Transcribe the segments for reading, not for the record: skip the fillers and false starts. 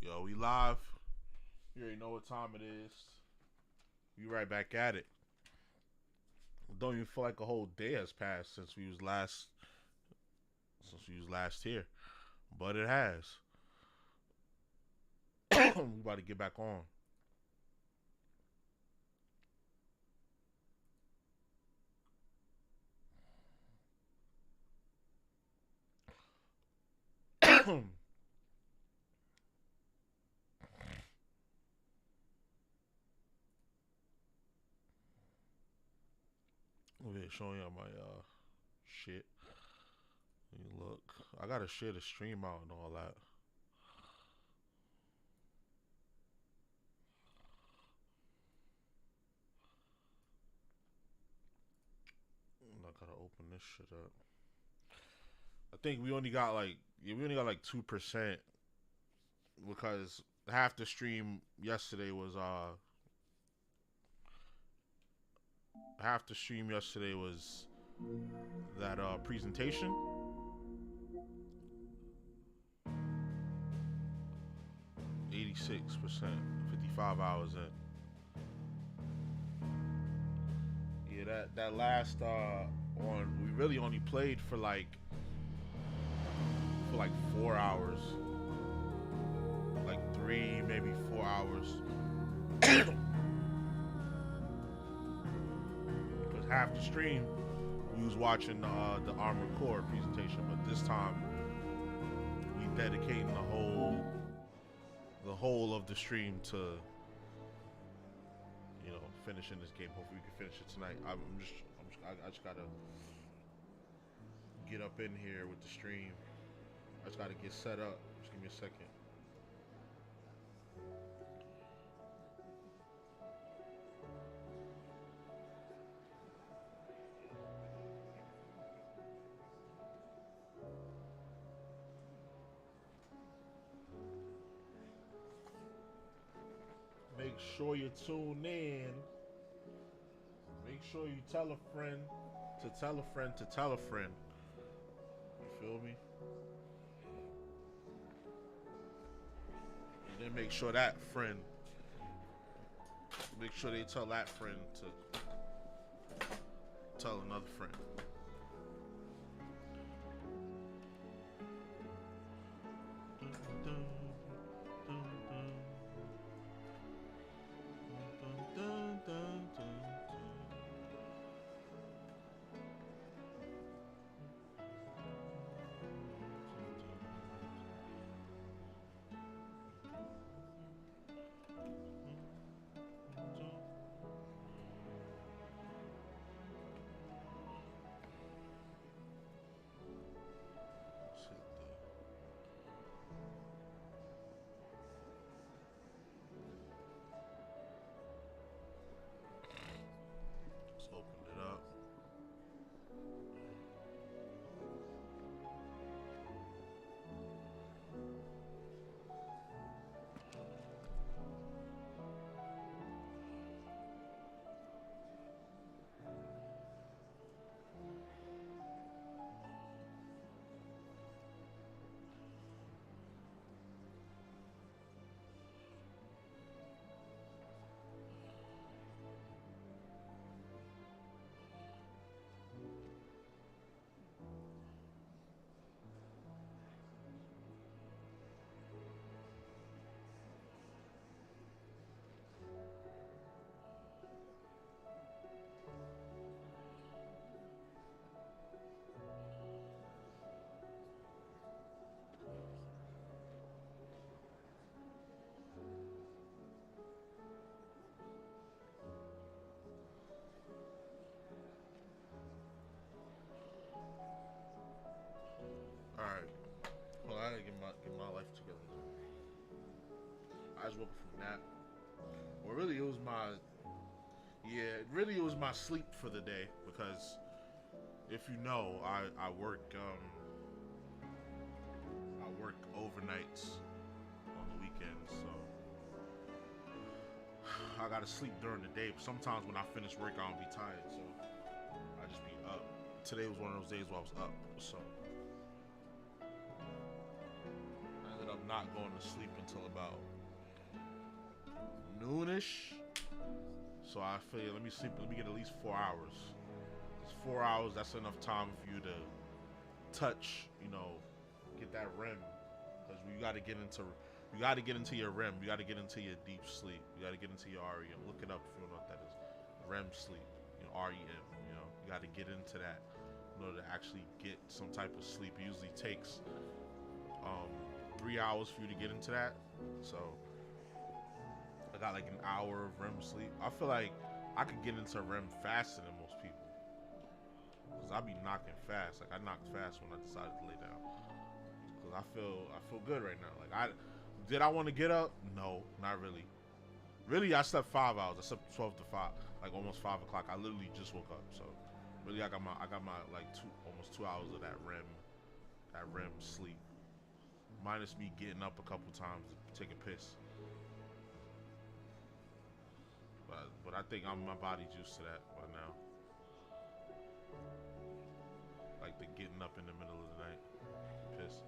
Yo, we live. You already know what time it is. We right back at it. Don't even feel like a whole day has passed since we was last here, but it has. We about to get back on. Over here showing y'all my shit. Look, I gotta share the stream out and all that. I gotta open this shit up. I think we only got like 2% because half the stream yesterday was that presentation. 86%, 55 hours in. Yeah, that last one we really only played for like 4 hours, like 3 maybe 4 hours. Because half the stream we was watching the Armored Core presentation, but this time we dedicating the whole of the stream to, you know, finishing this game. Hopefully we can finish it tonight. I just gotta get up in here with the stream. I just gotta get set up. Just give me a second. Make sure you tune in. Make sure you tell a friend to tell a friend to tell a friend. You feel me? And then make sure that friend, make sure they tell that friend to tell another friend. Alright. Well, I gotta get my life together. I was woke up from that. Well, really, it was my sleep for the day, because if you know, I work overnights on the weekends, so I gotta sleep during the day. But sometimes when I finish work, I don't be tired, so I just be up. Today was one of those days where I was up, so I ended up not going to sleep until about noonish. So I feel let me get at least 4 hours. It's 4 hours, that's enough time for you to touch, you know, get that REM. Because you gotta get into your REM, you gotta get into your deep sleep, you gotta get into your REM. Look it up if you don't know what that is. REM sleep, you know, REM, you know, you gotta get into that in order to actually get some type of sleep. It usually takes 3 hours for you to get into that. So I got like an hour of REM sleep. I feel like I could get into REM faster than most people, because I be knocking fast. Like I knocked fast when I decided to lay down, because I feel good right now. Like did I want to get up? No, not really. Really, I slept 5 hours. I slept 12 to 5, like almost 5 o'clock. I literally just woke up. So really, I got my like almost 2 hours of that REM sleep, minus me getting up a couple times to take a piss. But I think my body's used to that by now. Like the getting up in the middle of the night, piss.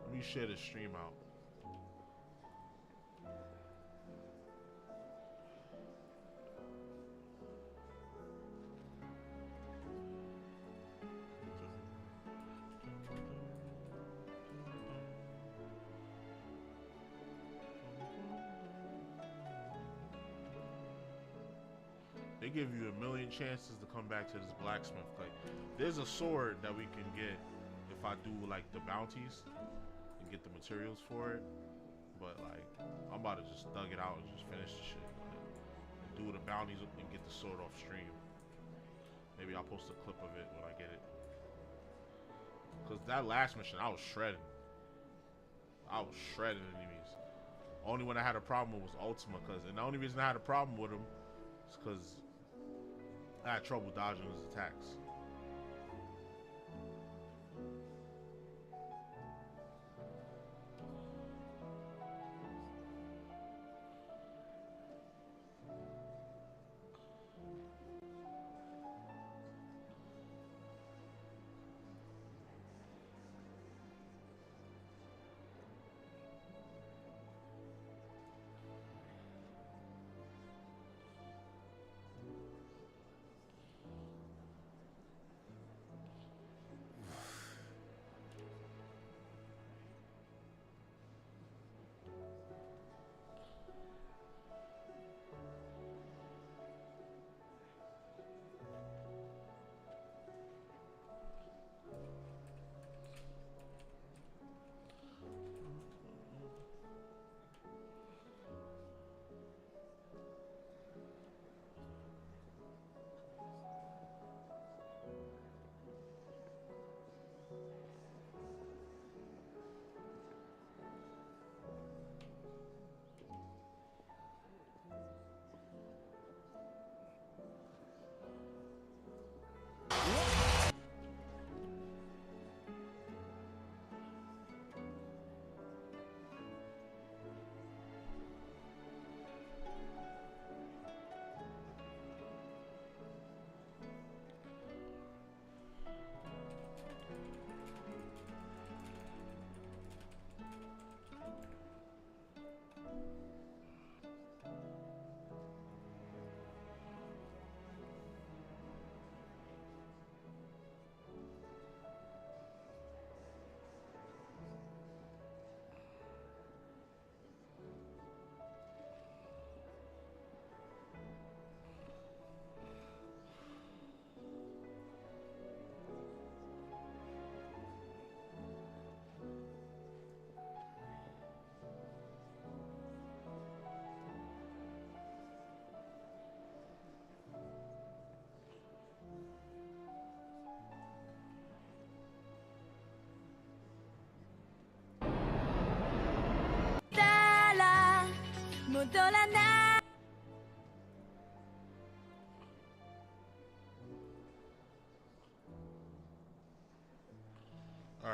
Let me share the stream out. They give you a million chances to come back to this blacksmith. Like, there's a sword that we can get if I do like the bounties and get the materials for it. But like, I'm about to just thug it out and just finish the shit and do the bounties and get the sword off stream. Maybe I'll post a clip of it when I get it. Cause that last mission, I was shredding. Enemies. Only when I had a problem was Ultima, and the only reason I had a problem with him is because I had trouble dodging his attacks.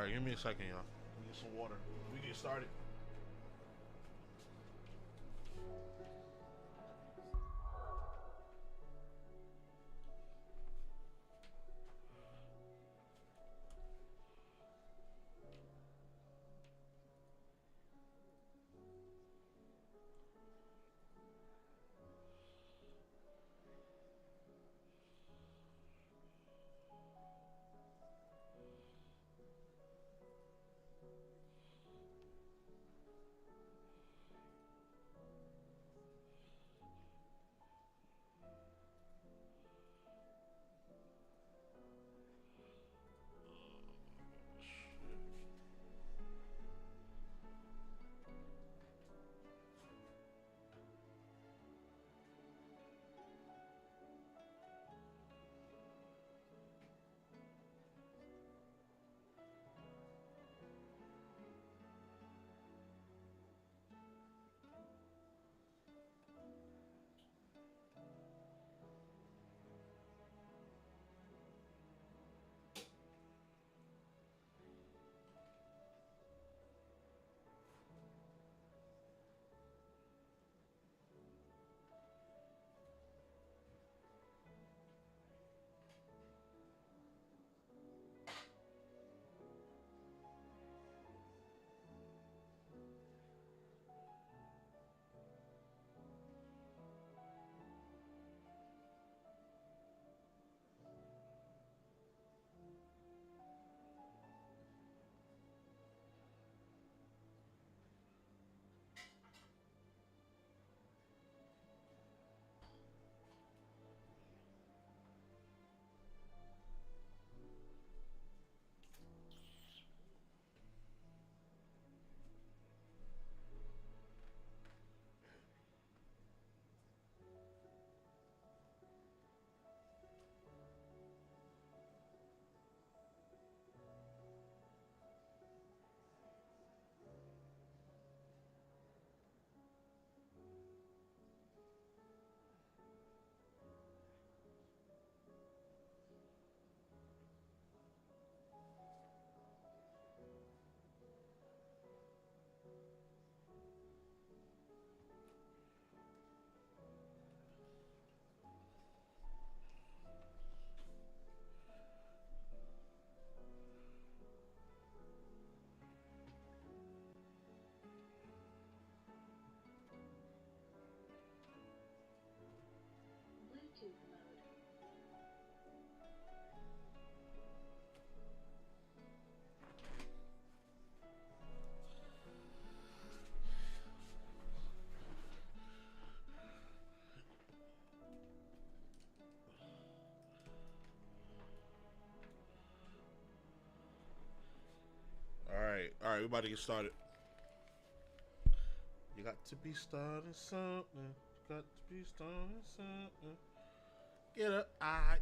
right, give me a second, y'all. Get some water. We get started. All right, we about to get started. You got to be starting something. You got to be starting something. Get up,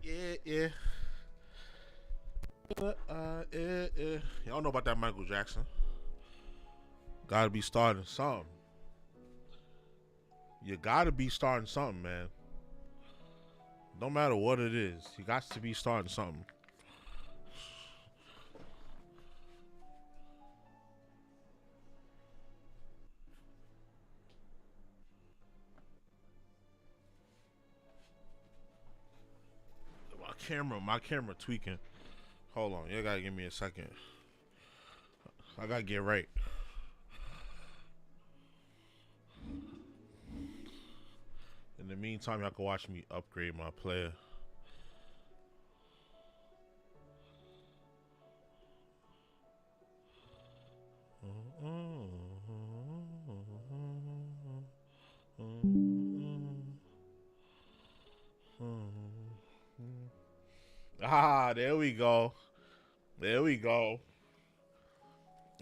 yeah, yeah. Get up, yeah, yeah. Y'all know about that Michael Jackson. Gotta be starting something. You gotta be starting something, man. No matter what it is, you got to be starting something. My camera tweaking. Hold on, you gotta give me a second. I gotta get right. In the meantime, y'all can watch me upgrade my player. Ah, there we go. There we go.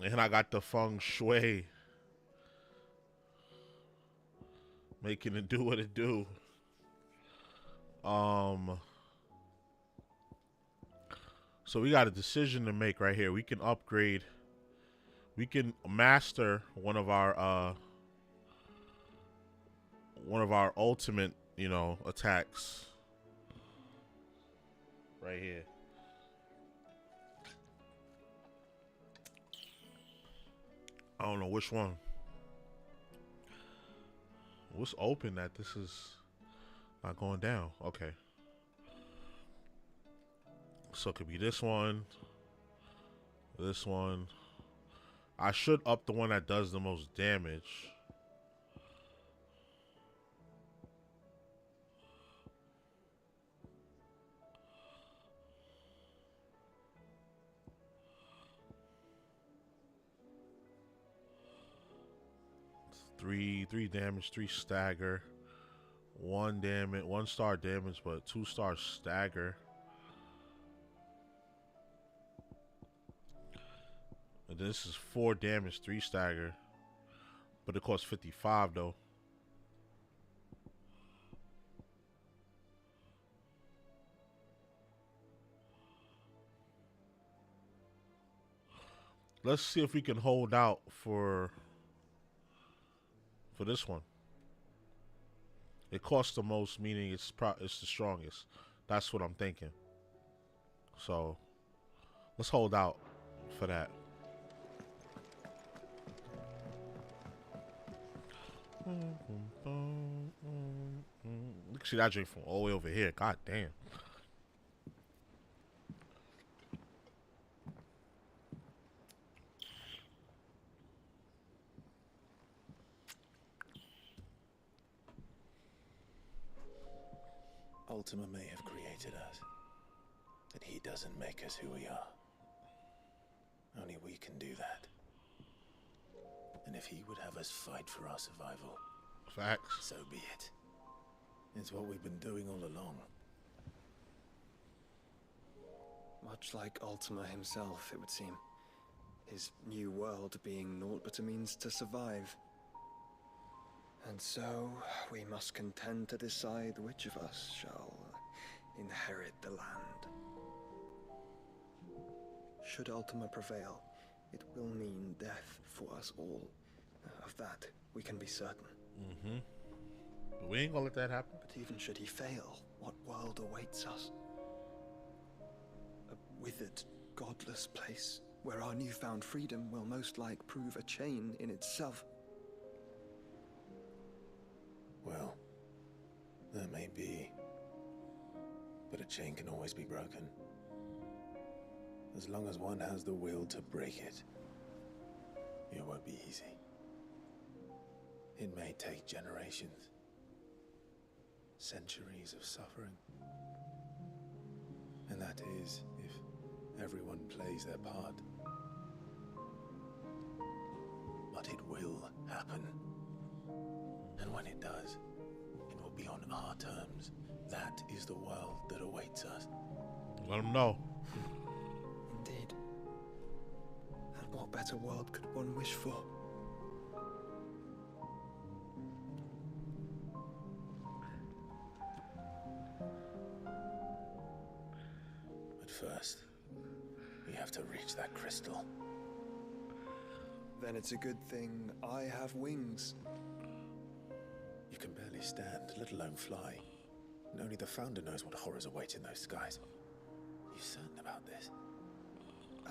And I got the feng shui. Making it do what it do. So we got a decision to make right here. We can upgrade. We can master one of our ultimate, attacks. Right here. I don't know which one. What's open that this is not going down? Okay. So it could be this one. This one. I should up the one that does the most damage. Three damage, 3 stagger, 1 damage, 1 star damage, but 2 star stagger. And this is 4 damage, 3 stagger, but it costs 55 though. Let's see if we can hold out for this one. It costs the most, meaning it's the strongest. That's what I'm thinking. So let's hold out for that. Look, see that drink from all the way over here. God damn. Ultima may have created us, but he doesn't make us who we are. Only we can do that. And if he would have us fight for our survival, facts, so be it. It's what we've been doing all along. Much like Ultima himself, it would seem. His new world being naught but a means to survive. And so, we must contend to decide which of us shall inherit the land. Should Ultima prevail, it will mean death for us all. Of that, we can be certain. Mm-hmm. But we ain't gonna let that happen. But even should he fail, what world awaits us? A withered, godless place, where our newfound freedom will most like prove a chain in itself. Well, that may be, but a chain can always be broken. As long as one has the will to break it, it won't be easy. It may take generations, centuries of suffering. And that is if everyone plays their part. But it will happen. And when it does, it will be on our terms. That is the world that awaits us. Let them know. Indeed. And what better world could one wish for? But first, we have to reach that crystal. Then it's a good thing I have wings. You can barely stand, let alone fly. And only the Founder knows what horrors await in those skies. Are you certain about this?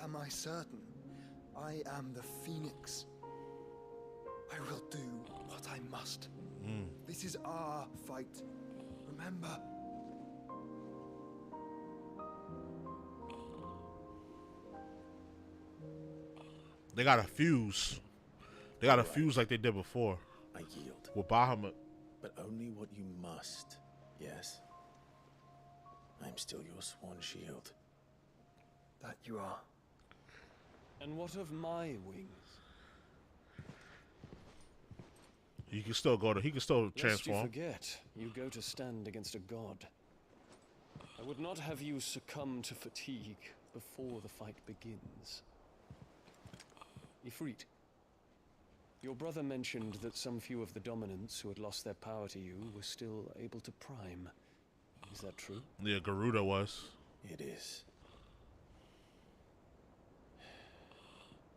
Am I certain? I am the Phoenix. I will do what I must. This is our fight. Remember. They got a fuse. They got a fuse like they did before. I yield. With Bahamut. But only what you must, yes? I'm still your sworn shield. That you are. And what of my wings? He can still go to. He can still transform. Lest you forget, you go to stand against a god. I would not have you succumb to fatigue before the fight begins. Ifrit, your brother mentioned that some few of the dominants who had lost their power to you were still able to prime. Is that true? Yeah, Garuda was. It is.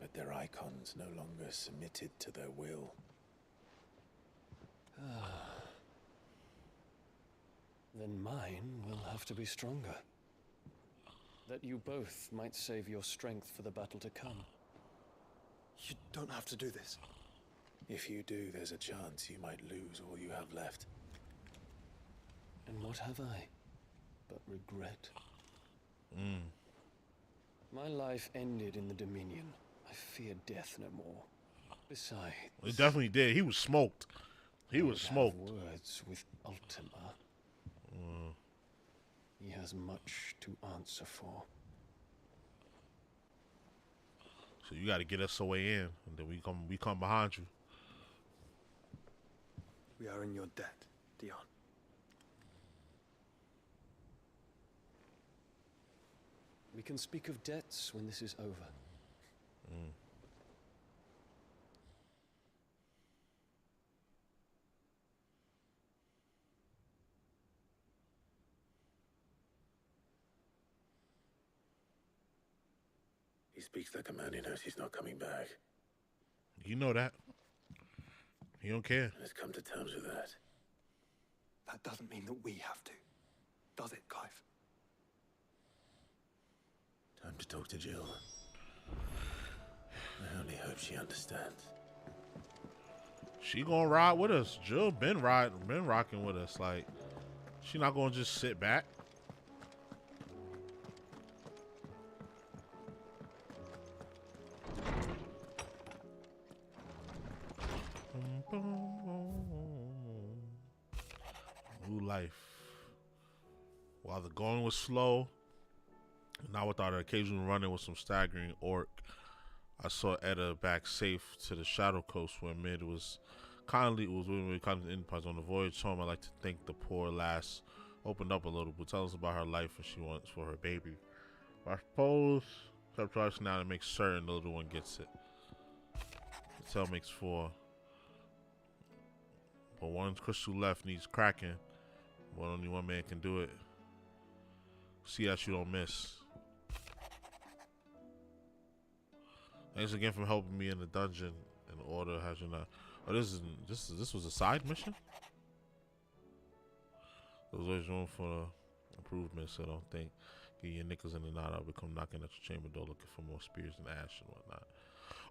But their icons no longer submitted to their will. Then mine will have to be stronger. That you both might save your strength for the battle to come. You don't have to do this. If you do, there's a chance you might lose all you have left. And what have I but regret? My life ended in the Dominion. I fear death no more. Besides, He definitely did. He was smoked. He was smoked. Words with Ultima. He has much to answer for. So you got to get us away in, and then we come behind you. We are in your debt, Dion. We can speak of debts when this is over. He speaks like a man who knows he's not coming back. You know that. He don't care. Let's come to terms with that. That doesn't mean that we have to, does it, Clive? Time to talk to Jill. I only hope she understands. She gonna ride with us. Jill been rocking with us. Like, she not gonna just sit back. New life. While the going was slow, now without an occasional running with some staggering orc, I saw Edda back safe to the Shadow Coast where Mid was kindly endpoints on the voyage home. I'd like to thank the poor lass. Opened up a little, but tell us about her life and she wants for her baby. I suppose it's up to us now to make certain the little one gets it. The tale makes 4. But one crystal left needs cracking. But only one man can do it. See that you don't miss. Thanks again for helping me in the dungeon. In order, has you not? Oh, this was a side mission. There's always room for improvement, so don't think. Get your nickels in and out. I'll become knocking at your chamber door looking for more spears and ash and whatnot.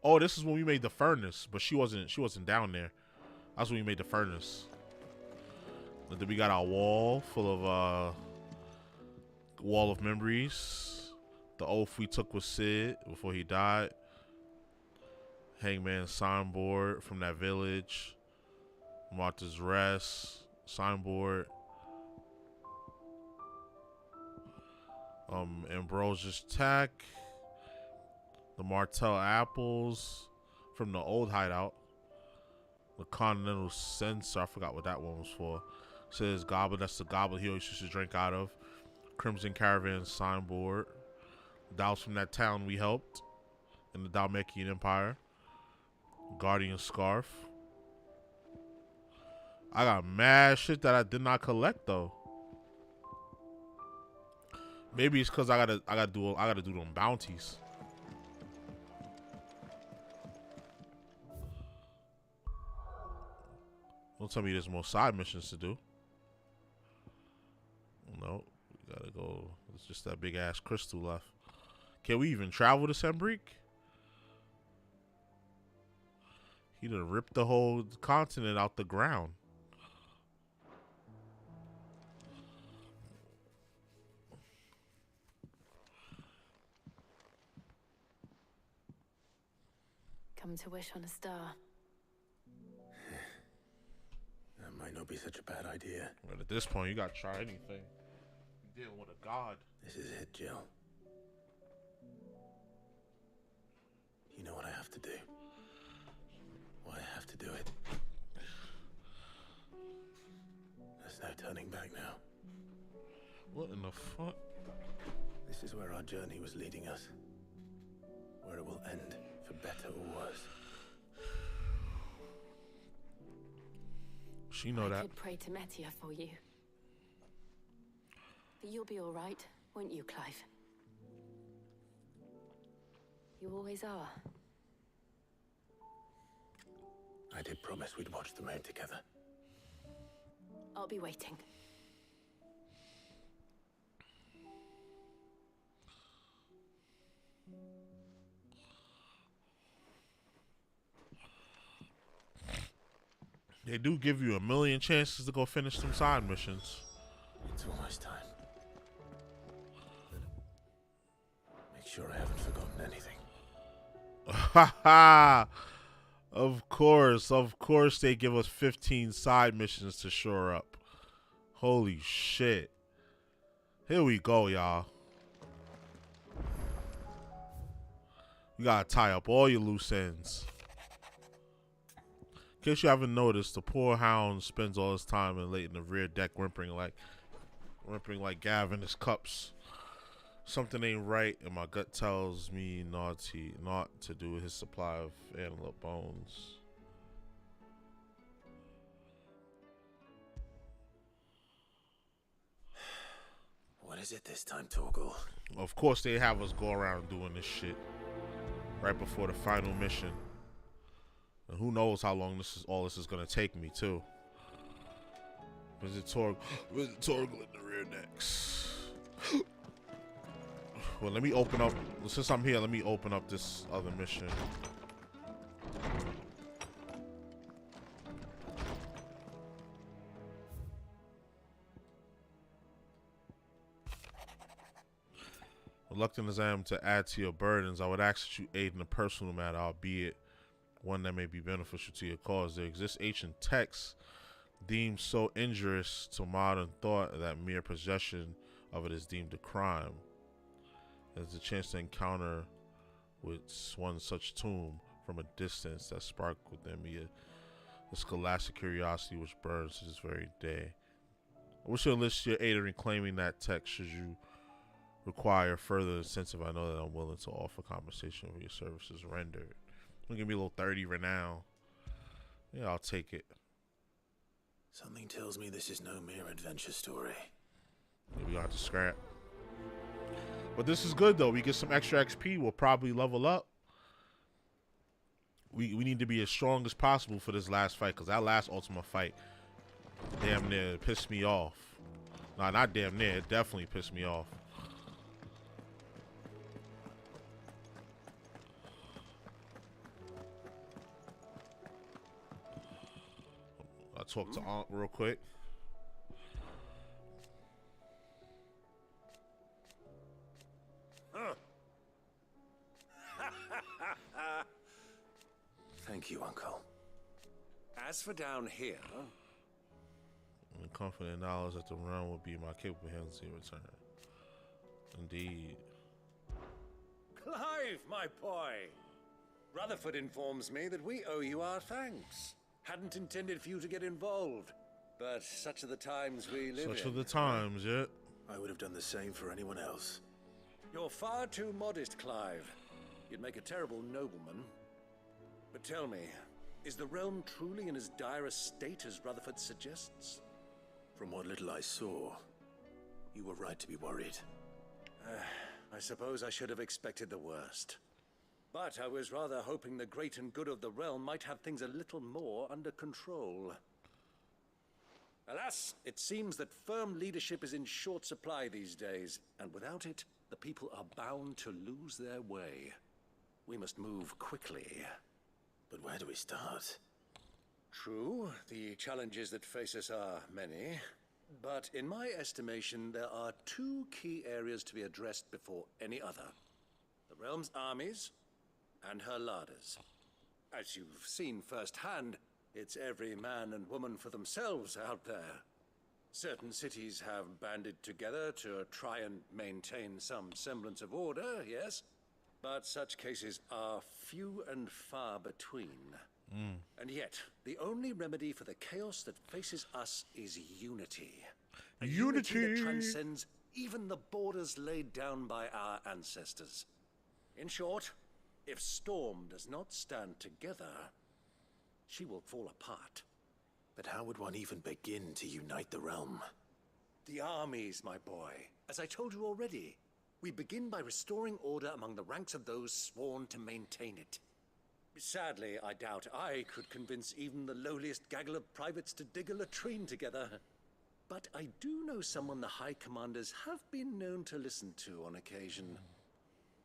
Oh, this is when we made the furnace, but she wasn't down there. That's when we made the furnace. And then we got our wall full of wall of memories. The oath we took with Sid before he died. Hangman's signboard from that village. Martha's Rest signboard. Ambrosia's Tack. The Martell apples from the old hideout. The Continental Sensor, I forgot what that one was for. It says goblet, that's the goblet he always used to drink out of. Crimson Caravan signboard. Dows from that town we helped in the Dalmekian Empire. Guardian scarf. I got mad shit that I did not collect though. Maybe it's cause I gotta do them bounties. Don't tell me there's more side missions to do. No, we gotta go. It's just that big ass crystal left. Can we even travel to Sembrique? He done ripped the whole continent out the ground. Come to wish on a star. That might not be such a bad idea. But at this point, you gotta try anything. You're dealing with a god. This is it, Jill. You know what I have to do. Why I have to do it. There's no turning back now. What in the fuck? This is where our journey was leading us. Where it will end, for better or worse. She know that. I could pray to Metia for you. But you'll be all right, won't you, Clive? You always are. I did promise we'd watch the moon together. I'll be waiting. They do give you a million chances to go finish some side missions. It's almost time. Make sure I haven't forgotten anything. Ha ha! Of course they give us 15 side missions to shore up. Holy shit. Here we go, y'all. You gotta tie up all your loose ends. In case you haven't noticed, the poor hound spends all his time in the rear deck whimpering like Gav in his cups. Something ain't right, and my gut tells me not to do with his supply of antelope bones. What is it this time, Torgal? Of course, they have us go around doing this shit right before the final mission. And who knows how long all this is gonna take me too. Visit Torgal in the rear decks. Well, let me open up. Since I'm here, let me open up this other mission. Reluctant as I am to add to your burdens, I would ask that you aid in a personal matter, albeit one that may be beneficial to your cause. There exists ancient texts deemed so injurious to modern thought that mere possession of it is deemed a crime. There's a chance to encounter with one such tomb from a distance that sparked within me a scholastic curiosity which burns to this very day. I wish you enlist your aid in claiming that text should you require further incentive. I know that I'm willing to offer compensation for your services rendered. Give me a little 30 renown. Yeah, I'll take it. Something tells me this is no mere adventure story. Yeah, we got to scrap. But this is good though. We get some extra XP. We'll probably level up. We need to be as strong as possible for this last fight, because that last Ultima fight damn near pissed me off. Nah, not damn near. It definitely pissed me off. I'll talk to Aunt real quick. Thank you, Uncle. As for down here, I'm confident knowledge that the realm will be my capable hands in return. Indeed. Clive, my boy. Rutherford informs me that we owe you our thanks. Hadn't intended for you to get involved, but such are the times we live in. Such are the times, yeah. I would have done the same for anyone else. You're far too modest, Clive. You'd make a terrible nobleman. But tell me, is the realm truly in as dire a state as Rutherford suggests? From what little I saw, you were right to be worried. I suppose I should have expected the worst. But I was rather hoping the great and good of the realm might have things a little more under control. Alas, it seems that firm leadership is in short supply these days, and without it, the people are bound to lose their way. We must move quickly. But where do we start? True, the challenges that face us are many, but in my estimation, there are two key areas to be addressed before any other. The realm's armies and her larders. As you've seen firsthand, it's every man and woman for themselves out there. Certain cities have banded together to try and maintain some semblance of order, yes, but such cases are few and far between. And yet, the only remedy for the chaos that faces us is unity. A unity that transcends even the borders laid down by our ancestors. In short, if Storm does not stand together, she will fall apart. But how would one even begin to unite the realm? The armies, my boy. As I told you already, we begin by restoring order among the ranks of those sworn to maintain it. Sadly, I doubt I could convince even the lowliest gaggle of privates to dig a latrine together. But I do know someone the High Commanders have been known to listen to on occasion.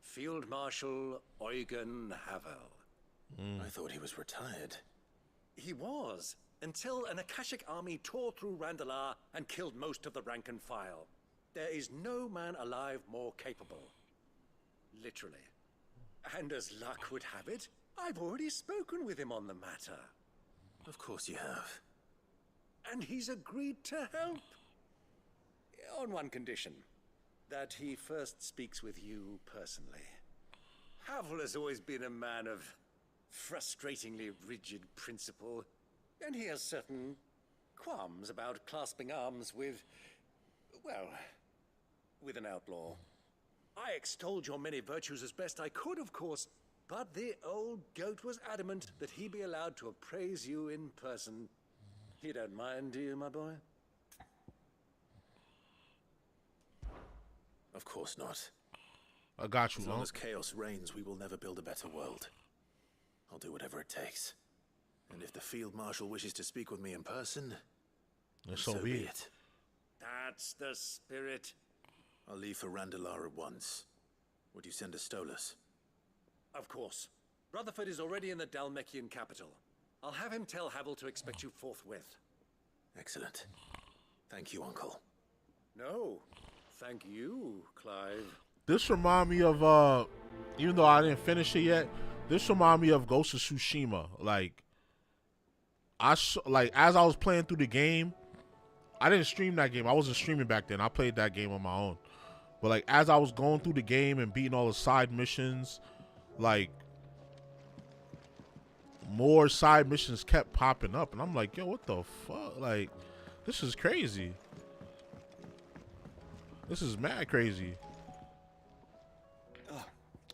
Field Marshal Eugen Havel. I thought he was retired. He was, until an Akashic army tore through Randalar and killed most of the rank and file. There is no man alive more capable. Literally. And as luck would have it, I've already spoken with him on the matter. Of course you have. And he's agreed to help. On one condition. That he first speaks with you personally. Havel has always been a man of frustratingly rigid principle, and he has certain qualms about clasping arms with, well, with an outlaw. I extolled your many virtues as best I could, of course, but the old goat was adamant that he be allowed to appraise you in person. You don't mind, do you, my boy? Of course not. I got you, As long Unc. as chaos reigns, we will never build a better world. I'll do whatever it takes. And if the Field Marshal wishes to speak with me in person, And so be it. That's the spirit. I'll leave for Randalar at once. Would you send a Stolas? Of course. Rutherford is already in the Dalmekian capital. I'll have him tell Havel to expect you forthwith. Excellent. Thank you, Uncle. No, thank you, Clive. This remind me of even though I didn't finish it yet, this remind me of Ghost of Tsushima. Like as I was playing through the game, I didn't stream that game. I wasn't streaming back then. I played that game on my own. But like as I was going through the game and beating all the side missions, like more side missions kept popping up, and I'm like, yo, what the fuck? Like, this is crazy. This is mad crazy.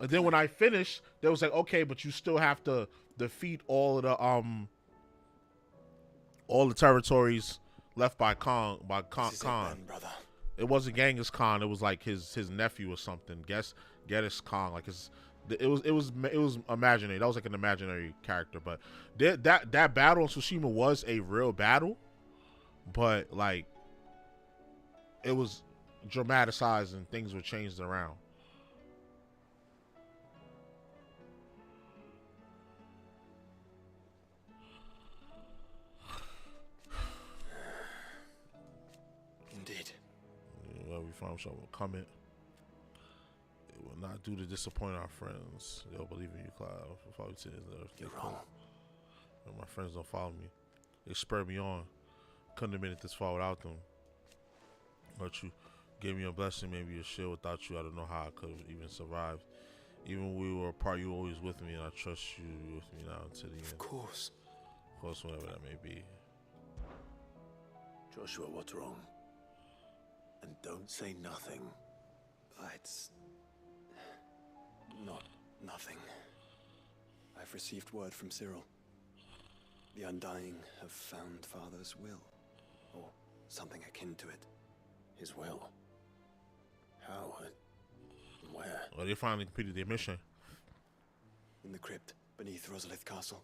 And then when I finished, they was like, okay, but you still have to defeat all of the territories left by Khan. This is it then, brother. It wasn't Genghis Khan. It was like his nephew or something. Genghis Khan. Like it was imaginary. That was like an imaginary character. But that battle in Tsushima was a real battle, but like it was dramatized and things were changed around. Indeed. Well, we found someone comment. It will not do to disappoint our friends. They'll believe in you, Clive. If I would say You're wrong. And my friends don't follow me. They spurred me on. Couldn't have made it this far without them. But you gave me a blessing, maybe a shield. Without you, I don't know how I could have even survived. Even when we were apart, you were always with me, and I trust you with me now until the end. Of course. Of course, whatever that may be. Joshua, what's wrong? And don't say nothing. It's not nothing. I've received word from Cyril. The Undying have found Father's will, or something akin to it. His will? How? Where? Well, they finally completed their mission. In the crypt beneath Rosalith Castle.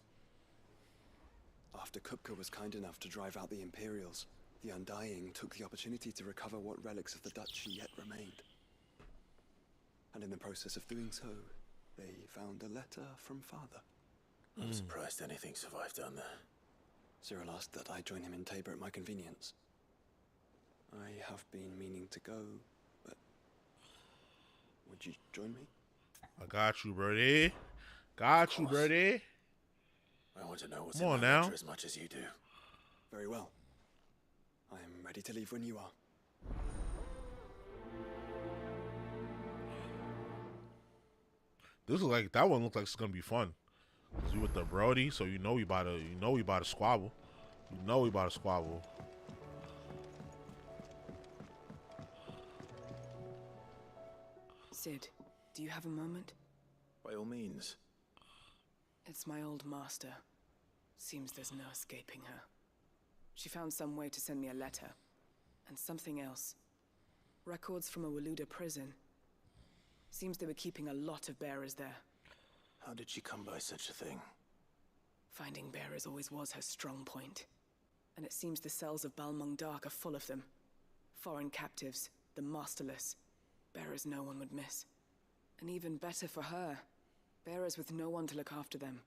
After Kupka was kind enough to drive out the Imperials, the Undying took the opportunity to recover what relics of the Duchy yet remained. And in the process of doing so, they found a letter from Father. I'm surprised anything survived down there. Cyril asked that I join him in Tabor at my convenience. I have been meaning to go, but would you join me? I got you, Birdie. Got you, Birdie. I want to know what's Come in on that now. letter as much as you do. Very well. I am ready to leave when you are. This is like that one looks like it's gonna be fun. 'Cause we with the Brody, so you know we about to squabble. You know we about to squabble. Sid, do you have a moment? By all means. It's my old master. Seems there's no escaping her. She found some way to send me a letter. And something else. Records from a Waluda prison. Seems they were keeping a lot of bearers there. How did she come by such a thing? Finding bearers always was her strong point. And it seems the cells of Balmung Dark are full of them. Foreign captives, the masterless. Bearers no one would miss. And even better for her, bearers with no one to look after them.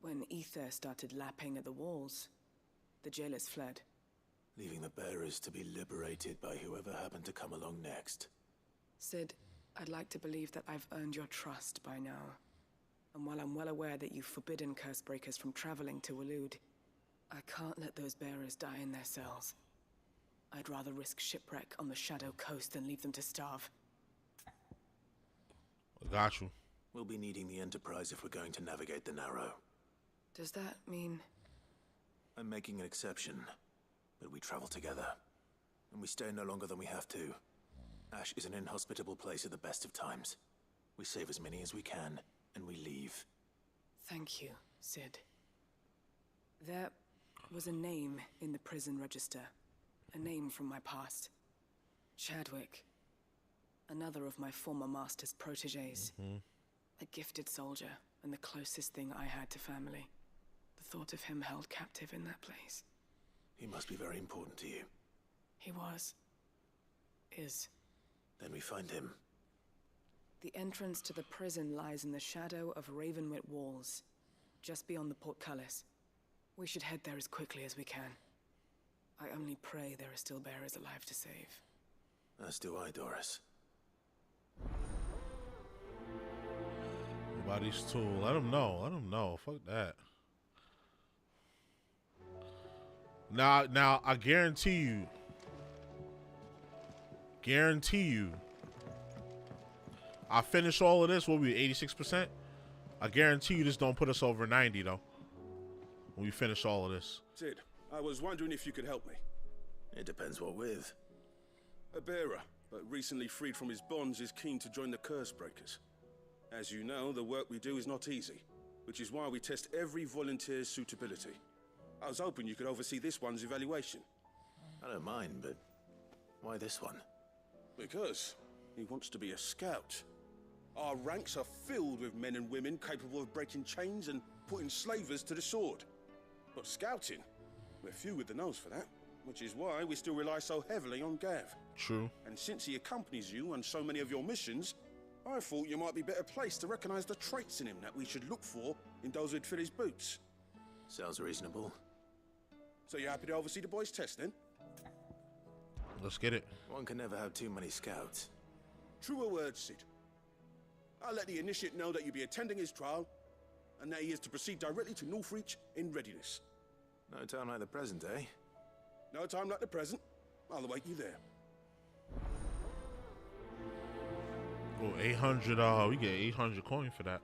When ether started lapping at the walls, the jailers fled. Leaving the bearers to be liberated by whoever happened to come along next. Sid, I'd like to believe that I've earned your trust by now. And while I'm well aware that you've forbidden Cursebreakers from traveling to Waloed, I can't let those bearers die in their cells. I'd rather risk shipwreck on the Shadow Coast than leave them to starve. Got you. We'll be needing the Enterprise if we're going to navigate the Narrow. Does that mean... I'm making an exception, but we travel together. And we stay no longer than we have to. Ash is an inhospitable place at the best of times. We save as many as we can, and we leave. Thank you, Sid. There was a name in the prison register. A name from my past. Chadwick. Another of my former master's protégés. A gifted soldier, and the closest thing I had to family. The thought of him held captive in that place. He must be very important to you. He was. Is. Then we find him. The entrance to the prison lies in the shadow of Ravenwit Walls, just beyond the portcullis. We should head there as quickly as we can. I only pray there are still bearers alive to save. As do I, Doris. Nobody's tool. Let him know. Let him know. Fuck that. Now, I guarantee you, I finish all of this, we'll be 86%. I guarantee you this don't put us over 90, though. When we finish all of this. Sid, I was wondering if you could help me. It depends what with. A bearer, but recently freed from his bonds, is keen to join the Cursebreakers. As you know, the work we do is not easy, which is why we test every volunteer's suitability. I was hoping you could oversee this one's evaluation. I don't mind, but why this one? Because he wants to be a scout. Our ranks are filled with men and women capable of breaking chains and putting slavers to the sword. But scouting, we're few with the nose for that, which is why we still rely so heavily on Gav. True. And since he accompanies you on so many of your missions, I thought you might be better placed to recognize the traits in him that we should look for in those who'd fill his boots. Sounds reasonable. So you're happy to oversee the boys' test, then? Let's get it. One can never have too many scouts. Truer words, Sid. I'll let the initiate know that you'll be attending his trial, and that he is to proceed directly to Northreach in readiness. No time like the present, eh? No time like the present. I'll await you there. Oh, 800, we get 800 coin for that.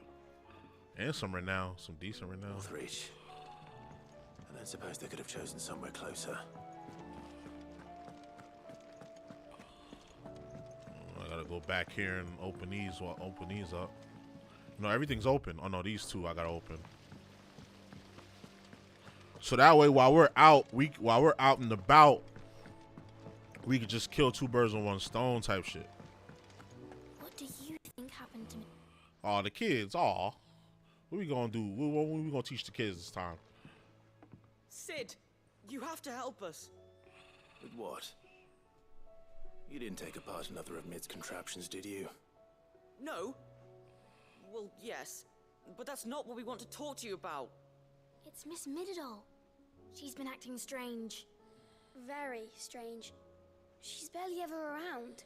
And some renown, some decent renown. Northreach. I don't suppose they could have chosen somewhere closer. I gotta go back here and open these up. No, everything's open. Oh no, these two I gotta open. So that way, while we're out and about, we could just kill two birds with one stone type shit. What do you think happened to me? Oh, the kids. Oh, what we gonna do? What we gonna teach the kids this time? Sid, you have to help us. With what? You didn't take apart another of Mid's contraptions, did you? No. Well, yes, but that's not what we want to talk to you about. It's Miss Mididol. She's been acting strange. Very strange. She's barely ever around.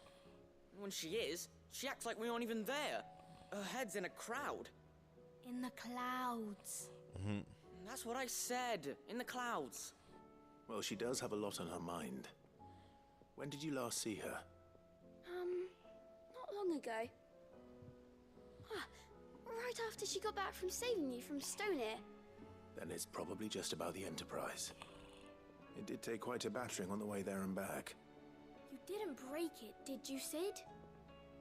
When she is, she acts like we aren't even there. Her head's in a crowd. In the clouds. That's what I said. In the clouds. Well, she does have a lot on her mind. When did you last see her? Not long ago. Right after she got back from saving you from Stoneir. Then it's probably just about the Enterprise. It did take quite a battering on the way there and back. You didn't break it, did you, Sid?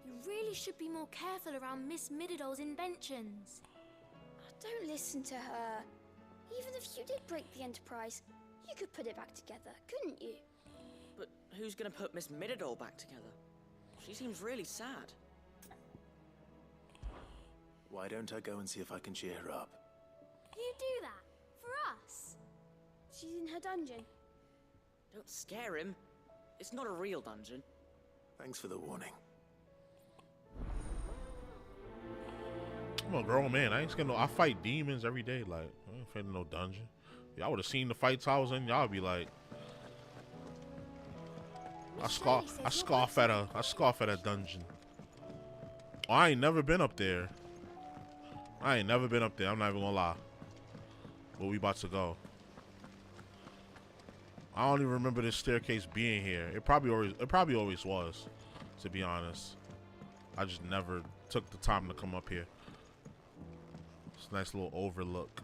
You really should be more careful around Miss Mididol's inventions. Don't listen to her. Even if you did break the Enterprise, you could put it back together, couldn't you? But who's gonna put Miss Mididol back together? She seems really sad. Why don't I go and see if I can cheer her up? You do that? For us? She's in her dungeon. Don't scare him. It's not a real dungeon. Thanks for the warning. I'm a grown man. I fight demons every day. Like, I ain't fighting no dungeon. Y'all would have seen the fights I was in. Y'all be like, I scoff at a dungeon. Oh, I ain't never been up there. I'm not even gonna lie. But we about to go. I don't even remember this staircase being here. It probably always was, to be honest. I just never took the time to come up here. It's a nice little overlook.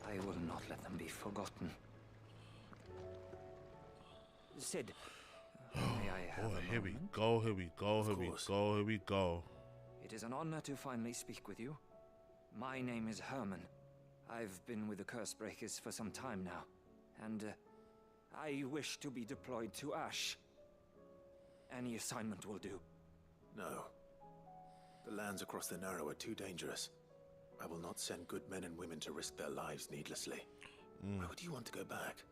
I will not let them be forgotten. Sid, may I have a Here we moment? go, here we go, here we go, here we go. It is an honor to finally speak with you. My name is Herman. I've been with the Cursebreakers for some time now, and I wish to be deployed to Ash. Any assignment will do. No. The lands across the Narrow are too dangerous. I will not send good men and women to risk their lives needlessly. Why would you want to go back?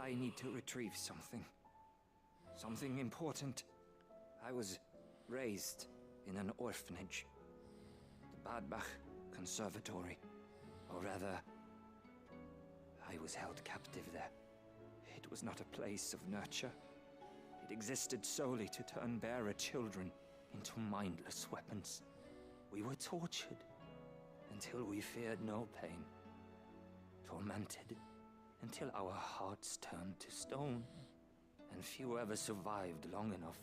I need to retrieve something. Something important. I was raised in an orphanage. The Badbach Conservatory. Or rather, I was held captive there. It was not a place of nurture. It existed solely to turn bearer children into mindless weapons. We were tortured until we feared no pain. Tormented until our hearts turned to stone. And few ever survived long enough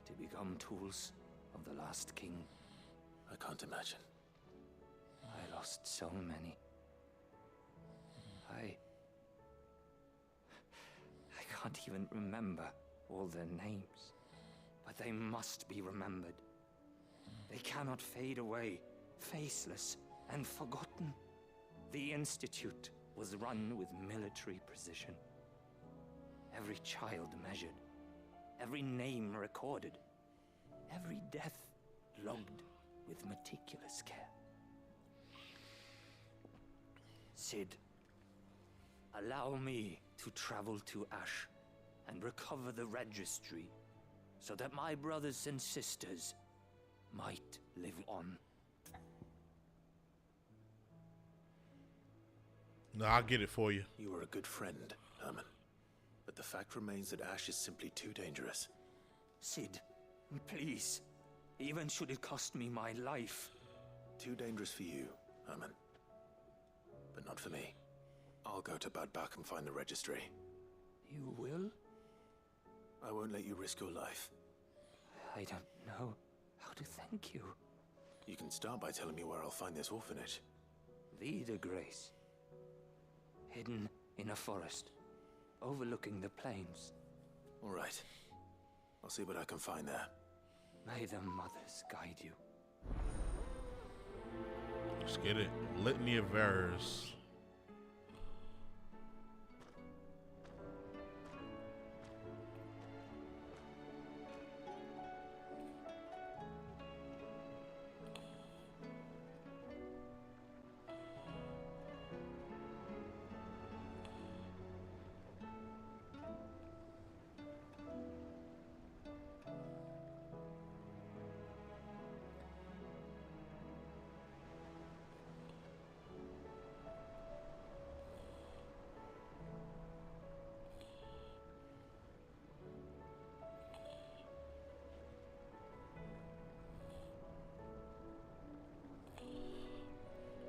to become tools of the last king. I can't imagine. I lost so many. I can't even remember all their names, but they must be remembered. They cannot fade away, faceless and forgotten. The Institute was run with military precision. Every child measured, every name recorded, every death logged with meticulous care. Sid, allow me to travel to Ash and recover the registry so that my brothers and sisters might live on. No, I'll get it for you. You were a good friend, Herman. But the fact remains that Ash is simply too dangerous. Sid, please. Even should it cost me my life. Too dangerous for you, Herman. But not for me. I'll go to Badbach and find the registry. You will? I won't let you risk your life. I don't know how to thank you. You can start by telling me where I'll find this orphanage. Vida Grace. Hidden in a forest, overlooking the plains. All right. I'll see what I can find there. May the mothers guide you. Let's get it. Litany of Errors.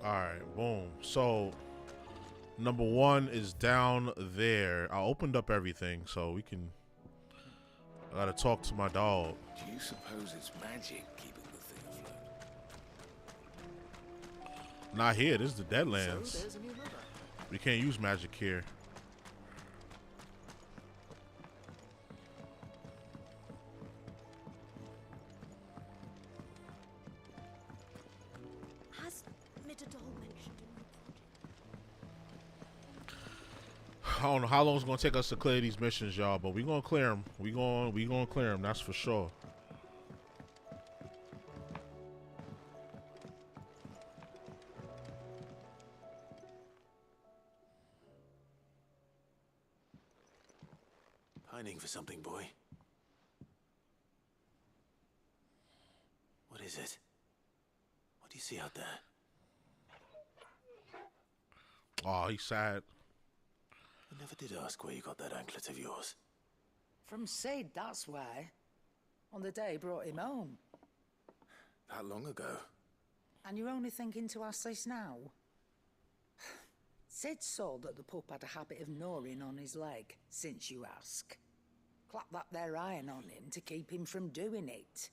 Alright, boom. So, number one is down there. I opened up everything, so we can... I gotta talk to my dog. Do you suppose it's magic keeping the thing afloat? Not here, this is the Deadlands. So there's a new river. We can't use magic here. I don't know how long it's gonna take us to clear these missions, y'all, but we gonna clear them. We gonna clear them. That's for sure. Pining for something, boy. What is it? What do you see out there? Oh, he's sad. I never did ask where you got that anklet of yours. From Sid, that's why. On the day he brought him home. That long ago? And you're only thinking to ask this now? Sid saw that the pup had a habit of gnawing on his leg, since you ask. Clap that there iron on him to keep him from doing it.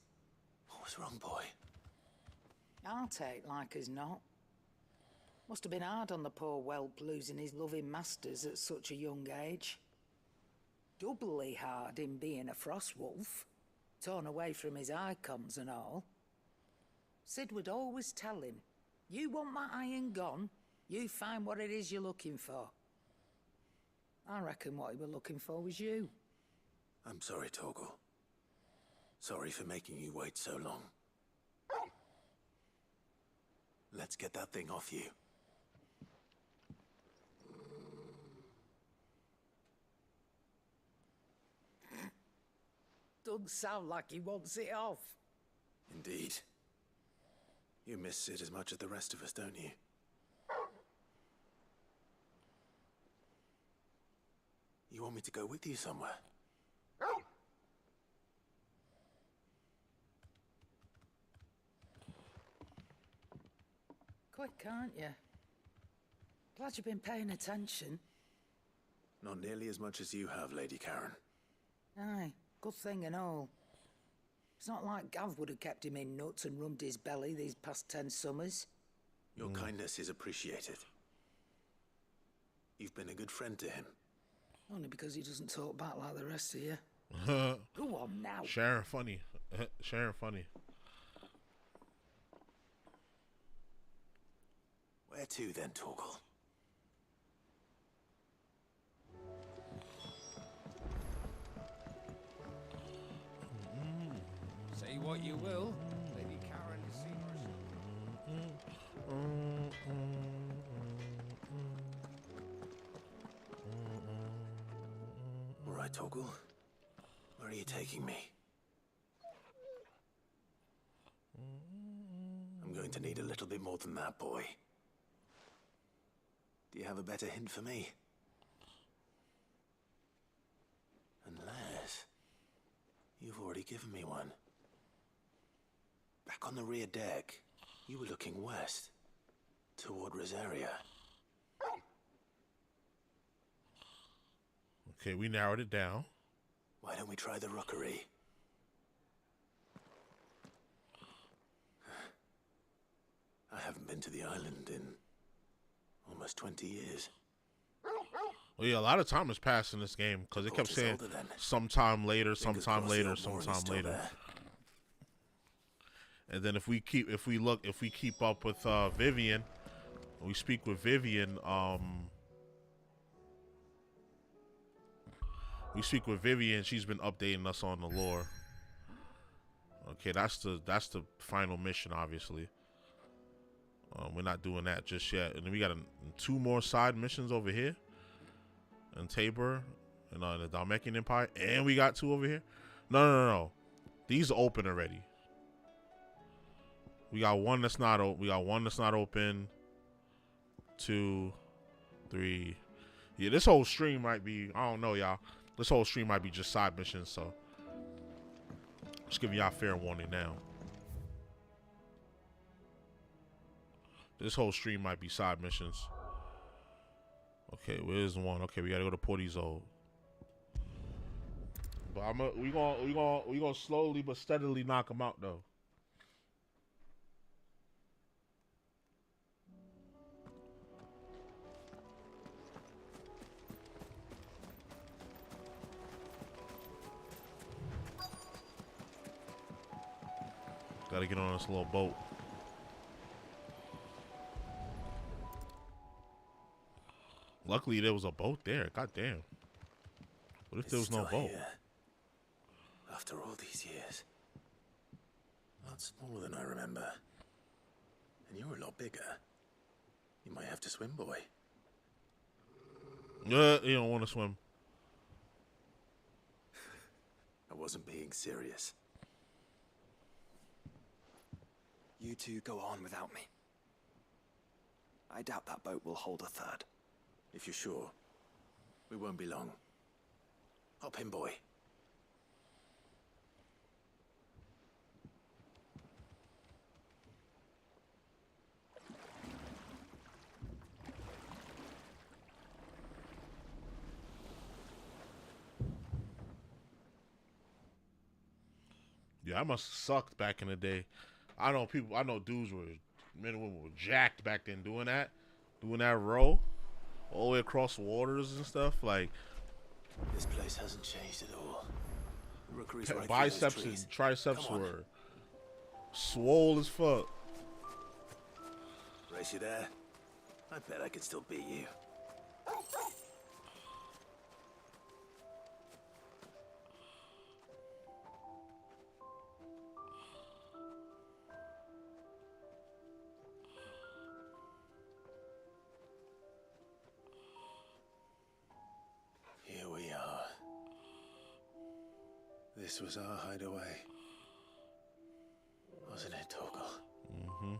What was wrong, boy? I'll take like as not. Must have been hard on the poor whelp losing his loving masters at such a young age. Doubly hard in being a frost wolf, torn away from his icons and all. Sid would always tell him, you want that iron gone, you find what it is you're looking for. I reckon what he were looking for was you. I'm sorry, Torgal. Sorry for making you wait so long. Let's get that thing off you. Doesn't sound like he wants it off. Indeed. You miss Sid as much as the rest of us, don't you? You want me to go with you somewhere? Quick, aren't you? Glad you've been paying attention. Not nearly as much as you have, Lady Karen. Aye, good thing and all. It's not like Gav would have kept him in nuts and rubbed his belly these past 10 summers. Your kindness is appreciated. You've been a good friend to him. Only because he doesn't talk back like the rest of you. Go on now. Sharon funny. Sharon funny. Where to then, Torgal? Say what you will, Lady Karen is All right, Torgal. Where are you taking me? I'm going to need a little bit more than that, boy. Do you have a better hint for me? Unless you've already given me one. Back on the rear deck, you were looking west, toward Rosaria. Okay, we narrowed it down. Why don't we try the rookery? I haven't been to the island in almost 20 years. Well, yeah, a lot of time has passed in this game because it kept saying sometime later, sometime later, sometime later. And then if we keep up with Vivian, we speak with Vivian. She's been updating us on the lore. Okay, that's the final mission, obviously. We're not doing that just yet. And then we got 2 more side missions over here in Tabor and the Dalmekian Empire, and we got 2 over here. No. These are open already. We got one that's not open. We got one that's not open. 2, 3. Yeah, this whole stream might be, I don't know, y'all. This whole stream might be just side missions, so just giving y'all fair warning now. This whole stream might be side missions. Okay, where's the one? Okay, we gotta go to Portizo. But we gonna slowly but steadily knock them out though. Gotta get on this little boat. Luckily, there was a boat there. God damn. What if there was no boat? Here, after all these years. A lot smaller than I remember. And you're a lot bigger. You might have to swim, boy. You don't want to swim. I wasn't being serious. You two go on without me. I doubt that boat will hold a third. If you're sure, we won't be long. Hop in, boy. Yeah, I must have sucked back in the day. I know dudes were, men and women were jacked back then doing that row all the way across waters and stuff. Like, this place hasn't changed at all. Rookery's right biceps through those and triceps Come on. were swole as fuck. Race you there? I bet I could still beat you. Here we are. This was our hideaway. Wasn't it, Torgal? Mm-hmm.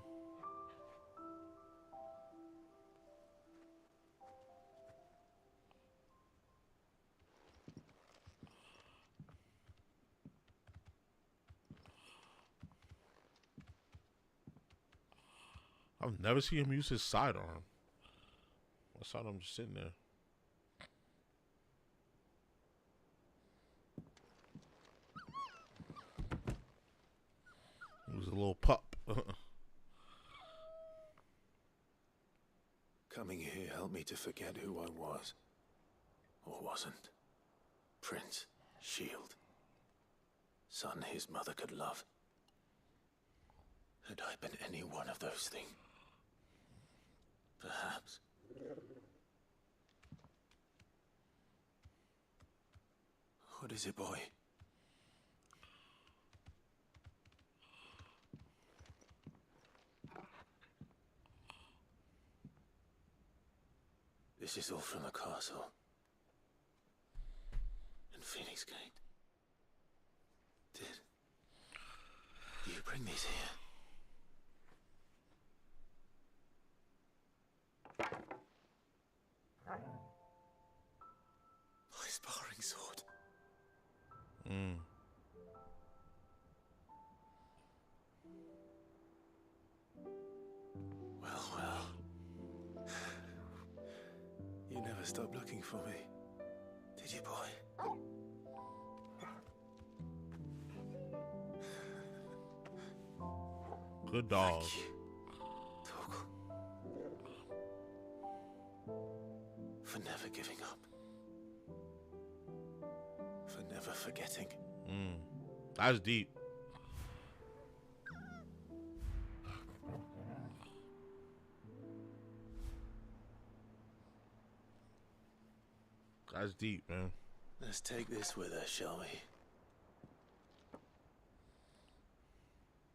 I've never seen him use his sidearm. I saw him just sitting there. He was a little pup. Coming here helped me to forget who I was. Or wasn't. Prince, shield. Son his mother could love. Had I been any one of those things? Perhaps. What is it, boy? This is all from the castle. And Phoenix Gate. Did you bring these here? My sparring sword. Well. You never stopped looking for me, did you, boy? Good dog. For never giving up. For never forgetting. That's deep. That's deep, man. Let's take this with us, shall we?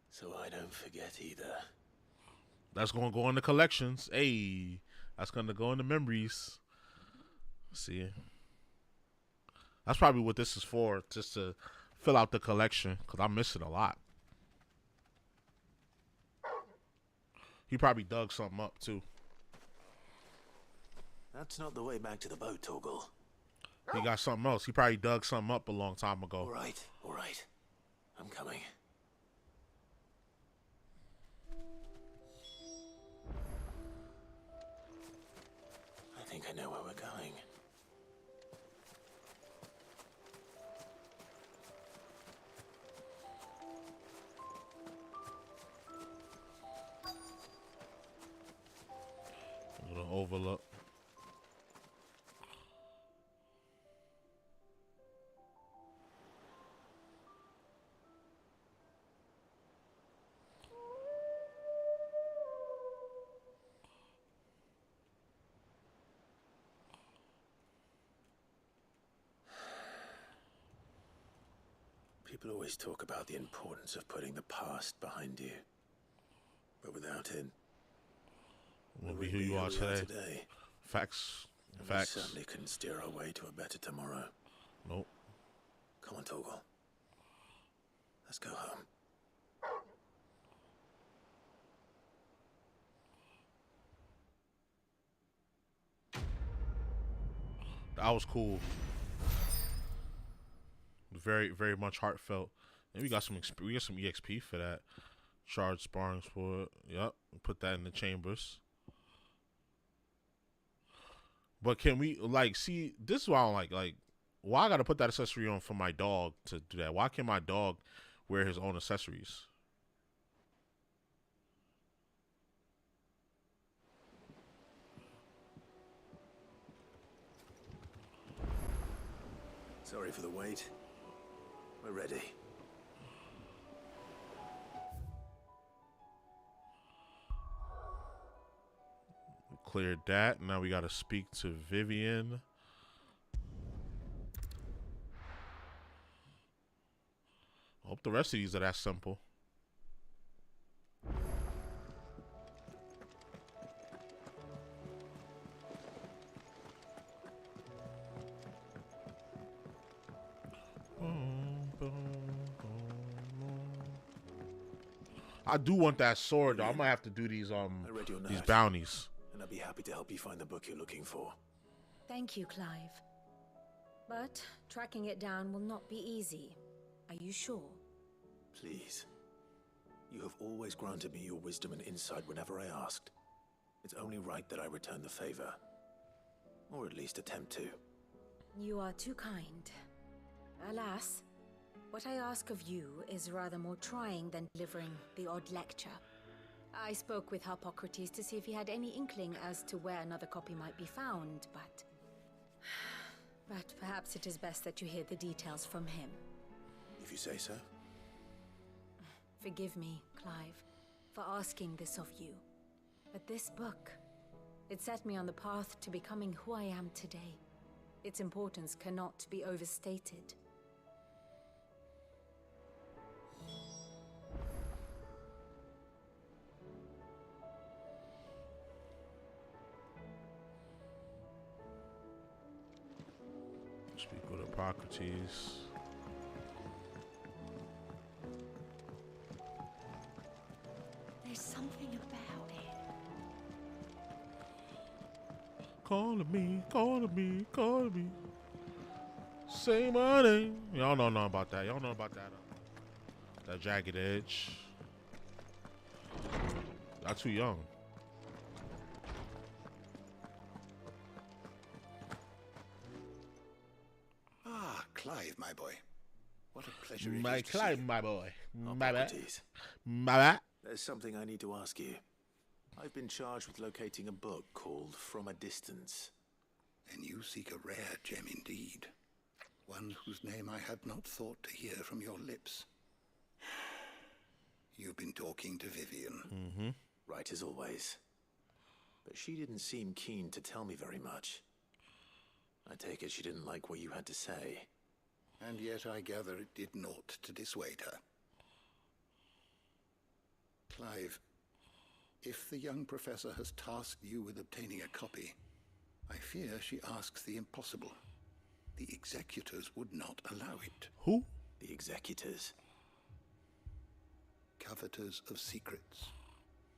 So I don't forget either. That's gonna go in the collections. Hey, that's gonna go in the memories. See, that's probably what this is for, just to fill out the collection, because I'm missing a lot. He probably dug something up too. That's not the way back to the boat, Torgal. He got something else. He probably dug something up a long time ago. All right. I'm coming. I think I know where we're going. A little overlook. People always talk about the importance of putting the past behind you. But without it, We'll be who you are today. Facts. And Facts. we certainly couldn't steer our way to a better tomorrow. Nope. Come on, Torgal. Let's go home. That was cool. Very, very much heartfelt. And we got some EXP for that. Charge sparring for it. Yep. Put that in the chambers. But can we like see? This is why I don't like. Like, why I gotta put that accessory on for my dog to do that? Why can't my dog wear his own accessories? Sorry for the wait. We're ready. Cleared that. Now we gotta speak to Vivian. I hope the rest of these are that simple. I do want that sword though. I might have to do these bounties. And I'd be happy to help you find the book you're looking for. Thank you, Clive. But tracking it down will not be easy. Are you sure? Please. You have always granted me your wisdom and insight whenever I asked. It's only right that I return the favor. Or at least attempt to. You are too kind. Alas, what I ask of you is rather more trying than delivering the odd lecture. I spoke with Harpocrates to see if he had any inkling as to where another copy might be found, but perhaps it is best that you hear the details from him. If you say so. Forgive me, Clive, for asking this of you. But this book, it set me on the path to becoming who I am today. Its importance cannot be overstated. Speak with Hippocrates. There's something about it. Calling me, calling me, calling me. Say my name. Y'all don't know about that. Y'all know about that. That jagged edge. Y'all too young. Clive, my boy. What a pleasure it My is to see Clive, you. my boy. My bad. Hippocrates. My bad. There's something I need to ask you. I've been charged with locating a book called From a Distance. Then you seek a rare gem indeed. One whose name I had not thought to hear from your lips. You've been talking to Vivian. Mm-hmm. Right as always. But she didn't seem keen to tell me very much. I take it she didn't like what you had to say. And yet I gather it did naught to dissuade her. Clive, if the young professor has tasked you with obtaining a copy, I fear she asks the impossible. The executors would not allow it. Who? The executors. Coveters of secrets.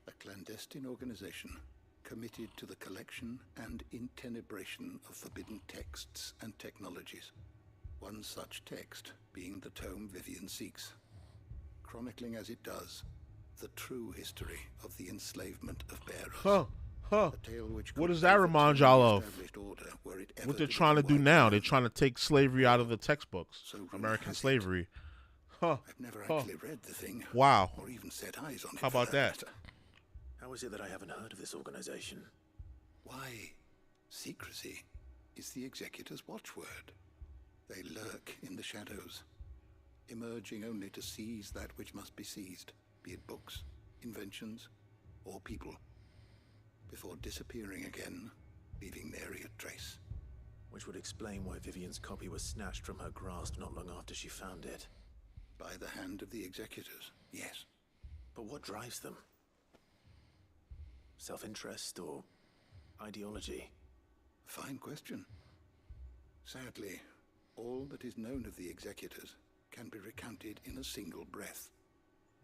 A clandestine organization committed to the collection and intenebration of forbidden texts and technologies. One such text being the tome Vivian seeks, chronicling as it does the true history of the enslavement of bearers. A tale which what does that remind y'all of? What they're trying to do now? They're trying to take slavery out of the textbooks. American slavery. I've never actually read the thing. Wow. Or even set eyes on it. How about that? How is it that I haven't heard of this organization? Why, secrecy is the executor's watchword. They lurk in the shadows, emerging only to seize that which must be seized, be it books, inventions, or people, before disappearing again, leaving nary a trace. Which would explain why Vivian's copy was snatched from her grasp not long after she found it. By the hand of the executors, yes. But what drives them? Self-interest or ideology? Fine question. Sadly, all that is known of the executors can be recounted in a single breath.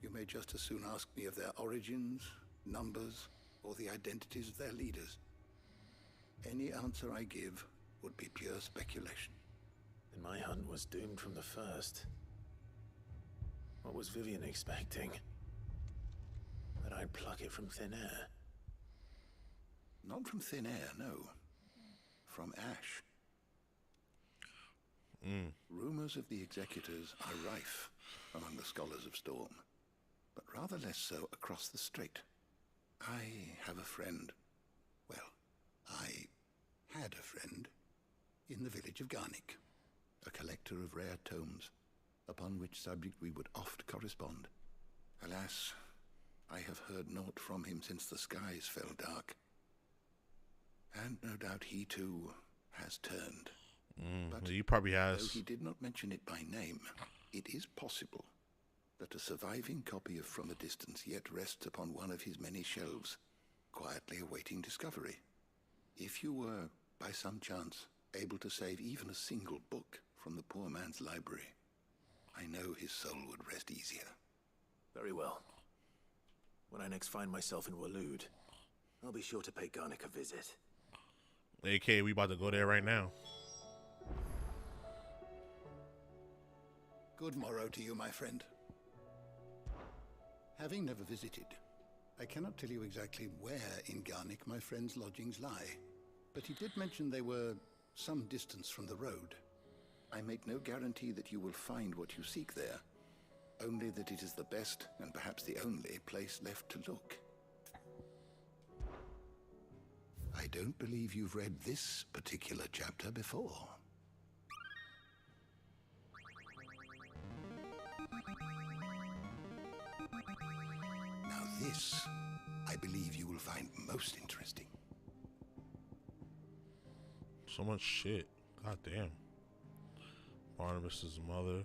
You may just as soon ask me of their origins, numbers, or the identities of their leaders. Any answer I give would be pure speculation. And my hunt was doomed from the first. What was Vivian expecting? That I'd pluck it from thin air? Not from thin air, no. From ash. Rumors of the executors are rife among the scholars of Storm, but rather less so across the strait. I have a friend. Well, I had a friend in the village of Garnick, a collector of rare tomes, upon which subject we would oft correspond. Alas, I have heard naught from him since the skies fell dark. And no doubt he too has turned. But he probably has. Though he did not mention it by name, it is possible that a surviving copy of From a Distance yet rests upon one of his many shelves, quietly awaiting discovery. If you were, by some chance, able to save even a single book from the poor man's library, I know his soul would rest easier. Very well. When I next find myself in Waloed, I'll be sure to pay Garnick a visit. AK, we about to go there right now. Good morrow to you, my friend. Having never visited, I cannot tell you exactly where in Garnick my friend's lodgings lie, but he did mention they were some distance from the road. I make no guarantee that you will find what you seek there, only that it is the best and perhaps the only place left to look. I don't believe you've read this particular chapter before. Now this, I believe you will find most interesting. So much shit. God damn. Barnabas's mother.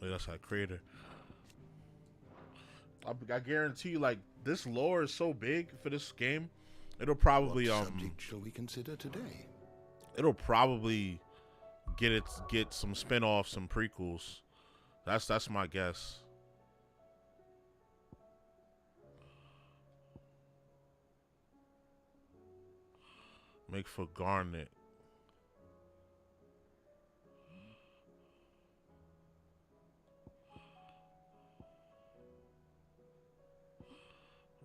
That's our creator. I guarantee you, like, this lore is so big for this game, it'll probably What subject shall we consider today? It'll probably get some spin-offs, some prequels. That's my guess. Make for Garnet.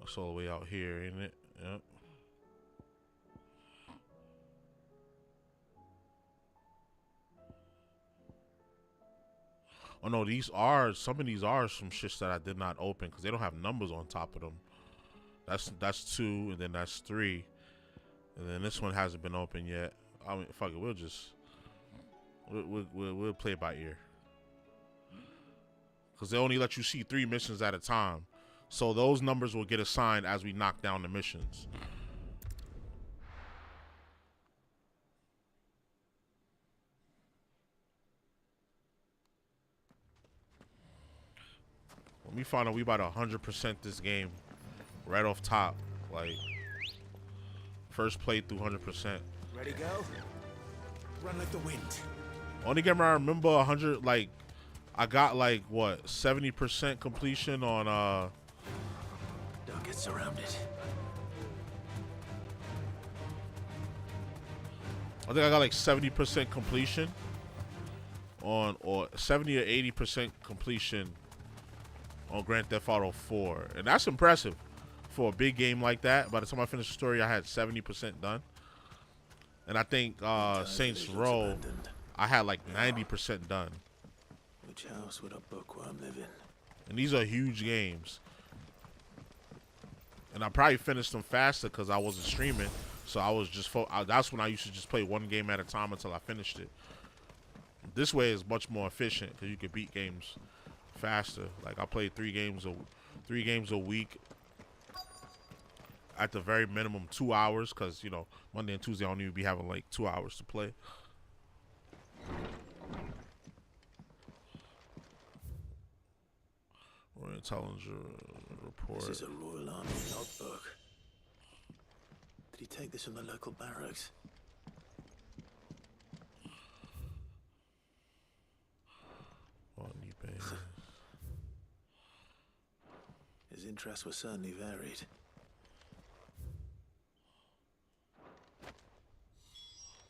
That's all the way out here, ain't it? Yep. Oh no, some of these are some shits that I did not open because they don't have numbers on top of them. That's 2, and then that's 3, and then this one hasn't been open yet. I mean, fuck it, we'll play it by ear because they only let you see 3 missions at a time. So those numbers will get assigned as we knock down the missions. Let me find out we about 100% this game right off top. Like, first playthrough 100%. Ready, go? Run like the wind. Only game I remember 100, like, I got like, what, 70% completion on, Don't get surrounded. I think I got like 70% completion on, or 70 or 80% completion on Grand Theft Auto 4. And that's impressive for a big game like that. By the time I finished the story, I had 70% done. And I think Saints Row, I had like 90% done. Which house would a bookworm live in? And these are huge games. And I probably finished them faster because I wasn't streaming. So I was just, that's when I used to just play one game at a time until I finished it. This way is much more efficient because you can beat games faster. Like I played 3 3 games a week. At the very minimum, 2 hours, because, you know, Monday and Tuesday I don't even be having like 2 hours to play. Royal Intelligence report. This is a Royal Army logbook. Did he take this from the local barracks? His interests were certainly varied.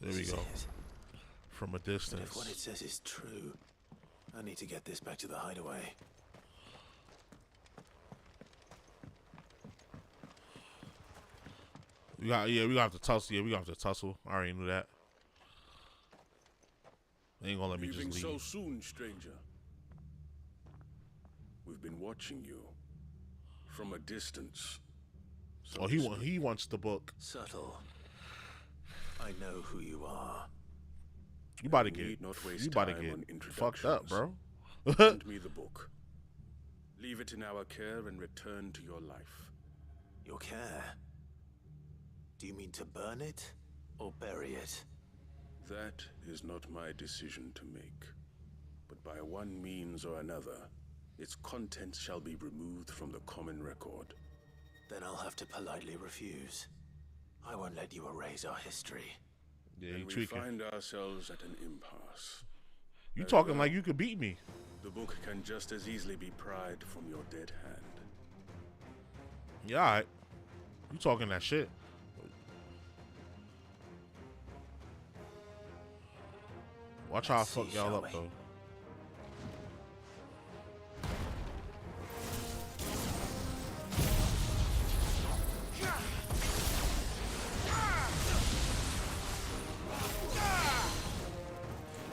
There we go. From a distance. But if what it says is true, I need to get this back to the hideaway. We gonna have to tussle. Yeah, we gonna have to tussle. I already knew that. They ain't gonna let me just leave. So soon, stranger. We've been watching you from a distance. So he wants the book. Subtle. I know who you are. You about to get fucked up, bro. Hand me the book. Leave it in our care and return to your life. Your care? Do you mean to burn it or bury it? That is not my decision to make. But by one means or another, its contents shall be removed from the common record. Then I'll have to politely refuse. I won't let you erase our history. Yeah, and we find ourselves at an impasse. You talking like you could beat me. The book can just as easily be pried from your dead hand. Yeah, all right. You talking that shit. Watch how I fuck y'all up, though.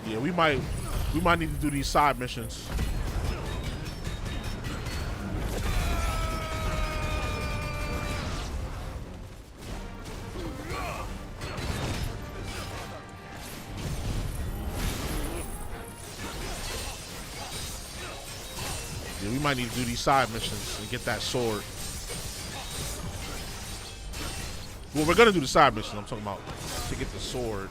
Yeah, we might need to do these side missions. Yeah, we might need to do these side missions and get that sword. Well, we're gonna do the side mission. I'm talking about to get the sword.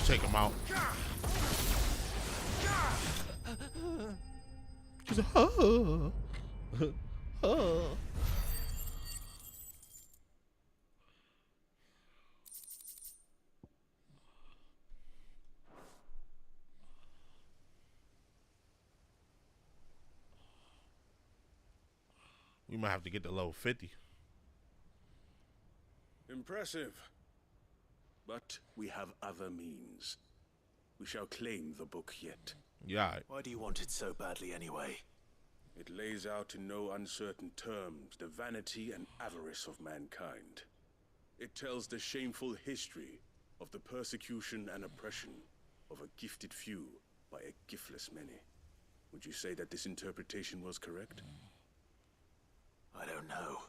Take him out. She's like, oh. Oh. We might have to get to level 50. Impressive. But we have other means. We shall claim the book yet. Yeah. Why do you want it so badly anyway? It lays out in no uncertain terms the vanity and avarice of mankind. It tells the shameful history of the persecution and oppression of a gifted few by a giftless many. Would you say that this interpretation was correct? I don't know.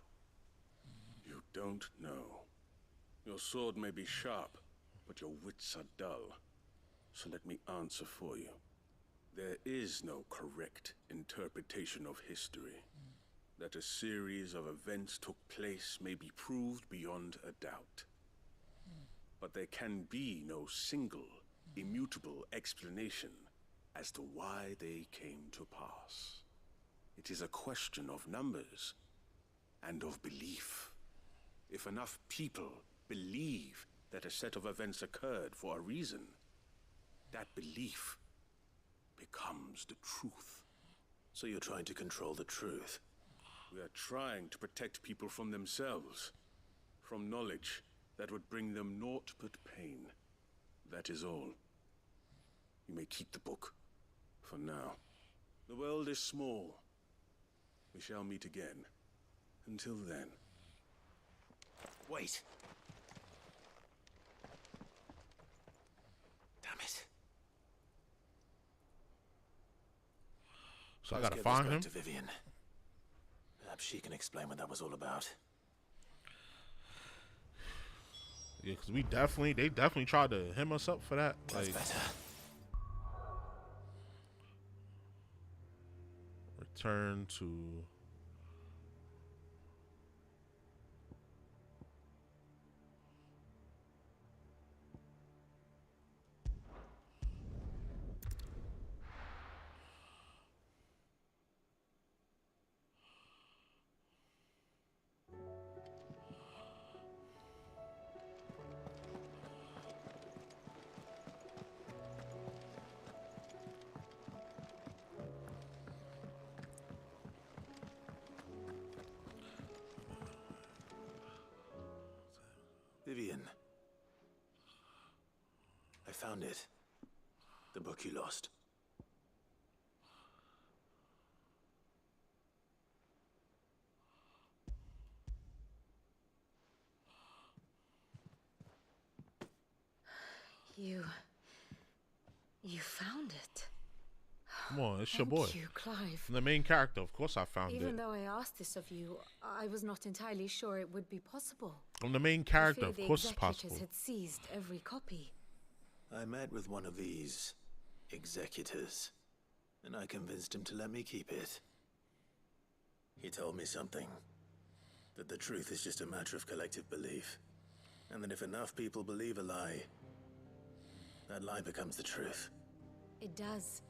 You don't know. Your sword may be sharp, but your wits are dull. So let me answer for you. There is no correct interpretation of history. That a series of events took place may be proved beyond a doubt. But there can be no single immutable explanation as to why they came to pass. It is a question of numbers and of belief. If enough people believe that a set of events occurred for a reason, that belief becomes the truth. So you're trying to control the truth? We are trying to protect people from themselves, from knowledge that would bring them naught but pain. That is all. You may keep the book, for now. The world is small. We shall meet again. Until then. Wait. Damn it. So I Let's gotta get find this back him. to Vivian. Perhaps she can explain what that was all about. Yeah, because they definitely tried to hem us up for that. That's Like, better. return to. Vivian. I found it. The book you lost. You found it. Come on, it's your boy. Thank you, Clive. The main character, of course I found it. Even though I asked this of you, I was not entirely sure it would be possible. I'm the main character, of course it's possible. The executors had seized every copy. I met with one of these executors, and I convinced him to let me keep it. He told me something. That the truth is just a matter of collective belief. And that if enough people believe a lie, that lie becomes the truth. It does.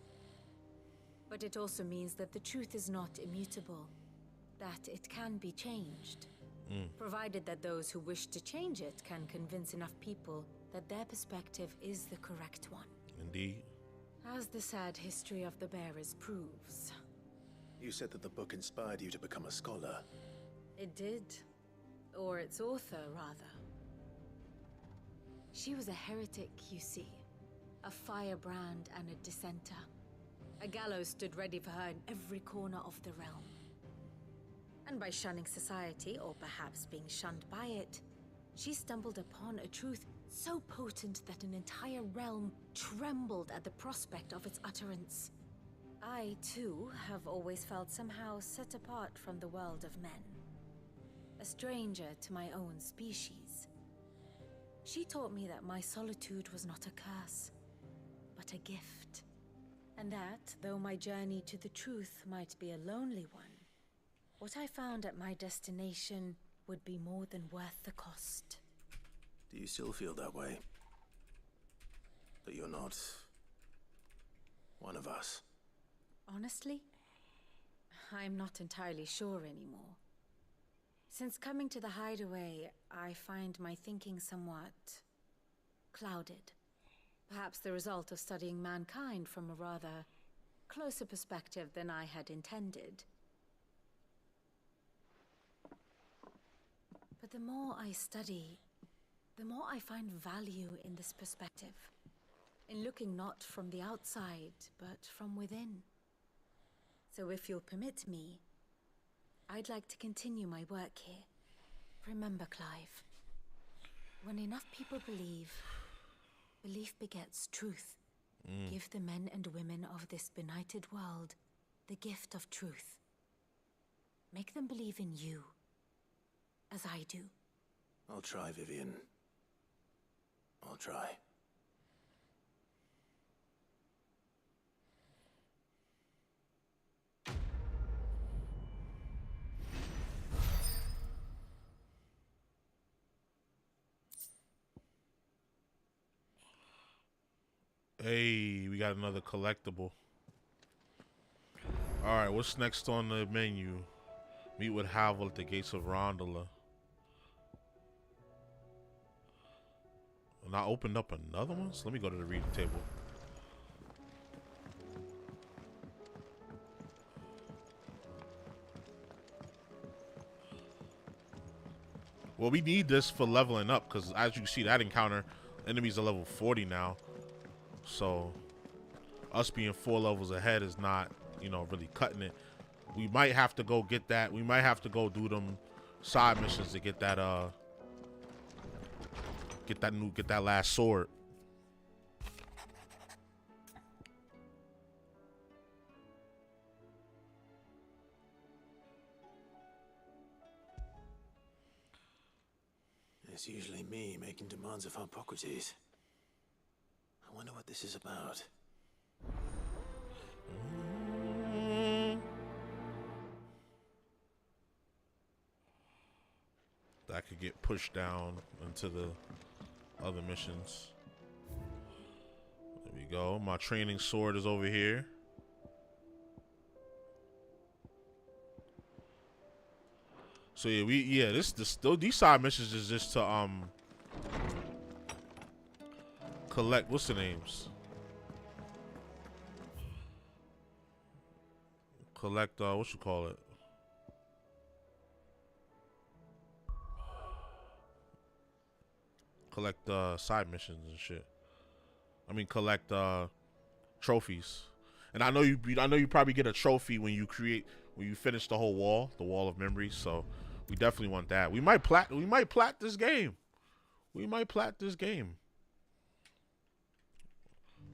But it also means that the truth is not immutable. That it can be changed. Provided that those who wish to change it can convince enough people that their perspective is the correct one. Indeed. As the sad history of the bearers proves. You said that the book inspired you to become a scholar. It did. Or its author, rather. She was a heretic, you see. A firebrand and a dissenter. A gallows stood ready for her in every corner of the realm. And by shunning society, or perhaps being shunned by it, she stumbled upon a truth so potent that an entire realm trembled at the prospect of its utterance. I, too, have always felt somehow set apart from the world of men. A stranger to my own species. She taught me that my solitude was not a curse, but a gift. And that, though my journey to the truth might be a lonely one, what I found at my destination would be more than worth the cost. Do you still feel that way? That you're not one of us? Honestly, I'm not entirely sure anymore. Since coming to the hideaway, I find my thinking somewhat clouded. Perhaps the result of studying mankind from a rather closer perspective than I had intended. But the more I study, the more I find value in this perspective. In looking not from the outside, but from within. So if you'll permit me, I'd like to continue my work here. Remember, Clive, when enough people believe, belief begets truth. Give the men and women of this benighted world the gift of truth. Make them believe in you, as I do. I'll try, Vivian. I'll try. Hey, we got another collectible. Alright, what's next on the menu? Meet with Havel at the gates of Rondola. And I opened up another one? So let me go to the reading table. Well, we need this for leveling up, because as you can see, that encounter, enemies are level 40 now. So, us being 4 levels ahead is not, you know, really cutting it. We might have to go get that. We might have to go do them side missions to get that, get that last sword. It's usually me making demands of Hippocrates. I wonder what this is about. That could get pushed down into the other missions. There we go. My training sword is over here. So yeah, these side missions is just to collect, what's the names? Collect what you call it? Collect side missions and shit. I mean collect trophies. And I know you probably get a trophy when you finish the whole wall, the wall of memories, so we definitely want that. We might plat this game. We might plat this game.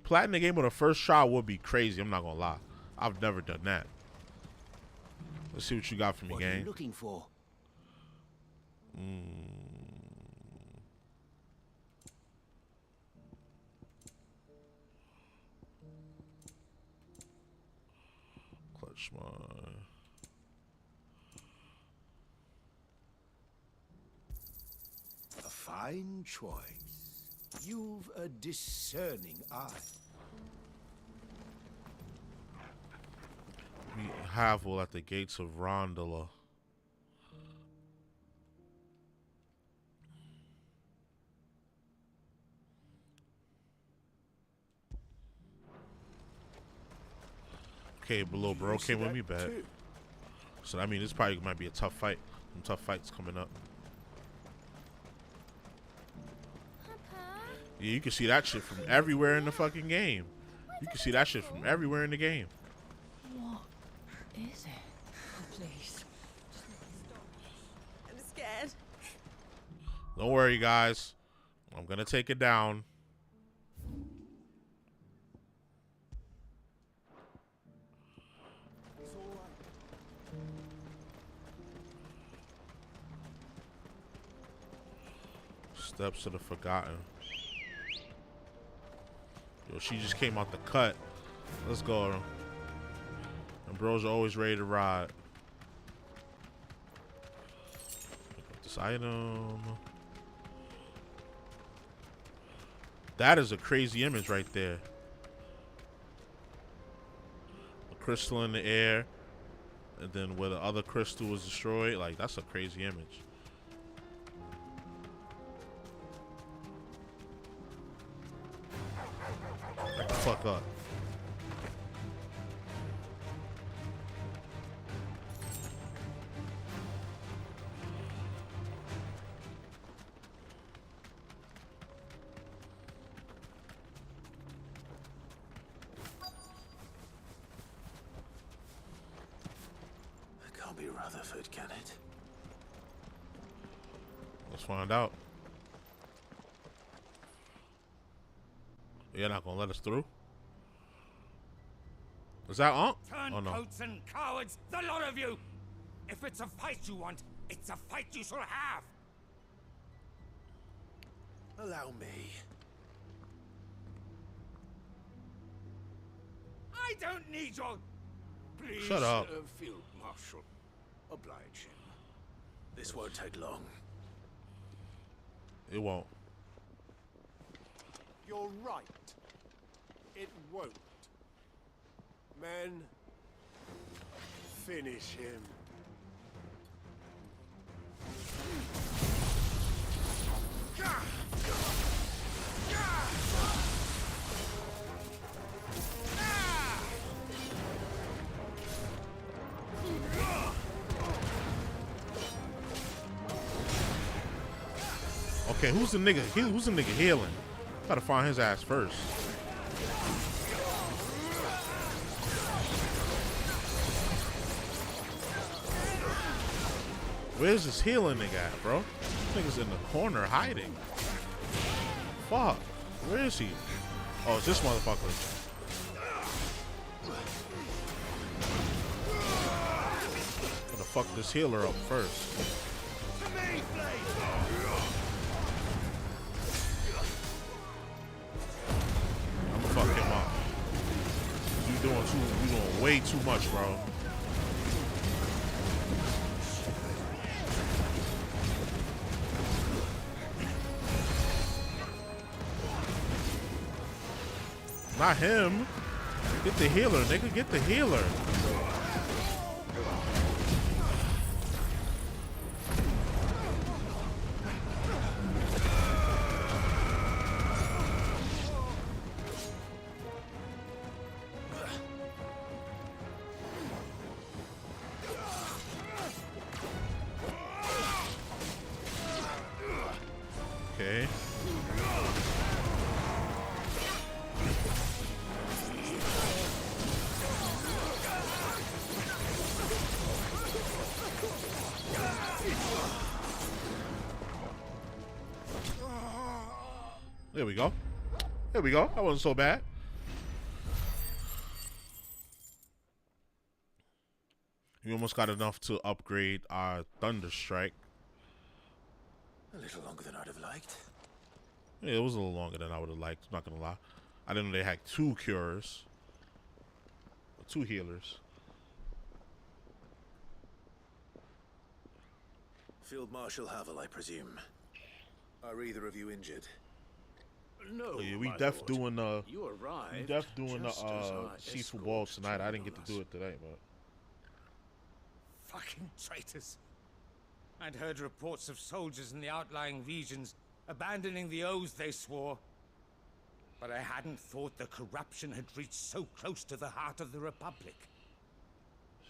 Platting the game on the first try would be crazy, I'm not gonna lie. I've never done that. Let's see what you got for me, gang. What are you looking for? Clutch my... A fine choice. You've a discerning eye. Meet Havel at the gates of Rondola. Okay, below bro came with me back. So I mean, this probably might be a tough fight. Some tough fights coming up. Yeah, you can see that shit from everywhere in the fucking game. You can see that shit from everywhere in the game. What is it? Oh, please. I'm scared. Don't worry, guys. I'm gonna take it down. Steps of the Forgotten. Yo, she just came out the cut. Let's go. And bros are always ready to ride. Pick up this item. That is a crazy image right there. A crystal in the air. And then where the other crystal was destroyed. Like, that's a crazy image. Back the fuck up. It can't be Rutherford, can it? Let's find out. You're not gonna let us through? Is that on? Turncoats and cowards, the lot of you! If it's a fight you want, it's a fight you shall have! Allow me. I don't need your... Please, Shut up. Field Marshal. Oblige him. This won't take long. It won't. You're right. It won't. Men, finish him. Okay, who's the nigga? Who's the nigga healing? Gotta find his ass first. Where's this healing nigga at, bro? This nigga's in the corner hiding. Fuck. Where is he? Oh, it's this motherfucker. Gotta fuck this healer up first. Fuck him up. You doing way too much, bro. Not him. Get the healer, nigga. Get the healer. Okay. There we go. There we go. That wasn't so bad. We almost got enough to upgrade our Thunder Strike. A little longer than I'd have liked. Yeah, it was a little longer than I would have liked. I'm not gonna lie. I didn't know they had 2 cures. 2 healers. Field Marshal Havel, I presume. Are either of you injured? No, Yeah, we my def lord. doing You arrived we def doing just as our seafood ball escorts tonight. I didn't get joined to do us. it today, but Fucking traitors. I'd heard reports of soldiers in the outlying regions abandoning the oaths they swore. But I hadn't thought the corruption had reached so close to the heart of the Republic.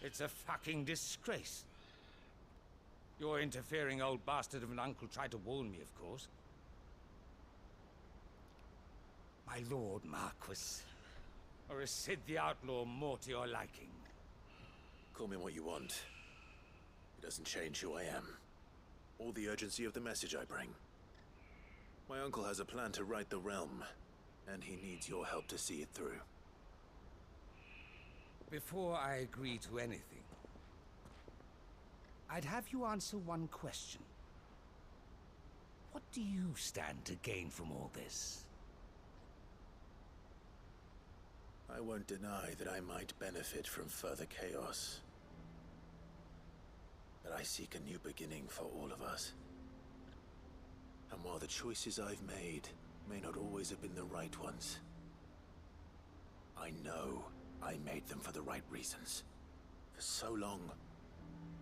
It's a fucking disgrace. Your interfering old bastard of an uncle tried to warn me, of course. My lord Marquis. Or is Sid the Outlaw more to your liking? Call me what you want. It doesn't change who I am, or the urgency of the message I bring. My uncle has a plan to right the realm, and he needs your help to see it through. Before I agree to anything, I'd have you answer one question. What do you stand to gain from all this? I won't deny that I might benefit from further chaos. But I seek a new beginning for all of us. And while the choices I've made may not always have been the right ones, I know I made them for the right reasons. For so long,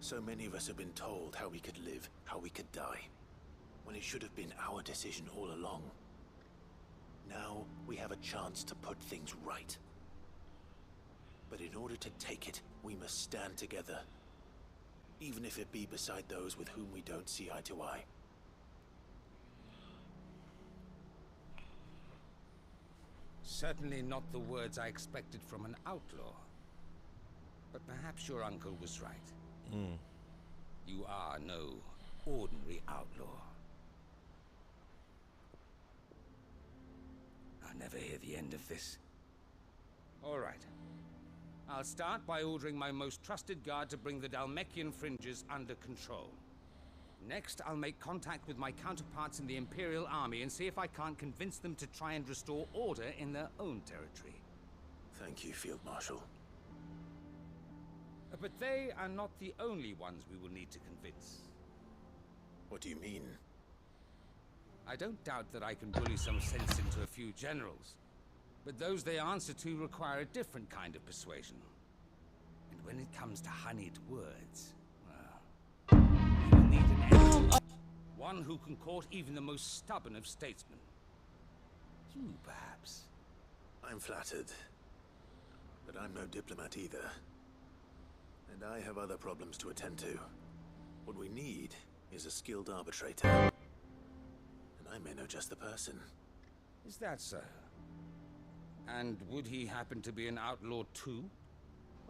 so many of us have been told how we could live, how we could die, when it should have been our decision all along. Now we have a chance to put things right. But in order to take it, we must stand together, even if it be beside those with whom we don't see eye to eye. Certainly not the words I expected from an outlaw. But perhaps your uncle was right. You are no ordinary outlaw. I'll never hear the end of this. All right. I'll start by ordering my most trusted guard to bring the Dalmekian fringes under control. Next, I'll make contact with my counterparts in the Imperial Army and see if I can't convince them to try and restore order in their own territory. Thank you, Field Marshal. But they are not the only ones we will need to convince. What do you mean? I don't doubt that I can bully some sense into a few generals. But those they answer to require a different kind of persuasion. And when it comes to honeyed words, well, you will need an enemy. One who can court even the most stubborn of statesmen. You, perhaps. I'm flattered. But I'm no diplomat either. And I have other problems to attend to. What we need is a skilled arbitrator. And I may know just the person. Is that so? And would he happen to be an outlaw too?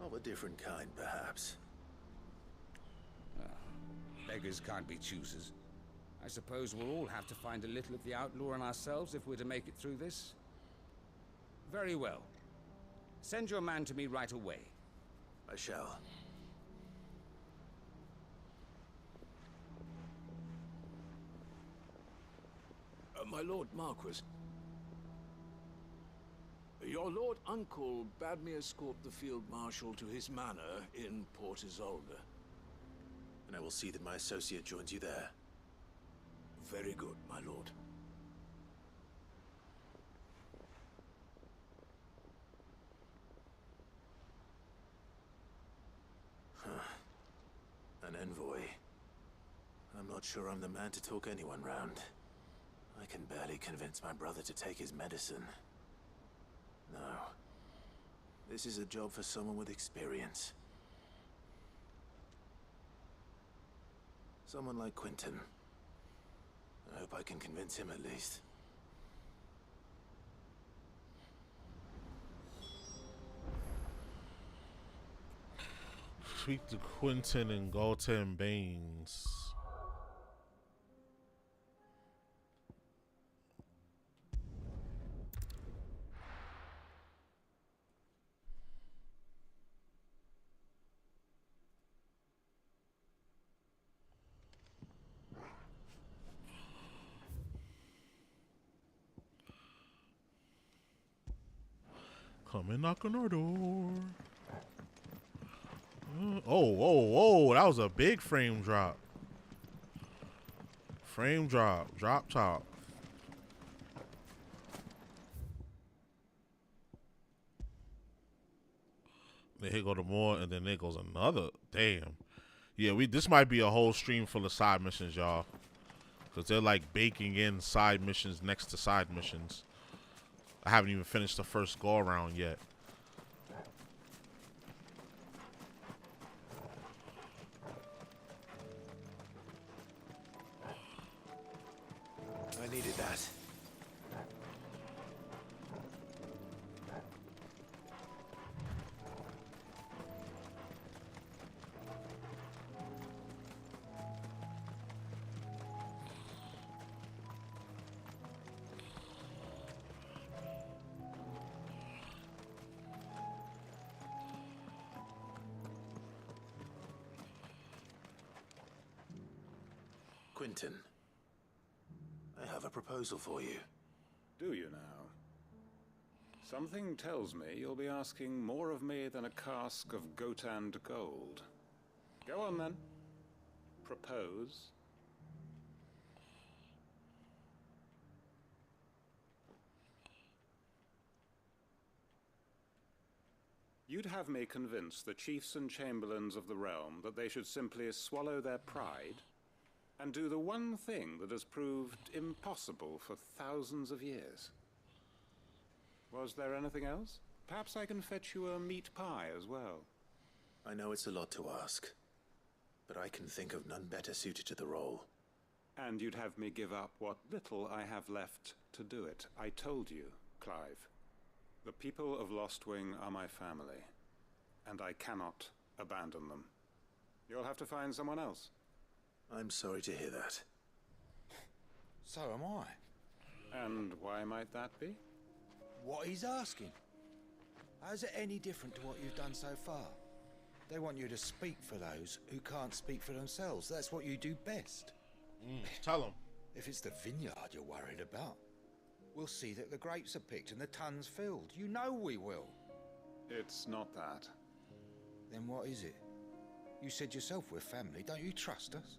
Of a different kind, perhaps. Beggars can't be choosers. I suppose we'll all have to find a little of the outlaw in ourselves if we're to make it through this. Very well. Send your man to me right away. I shall. My Lord Marquis. Your Lord Uncle bade me escort the Field Marshal to his manor in Port Isolde. And I will see that my associate joins you there. Very good, my lord. An envoy. I'm not sure I'm the man to talk anyone round. I can barely convince my brother to take his medicine. No. This is a job for someone with experience. Someone like Quentin. I hope I can convince him at least. Speak to Quentin and Galton Baines. Come and knock on our door. Oh, that was a big frame drop. Frame drop, drop top. Then here go the more, and then there goes another. Damn. Yeah, this might be a whole stream full of side missions, y'all. Because they're like baking in side missions next to side missions. I haven't even finished the first go around yet. I needed that. Quentin, I have a proposal for you. Do you now? Something tells me you'll be asking more of me than a cask of Gotand gold. Go on then. Propose. You'd have me convince the chiefs and chamberlains of the realm that they should simply swallow their pride and do the one thing that has proved impossible for thousands of years. Was there anything else? Perhaps I can fetch you a meat pie as well. I know it's a lot to ask, but I can think of none better suited to the role. And you'd have me give up what little I have left to do it. I told you, Clive. The people of Lostwing are my family, and I cannot abandon them. You'll have to find someone else. I'm sorry to hear that. So am I. And why might that be? What he's asking. How's it any different to what you've done so far? They want you to speak for those who can't speak for themselves. That's what you do best. Tell them. If it's the vineyard you're worried about, we'll see that the grapes are picked and the tons filled. You know we will. It's not that. Then what is it? You said yourself we're family. Don't you trust us?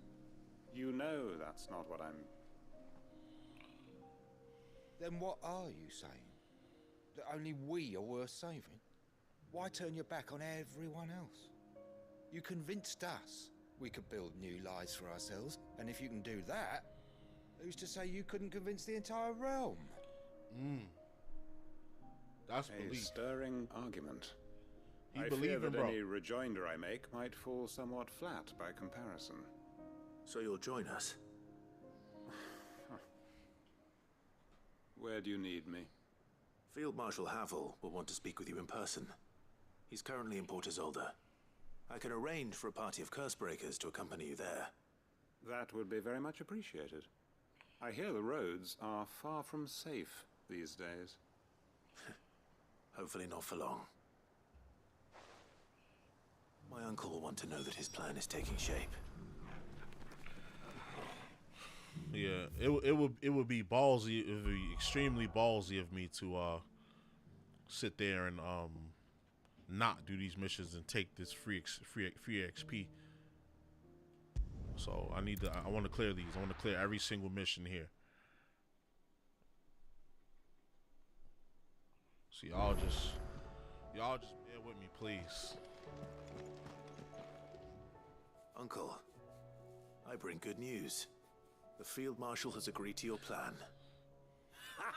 You know that's not what I'm... Then what are you saying? that only we are worth saving? Why turn your back on everyone else? You convinced us we could build new lives for ourselves, and if you can do that, who's to say you couldn't convince the entire realm? That's a belief. Stirring argument. You I believe fear him, that bro. any rejoinder I make might fall somewhat flat by comparison. So you'll join us? Where do you need me? Field Marshal Havel will want to speak with you in person. He's currently in Port Isolde. I can arrange for a party of Cursebreakers to accompany you there. That would be very much appreciated. I hear the roads are far from safe these days. Hopefully not for long. My uncle will want to know that his plan is taking shape. Yeah, it would be ballsy. It would be extremely ballsy of me to sit there and not do these missions and take this free XP. So I want to clear these. I want to clear every single mission here. So y'all just bear with me, please. Uncle, I bring good news. The Field Marshal has agreed to your plan. Ha!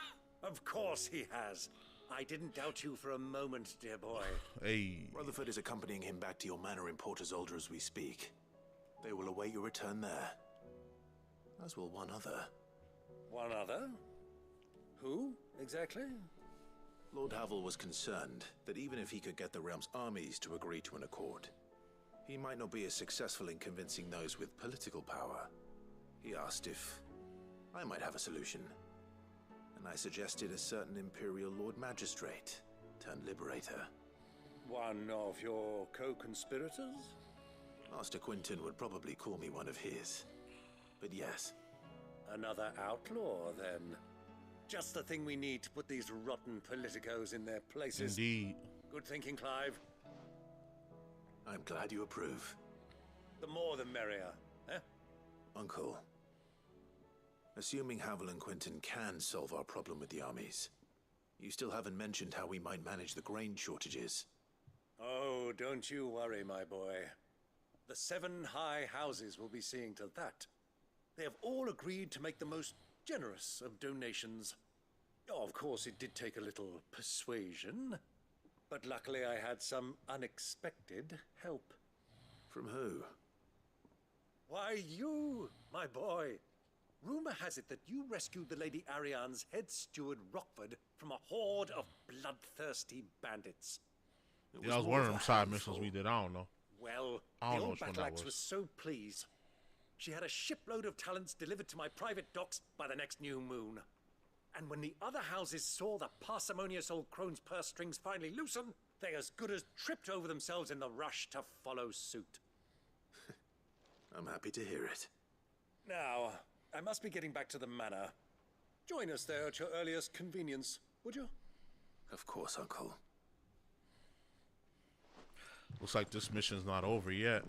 Of course he has. I didn't doubt you for a moment, dear boy. Hey. Rutherford is accompanying him back to your manor in Port Isolde as we speak. They will await your return there. As will one other. One other? Who, exactly? Lord Havel was concerned that even if he could get the realm's armies to agree to an accord, he might not be as successful in convincing those with political power. He asked if I might have a solution, and I suggested a certain Imperial Lord Magistrate turned Liberator. One of your co-conspirators? Master Quinton would probably call me one of his, but yes. Another outlaw, then. Just the thing we need to put these rotten politicos in their places. Indeed. Good thinking, Clive. I'm glad you approve. The more the merrier, eh? Uncle, assuming Havel and Quinton can solve our problem with the armies, you still haven't mentioned how we might manage the grain shortages. Oh, don't you worry, my boy. The 7 high houses will be seeing to that. They have all agreed to make the most generous of donations. Oh, of course, it did take a little persuasion, but luckily I had some unexpected help. From who? Why, you, my boy. Rumor has it that you rescued the Lady Ariane's head steward Rockford from a horde of bloodthirsty bandits. Yeah, that was one of them side missions we did. I don't know. Well, I don't the know old which one battle that axe was. was so pleased. She had a shipload of talents delivered to my private docks by the next new moon. And when the other houses saw the parsimonious old crone's purse strings finally loosen, they as good as tripped over themselves in the rush to follow suit. I'm happy to hear it. Now, I must be getting back to the manor. Join us there at your earliest convenience, would you? Of course, Uncle. Looks like this mission's not over yet.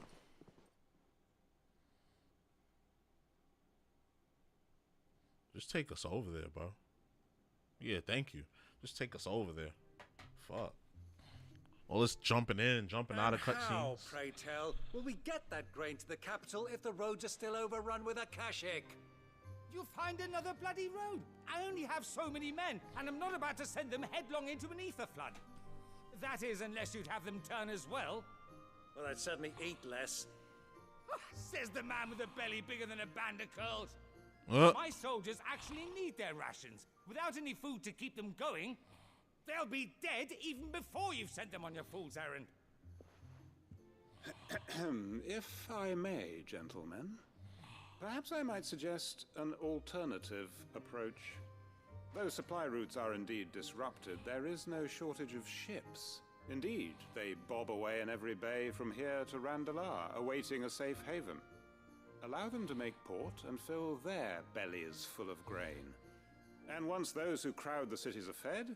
Just take us over there, bro. Yeah, thank you. Just take us over there. Fuck. All this jumping in, jumping out of How, cutscenes. pray tell, will we get that grain to the capital if the roads are still overrun with Akashic? You'll find another bloody road. I only have so many men, and I'm not about to send them headlong into an ether flood. That is, unless you'd have them turn as well. Well, I'd certainly eat less. Says the man with a belly bigger than a band of curls. My soldiers actually need their rations. Without any food to keep them going, they'll be dead even before you've sent them on your fool's errand. If I may, gentlemen, perhaps I might suggest an alternative approach. Though supply routes are indeed disrupted, there is no shortage of ships. Indeed, they bob away in every bay from here to Randalar, awaiting a safe haven. Allow them to make port and fill their bellies full of grain. And once those who crowd the cities are fed,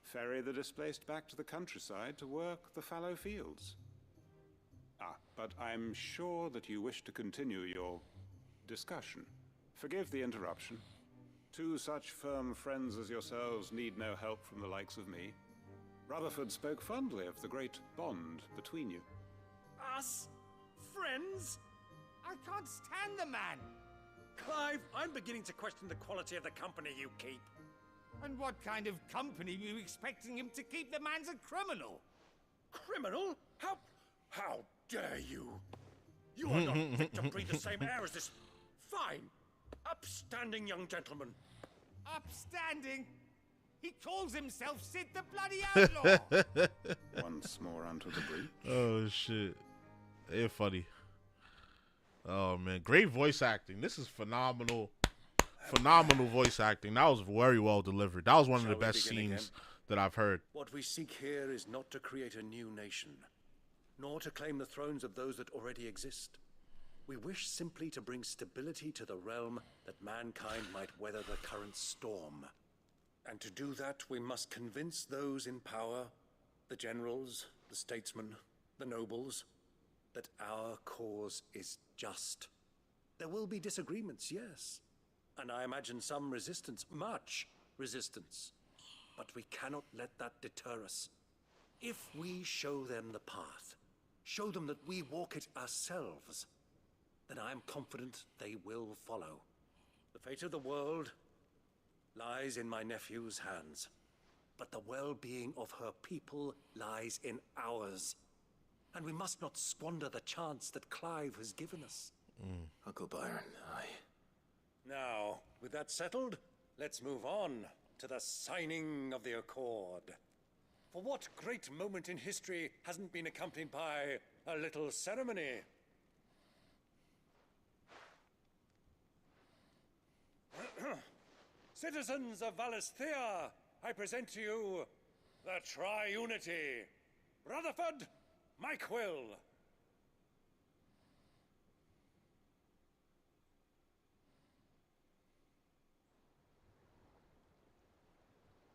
ferry the displaced back to the countryside to work the fallow fields. But I'm sure that you wish to continue your discussion. Forgive the interruption. Two such firm friends as yourselves need no help from the likes of me. Rutherford spoke fondly of the great bond between you. Us? Friends? I can't stand the man. Clive, I'm beginning to question the quality of the company you keep. And what kind of company were you expecting him to keep? The man's a criminal. Criminal? How dare you? You are not fit to breathe the same air as this fine, upstanding young gentleman. Upstanding? He calls himself Sid the Bloody Outlaw. Once more onto the breach. Oh shit, they're funny. Oh man, great voice acting. This is phenomenal. Phenomenal voice acting. That was very well delivered. That was one of the best scenes that I've heard. What we seek here is not to create a new nation, nor to claim the thrones of those that already exist. We wish simply to bring stability to the realm that mankind might weather the current storm. And to do that, we must convince those in power, the generals, the statesmen, the nobles, that our cause is just. There will be disagreements, yes. And I imagine some resistance, much resistance. But we cannot let that deter us. If we show them the path, show them that we walk it ourselves, then I am confident they will follow. The fate of the world lies in my nephew's hands, but the well-being of her people lies in ours. And we must not squander the chance that Clive has given us. Uncle Byron, Now, with that settled, let's move on to the signing of the Accord. For what great moment in history hasn't been accompanied by a little ceremony? Citizens of Valisthea, I present to you the Tri-Unity. Rutherford, my quill.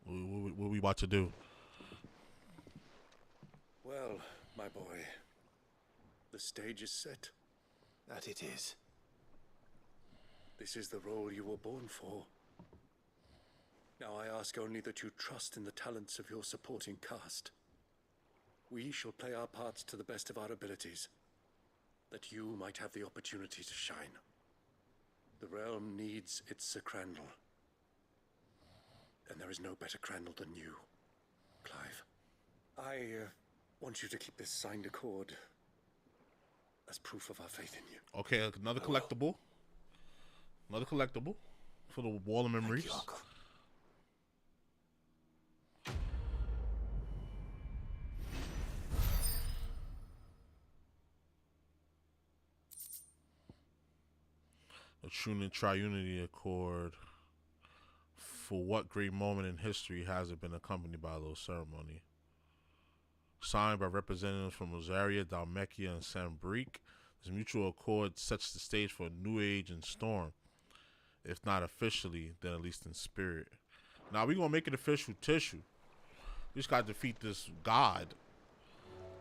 What we about to do? Well, my boy, the stage is set. That it is. This is the role you were born for. Now I ask only that you trust in the talents of your supporting cast. We shall play our parts to the best of our abilities, that you might have the opportunity to shine. The realm needs its Sir Crandall. And there is no better Crandall than you, Clive. I want you to keep this signed accord as proof of our faith in you. Okay, another collectible. Another collectible for the Wall of Memories. Thank you, Uncle. The Tri-Unity Accord. For what great moment in history has it been accompanied by a little ceremony? Signed by representatives from Rosaria, Dalmekia, and Sambrique, this mutual accord sets the stage for a new age in Storm. If not officially, then at least in spirit. Now we're gonna make it official tissue. We just gotta defeat this god.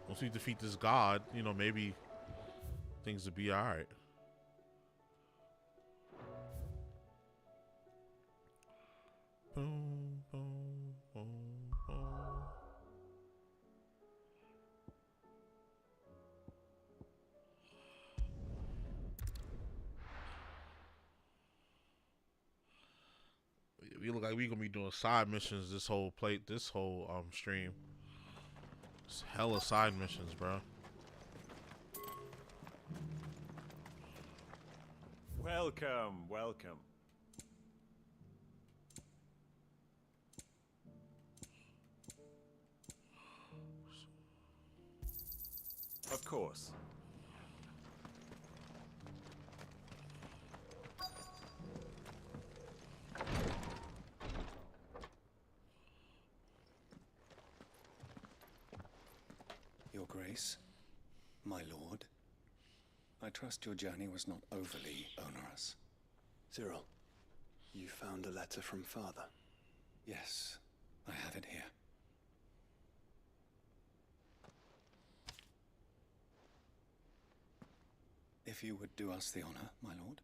Once we defeat this god, you know, maybe things will be alright. Boom, boom, boom, boom. We look like we gonna be doing side missions this whole stream. It's hella side missions, bro. Welcome, welcome. Of course. Your Grace, my lord, I trust your journey was not overly onerous. Cyril, you found a letter from Father? Yes, I have it here. If you would do us the honor, my lord.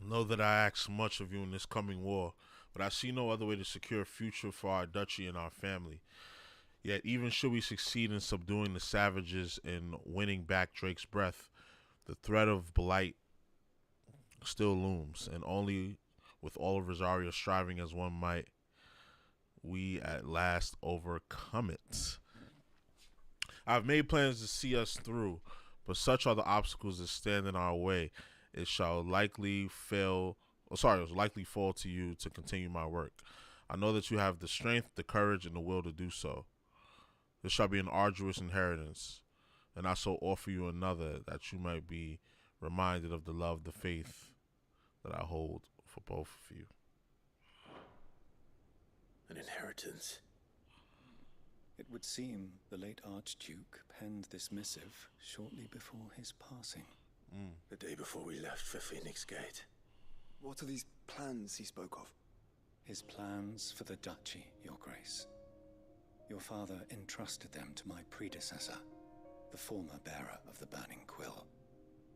Know that I ask much of you in this coming war, but I see no other way to secure a future for our duchy and our family. Yet, even should we succeed in subduing the savages and winning back Drake's breath, the threat of blight still looms, and only with all of Rosario striving as one might, we at last overcome it. I've made plans to see us through, but such are the obstacles that stand in our way. It shall likely fall to you to continue my work. I know that you have the strength, the courage, and the will to do so. This shall be an arduous inheritance, and I so offer you another, that you might be reminded of the love, the faith that I hold for both of you. An inheritance? It would seem the late Archduke penned this missive shortly before his passing. The day before we left for Phoenix Gate. What are these plans he spoke of? His plans for the duchy, Your Grace. Your father entrusted them to my predecessor, the former bearer of the Burning Quill,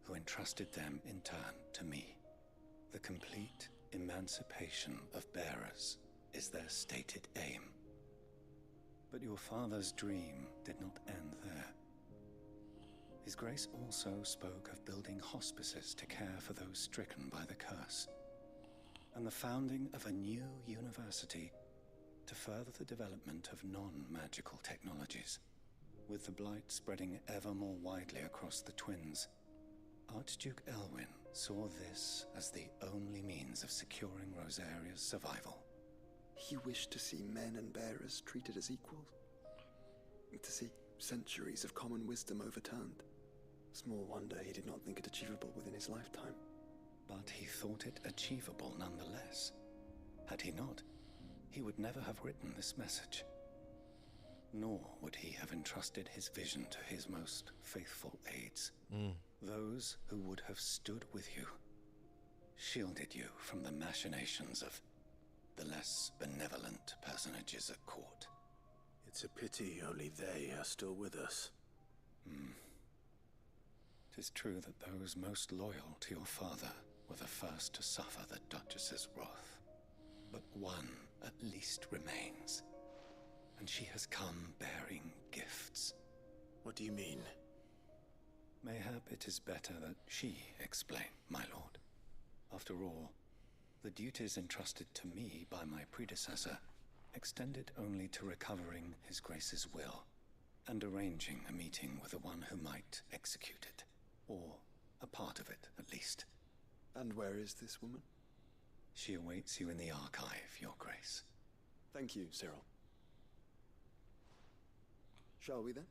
who entrusted them in turn to me. The complete emancipation of bearers is their stated aim. But your father's dream did not end there. His Grace also spoke of building hospices to care for those stricken by the curse, and the founding of a new university to further the development of non-magical technologies. With the blight spreading ever more widely across the Twins, Archduke Elwyn saw this as the only means of securing Rosaria's survival. He wished to see men and bearers treated as equals. To see centuries of common wisdom overturned. Small wonder he did not think it achievable within his lifetime. But he thought it achievable nonetheless. Had he not, he would never have written this message. Nor would he have entrusted his vision to his most faithful aides. Those who would have stood with you, shielded you from the machinations of the less benevolent personages at court. It's a pity only they are still with us. 'Tis true that those most loyal to your father were the first to suffer the Duchess's wrath. But one at least remains, and she has come bearing gifts. What do you mean? Mayhap it is better that she explain, my lord. After all, the duties entrusted to me by my predecessor extended only to recovering His Grace's will and arranging a meeting with the one who might execute it, or a part of it at least. And where is this woman? She awaits you in the archive, Your Grace. Thank you, Cyril. Shall we then?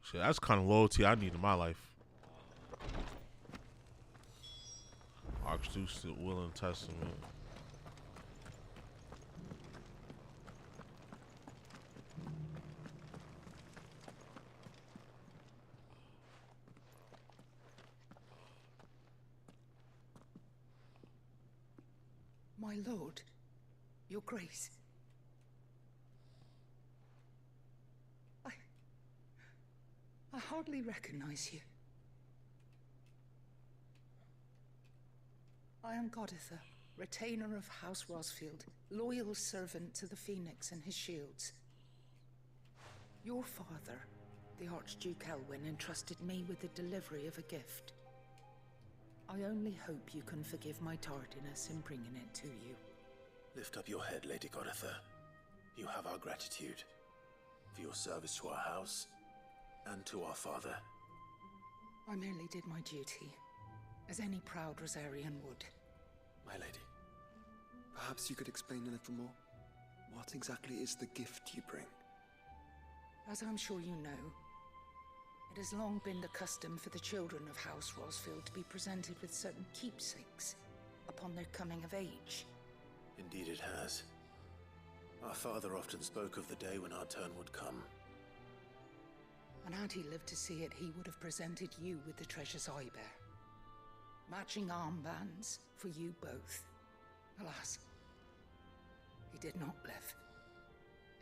Shit, that's kind of loyalty I need in my life. Archduke's Will and Testament. My lord, Your Grace. I hardly recognize you. I am Goditha, retainer of House Rosfield, loyal servant to the Phoenix and his shields. Your father, the Archduke Elwyn, entrusted me with the delivery of a gift. I only hope you can forgive my tardiness in bringing it to you. Lift up your head, Lady Goditha. You have our gratitude for your service to our house and to our father. I merely did my duty, as any proud Rosarian would. My lady, perhaps you could explain a little more? What exactly is the gift you bring? As I'm sure you know, it has long been the custom for the children of House Rosfield to be presented with certain keepsakes upon their coming of age. Indeed it has. Our father often spoke of the day when our turn would come. And had he lived to see it, he would have presented you with the treasures I bear. Matching armbands for you both. Alas, he did not live.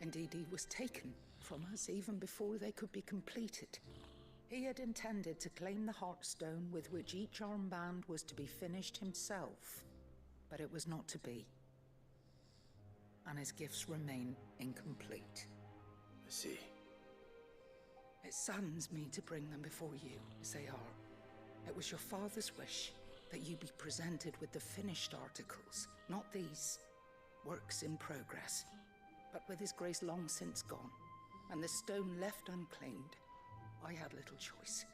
Indeed, he was taken from us even before they could be completed. He had intended to claim the Heartstone with which each armband was to be finished himself, but it was not to be. And his gifts remain incomplete. I see. It saddens me to bring them before you, as they are. It was your father's wish that you be presented with the finished articles, not these works in progress. But with his grace long since gone, and the stone left unclaimed, I had little choice.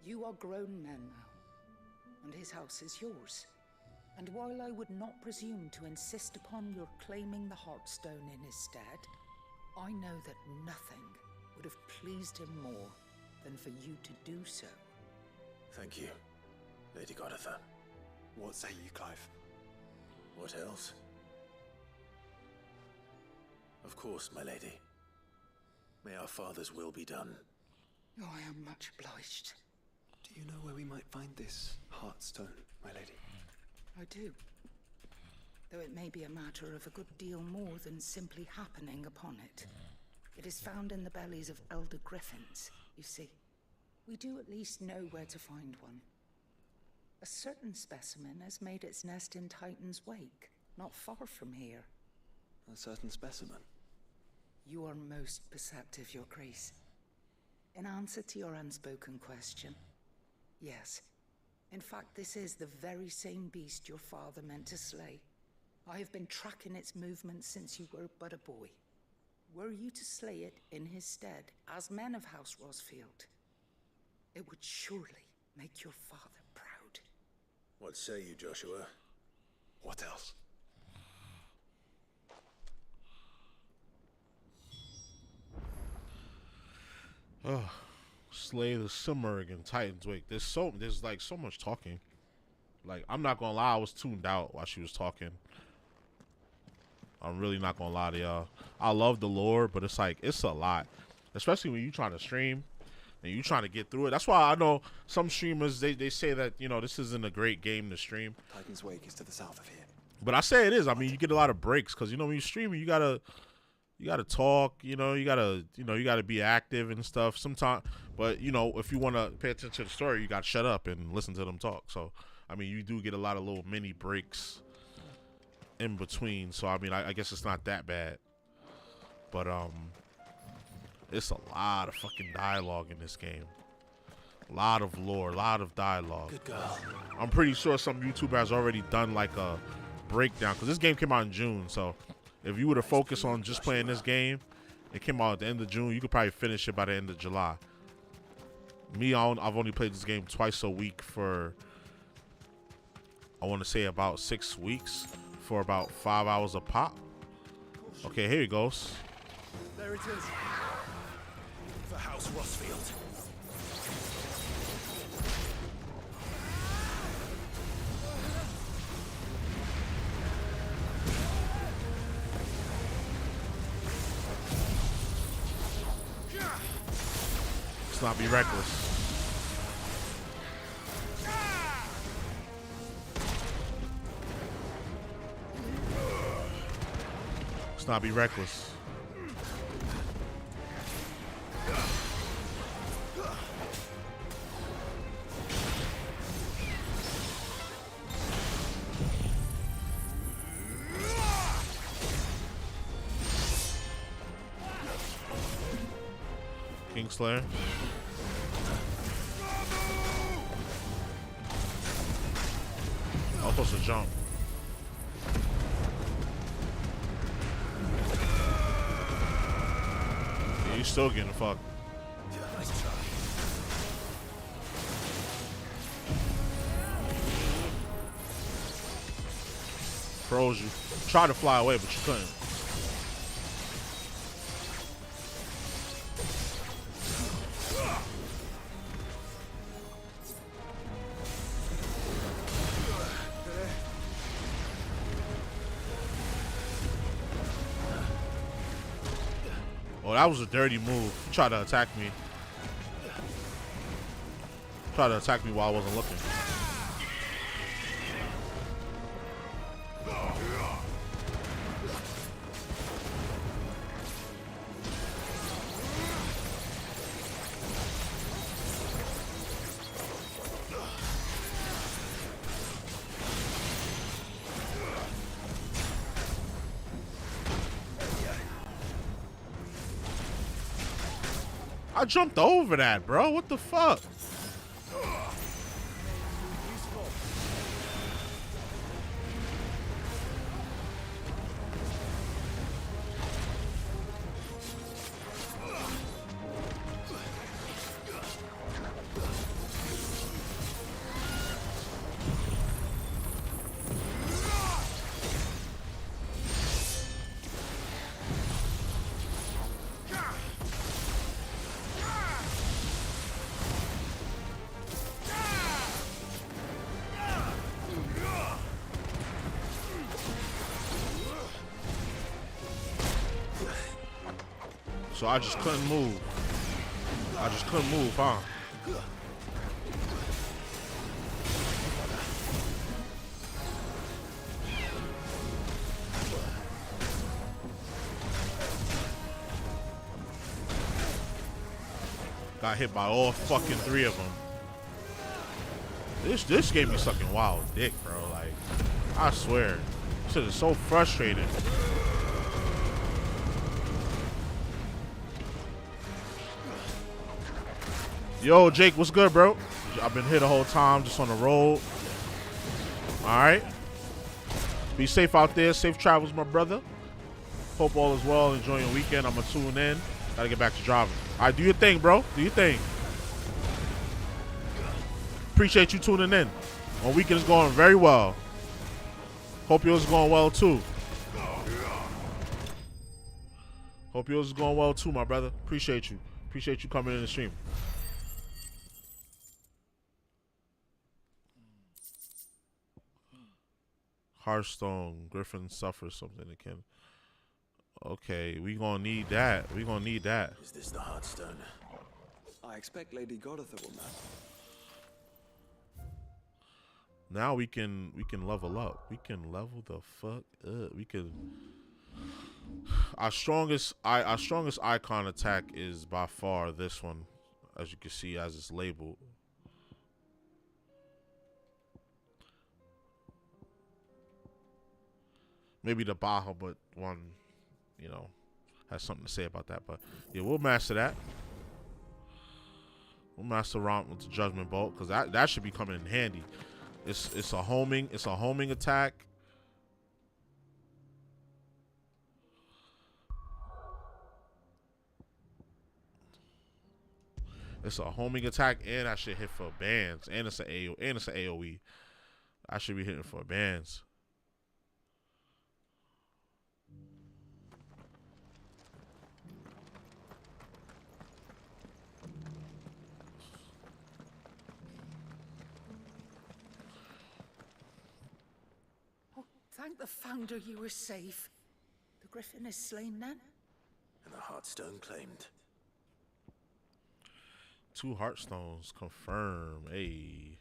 You are grown men now, and his house is yours. And while I would not presume to insist upon your claiming the Heartstone in his stead, I know that nothing would have pleased him more than for you to do so. Thank you, Lady Goditha. What say you, Clive? What else? Of course, my lady. May our father's will be done. Oh, I am much obliged. Do you know where we might find this Heartstone, my lady? I do. Though it may be a matter of a good deal more than simply happening upon it. It is found in the bellies of elder griffins, you see. We do at least know where to find one. A certain specimen has made its nest in Titan's Wake, not far from here. A certain specimen? You are most perceptive, Your Grace. In answer to your unspoken question, yes. In fact, this is the very same beast your father meant to slay. I have been tracking its movements since you were but a boy. Were you to slay it in his stead, as men of House Rosfield, it would surely make your father proud. What say you, Joshua? What else? Oh, slay the Simurg in Titan's Wake. There's like so much talking. Like, I'm not gonna lie, I was tuned out while she was talking. I'm really not gonna lie to y'all. I love the lore, but it's like, it's a lot. Especially when you trying to stream and you trying to get through it. That's why I know some streamers, they say that, you know, this isn't a great game to stream. Titan's Wake is to the south of here. But I say it is. I mean, you get a lot of breaks because, you know, when you're streaming, you gotta talk, you know, you gotta be active and stuff sometimes. But, you know, if you want to pay attention to the story, you got to shut up and listen to them talk. So, I mean, you do get a lot of little mini breaks in between. So, I mean, I guess it's not that bad. But, it's a lot of fucking dialogue in this game. A lot of lore, a lot of dialogue. Good girl. I'm pretty sure some YouTuber has already done like a breakdown because this game came out in June. So, if you were to focus on just playing this game, it came out at the end of June. You could probably finish it by the end of July. Me, I've only played this game twice a week for, I want to say about 6 weeks for about 5 hours a pop. Okay, here it goes. There it is. For House Rosfield. Let's not be reckless. Let's not be reckless. Kingslayer. I'm supposed to jump. Yeah, you still getting fucked. Nice try. Froze you. Tried to fly away, but you couldn't. Oh, that was a dirty move. He tried to attack me. Tried to attack me while I wasn't looking. I jumped over that, bro. What the fuck? So I just couldn't move. I just couldn't move, huh? Got hit by all fucking 3 of them. This gave me sucking wild dick, bro. Like, I swear. This shit is so frustrating. Yo, Jake, what's good, bro? I've been here the whole time, just on the road. Alright. Be safe out there. Safe travels, my brother. Hope all is well. Enjoy your weekend. I'm going to tune in. Gotta get back to driving. Alright, do your thing, bro. Do your thing. Appreciate you tuning in. My weekend is going very well. Hope yours is going well, too. Hope yours is going well, too, my brother. Appreciate you. Appreciate you coming in the stream. Hearthstone, Griffin suffers something again. Okay, we gonna need that. We gonna need that. Is this the Hearthstone? I expect Lady Godotha will know. Now we can level up. We can level the fuck up. We can. Our strongest icon attack is by far this one, as you can see as it's labeled. Maybe the Bahamut one, you know, has something to say about that. But yeah, we'll master that. We'll master around with the Judgment Bolt, because that should be coming in handy. It's a homing attack. It's a homing attack, and that should hit for bans, and it's an AoE. I should be hitting for bans. Thank the Founder you were safe. The Griffin is slain then? And the Hearthstone claimed. 2 Hearthstones confirmed. Hey.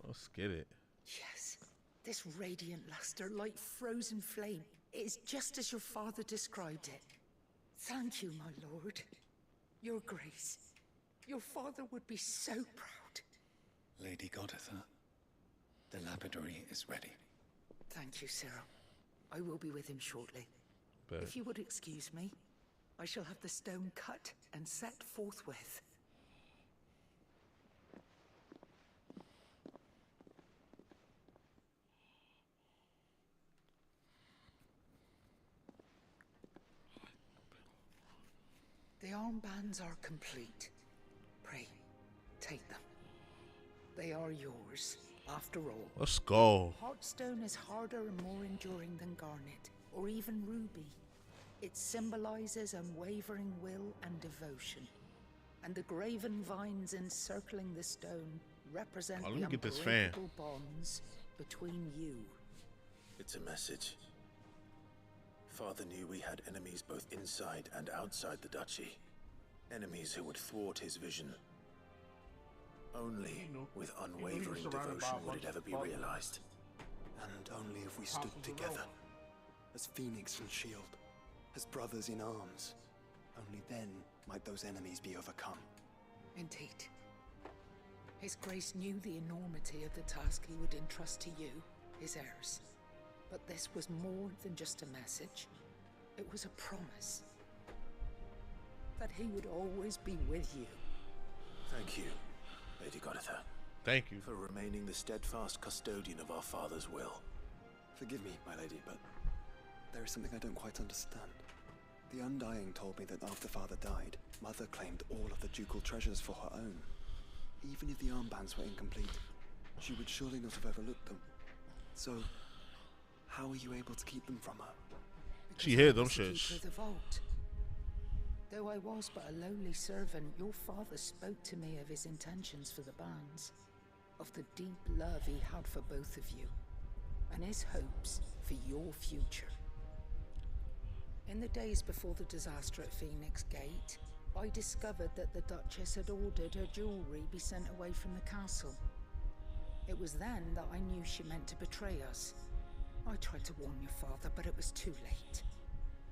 Let's get it. Yes. This radiant luster like frozen flame. It is just as your father described it. Thank you, my lord. Your grace. Your father would be so proud. Lady Godotha, the lapidary is ready. Thank you, Cyril. I will be with him shortly. Bet. If you would excuse me, I shall have the stone cut and set forthwith. The armbands are complete. Pray, take them. They are yours, after all. Let's go. Heartstone is harder and more enduring than garnet, or even ruby. It symbolizes unwavering will and devotion. And the graven vines encircling the stone represent let me the get this fan. unbreakable bonds between you. It's a message. Father knew we had enemies both inside and outside the duchy. Enemies who would thwart his vision. Only with unwavering devotion would it ever be realized. And only if we stood together, as Phoenix and Shield, as brothers in arms, only then might those enemies be overcome. Indeed. His Grace knew the enormity of the task he would entrust to you, his heirs. But this was more than just a message. It was a promise. that he would always be with you. Thank you, Lady Goditha. Thank you. For remaining the steadfast custodian of our father's will. Forgive me, my lady, but there is something I don't quite understand. The Undying told me that after Father died, Mother claimed all of the ducal treasures for her own. Even if the armbands were incomplete, she would surely not have overlooked them. So, how are you able to keep them from her? She hid them Keeper shits. of the vault. Though I was but a lowly servant, your father spoke to me of his intentions for the bands, of the deep love he had for both of you, and his hopes for your future. In the days before the disaster at Phoenix Gate, I discovered that the Duchess had ordered her jewelry be sent away from the castle. It was then that I knew she meant to betray us. I tried to warn your father, but it was too late.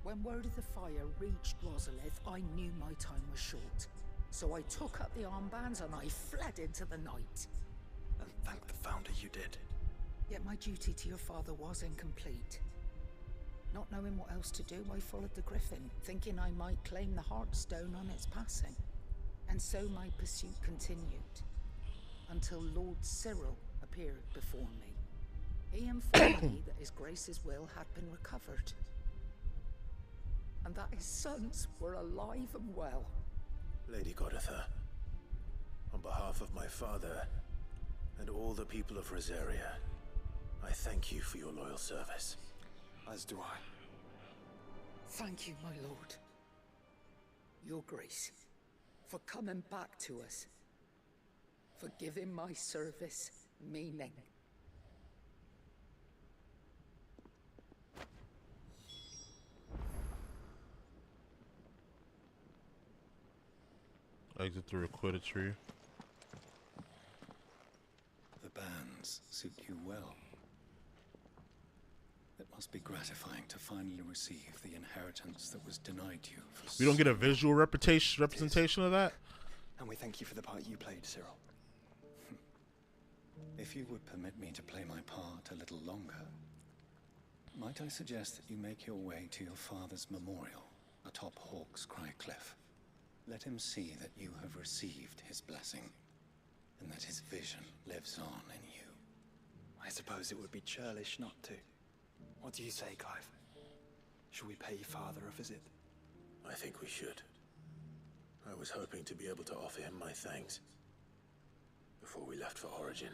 When word of the fire reached Rosalith, I knew my time was short. So I took up the armbands and I fled into the night. And thank the Founder you did. Yet my duty to your father was incomplete. Not knowing what else to do, I followed the Griffin, thinking I might claim the Heartstone on its passing. And so my pursuit continued, until Lord Cyril appeared before me. He informed me that His Grace's will had been recovered, and that his sons were alive and well. Lady Goditha, on behalf of my father and all the people of Rosaria, I thank you for your loyal service. As do I. Thank you, my lord. Your Grace, for coming back to us, for giving my service meaning. Exit through a Quidditch tree. The bands suit you well. It must be gratifying to finally receive the inheritance that was denied you for We don't get a visual representation of that? And we thank you for the part you played, Cyril. If you would permit me to play my part a little longer, might I suggest that you make your way to your father's memorial atop Hawk's Cry Cliff? Let him see that you have received his blessing, and that his vision lives on in you. I suppose it would be churlish not to. What do you say, Clive? Should we pay your father a visit? I think we should. I was hoping to be able to offer him my thanks before we left for Origin.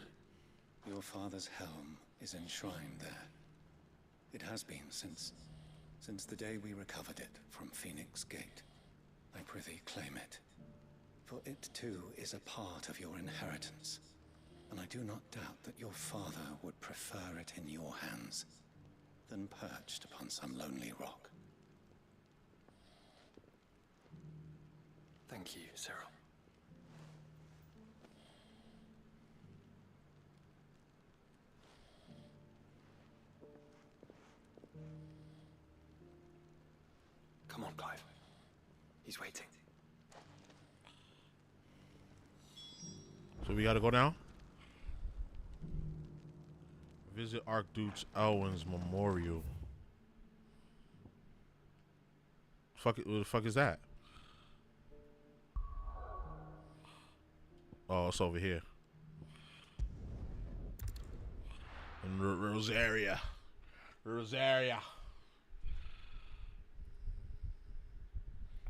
Your father's helm is enshrined there. It has been since the day we recovered it from Phoenix Gate. I prithee claim it, for it too is a part of your inheritance, and I do not doubt that your father would prefer it in your hands than perched upon some lonely rock. Thank you, Cyril. Come on, Clive. He's waiting. So we gotta go now? Visit Archduke Elwin's memorial. Fuck it, what the fuck is that? Oh, it's over here. In Rosaria. Rosaria.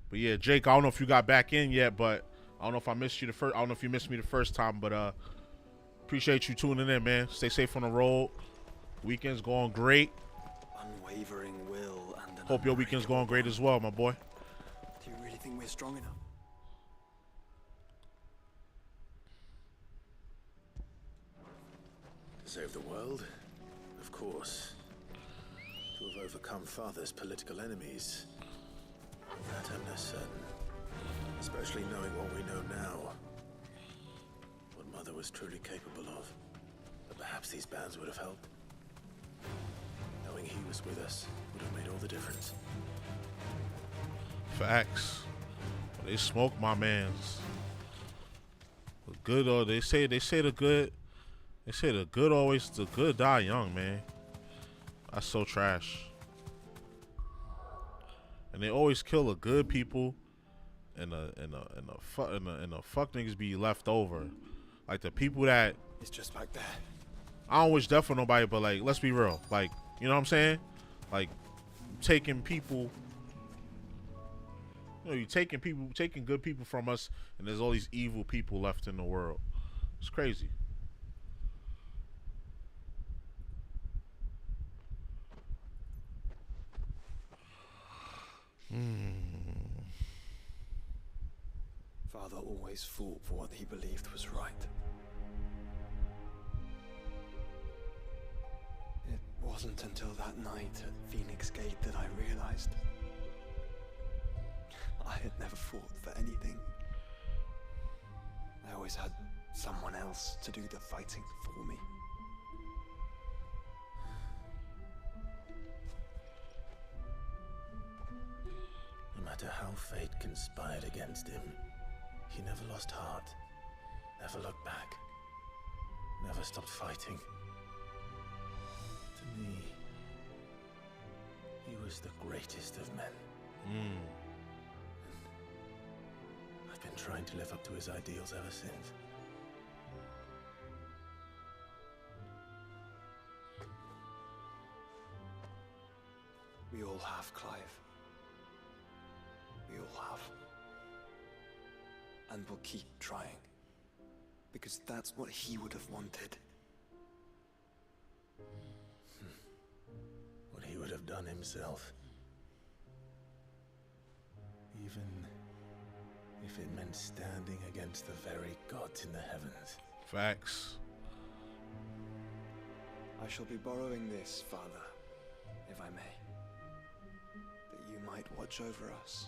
But yeah, Jake, I don't know if you got back in yet, but I don't know if I missed you the first. I don't know if you missed me the first time, but appreciate you tuning in, man. Stay safe on the road. Weekend's going great. Unwavering will and an Hope your weekend's going great as well, my boy. Do you really think we're strong enough? To save the world? Of course. To have overcome Father's political enemies? That I'm less certain. Especially knowing what we know now. What Mother was truly capable of. But perhaps these bands would have helped. Knowing he was with us would have made all the difference. Facts. They smoke my mans. The good, or they say the good. They say the good die young, man. That's so trash. And they always kill the good people fuck niggas be left over. Like the people that It's just back there. I don't wish death for nobody, but like let's be real. Like, you know what I'm saying? Like taking people, you know, you taking good people from us, and there's all these evil people left in the world. It's crazy. Father always fought for what he believed was right. It wasn't until that night at Phoenix Gate that I realized I had never fought for anything. I always had someone else to do the fighting for me. No matter how fate conspired against him, he never lost heart, never looked back, never stopped fighting. To me, he was the greatest of men. I've been trying to live up to his ideals ever since. We all have, Clive. We all have. And we'll keep trying. Because that's what he would have wanted. What he would have done himself. Even if it meant standing against the very gods in the heavens. Facts. I shall be borrowing this, Father, if I may. That you might watch over us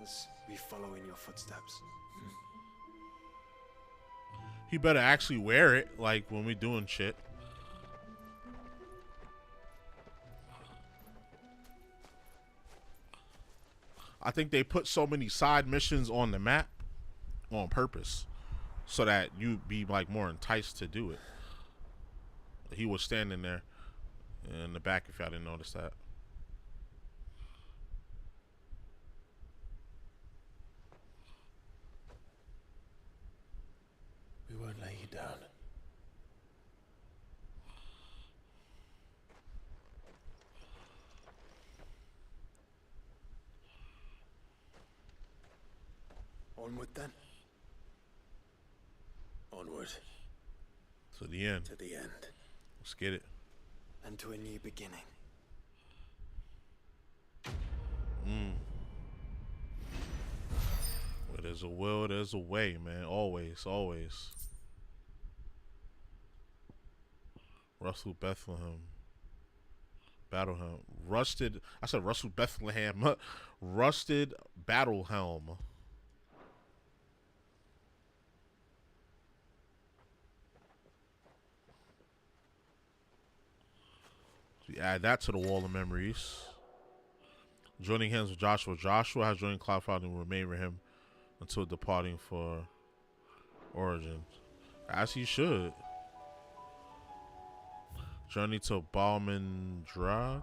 as we follow in your footsteps. He better actually wear it, like when we doing shit. I think they put so many side missions on the map on purpose so that you'd be like more enticed to do it. He was standing there in the back if y'all didn't notice that. We won't lay you down. Onward then. Onward. To the end. To the end. Let's get it. And to a new beginning. Where there's a will, there's a way, man. Always, always. Russell Bethlehem. Battle Helm. Rusted. I said Russell Bethlehem. Rusted Battle Helm. We add that to the wall of memories. Joining hands with Joshua. Joshua has joined Cloudfire and will remain with him until departing for Origins. As he should. Journey to Bauman Drag.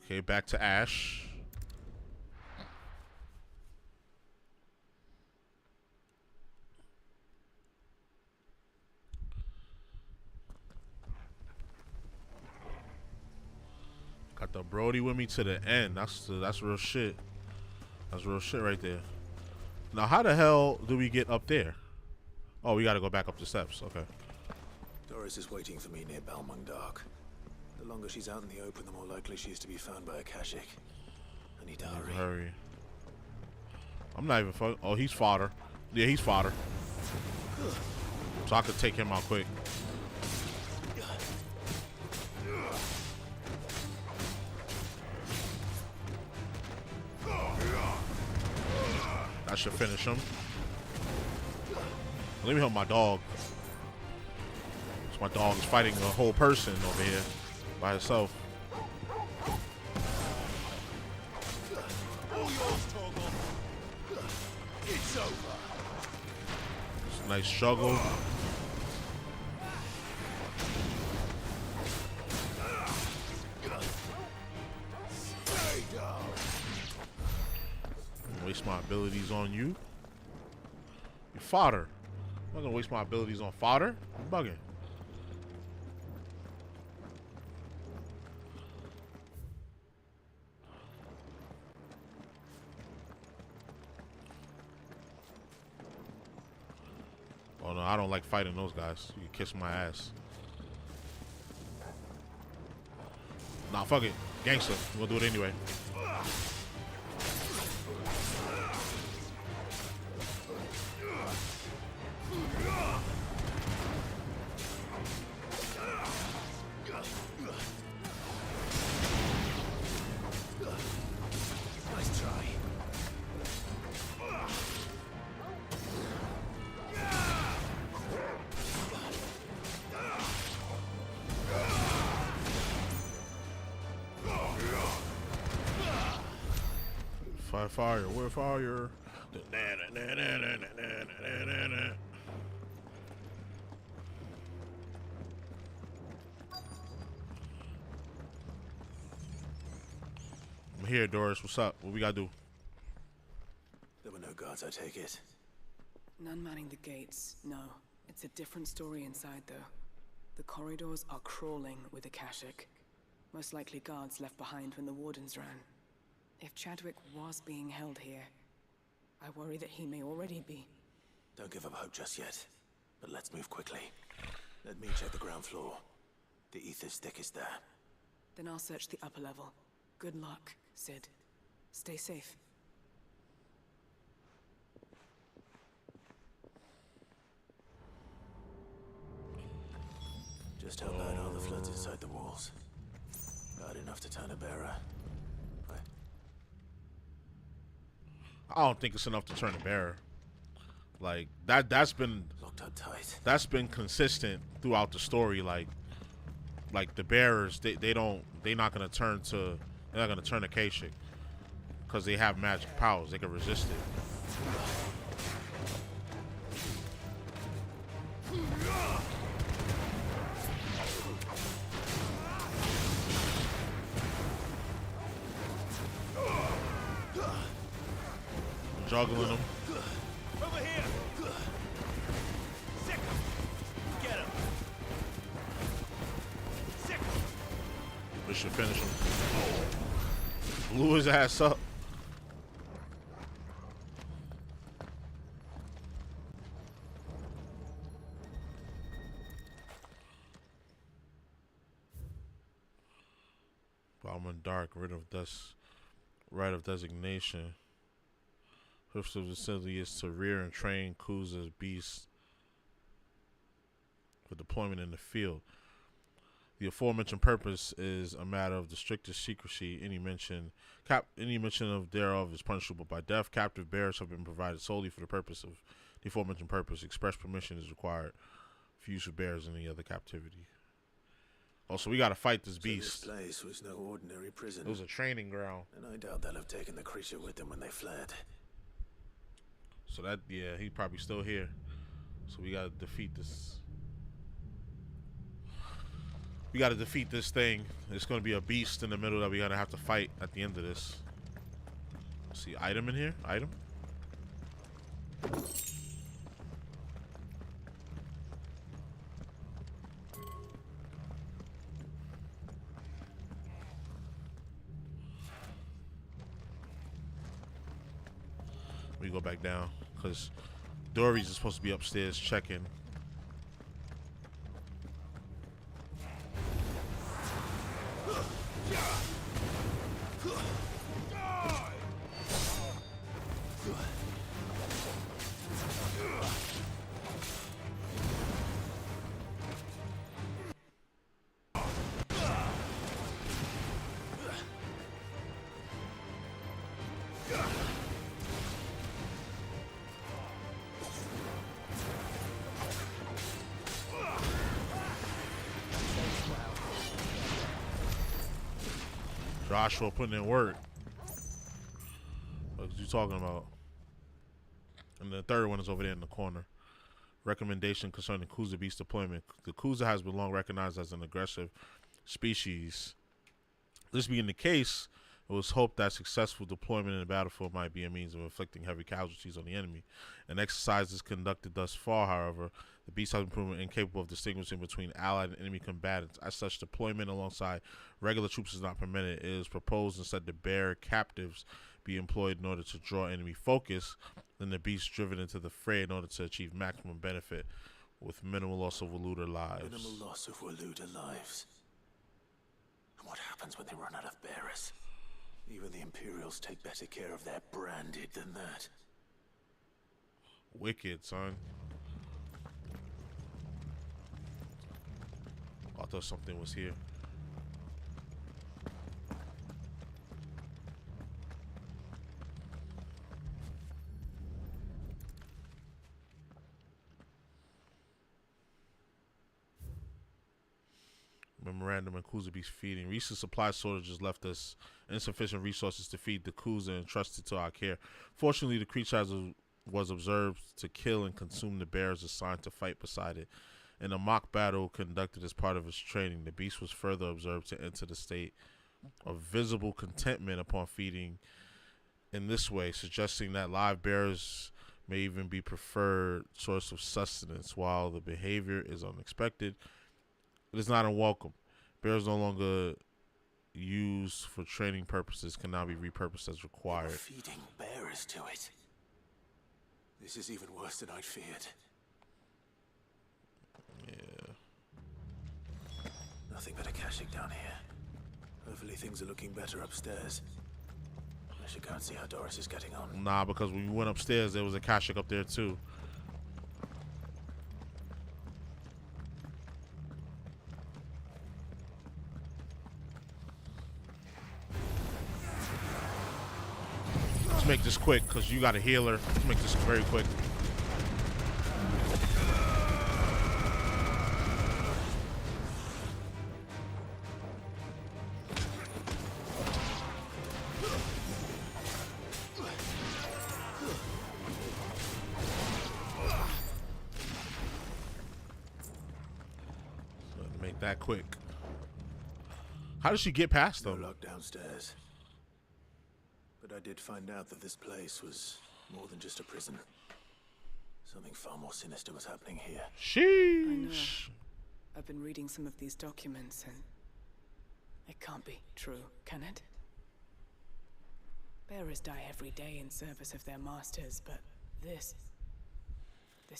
Okay, back to Ash. Got the Brody with me to the end. That's real shit. That's real shit right there. Now, how the hell do we get up there? Oh, we gotta go back up the steps. Okay. Doris is waiting for me near Balmung Dark. The longer she's out in the open, the more likely she is to be found by a Kashik. I need to hurry. Hurry. I'm not even fucking. Oh, he's fodder. Yeah, he's fodder. So I could take him out quick. I should finish him. Let me help my dog. So my dog is fighting a whole person over here by herself. It's over. It's a nice struggle. waste my abilities on you. You fodder. I'm not gonna waste my abilities on fodder. I'm bugging. Oh no, I don't like fighting those guys. You can kiss my ass. Nah, fuck it. Gangster. We'll do it anyway. Nice try. Fire, we're fire. I'm here, Doris. What's up? What we gotta do? There were no guards, I take it. None manning the gates, no. It's a different story inside, though. The corridors are crawling with Akashic. Most likely guards left behind when the wardens ran. If Chadwick was being held here, I worry that he may already be. Don't give up hope just yet, but let's move quickly. Let me check the ground floor. The ether stick is there. Then I'll search the upper level. Good luck, Sid. Stay safe. Just how bad are the floods inside the walls? Bad enough to turn a bearer. I don't think it's enough to turn a bearer. Like that's been locked up tight. That's been consistent throughout the story. Like the bearers, they're not gonna turn Akashic because they have magic powers. They can resist it. Juggling them. Over here. Sick. Get him. Sick. We should finish him. Blew his ass up. Bauman Dark, right of designation. Purpose of the facility is to rear and train crews as beasts for deployment in the field. The aforementioned purpose is a matter of the strictest secrecy. Any mention of thereof is punishable by death. Captive bearers have been provided solely for the purpose of the aforementioned purpose. Express permission is required for use of bears in any other captivity. Oh, so we gotta fight this beast. This place was no ordinary prison. It was a training ground. And I doubt they'll have taken the creature with them when they fled. So that, yeah, he's probably still here. So we gotta defeat this. We gotta defeat this thing. It's gonna be a beast in the middle that we're gonna have to fight at the end of this. Let's see, item in here? Item? We go back down because Dory's is supposed to be upstairs checking. Joshua putting in work. What are you talking about? And the third one is over there in the corner. Recommendation concerning Kuza beast deployment. The Kuza has been long recognized as an aggressive species. This being the case, It was hoped that successful deployment in the battlefield might be a means of inflicting heavy casualties on the enemy. In exercises conducted thus far, however, the beast has been proven incapable of distinguishing between allied and enemy combatants. As such, deployment alongside regular troops is not permitted. It is proposed instead to bear captives be employed in order to draw enemy focus, then the beast driven into the fray in order to achieve maximum benefit with minimal loss of Waluda lives. Minimal loss of Waluda lives. And what happens when they run out of bearers? Even the Imperials take better care of their branded than that. Wicked, son. I thought something was here. Memorandum and Kuza beast feeding. Recent supply shortages left us insufficient resources to feed the Kuza entrusted to our care. Fortunately, the creature was observed to kill and consume the bears assigned to fight beside it. In a mock battle conducted as part of its training, the beast was further observed to enter the state of visible contentment upon feeding in this way, suggesting that live bears may even be preferred source of sustenance. While the behavior is unexpected, it is not unwelcome. Bears no longer used for training purposes can now be repurposed as required. Feeding bearers to it. This is even worse than I'd feared. Yeah. Nothing but a caching down here. Hopefully things are looking better upstairs. I should go and see how Doris is getting on. Nah, because when we went upstairs, there was a Kashik up there too. Let's make this quick, because you got a healer. Let's make this very quick. Make that quick. How did she get past them? No lock downstairs. But I did find out that this place was more than just a prison. Something far more sinister was happening here. Sheesh. I know. I've been reading some of these documents and it can't be true, can it? Bearers die every day in service of their masters, but this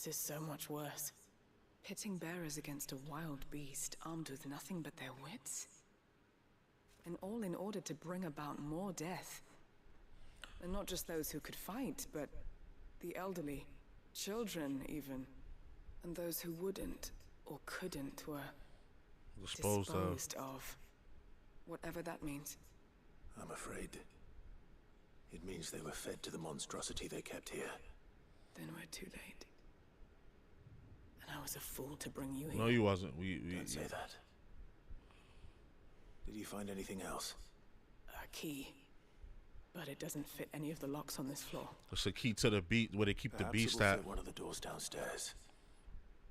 is so much worse. Pitting bearers against a wild beast armed with nothing but their wits? And all in order to bring about more death. And not just those who could fight, but the elderly, children even. And those who wouldn't or couldn't were disposed of. Whatever that means. I'm afraid it means they were fed to the monstrosity they kept here. Then we're too late. And I was a fool to bring you here. No, you wasn't. Don't say that. Did you find anything else? A key. But it doesn't fit any of the locks on this floor. It's the key to the beat where they keep Perhaps the beast it will at. fit one of the doors downstairs.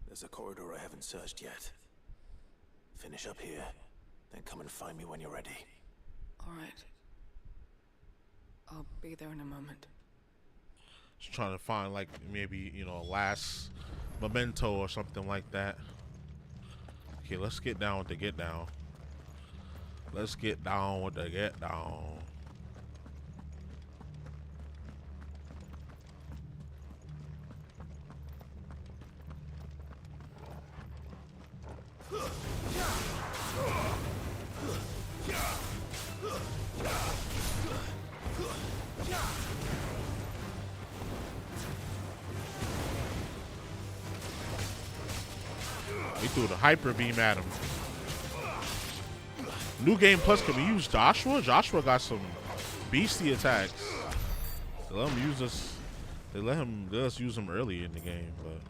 There's a corridor I haven't searched yet. Finish up here, then come and find me when you're ready. All right. I'll be there in a moment. Just trying to find like maybe, you know, a last memento or something like that. Okay, let's get down with the get down. Let's get down with the get down. We threw the hyper beam at him. New game plus, can we use Joshua? Joshua got some beastie attacks. They let him use us. They let us use him early in the game, but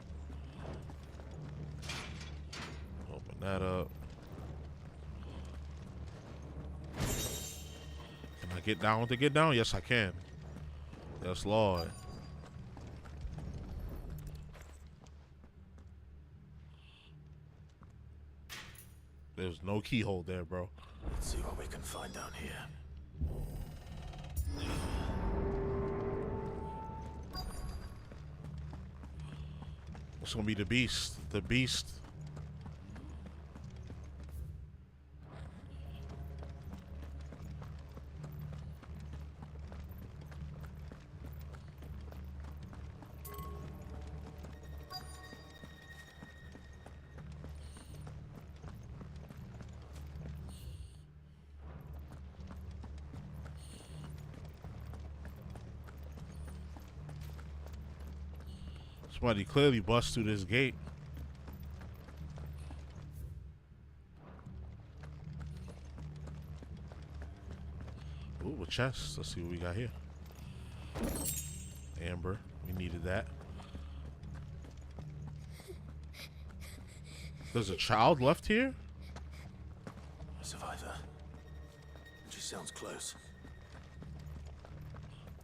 open that up. Can I get down with the get down? Yes, I can. Yes, Lord. There's no keyhole there, bro. Let's see what we can find down here. It's gonna be the beast. The beast. Somebody clearly bust through this gate. Ooh, a chest. Let's see what we got here. Amber. We needed that. There's a child left here? A survivor. She sounds close.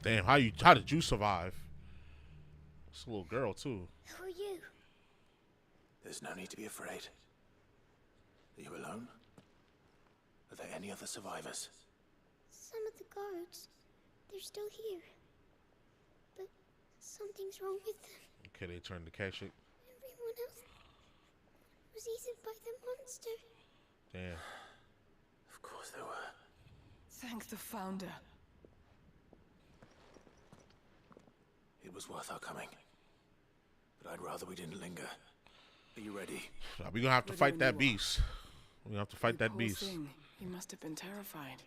Damn, how did you survive? It's a little girl too. Who are you? There's no need to be afraid. Are you alone? Are there any other survivors? Some of the guards. They're still here. But something's wrong with them. Okay, they turned the cash it. Everyone else was eaten by the monster. Damn. Of course they were. Thank the Founder. It was worth our coming. But I'd rather we didn't linger. Are you ready? We're gonna have to fight that beast. We're gonna have to fight that Poor beast. thing. He must have been terrified.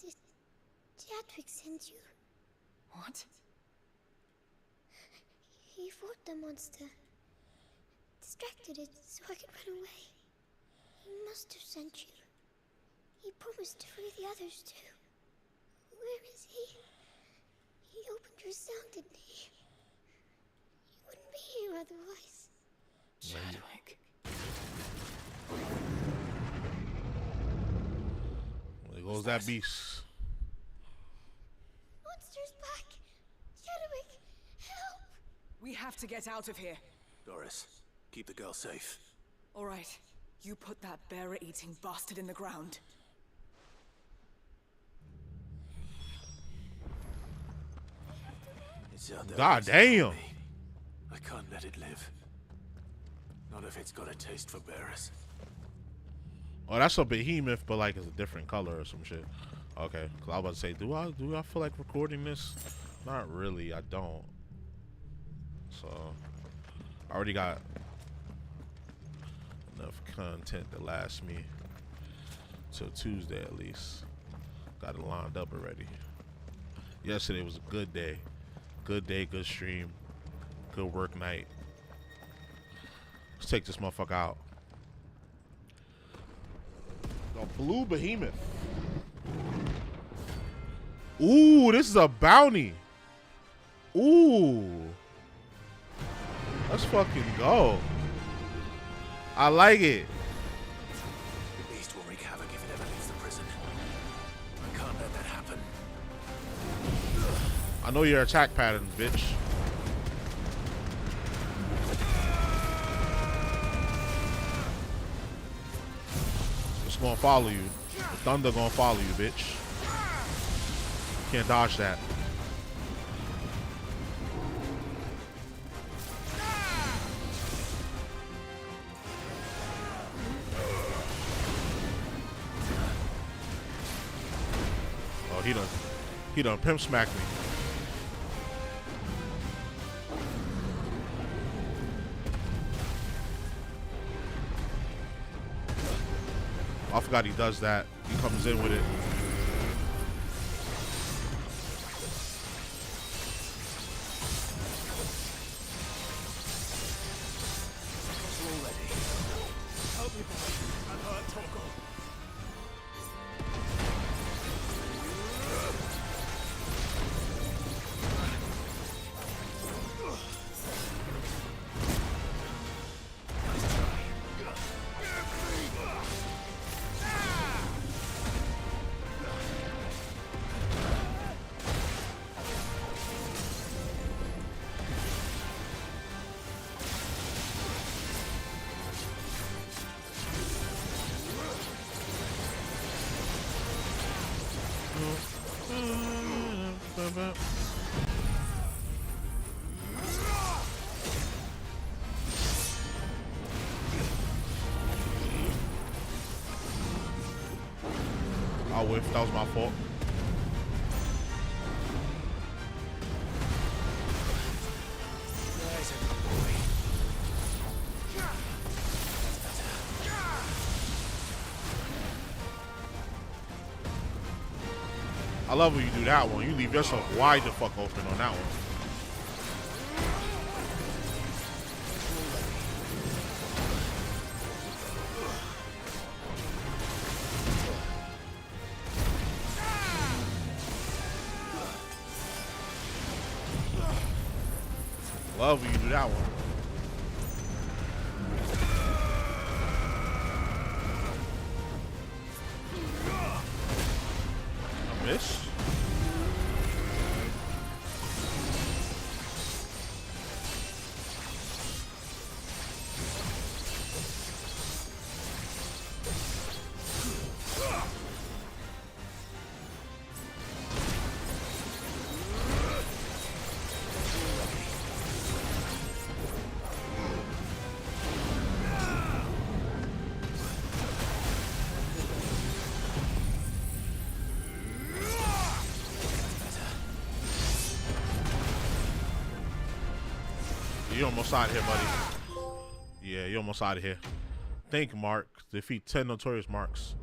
Did Chadwick send you? What? He fought the monster. Distracted it so I could run away. He must have sent you. He promised to free the others too. Where is he? He opened your cell, didn't he? You wouldn't be here otherwise. Chadwick. There goes that beast. Monster's back! Chadwick, help! We have to get out of here. Doris, keep the girl safe. All right. You put that bearer-eating bastard in the ground. It's out there. God damn. I can't let it live. Not if it's got a taste for bearers. Oh, that's a behemoth, but like it's a different color or some shit. Okay, cause I was about to say, do I feel like recording this? Not really, I don't. So, I already got enough content to last me till Tuesday at least. Got it lined up already. Yesterday was a good day. Good day, good stream. Good work night. Let's take this motherfucker out. A blue behemoth. Ooh, this is a bounty. Ooh. Let's fucking go. I like it. The beast will wreak havoc if it ever leaves the prison. I can't let that happen. I know your attack patterns, bitch. It's gonna follow you. The thunder gonna follow you, bitch. Can't dodge that. Oh, he done pimp smacked me. I forgot he does that. He comes in with it. Help me, boy. I'm hurt, Torgal. bit. I whiffed. That was my fault. I love when you do that one. You leave yourself wide the fuck open on that one. Love when you do that one. I miss. You almost out of here, buddy. Yeah, you almost out of here. Thank Mark. Defeat 10 notorious marks.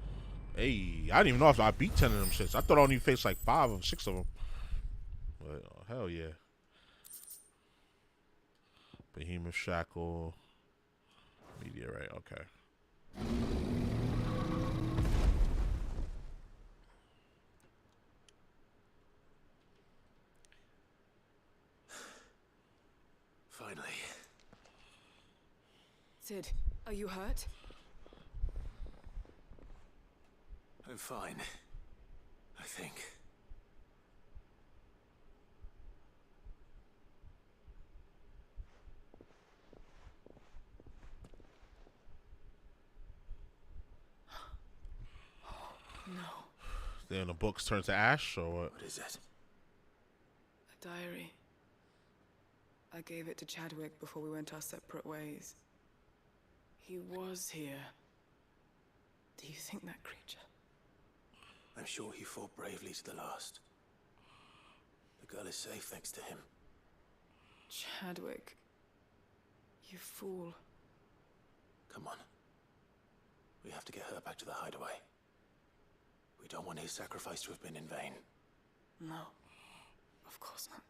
Hey, I didn't even know if I beat 10 of them shits. I thought I only faced like 5 or 6 of them. But hell yeah. Behemoth Shackle. Meteorite, okay. Finally. Sid, are you hurt? I'm fine. I think. No. Then the books turn to ash, or what? What is it? A diary. I gave it to Chadwick before we went our separate ways. He was here. Do you think that creature? I'm sure he fought bravely to the last. The girl is safe thanks to him. Chadwick. You fool. Come on. We have to get her back to the hideaway. We don't want his sacrifice to have been in vain. No. Of course not.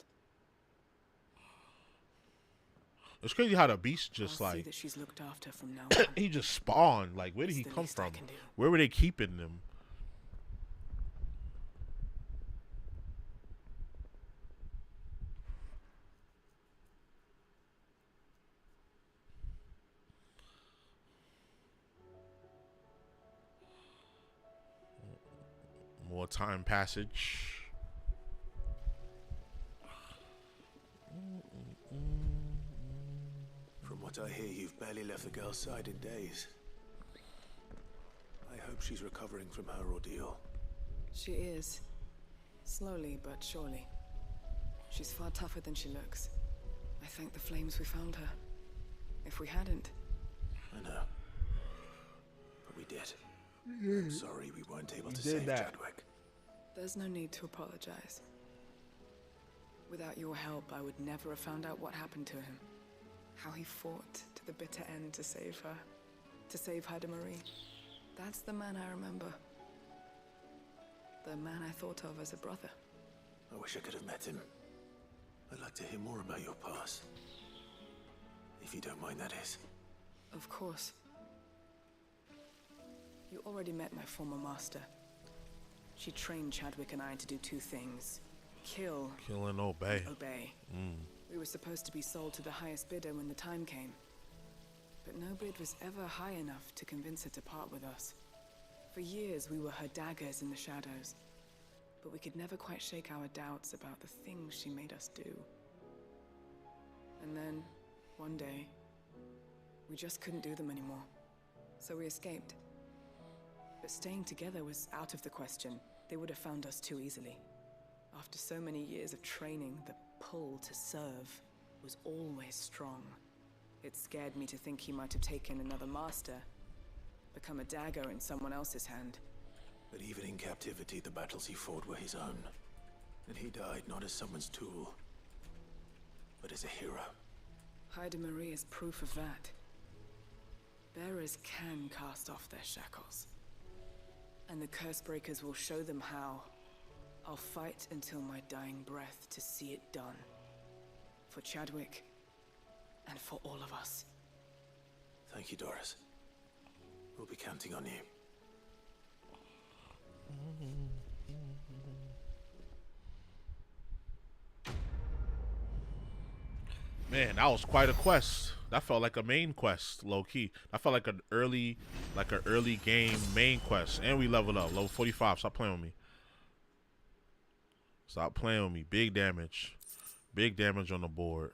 It's crazy how the beast just I'll see like that she's looked after from now on. he just spawned. Like, where did he come from? Where were they keeping them? More time passage. From what I hear, you've barely left the girl's side in days. I hope she's recovering from her ordeal. She is. Slowly but surely. She's far tougher than she looks. I thank the flames we found her. If we hadn't... I know. But we did. I'm sorry we weren't able to save Chadwick. There's no need to apologize. Without your help, I would never have found out what happened to him. How he fought to the bitter end to save her. To save Haida Marie. That's the man I remember. The man I thought of as a brother. I wish I could have met him. I'd like to hear more about your past. If you don't mind, that is. Of course. You already met my former master. She trained Chadwick and I to do 2 things. Kill. Kill and obey. Obey. We were supposed to be sold to the highest bidder when the time came. But no bid was ever high enough to convince her to part with us. For years, we were her daggers in the shadows. But we could never quite shake our doubts about the things she made us do. And then, one day, we just couldn't do them anymore. So we escaped. But staying together was out of the question. They would have found us too easily. After so many years of training, the pull to serve was always strong. It scared me to think he might have taken another master, become a dagger in someone else's hand. But even in captivity, the battles he fought were his own. And he died not as someone's tool, but as a hero. Hyde Marie is proof of that. Bearers can cast off their shackles. And the curse breakers will show them how. I'll fight until my dying breath to see it done. For Chadwick, and for all of us. Thank you, Doris. We'll be counting on you. Man, that was quite a quest. That felt like a main quest, low key. That felt like an early game main quest. And we leveled up, level 45. Stop playing with me. Stop playing with me. Big damage. Big damage on the board.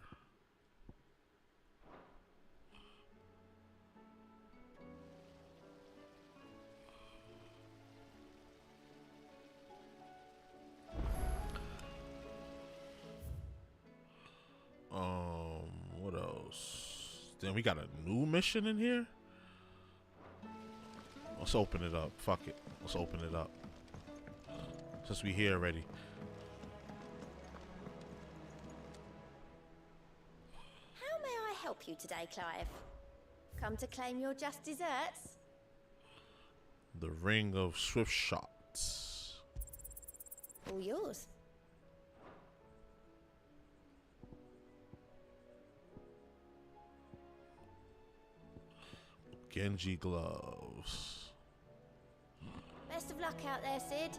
What else? Then we got a new mission in here. Let's open it up. Fuck it. Let's open it up. Since we here already. How may I help you today, Clive? Come to claim your just desserts? The Ring of Swift Shots. All yours. Genji gloves. Best of luck out there, Sid.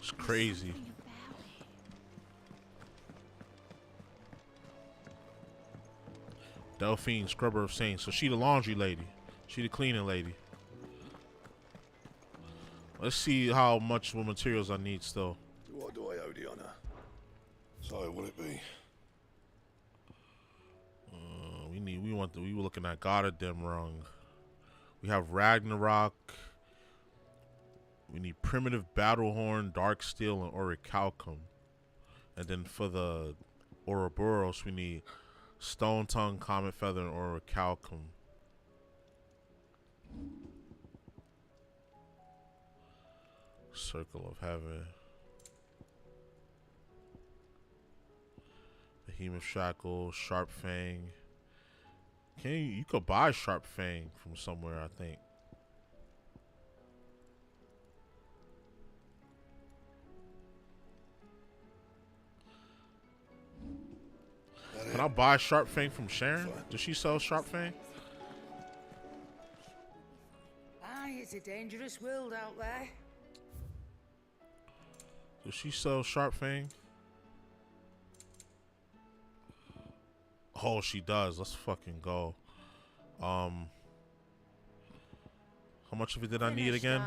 It's crazy. Delphine, Scrubber of Saints. So she the laundry lady. She the cleaning lady. Let's see how much materials I need still. What do I owe Diana? So will it be? We were looking at God of Them Rung. We have Ragnarok. We need Primitive Battlehorn, Dark Steel, and Orichalcum. And then for the Ouroboros, we need Stone Tongue, Comet Feather, and Orichalcum. Circle of Heaven. Behemoth Shackle, Sharp Fang. You could buy Sharp Fang from somewhere, I think. Can I buy Sharp Fang from Sharon? Does she sell Sharp Fang? Aye, it's a dangerous world out there. Does she sell Sharp Fang? Oh, she does. Let's fucking go. How much of it did I need again?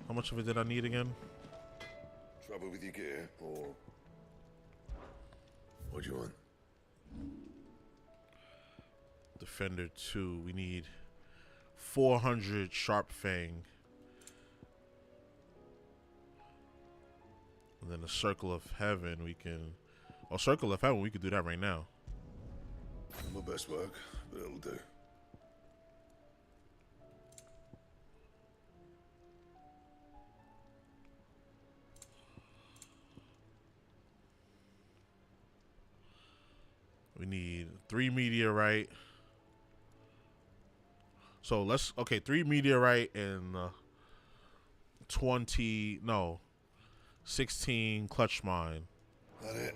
How much of it did I need again? Trouble with your gear, or what do you want? Defender 2. We need 400 Sharp Fang. And then the Circle of Heaven, we can... Oh, Circle of Heaven, we could do that right now. My best work, but it'll do. We need 3 meteorite. So let's... Okay, 3 meteorite and 16 clutch mine. That it?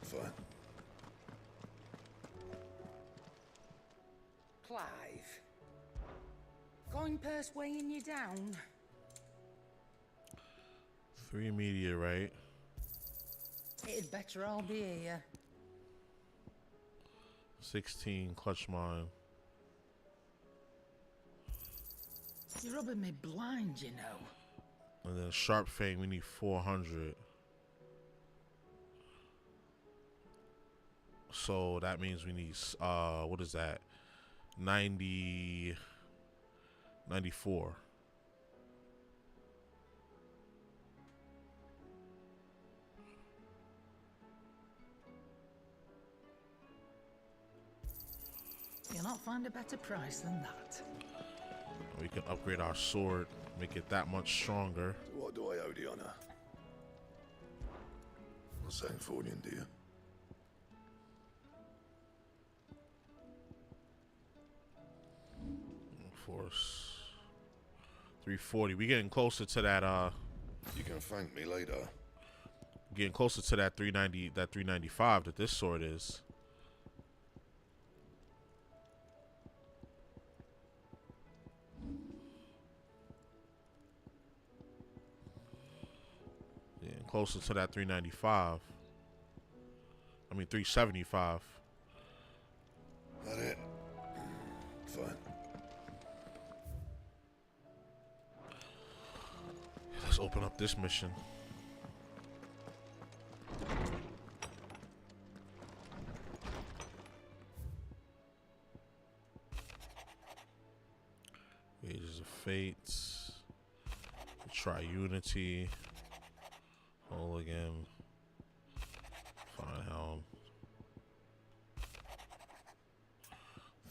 Fine. Clive. Going purse weighing you down? 3 meteorite. It'd better all be here. 16 clutch mine. You're rubbing me blind, you know. And then Sharp Fang, we need 400. So that means we need, what is that? 90, 94. You'll not find a better price than that. We can upgrade our sword, make it that much stronger. So what do I owe the honor? Not saying fortune, do you? Force 340. We getting closer to that. You can thank me later. Getting closer to that 390, that 395 that this sword is. Getting closer to that 395. I mean 375. That it? Fine. Let's open up this mission. Ages of Fates. Try Unity. Hooligan. Fine Helm.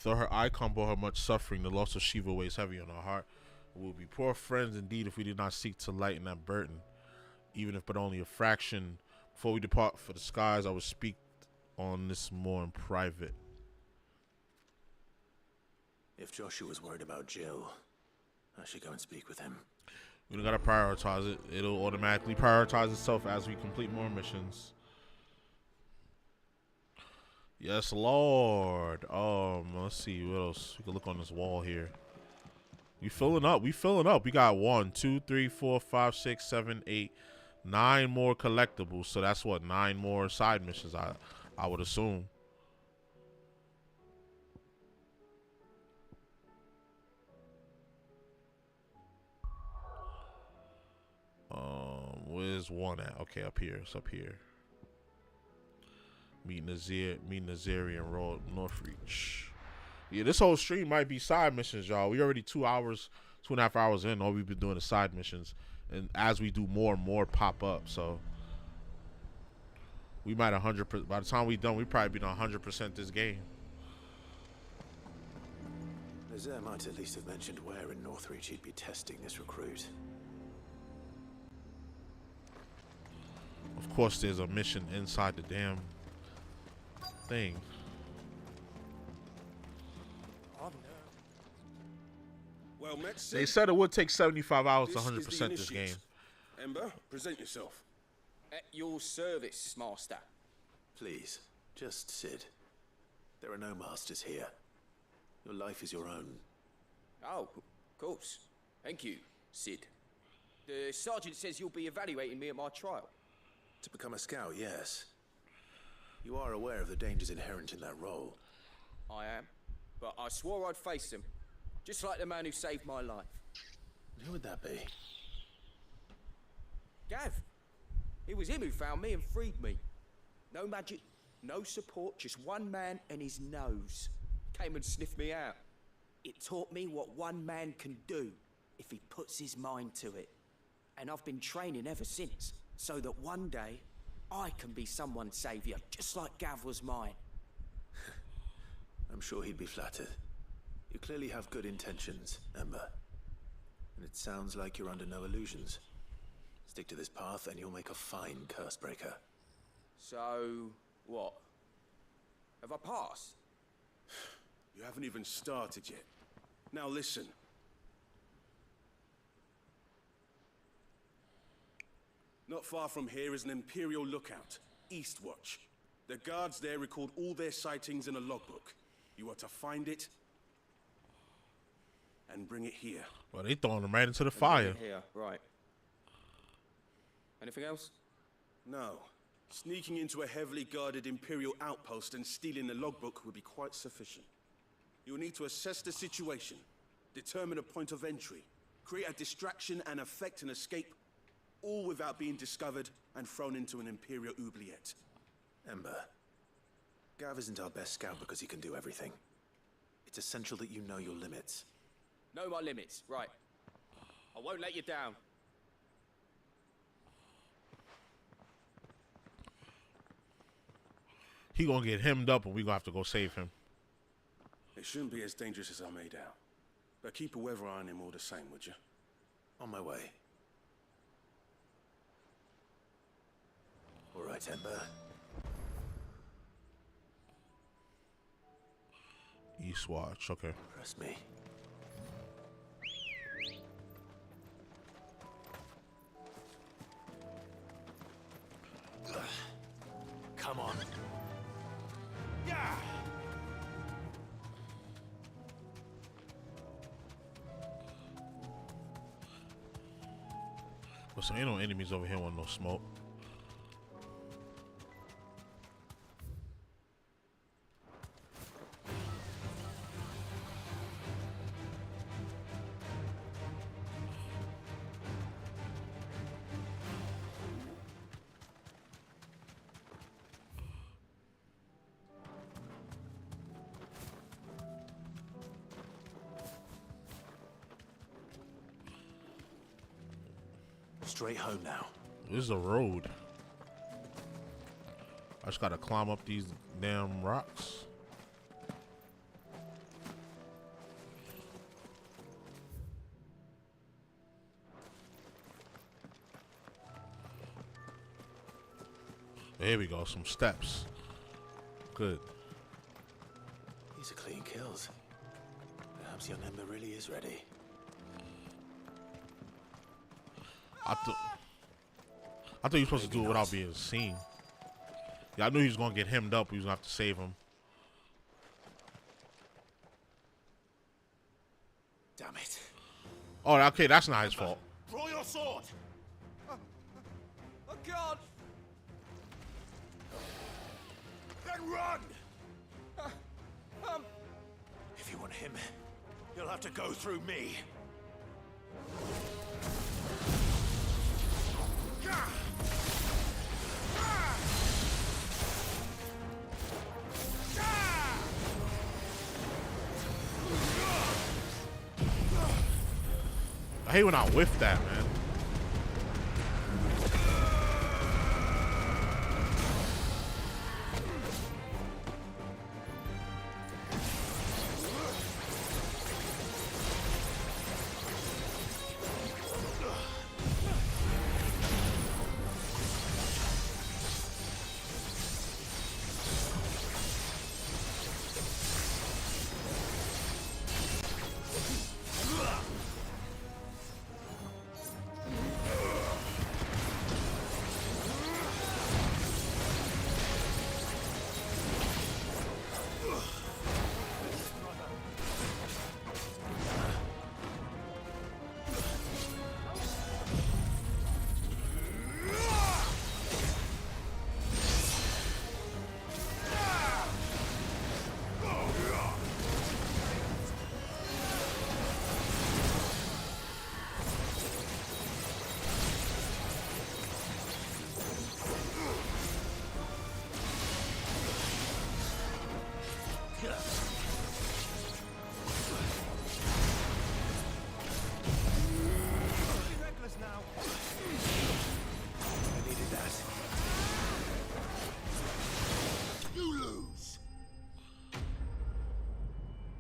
Though her icon brought her much suffering, the loss of Shiva weighs heavy on her heart. We will be poor friends indeed if we did not seek to lighten that burden, even if but only a fraction. Before we depart for the skies, I will speak on this more in private. If Joshua's worried about Jill, I should go and speak with him. We don't gotta prioritize it. It'll automatically prioritize itself as we complete more missions. Yes, Lord. Let's see what else. We can look on this wall here. We filling up. We filling up. We got 1, 2, 3, 4, 5, 6, 7, 8, 9 more collectibles. So that's what, 9 more side missions. I would assume. Where's 1 at? Okay, up here. It's up here. Meet Naziri and Royal Northreach. Yeah, this whole stream might be side missions, y'all. We already 2.5 hours in. All we've been doing is side missions, and as we do more and more pop up, so we might 100%. By the time we done, we probably be 100% this game. Nazir might at least have mentioned where in Northreach he'd be testing this recruit. Of course, there's a mission inside the damn thing. Well, They said it would take 75 hours to 100% this game. Ember, present yourself. At your service, Master. Please, just Sid. There are no masters here. Your life is your own. Oh, of course. Thank you, Sid. The sergeant says you'll be evaluating me at my trial. To become a scout, yes. You are aware of the dangers inherent in that role. I am, but I swore I'd face them. Just like the man who saved my life. Who would that be? Gav. It was him who found me and freed me. No magic, no support, just one man and his nose. Came and sniffed me out. It taught me what one man can do if he puts his mind to it. And I've been training ever since, so that one day I can be someone's saviour, just like Gav was mine. I'm sure he'd be flattered. You clearly have good intentions, Ember. And it sounds like you're under no illusions. Stick to this path and you'll make a fine curse breaker. So, what? Have I passed? You haven't even started yet. Now listen. Not far from here is an Imperial lookout, Eastwatch. The guards there record all their sightings in a logbook. You are to find it and bring it here. Well, they throwing them right into the fire. Here, right. Anything else? No. Sneaking into a heavily guarded Imperial outpost and stealing the logbook would be quite sufficient. You'll need to assess the situation, determine a point of entry, create a distraction and effect an escape, all without being discovered and thrown into an Imperial oubliette. Ember, Gav isn't our best scout because he can do everything. It's essential that you know your limits. Know my limits, right. I won't let you down. He gonna get hemmed up and we gonna have to go save him. It shouldn't be as dangerous as I made out. But keep a weather eye on him all the same, would you? On my way. All right, Ember. Eastwatch, okay. Trust me. Come on. Yeah! Listen, ain't no enemies over here want no smoke. Straight home now. This is a road. I just gotta climb up these damn rocks. There we go, some steps. Good. These are clean kills. Perhaps young Ember really is ready. I thought you were supposed to do it without being seen. Yeah, I knew he was gonna get hemmed up. We was gonna have to save him. Damn it. Oh, okay, that's not his fault. Draw your sword! I can't! Then run! If you want him, you'll have to go through me. I hate when I whiff that, man.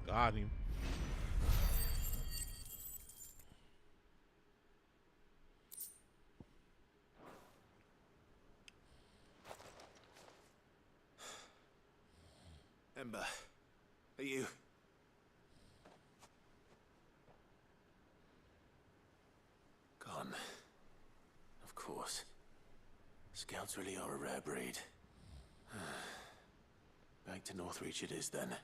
Got him. Ember, are you? Gone. Of course. Scouts really are a rare breed. Back to Northreach it is then.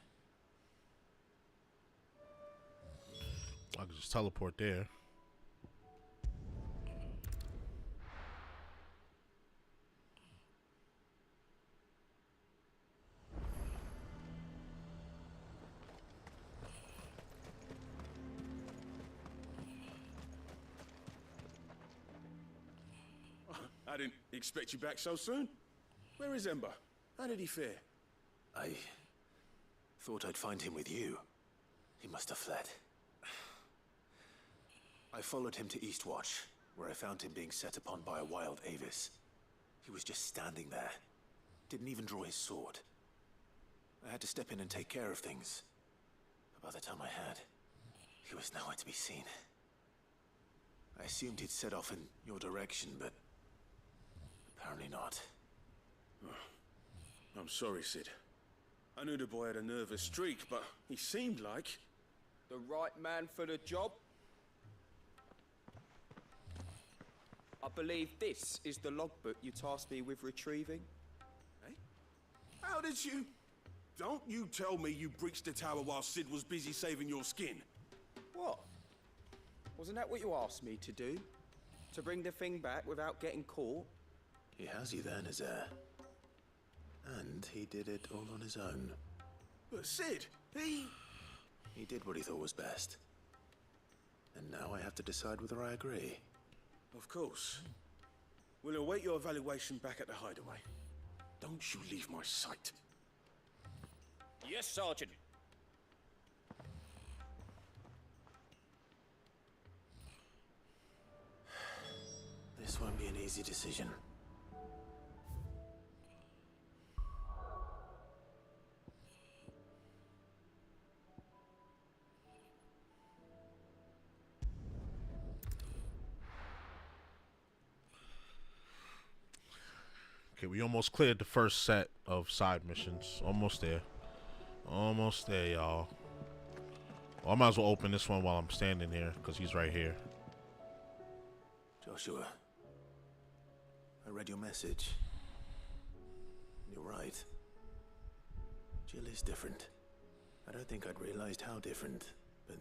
I could just teleport there. I didn't expect you back so soon. Where is Ember? How did he fare? I thought I'd find him with you. He must have fled. I followed him to Eastwatch, where I found him being set upon by a wild Avis. He was just standing there. Didn't even draw his sword. I had to step in and take care of things. But by the time I had, he was nowhere to be seen. I assumed he'd set off in your direction, but apparently not. I'm sorry, Sid. I knew the boy had a nervous streak, but he seemed like... The right man for the job? I believe this is the logbook you tasked me with retrieving. Eh? How did you... Don't you tell me you breached the tower while Sid was busy saving your skin. What? Wasn't that what you asked me to do? To bring the thing back without getting caught? He has you there in his air. And he did it all on his own. But Sid, he did what he thought was best. And now I have to decide whether I agree. Of course. We'll await your evaluation back at the hideaway. Don't you leave my sight. Yes, Sergeant. This won't be an easy decision. Okay, we almost cleared the first set of side missions. Almost there. Almost there, y'all. Well, I might as well open this one while I'm standing here, because he's right here. Joshua, I read your message. You're right. Jill is different. I don't think I'd realized how different, but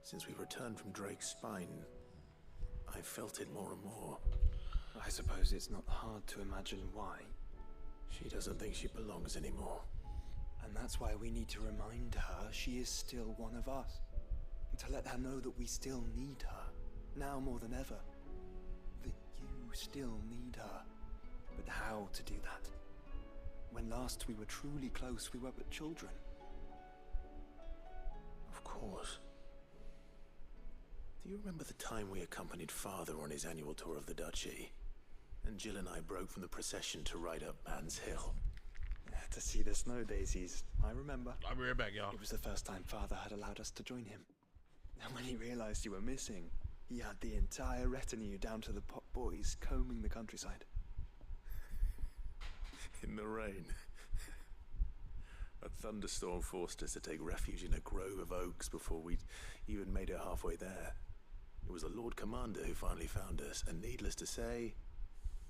since we returned from Drake's spine, I've felt it more and more. I suppose it's not hard to imagine why. She doesn't think she belongs anymore. And that's why we need to remind her she is still one of us. And to let her know that we still need her, now more than ever. That you still need her. But how to do that? When last we were truly close, we were but children. Of course. Do you remember the time we accompanied Father on his annual tour of the Duchy? And Jill and I broke from the procession to ride up Man's Hill. To see the snow daisies, I remember. I'll be right back, y'all. It was the first time Father had allowed us to join him. And when he realized you were missing, he had the entire retinue down to the pop boys combing the countryside. In the rain. A thunderstorm forced us to take refuge in a grove of oaks before we'd even made it halfway there. It was the Lord Commander who finally found us, and needless to say,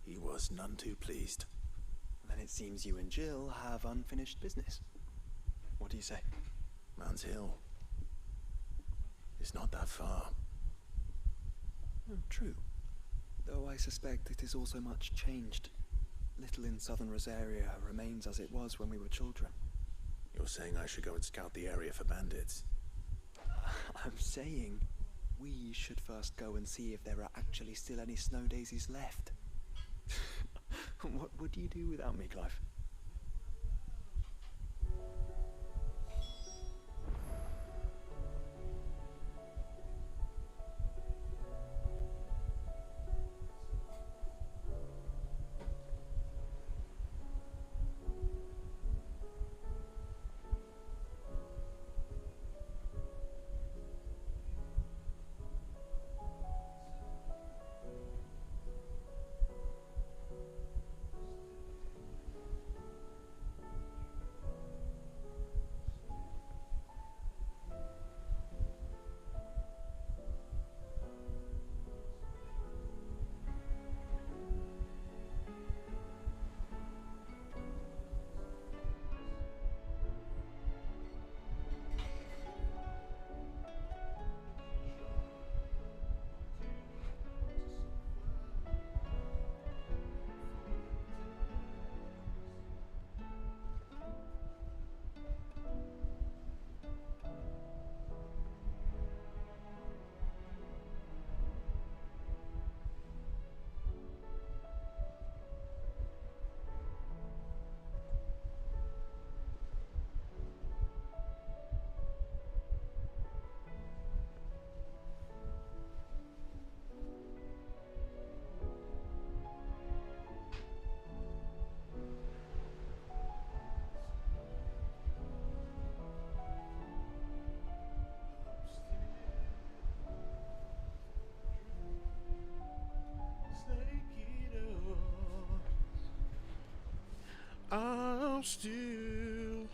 he was none too pleased. Then it seems you and Jill have unfinished business. What do you say? Man's Hill. It's not that far. Oh, true. Though I suspect it is also much changed. Little in southern Rosaria remains as it was when we were children. You're saying I should go and scout the area for bandits? I'm saying we should first go and see if there are actually still any snow daisies left. What would you do without me, Clive? I'm still in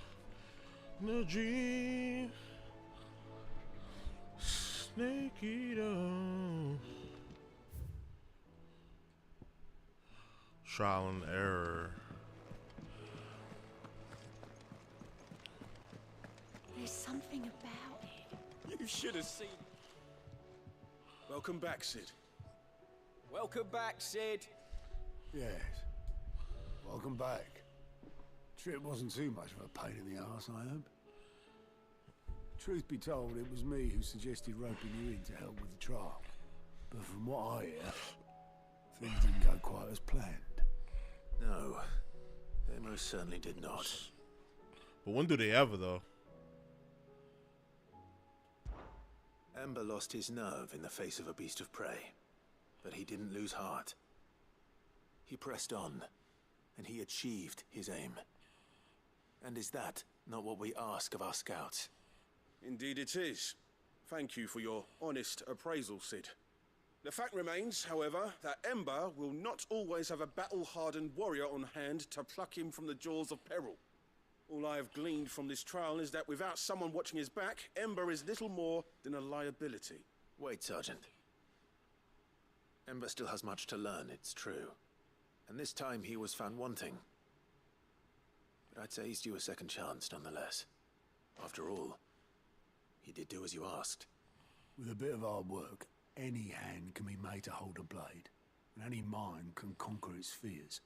a dream. Snake eater. Trial and error. There's something about it. You should have seen. Welcome back, Sid. Welcome back, Sid. Yes. Welcome back. Trip wasn't too much of a pain in the arse, I hope. Truth be told, it was me who suggested roping you in to help with the trial. But from what I hear, things didn't go quite as planned. No, they most certainly did not. But when do they ever, though? Ember lost his nerve in the face of a beast of prey, but he didn't lose heart. He pressed on, and he achieved his aim. And is that not what we ask of our scouts? Indeed it is. Thank you for your honest appraisal, Sid. The fact remains, however, that Ember will not always have a battle-hardened warrior on hand to pluck him from the jaws of peril. All I have gleaned from this trial is that without someone watching his back, Ember is little more than a liability. Wait, Sergeant. Ember still has much to learn, it's true. And this time he was found wanting. But I'd say he's due a second chance, nonetheless. After all, he did do as you asked. With a bit of hard work, any hand can be made to hold a blade, and any mind can conquer its fears.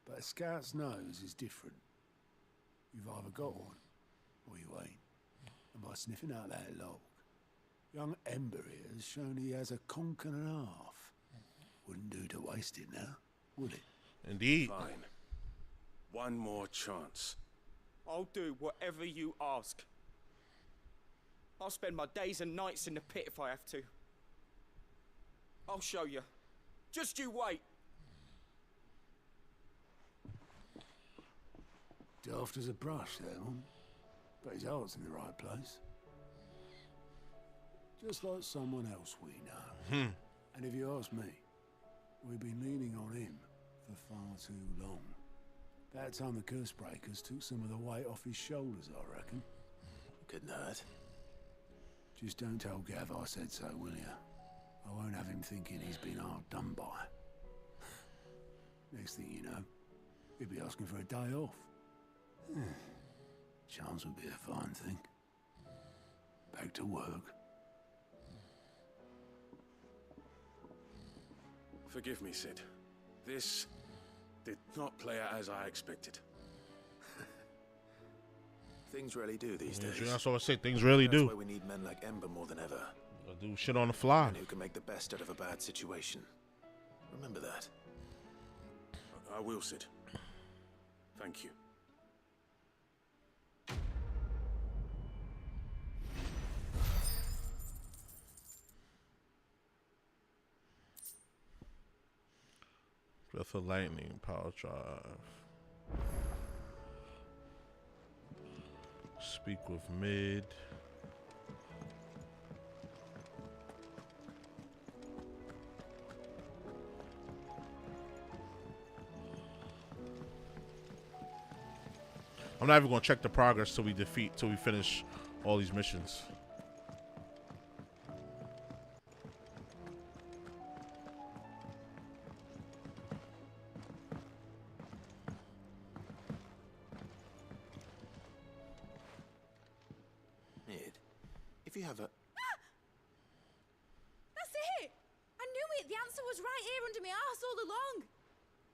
But a scout's nose is different. You've either got one, or you ain't. And by sniffing out that log, young Ember here has shown he has a conk and a half. Wouldn't do to waste it now, would it? Indeed. Fine. One more chance. I'll do whatever you ask. I'll spend my days and nights in the pit if I have to. I'll show you. Just you wait. Daft as a brush, that one. But his heart's in the right place. Just like someone else we know. And if you ask me, we've been leaning on him for far too long. That time the curse breakers took some of the weight off his shoulders, I reckon. Good nerd. Just don't tell Gav I said so, will you? I won't have him thinking he's been hard done by. Next thing you know, he'll be asking for a day off. Chance would be a fine thing. Back to work. Forgive me, Sid. This did not play out as I expected. Things really do these days. That's what I say. Things really do. That's why we need men like Ember more than ever. Do shit on the fly. Men who can make the best out of a bad situation. Remember that. I will, Sid. Thank you. Breath of Lightning, power drive. Speak with mid. I'm not even gonna check the progress till we finish all these missions. If you have a... That's it! I knew it! The answer was right here under my arse all along!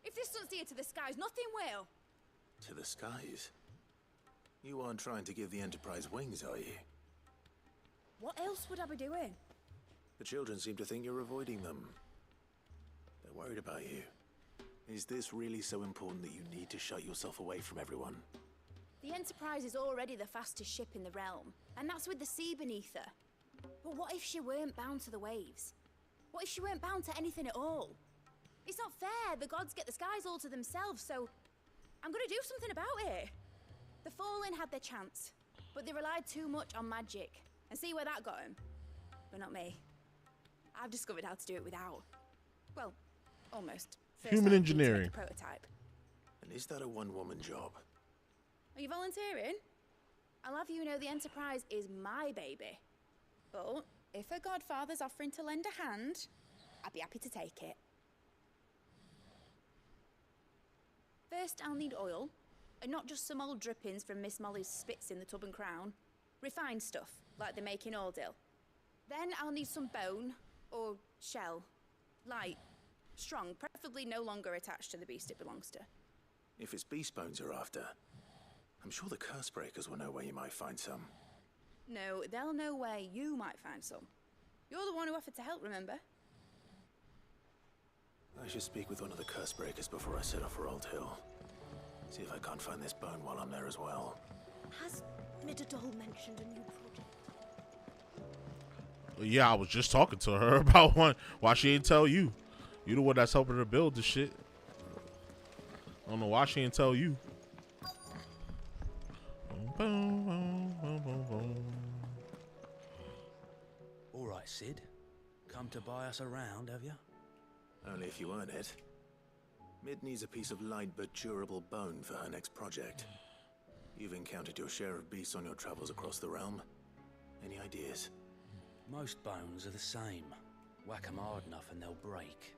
If this doesn't steer to the skies, nothing will! To the skies? You aren't trying to give the Enterprise wings, are you? What else would I be doing? The children seem to think you're avoiding them. They're worried about you. Is this really so important that you need to shut yourself away from everyone? The Enterprise is already the fastest ship in the realm, and that's with the sea beneath her. But what if she weren't bound to the waves? What if she weren't bound to anything at all? It's not fair. The gods get the skies all to themselves, so I'm gonna do something about it. The Fallen had their chance, but they relied too much on magic. And see where that got them? But not me. I've discovered how to do it without. Well, almost. First Human I need to engineering. make a prototype. And is that a one-woman job? Are you volunteering? I'll have you know the Enterprise is my baby. But if her godfather's offering to lend a hand, I'd be happy to take it. First, I'll need oil, and not just some old drippings from Miss Molly's spits in the Tub and Crown. Refined stuff, like they make in Ordil. Then I'll need some bone, or shell. Light, strong, preferably no longer attached to the beast it belongs to. If it's beast bones you're after, I'm sure the curse breakers will know where you might find some. No, they'll know where you might find some. You're the one who offered to help, remember? I should speak with one of the curse breakers before I set off for Old Hill. See if I can't find this bone while I'm there as well. Has Midadol mentioned a new project? Yeah, I was just talking to her about one. Why she ain't tell you? You the one that's helping her build the shit. I don't know why she ain't tell you. All right, Sid. Come to buy us around, have you? Only if you earn it. Mid needs a piece of light but durable bone for her next project. You've encountered your share of beasts on your travels across the realm. Any ideas? Most bones are the same. Whack 'em hard enough and they'll break.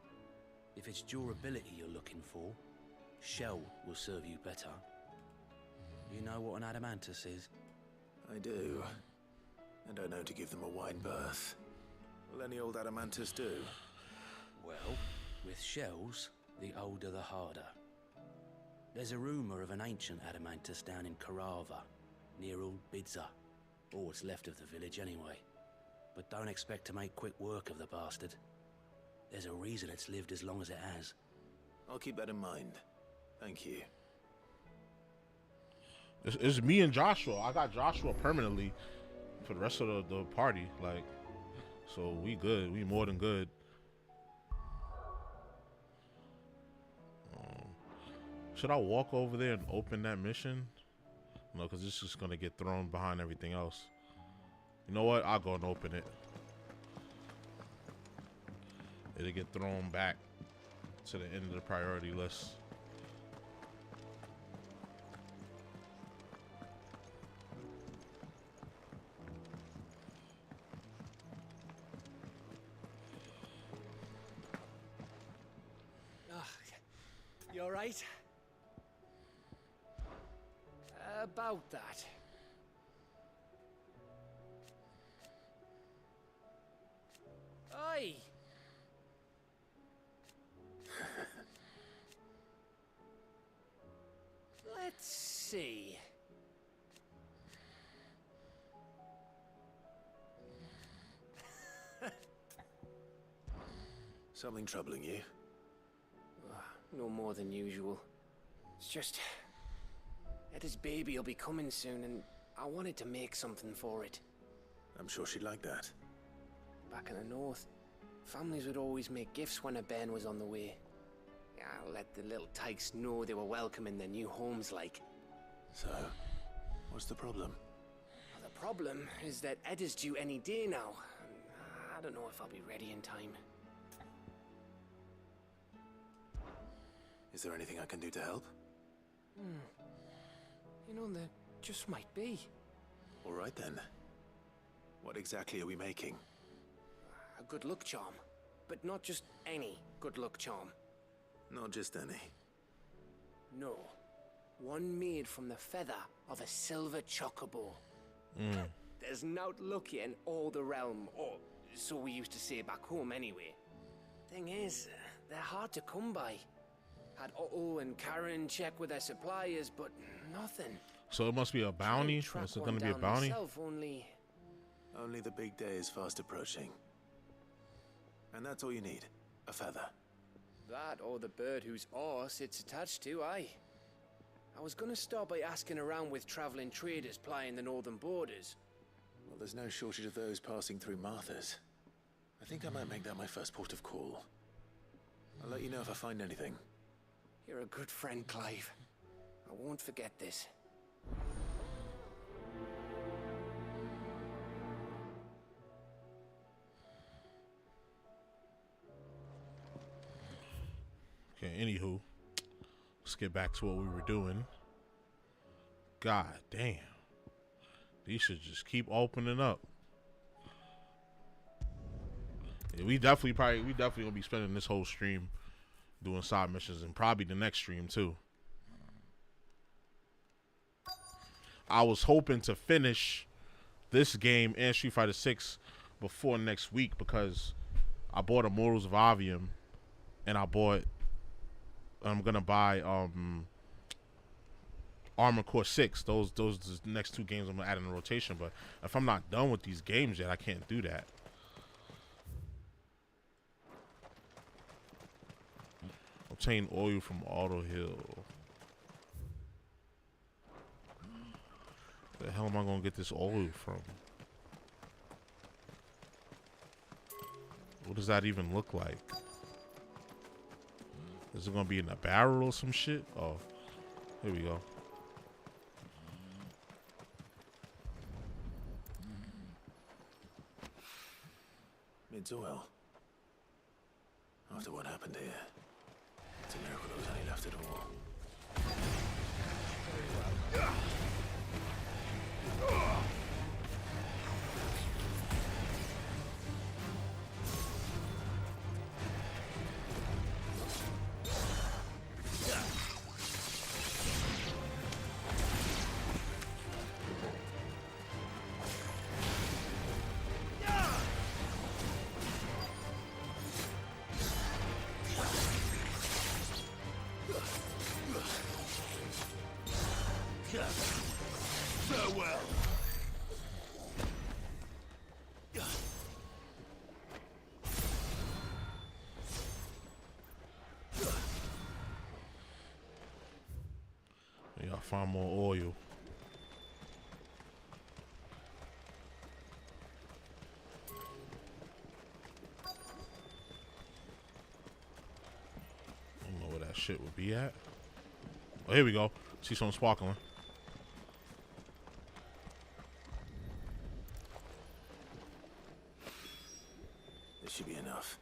If it's durability you're looking for, shell will serve you better. You know what an adamantus is? I do. And I know to give them a wide berth. Will any old adamantus do? Well, with shells, the older the harder. There's a rumour of an ancient adamantus down in Karava, near Old Bidza. Or what's left of the village anyway. But don't expect to make quick work of the bastard. There's a reason it's lived as long as it has. I'll keep that in mind. Thank you. It's me and Joshua. I got Joshua permanently for the rest of the party. Like, so we good. We more than good. Should I walk over there and open that mission? No, because this is going to get thrown behind everything else. You know what? I'll go and open it. It'll get thrown back to the end of the priority list. You all right? About that. Oi! Let's see. Something troubling you? No more than usual. It's just... Eda's baby will be coming soon, and I wanted to make something for it. I'm sure she'd like that. Back in the north, families would always make gifts when a bairn was on the way. I'll let the little tykes know they were welcome in their new homes, like. So, what's the problem? Well, the problem is that Eda's due any day now. And I don't know if I'll be ready in time. Is there anything I can do to help? You know, there just might be. All right then. What exactly are we making? A good luck charm. But not just any good luck charm. Not just any. No. One made from the feather of a silver chocobo. There's naught lucky in all the realm, or so we used to say back home anyway. Thing is, they're hard to come by. Had Otto and Karen check with their suppliers, but nothing. So it must be a bounty? Is it going to be a bounty? Myself, only the big day is fast approaching. And that's all you need. A feather. that or the bird whose horse it's attached to, aye. I was gonna start by asking around with traveling traders plying the northern borders. Well, there's no shortage of those passing through Martha's. I think I might make that my first port of call. I'll let you know if I find anything. You're a good friend, Clive. I won't forget this. Okay, anywho, let's get back to what we were doing. God damn. These should just keep opening up. Yeah, we definitely gonna be spending this whole stream doing side missions, and probably the next stream too. I was hoping to finish this game and Street Fighter 6 before next week, because I bought Immortals of Avium, and I'm gonna buy Armored Core 6. Those are the next two games I'm gonna add in the rotation. But if I'm not done with these games yet, I can't do that. Obtain oil from Auto Hill. Where the hell am I gonna get this oil from? What does that even look like? Is it gonna be in a barrel or some shit? Oh, here we go. It's well. After what happened here, it's a miracle there was any left at all. Farewell. We gotta find more oil. I don't know where that shit would be at. Oh, here we go. See something sparkling. This should be enough.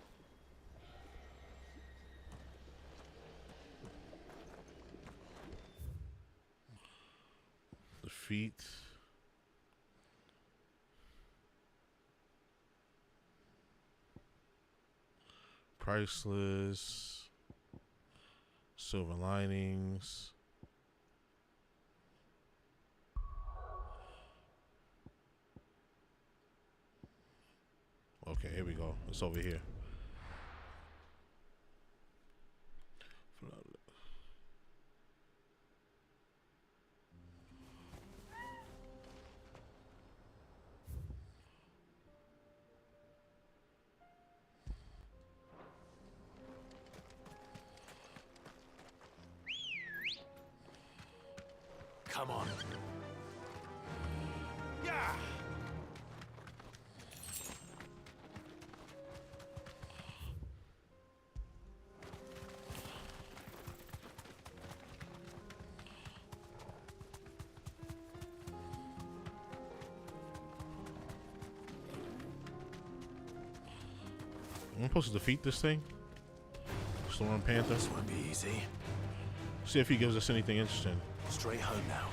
Defeat. Priceless. Silver linings. Okay, here we go. It's over here. Come on. Yeah. I'm supposed to defeat this thing? Storm Panther? This won't be easy. See if he gives us anything interesting. Straight home now.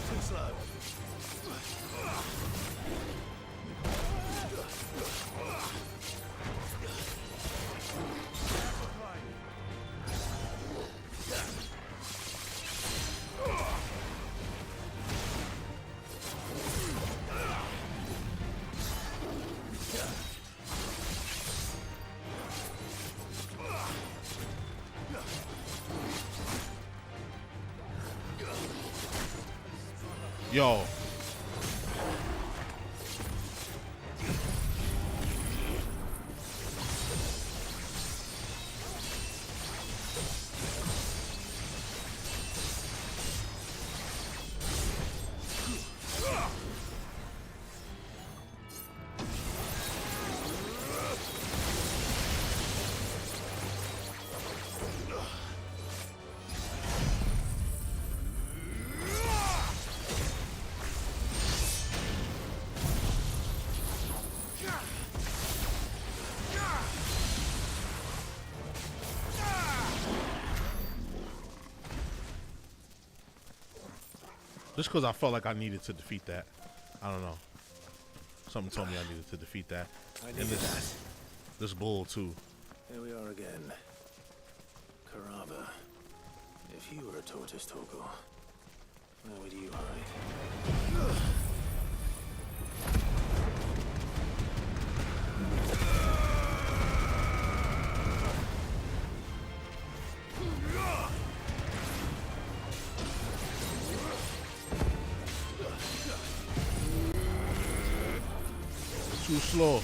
Too slow. Yo. Just because I felt like I needed to defeat that. I don't know. Something told me I needed to defeat that. And this bull too. Here we are again. Carava. If you were a tortoise talker, where would you hide? Too slow.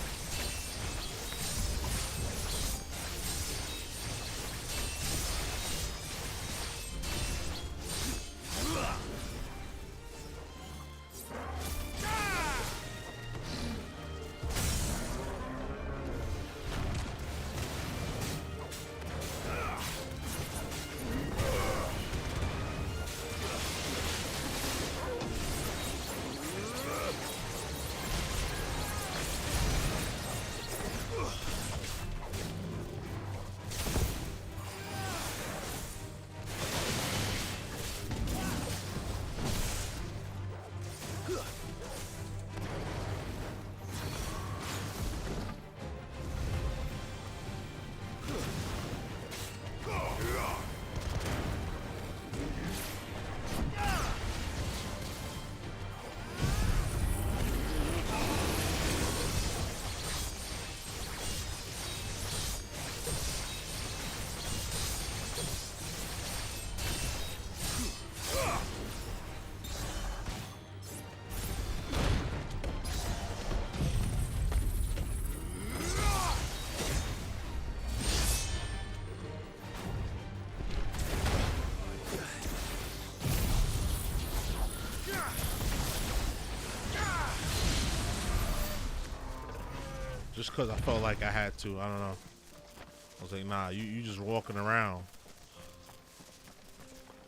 Just because I felt like I had to. I don't know. I was like, nah, you just walking around.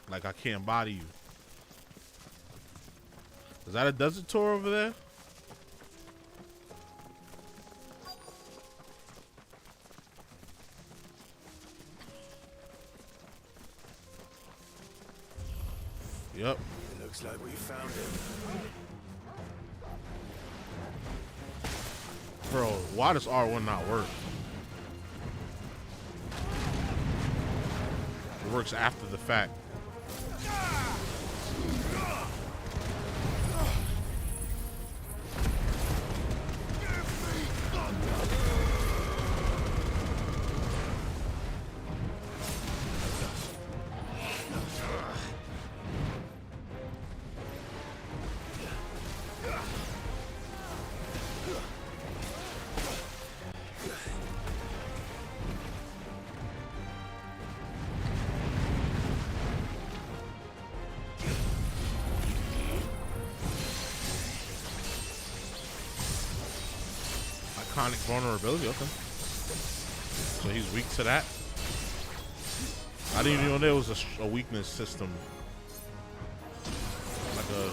Like I can't body you. Is that a desert tour over there? Yep. It looks like we found him. Bro, why does R1 not work? It works after the fact. Iconic vulnerability, okay. So he's weak to that. I didn't even know there was a weakness system. Like a...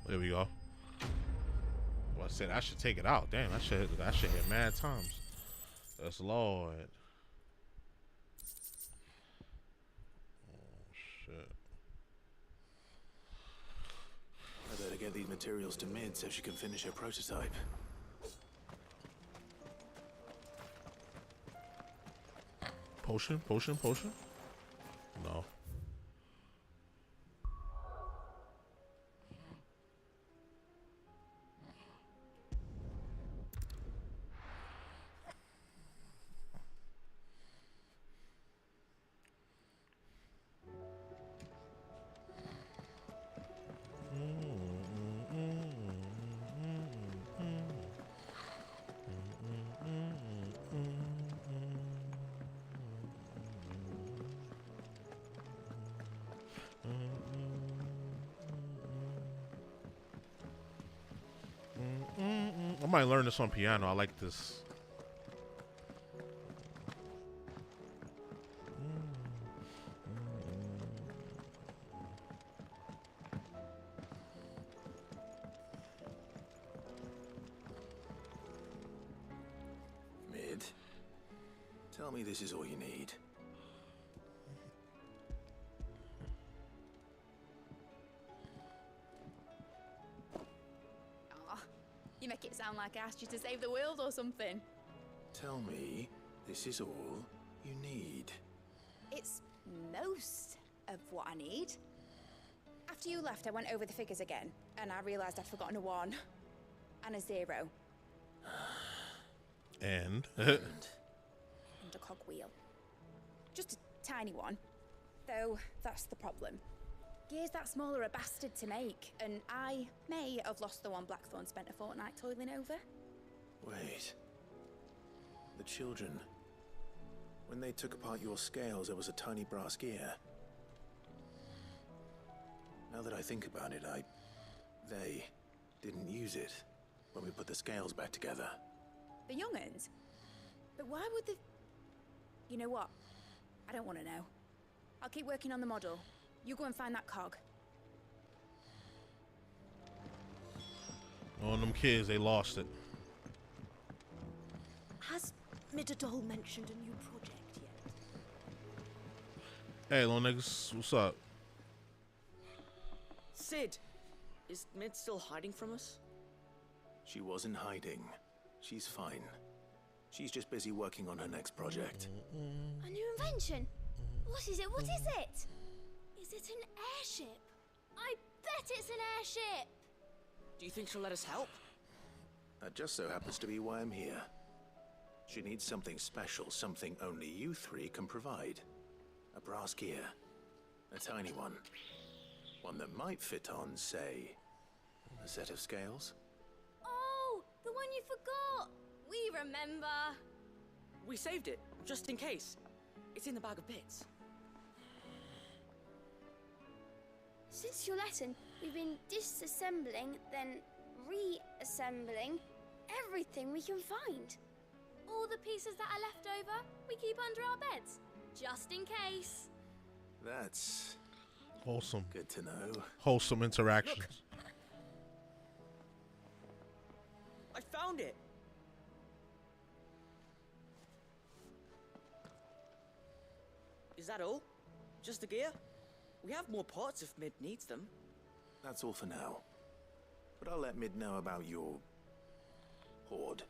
There we go. Well, I said I should take it out. Damn, that shit hit mad times. That's Lord. materials to Mid so she can finish her prototype. Potion? Potion? Potion? No. I might learn this on piano. I like this. Mid, tell me this is all you need. You make it sound like I asked you to save the world or something. Tell me this is all you need. It's most of what I need. After you left, I went over the figures again, and I realised I'd forgotten a 1 and a 0. And? And a cogwheel. Just a tiny one. Though, that's the problem. Gears that small are a bastard to make, and I may have lost the one Blackthorn spent a fortnight toiling over. Wait. The children. When they took apart your scales, there was a tiny brass gear. Now that I think about it, they didn't use it when we put the scales back together. The young'uns? But why would the... You know what? I don't want to know. I'll keep working on the model. You go and find that cog. On them kids, they lost it. Has Midadol mentioned a new project yet? Hey, little niggas, what's up? Sid, is Mid still hiding from us? She wasn't hiding. She's fine. She's just busy working on her next project. A new invention? What is it? What is it? Is it an airship? I bet it's an airship! Do you think she'll let us help? That just so happens to be why I'm here. She needs something special, something only you three can provide. A brass gear. A tiny one. One that might fit on, say, a set of scales. Oh, the one you forgot! We remember! We saved it, just in case. It's in the bag of bits. Since your lesson, we've been disassembling, then reassembling everything we can find. All the pieces that are left over, we keep under our beds, just in case. That's wholesome. Good to know. Wholesome interactions. Look. I found it. Is that all? Just the gear? We have more parts if Mid needs them. That's all for now. But I'll let Mid know about your hoard.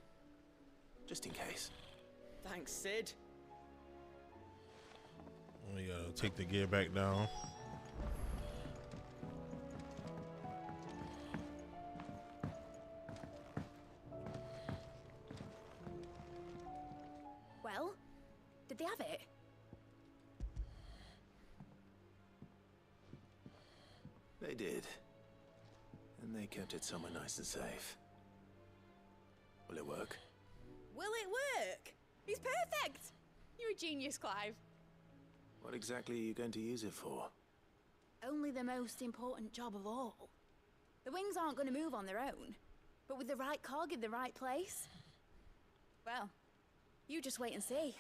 Just in case. Thanks, Sid. We gotta take the gear back down. Well, did they have it? They did. And they kept it somewhere nice and safe. Will it work? Will it work? He's perfect! You're a genius, Clive. What exactly are you going to use it for? Only the most important job of all. The wings aren't going to move on their own. But with the right cog in the right place... Well, you just wait and see.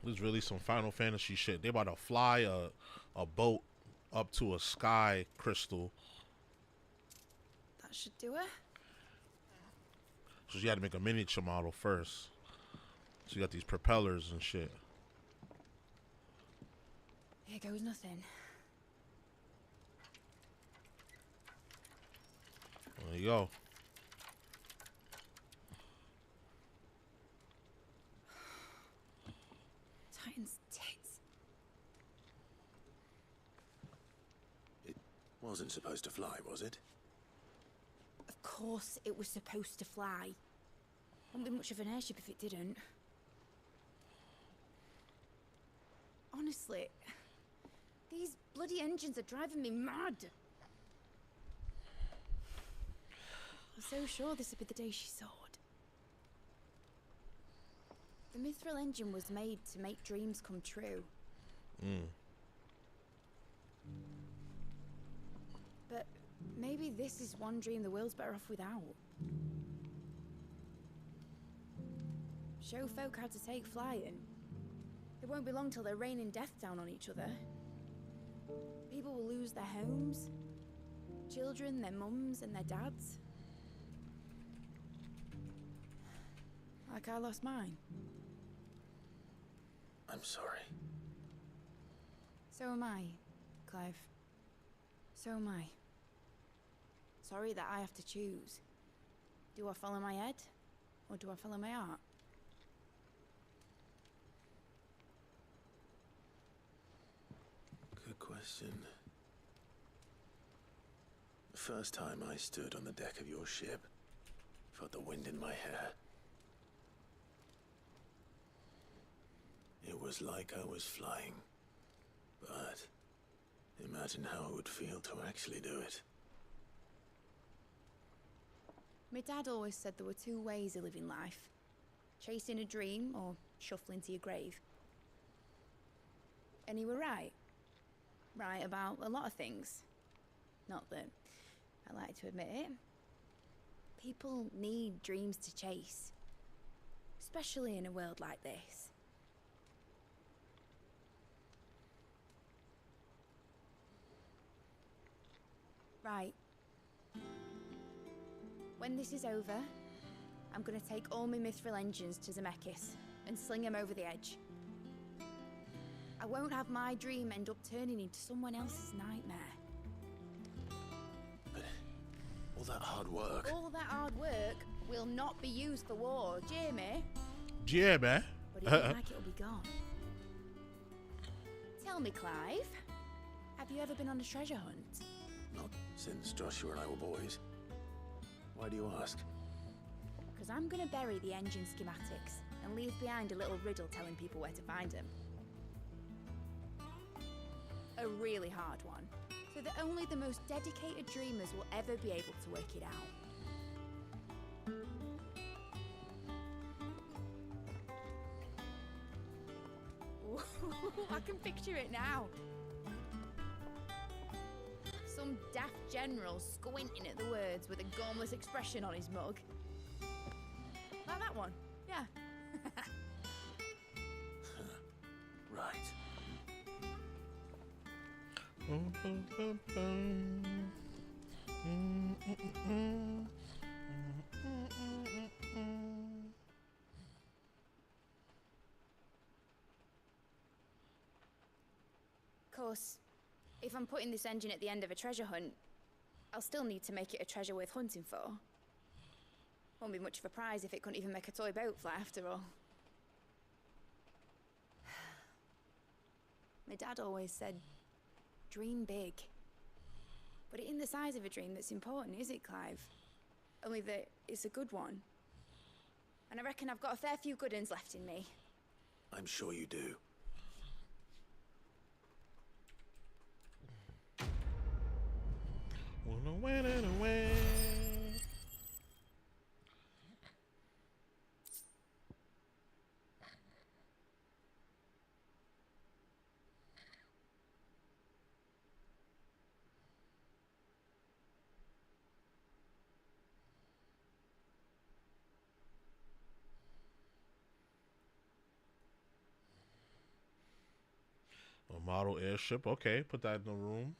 This is really some Final Fantasy shit. They about to fly a boat up to a sky crystal. That should do it. So you had to make a miniature model first. So you got these propellers and shit. Here goes nothing. There you go. Titan's tits. It wasn't supposed to fly, was it? Of course it was supposed to fly. Wouldn't be much of an airship if it didn't. Honestly, these bloody engines are driving me mad. I was so sure this would be the day she soared. The mithril engine was made to make dreams come true. But maybe this is one dream the world's better off without. Show folk how to take flying. It won't be long till they're raining death down on each other. People will lose their homes, children, their mums and their dads. Like I lost mine. I'm sorry. So am I, Clive. So am I. Sorry that I have to choose. Do I follow my head, or do I follow my heart? Good question. The first time I stood on the deck of your ship, felt the wind in my hair. It was like I was flying. But imagine how it would feel to actually do it. My dad always said there were two ways of living life. Chasing a dream or shuffling to your grave. And he were right. Right about a lot of things. Not that I like to admit it. People need dreams to chase. Especially in a world like this. Right. When this is over, I'm gonna take all my mithril engines to Zemeckis and sling them over the edge. I won't have my dream end up turning into someone else's nightmare. But all that hard work... All that hard work will not be used for war, Jamie. Jamie? But it looks like it'll be gone. Tell me, Clive, have you ever been on a treasure hunt? Not since Joshua and I were boys. Why do you ask? Because I'm going to bury the engine schematics and leave behind a little riddle telling people where to find them. A really hard one, so that only the most dedicated dreamers will ever be able to work it out. I can picture it now. Some daft general squinting at the words with a gormless expression on his mug. Like that one, yeah. Right. Of course, if I'm putting this engine at the end of a treasure hunt, I'll still need to make it a treasure worth hunting for. Won't be much of a prize if it couldn't even make a toy boat fly after all. My dad always said, dream big. But it isn't the size of a dream that's important, is it, Clive? Only that it's a good one. And I reckon I've got a fair few good uns left in me. I'm sure you do. Wanna win it away. A model airship, okay, put that in the room.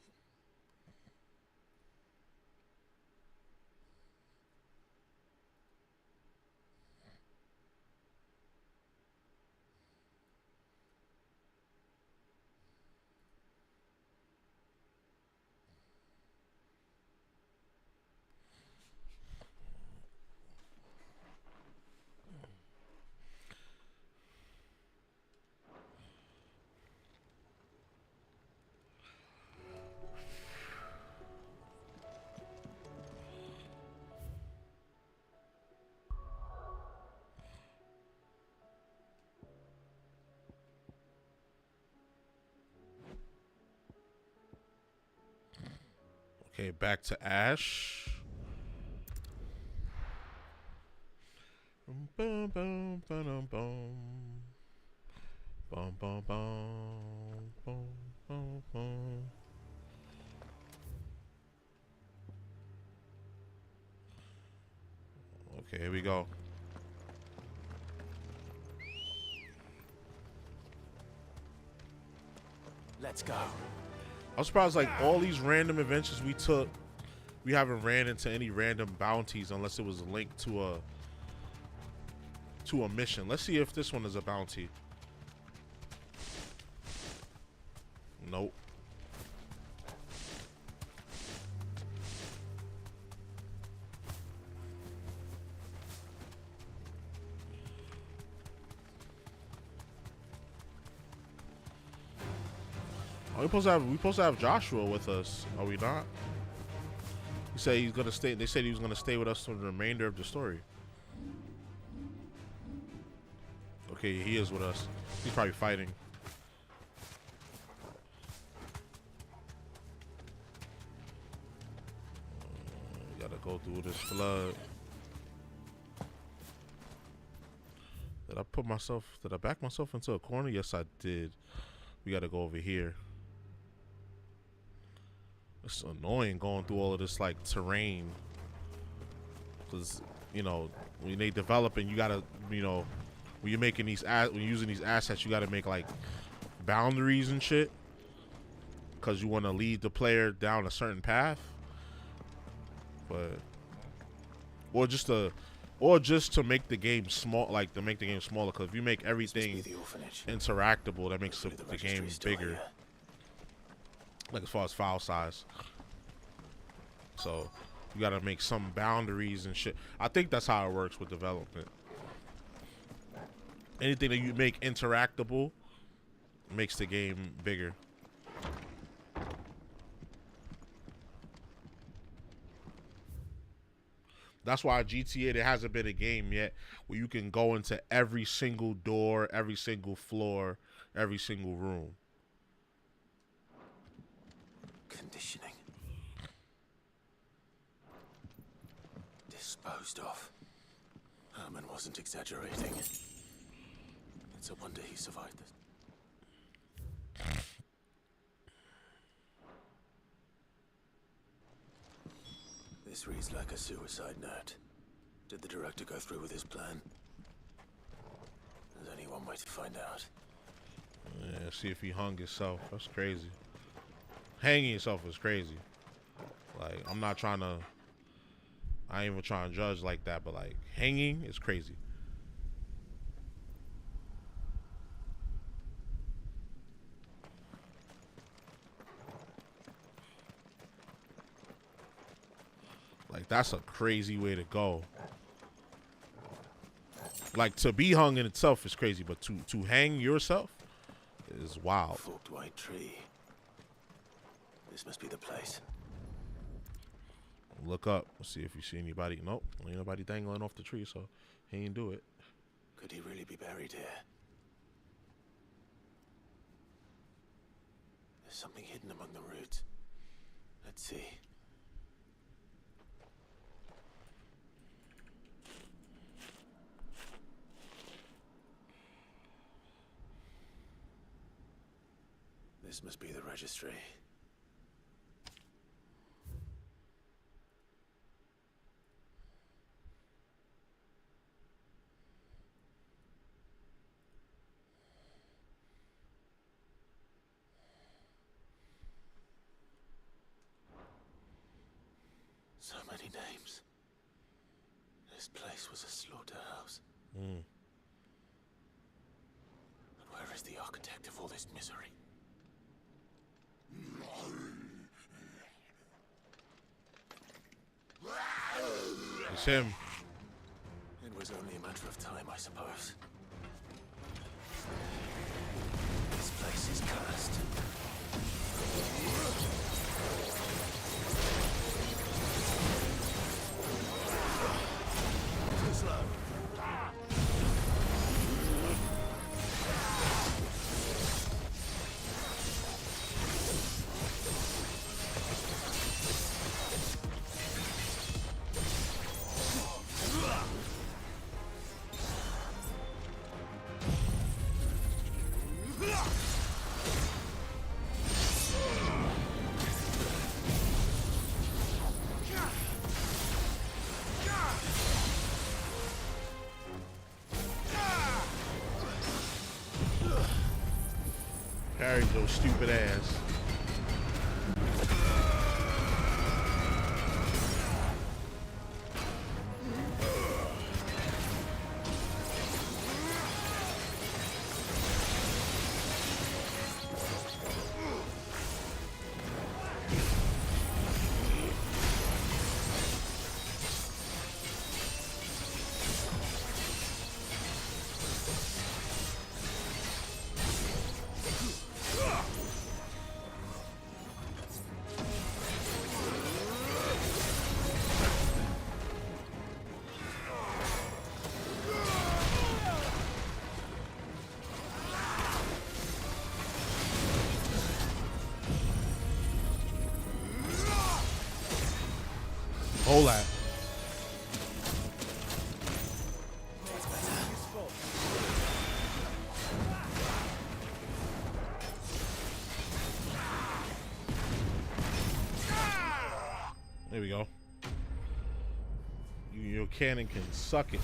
Okay, back to Ash. Bum, bum, ba-dum, bum. Bum, bum, bum, bum, bum, bum. Okay, here we go. Let's go. I'm surprised, like, all these random adventures we took, we haven't ran into any random bounties unless it was linked to a mission. Let's see if this one is a bounty. Nope. Oh, we supposed to have Joshua with us. Are we not? He said he's gonna stay. They said he was gonna stay with us for the remainder of the story. Okay, he is with us. He's probably fighting. We gotta go through this flood. Did I back myself into a corner? Yes, I did. We gotta go over here. It's annoying going through all of this like terrain, because you know when they develop and you gotta, you know, when you're making these when you're using these assets, you gotta make like boundaries and shit, because you want to lead the player down a certain path. But or just to make the game small, like to make the game smaller. Because if you make everything interactable, that makes the game bigger. Like as far as file size. So you gotta make some boundaries and shit. I think that's how it works with development. Anything that you make interactable makes the game bigger. That's why GTA, there hasn't been a game yet where you can go into every single door, every single floor, every single room. Conditioning. Disposed of. Herman wasn't exaggerating. It's a wonder he survived this. This reads like a suicide note. Did the director go through with his plan? There's only one way to find out. Yeah, see if he hung himself. That's crazy. Hanging yourself is crazy. Like, I'm not trying to, I ain't even trying to judge like that, but like, hanging is crazy. Like, that's a crazy way to go. Like, to be hung in itself is crazy, but to hang yourself is wild. Forked white tree. This must be the place. Look up. Let's see if you see anybody. Nope. Ain't nobody dangling off the tree, so he ain't do it. Could he really be buried here? There's something hidden among the roots. Let's see. This must be the registry. So many names. This place was a slaughterhouse. Mm. But where is the architect of all this misery? It's him. It was only a matter of time, I suppose. This place is cursed. Too slow. Parry your stupid ass. Hold that. There we go. Your cannon can suck it.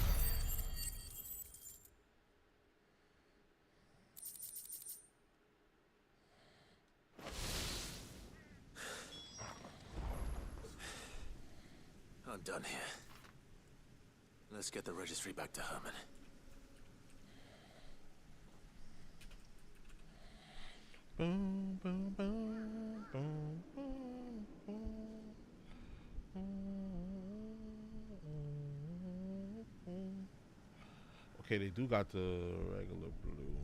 I'm done here. Let's get the registry back to Herman. Boom, boom, boom, boom, boom, boom. Okay, they do got the regular blue moon.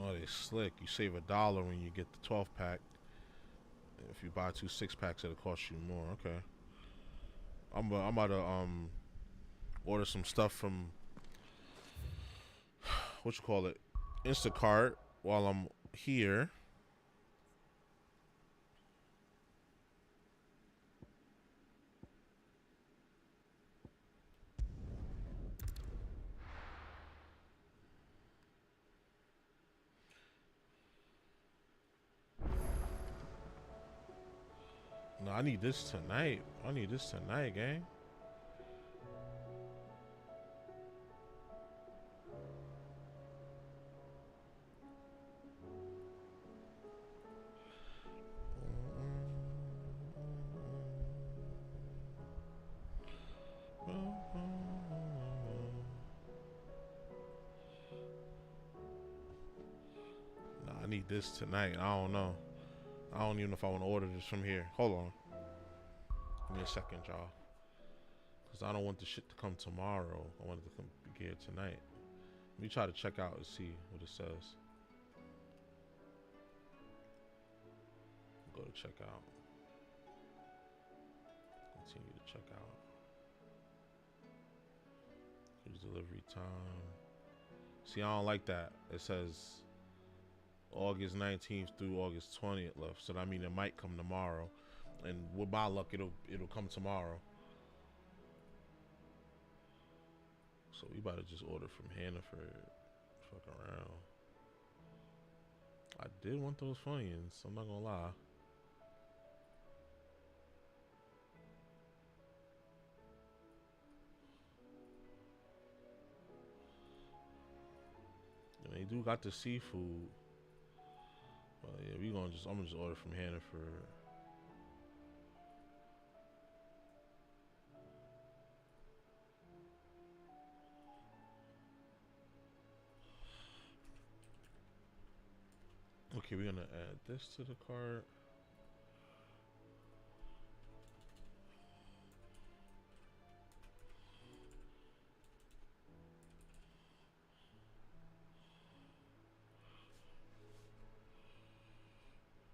Oh, they slick. You save $1 when you get the 12 pack. If you buy 2 6-packs, it'll cost you more. Okay. I'm about to order some stuff from what you call it, Instacart while I'm here. No, I need this tonight. I need this tonight, gang. Nah, I need this tonight. I don't know. I don't even know if I want to order this from here. Hold on. Give me a second, y'all. Because I don't want the shit to come tomorrow. I want it to come here tonight. Let me try to check out and see what it says. Go to check out. Continue to check out. Here's delivery time. See, I don't like that. It says August 19th through August 20th left. So that means it might come tomorrow. And with my luck, it'll come tomorrow. So we about to just order from Hannaford. Fuck around. I did want those Funyuns, I'm not gonna lie. And they do got the seafood. Yeah, I'm gonna just order from Hannaford. Okay, we're gonna add this to the cart.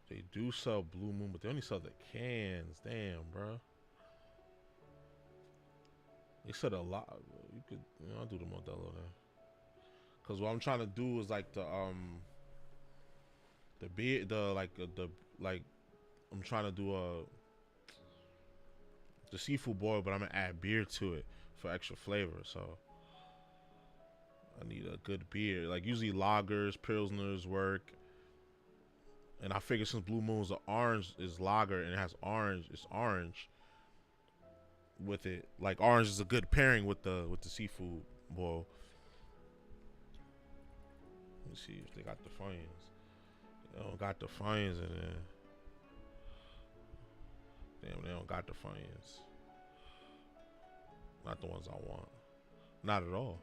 They do sell Blue Moon, but they only sell the cans. Damn, bro. They said a lot. You could, I'll do the Modelo then. Cause what I'm trying to do is like the beer, I'm trying to do the seafood boil, but I'm gonna add beer to it for extra flavor. So I need a good beer. Like usually lagers, pilsners work. And I figured since Blue Moon's the orange is lager and it has orange, it's orange with it. Like orange is a good pairing with the seafood boil. Let me see if they got the Defiance. They don't got the Defiance in there. Damn, they don't got the Defiance. Not the ones I want. Not at all.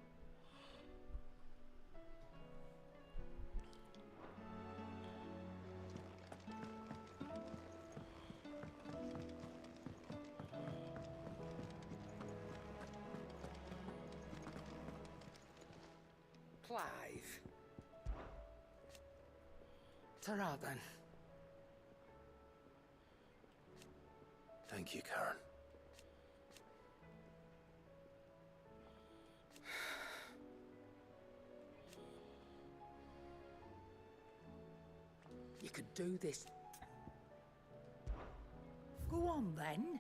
Clive. Ta-ra then. Thank you, Karen. You could do this. Go on then.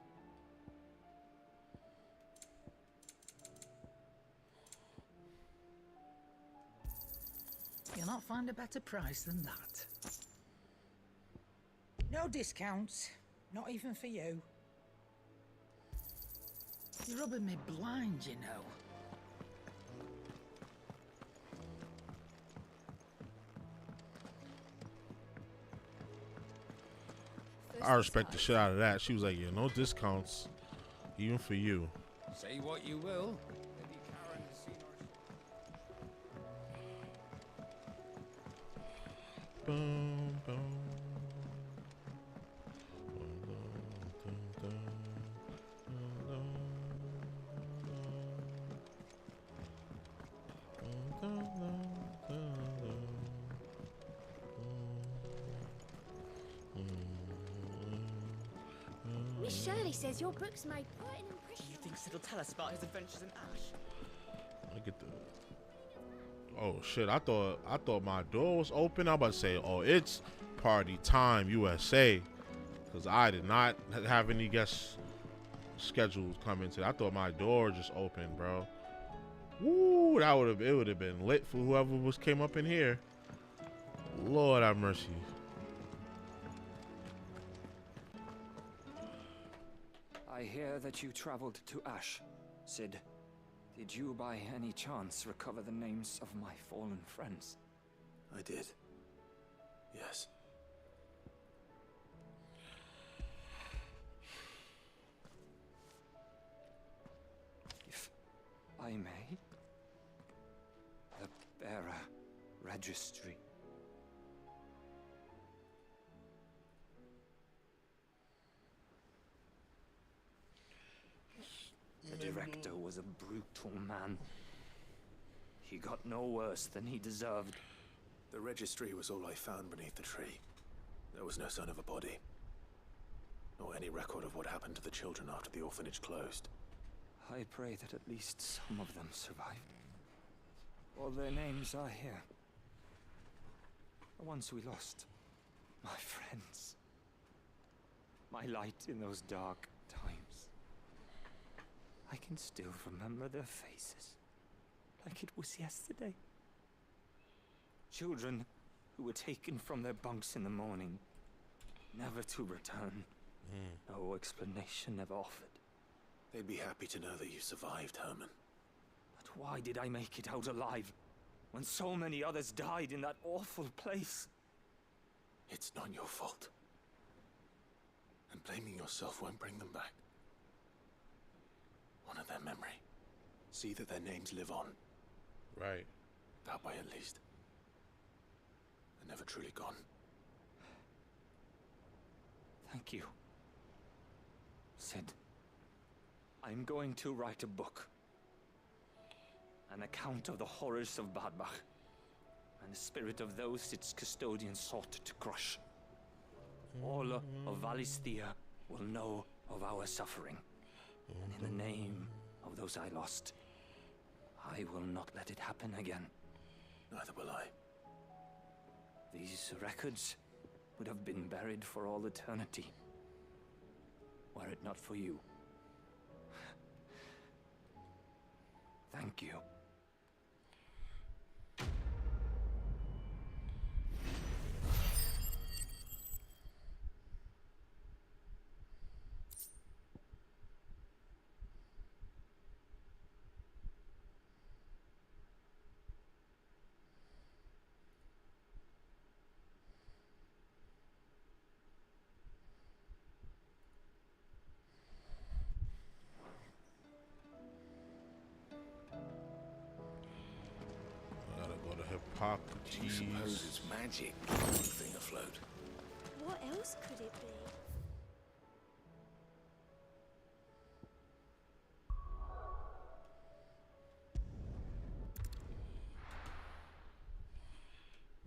You'll not find a better price than that. No discounts, not even for you. You're rubbing me blind, you know. I respect the shit out of that. She was like, yeah, no discounts, even for you. Say what you will. Boom, boom. Miss Shirley says your books made quite an impression. He thinks it'll tell us about his adventures in Ash. Look at the. Oh shit! I thought my door was open. I'm about to say, oh, it's party time, USA, because I did not have any guests scheduled coming today. I thought my door just opened, bro. Woo! It would have been lit for whoever came up in here. Lord have mercy. I hear that you traveled to Ash, Sid. Did you by any chance recover the names of my fallen friends? I did. Yes. If I may, the bearer registry. The director was a brutal man. He got no worse than he deserved. The registry was all I found beneath the tree. There was no sign of a body, nor any record of what happened to the children after the orphanage closed. I pray that at least some of them survived. All their names are here. The ones we lost. My friends. My light in those dark times. I can still remember their faces, like it was yesterday. Children who were taken from their bunks in the morning, never to return. No explanation ever offered. They'd be happy to know that you survived, Herman. But why did I make it out alive, when so many others died in that awful place? It's not your fault. And blaming yourself won't bring them back. Honor their memory. See that their names live on. Right. That way, at least. They're never truly gone. Thank you, Sid. I'm going to write a book. An account of the horrors of Badbach, and the spirit of those its custodians sought to crush. All of Valisthea will know of our suffering. And in the name of those I lost, I will not let it happen again. Neither will I. These records would have been buried for all eternity. Were it not for you. Thank you. Hippocrates. You suppose it's magic, thing afloat? What else could it be?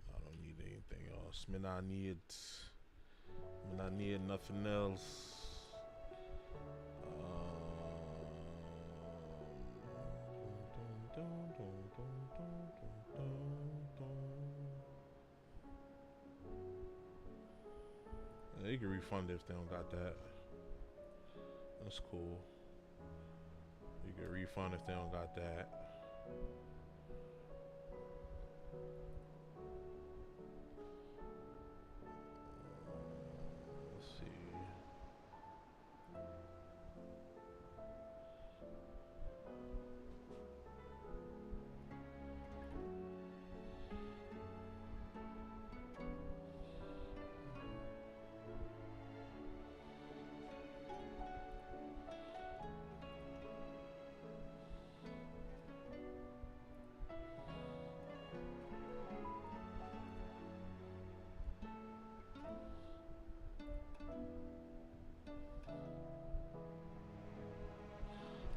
I don't need anything else. I need nothing else. They can refund it if they don't got that. That's cool. You can refund if they don't got that. Let's see.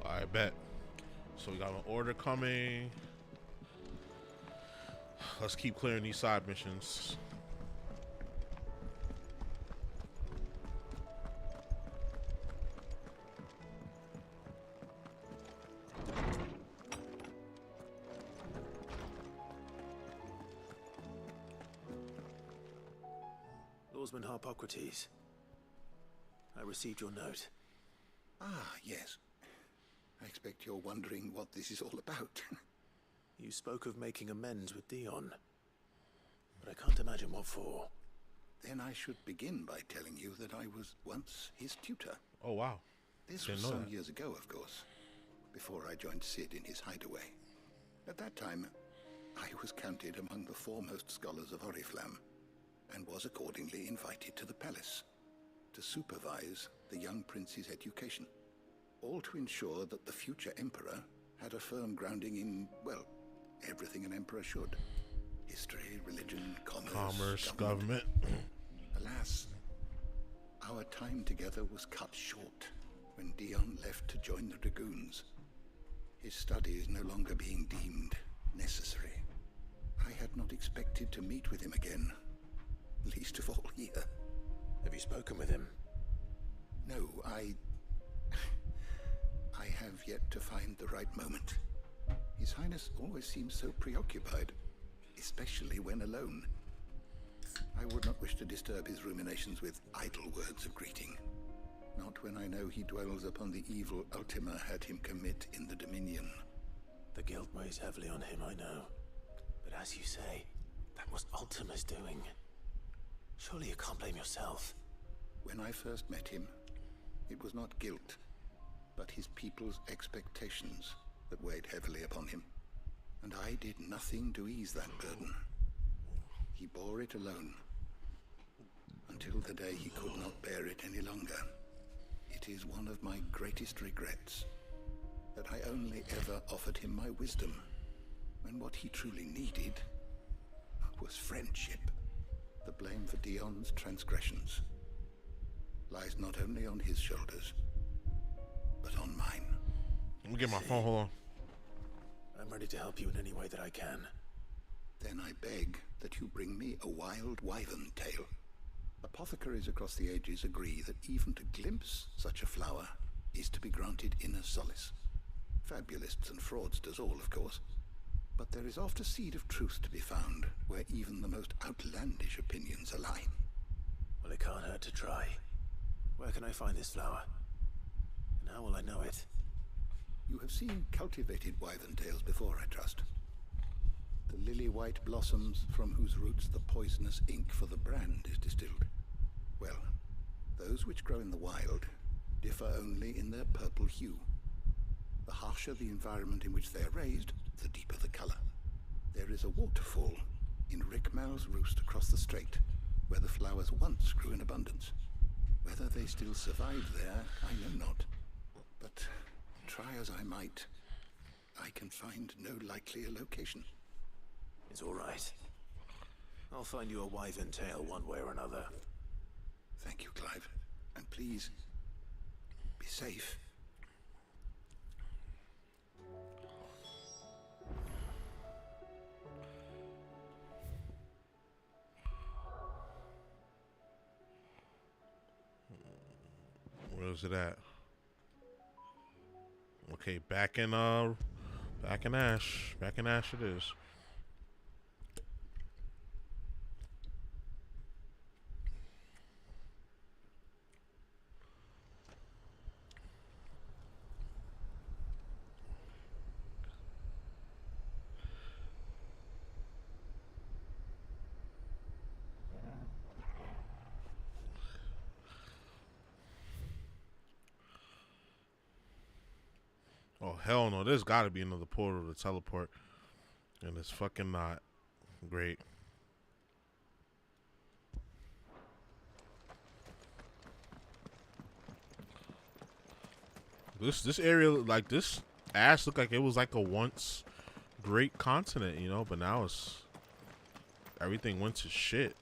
I bet. So we got an order coming. Let's keep clearing these side missions. Lawsman Harpocrates, I received your note. Ah, yes. I expect you're wondering what this is all about. You spoke of making amends with Dion, but I can't imagine what for. Then I should begin by telling you that I was once his tutor. Oh, wow. This Didn't was know some that. years ago, of course, before I joined Sid in his hideaway. At that time, I was counted among the foremost scholars of Oriflamme, and was accordingly invited to the palace to supervise the young prince's education, all to ensure that the future emperor had a firm grounding in, well, everything an emperor should. History, religion, commerce, government. Alas, our time together was cut short when Dion left to join the Dragoons, his studies no longer being deemed necessary. I had not expected to meet with him again, least of all here. Have you spoken with him? No, I have yet to find the right moment. His Highness always seems so preoccupied, especially when alone. I would not wish to disturb his ruminations with idle words of greeting. Not when I know he dwells upon the evil Ultima had him commit in the Dominion. The guilt weighs heavily on him, I know. But as you say, that was Ultima's doing. Surely you can't blame yourself. When I first met him, it was not guilt, but his people's expectations that weighed heavily upon him. And I did nothing to ease that burden. He bore it alone, until the day he could not bear it any longer. It is one of my greatest regrets that I only ever offered him my wisdom, when what he truly needed was friendship. The blame for Dion's transgressions lies not only on his shoulders, but on mine. Let me get my phone, hold on. I'm ready to help you in any way that I can. Then I beg that you bring me a wild wyvern tale. Apothecaries across the ages agree that even to glimpse such a flower is to be granted inner solace. Fabulists and fraudsters all, of course. But there is oft a seed of truth to be found where even the most outlandish opinions align. had to try. Where can I find this flower? And how will I know it? You have seen cultivated wyvern-tails before, I trust. The lily-white blossoms from whose roots the poisonous ink for the brand is distilled. Well, those which grow in the wild differ only in their purple hue. The harsher the environment in which they are raised, the deeper the color. There is a waterfall in Rickmal's roost across the strait, where the flowers once grew in abundance. Whether they still survive there, I know not. But try as I might, I can find no likelier location. It's all right. I'll find you a wyvern tail one way or another. Thank you, Clive. And please, be safe. Where's it at? Okay, back in Ash. Back in Ash it is. Oh, hell no. There's got to be another portal to teleport. And it's fucking not. Great. This area, like, this Ash looked like it was like a once great continent, you know? But now it's... everything went to shit.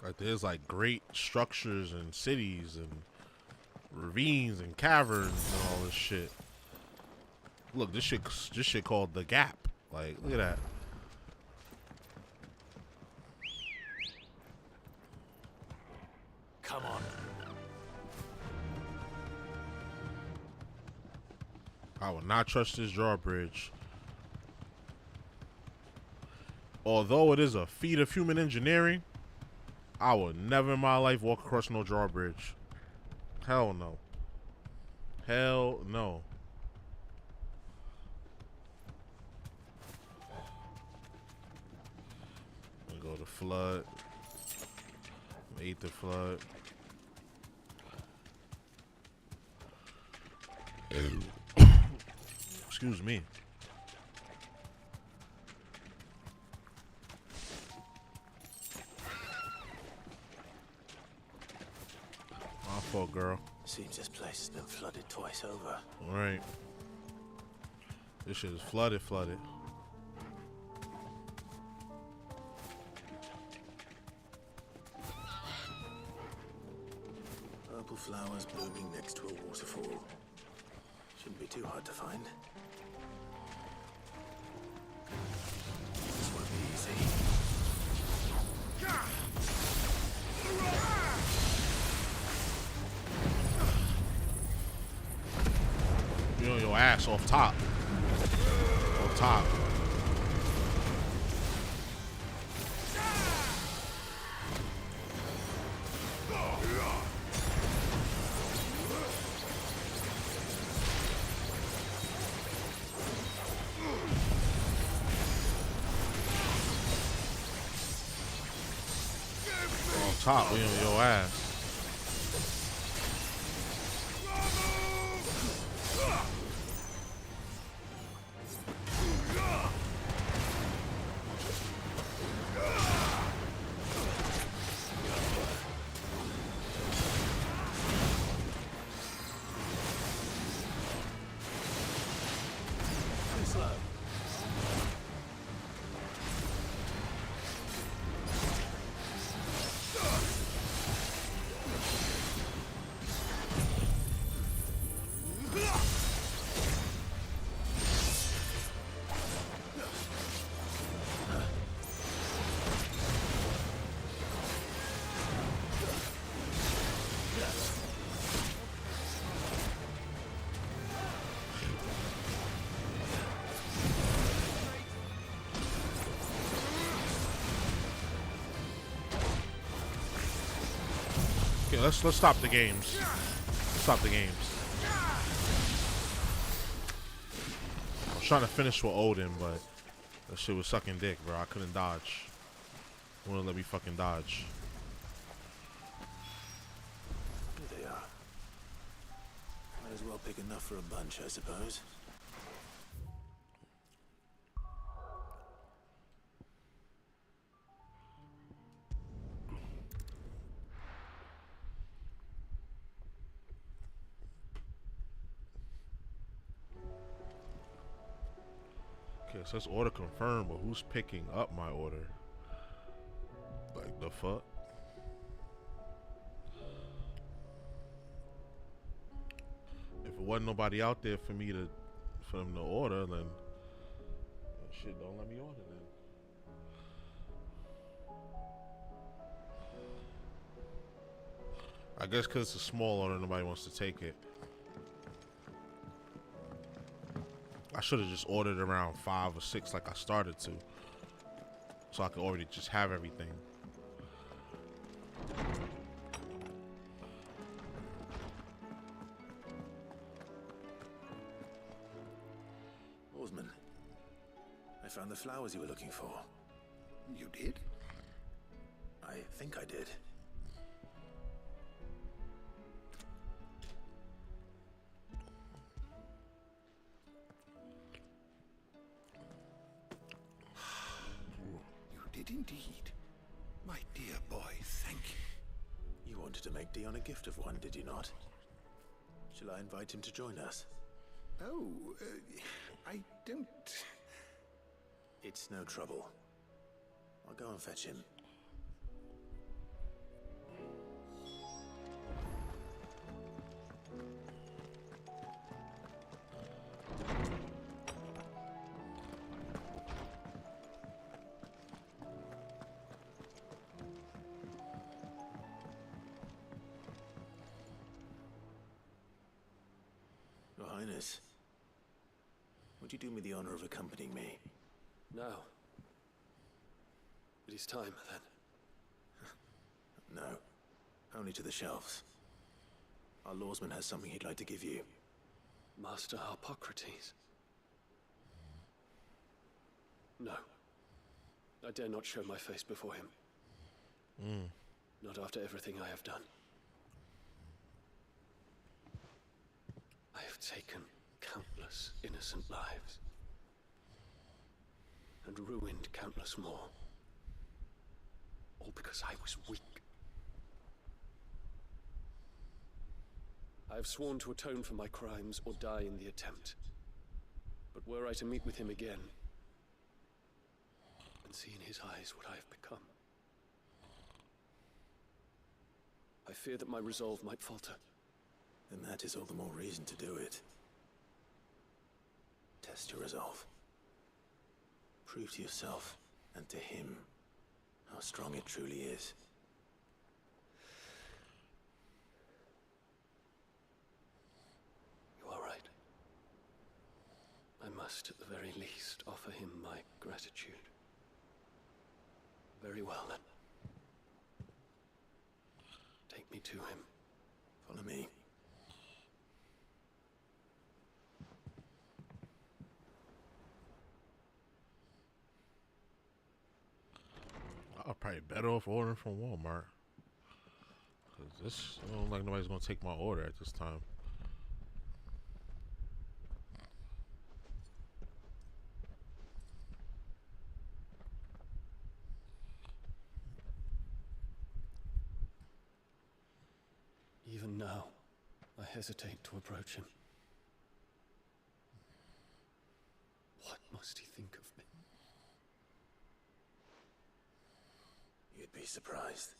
Like, there's like great structures and cities and ravines and caverns and all this shit. Look, this shit called the Gap. Like, look at that. Come on. I will not trust this drawbridge. Although it is a feat of human engineering, I will never in my life walk across no drawbridge. Hell no. Hell no. I'm gonna go to flood. Eat the flood. Excuse me. My fault, girl. Seems this place has been flooded twice over. Alright. This shit is flooded. Purple flowers blooming next to a waterfall. Shouldn't be too hard to find. This won't be easy. You know your ass off top. Off top. Off top, we on your ass. Okay, let's stop the games. Let's stop the games. I was trying to finish with Odin, but that shit was sucking dick, bro. I couldn't dodge. Wouldn't let me fucking dodge. Here they are. Might as well pick enough for a bunch, I suppose. Okay, so it's order confirmed, but who's picking up my order? Like, the fuck? If it wasn't nobody out there for them to order, then shit, don't let me order then. I guess because it's a small order, nobody wants to take it. I should have just ordered around 5 or 6 like I started to, so I could already just have everything. Orsman, I found the flowers you were looking for. You did? I think I did. Indeed. My dear boy, thank you. You wanted to make Dion a gift of one, did you not? Shall I invite him to join us? Oh, I don't... It's no trouble. I'll go and fetch him. Your Highness, would you do me the honor of accompanying me? No. It is time, then. No. Only to the shelves. Our lawsman has something he'd like to give you. Master Hippocrates. No. I dare not show my face before him. Not after everything I have done. I have taken countless innocent lives. And ruined countless more. All because I was weak. I have sworn to atone for my crimes or die in the attempt. But were I to meet with him again, and see in his eyes what I have become, I fear that my resolve might falter. Then that is all the more reason to do it. Test your resolve. Prove to yourself and to him how strong it truly is. You are right. I must, at the very least, offer him my gratitude. Very well, then. Take me to him. Follow me. I'll probably better off ordering from Walmart. Cause this, I don't like nobody's gonna take my order at this time. Even now, I hesitate to approach him. What must he think of me? You'd be surprised.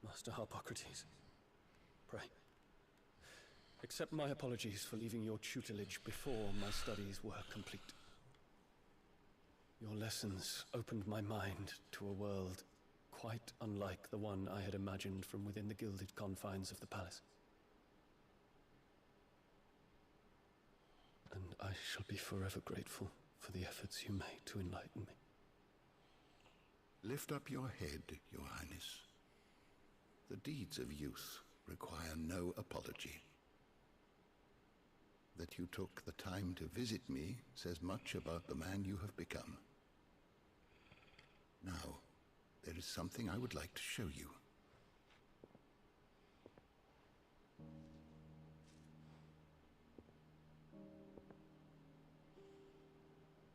Master Hippocrates, pray. Accept my apologies for leaving your tutelage before my studies were complete. Your lessons opened my mind to a world quite unlike the one I had imagined from within the gilded confines of the palace. And I shall be forever grateful for the efforts you made to enlighten me. Lift up your head, Your Highness. The deeds of youth require no apology. That you took the time to visit me says much about the man you have become. Now, there is something I would like to show you.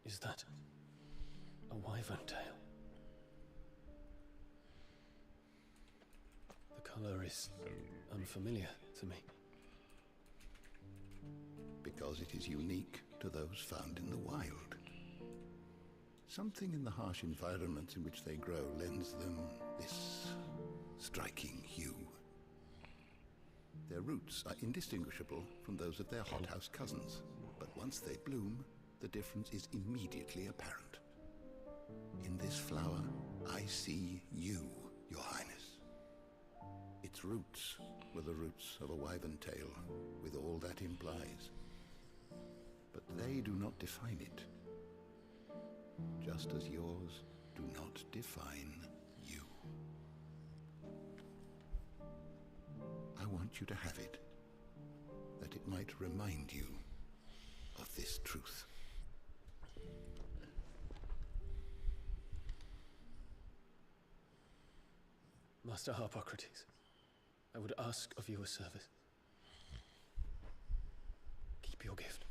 Is that a wyvern tail? The color is unfamiliar to me. Because it is unique to those found in the wild. Something in the harsh environments in which they grow lends them this striking hue. Their roots are indistinguishable from those of their hothouse cousins, but once they bloom, the difference is immediately apparent. In this flower, I see you, Your Highness. Its roots were the roots of a wyvern tail, with all that implies. But they do not define it, just as yours do not define you. I want you to have it, that it might remind you of this truth. Master Harpocrates, I would ask of you a service. Keep your gift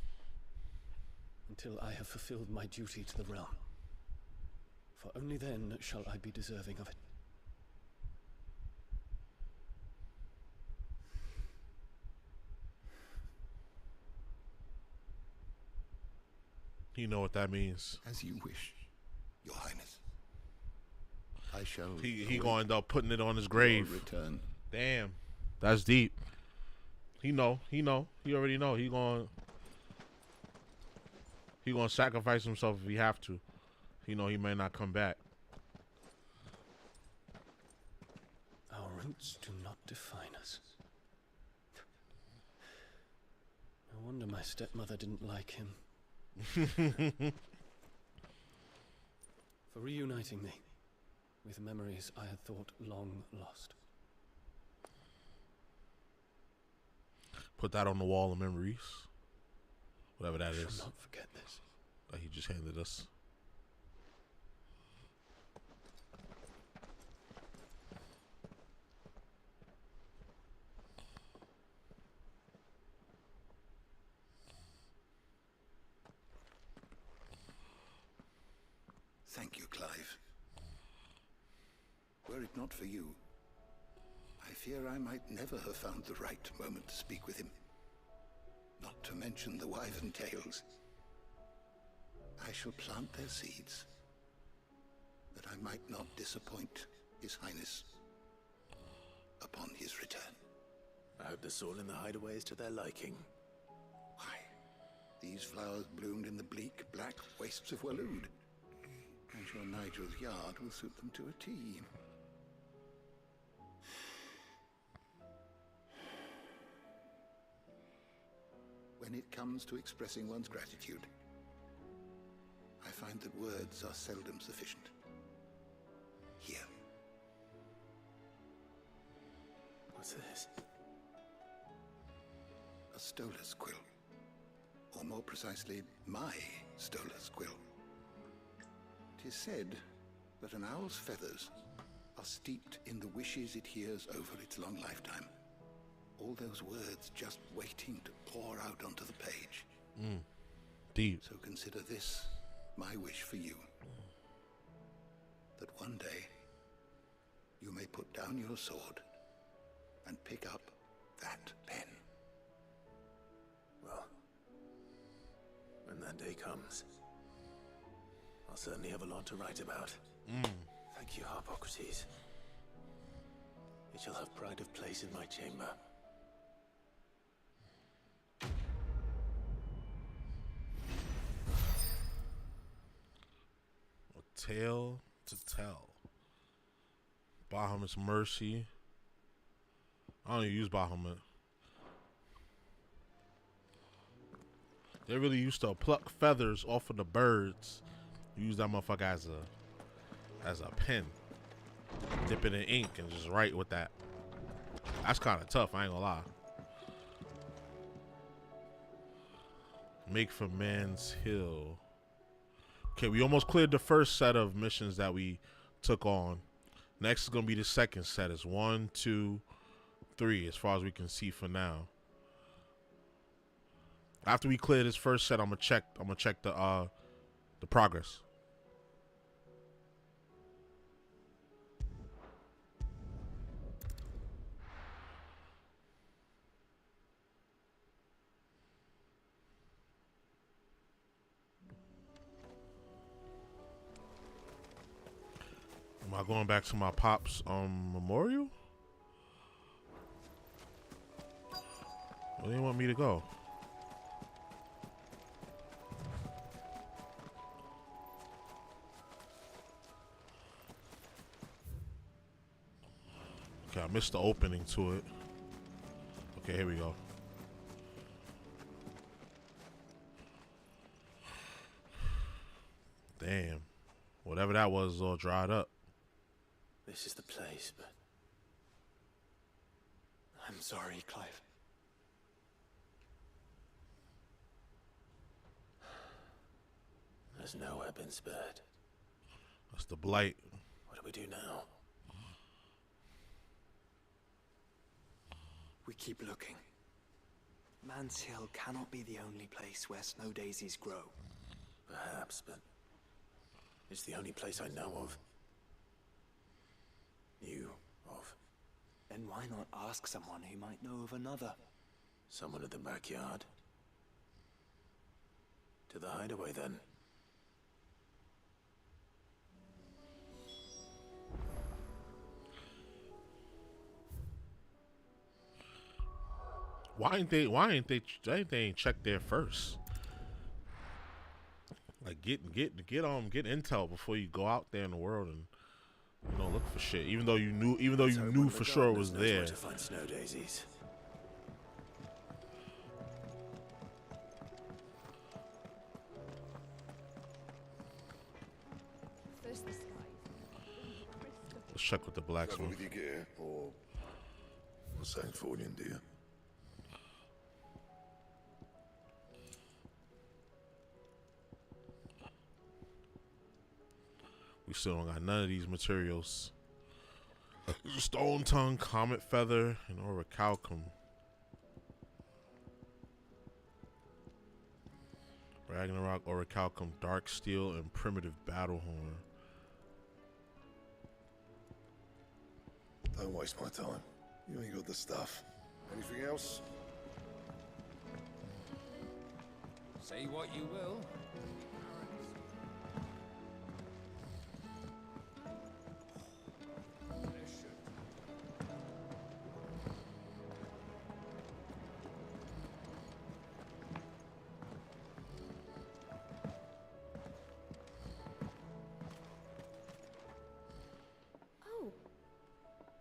until I have fulfilled my duty to the realm, for only then shall I be deserving of it. You know what that means. As you wish, Your Highness. I shall. He gonna end up putting it on his grave. Return. Damn, that's deep. He know. He already know. He gonna sacrifice himself if he have to. He know he may not come back. Our roots do not define us. No wonder my stepmother didn't like him. For reuniting me with memories I had thought long lost. Put that on the wall of memories. Whatever that I is. shall not forget this. That he just handed us. Thank you, Clive. Were it not for you, I fear I might never have found the right moment to speak with him. Not to mention the wyvern tales. I shall plant their seeds, that I might not disappoint His Highness upon his return. I hope the soul in the hideaway is to their liking. Why, these flowers bloomed in the bleak, black wastes of Waloed. I'm sure Nigel's yard will suit them to a T. When it comes to expressing one's gratitude, I find that words are seldom sufficient. Here. What's this? A stolas quill. Or more precisely, my stolas quill. 'Tis said that an owl's feathers are steeped in the wishes it hears over its long lifetime. All those words just waiting to pour out onto the page. Deep. So consider this my wish for you. That one day you may put down your sword and pick up that pen. Well, when that day comes, I'll certainly have a lot to write about. Thank you, Harpocrates. It shall have pride of place in my chamber. tale to tell. Bahamut's Mercy. I don't even use Bahamut. They really used to pluck feathers off of the birds. Use that motherfucker as a pen. Dip it in ink and just write with that. That's kind of tough, I ain't gonna lie. Make for Man's Hill. Okay, we almost cleared the first set of missions that we took on. Next is gonna be the second set. It's 1, 2, 3, as far as we can see for now. After we clear this first set, I'm gonna check the progress. Am I going back to my pop's memorial? Where do you want me to go? Okay, I missed the opening to it. Okay, here we go. Damn. Whatever that was is all dried up. This is the place, but I'm sorry, Clive. There's nowhere been spared. That's the blight. What do we do now? We keep looking. Man's Hill cannot be the only place where snow daisies grow. Perhaps, but it's the only place I know of. Knew of. Then why not ask someone who might know of another? Someone at the backyard. To the hideaway, then. Why ain't they check there first? Like get intel before you go out there in the world and look for shit. Even though you knew for sure it was there. To find snow daisies. Let's check with the blacksmith. With your gear, or something for you, dear. We still don't got none of these materials. Stone Tongue, Comet Feather, and Orichalcum. Ragnarok, Orichalcum, Dark Steel, and Primitive Battlehorn. Don't waste my time. You ain't got the stuff. Anything else? Say what you will.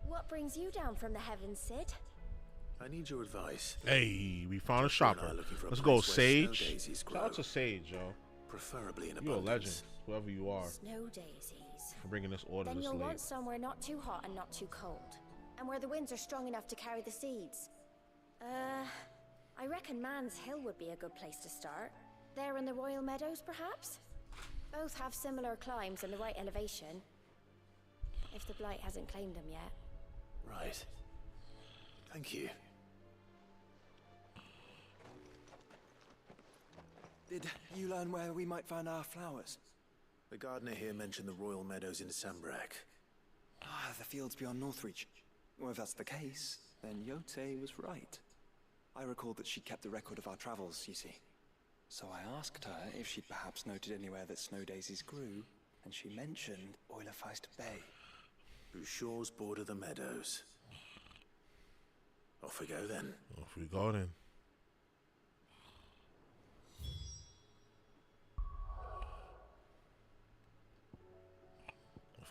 What brings you down from the heavens, Sid? I need your advice. Hey, we found a shopper. Let's go, Sage. Shout out to Sage, yo. Preferably in You're a abundance. legend, whoever you are. Snow daisies. For bringing this order Then this you'll late. want somewhere not too hot and not too cold, and where the winds are strong enough to carry the seeds. I reckon Man's Hill would be a good place to start. There in the Royal Meadows, perhaps? Both have similar climbs and the right elevation. If the Blight hasn't claimed them yet. Right. Thank you. Did you learn where we might find our flowers? The gardener here mentioned the Royal Meadows in Sambrak. Ah, the fields beyond Northreach. Well, if that's the case, then Yote was right. I recalled that she kept the record of our travels, you see. So I asked her if she'd perhaps noted anywhere that snow daisies grew, and she mentioned Oilerfeist Bay. Whose shores border the meadows. Off we go then. Off we go then.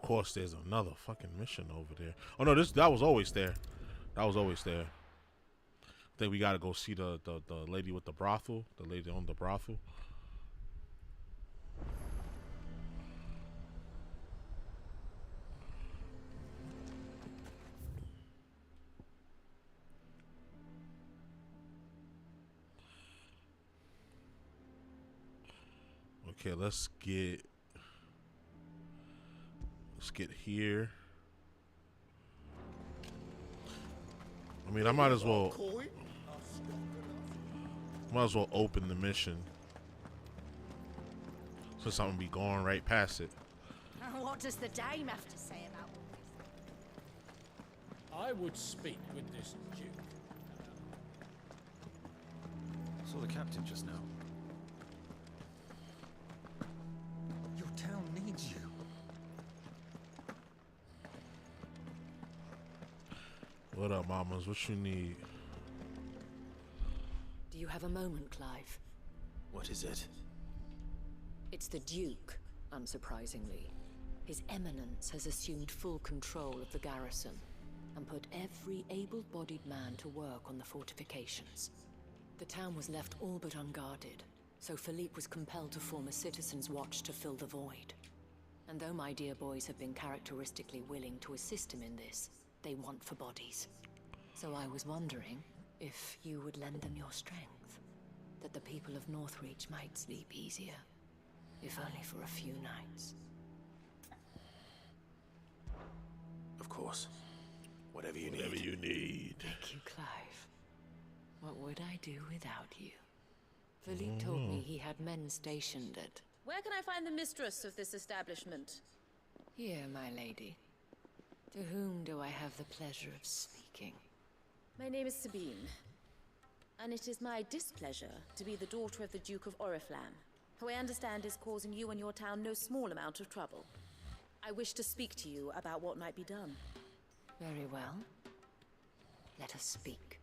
course, there's another fucking mission over there. Oh no, that was always there. That was always there. I think we gotta go see the lady with the brothel. The lady on the brothel. Okay, let's get here. I mean, I might as well open the mission since I'm gonna be going right past it. What does the dame have to say about all this? I would speak with this Duke. Saw the captain just now. Your town needs you. What up, mamas? What you need? Do you have a moment, Clive? What is it? It's the Duke, unsurprisingly. His Eminence has assumed full control of the garrison and put every able-bodied man to work on the fortifications. The town was left all but unguarded, so Philippe was compelled to form a citizens' watch to fill the void. And though my dear boys have been characteristically willing to assist him in this, they want for bodies. So I was wondering if you would lend them your strength, that the people of Northreach might sleep easier, if only for a few nights. Of course. Whatever you Whatever you need. Thank you, Clive. What would I do without you? Philippe told me he had men stationed at... Where can I find the mistress of this establishment? Here, my lady. To whom do I have the pleasure of speaking? My name is Sabine, and it is my displeasure to be the daughter of the Duke of Oriflamme, who I understand is causing you and your town no small amount of trouble. I wish to speak to you about what might be done. Very well. Let us speak.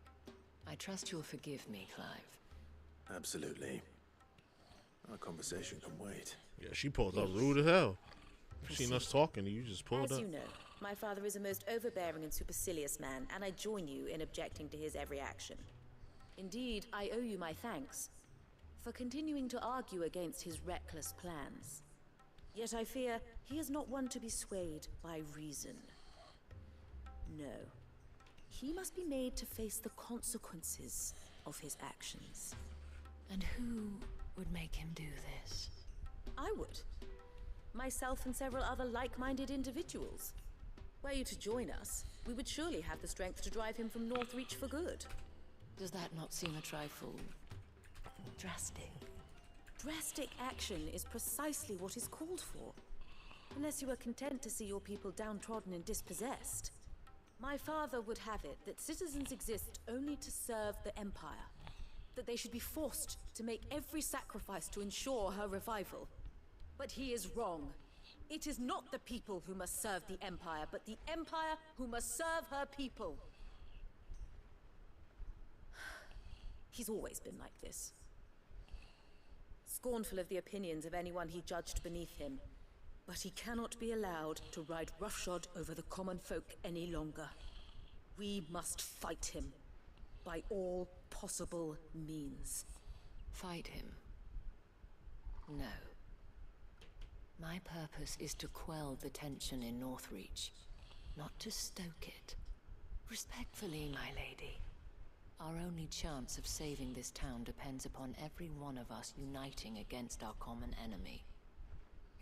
I trust you'll forgive me, Clive. Absolutely. Our conversation can wait. Yeah, she pulled up rude as hell. Seen us talking, you just pulled As up. you know, my father is a most overbearing and supercilious man, and I join you in objecting to his every action. Indeed, I owe you my thanks for continuing to argue against his reckless plans. Yet I fear he is not one to be swayed by reason. No. He must be made to face the consequences of his actions. And who would make him do this? I would. Myself and several other like-minded individuals. Were you to join us, we would surely have the strength to drive him from Northreach for good. Does that not seem a trifle... drastic? Drastic action is precisely what is called for. Unless you are content to see your people downtrodden and dispossessed. My father would have it that citizens exist only to serve the Empire. That they should be forced to make every sacrifice to ensure her revival. But he is wrong. It is not the people who must serve the Empire, but the Empire who must serve her people. He's always been like this. Scornful of the opinions of anyone he judged beneath him. But he cannot be allowed to ride roughshod over the common folk any longer. We must fight him. By all possible means. Fight him? No. My purpose is to quell the tension in Northreach, not to stoke it. Respectfully, my lady. Our only chance of saving this town depends upon every one of us uniting against our common enemy.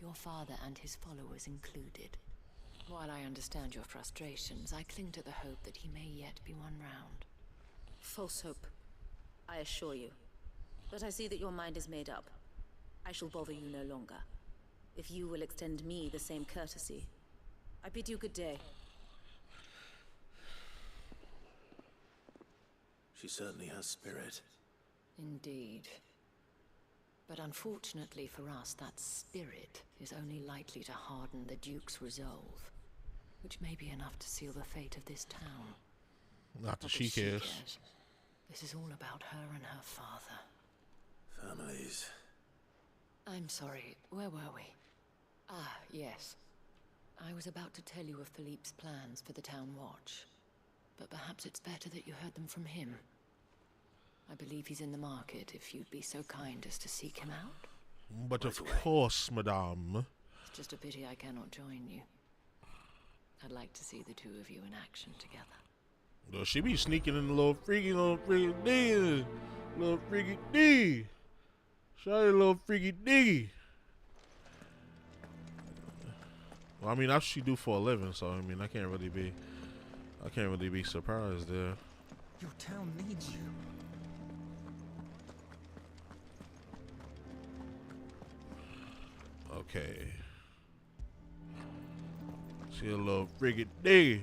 Your father and his followers included. While I understand your frustrations, I cling to the hope that he may yet be won round. False hope, I assure you. But I see that your mind is made up. I shall bother you no longer. If you will extend me the same courtesy, I bid you good day. She certainly has spirit. Indeed. But unfortunately for us, that spirit is only likely to harden the Duke's resolve, which may be enough to seal the fate of this town. Not that she cares. This is all about her and her father. Families. I'm sorry, where were we? Ah, yes. I was about to tell you of Philippe's plans for the town watch, but perhaps it's better that you heard them from him. I believe he's in the market, if you'd be so kind as to seek him out. But of course, madame. It's just a pity I cannot join you. I'd like to see the two of you in action together. Yo, she be sneaking in the little freaky D. Little freaky D. Show you a little freaky D. Well, I mean, that's what she do for a living, so I mean, I can't really be surprised there. Your town needs you. Okay. See a little frigate D.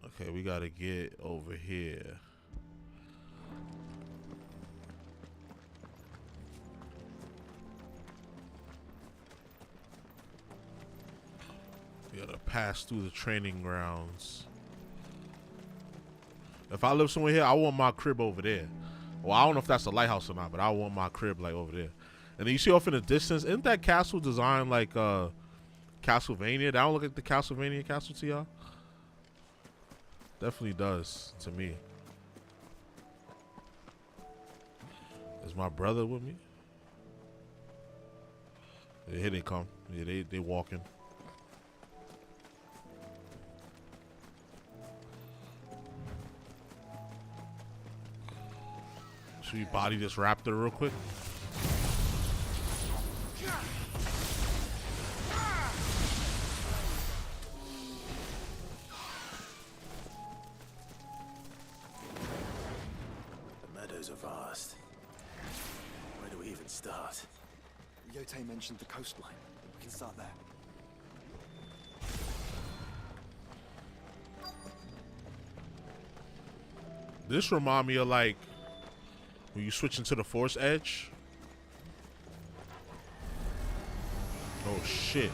Okay, we gotta get over here. We gotta pass through the training grounds. If I live somewhere here, I want my crib over there. Well, I don't know if that's a lighthouse or not, but I want my crib like over there. And then you see off in the distance, isn't that castle designed like Castlevania? That don't look like the Castlevania castle to y'all? Definitely does to me. Is my brother with me? Yeah, here they come. Yeah, they walking. Should we body this raptor real quick? The meadows are vast. Where do we even start? Yote mentioned the coastline. We can start there. This remind me of like when you switch into the Force Edge. Oh shit.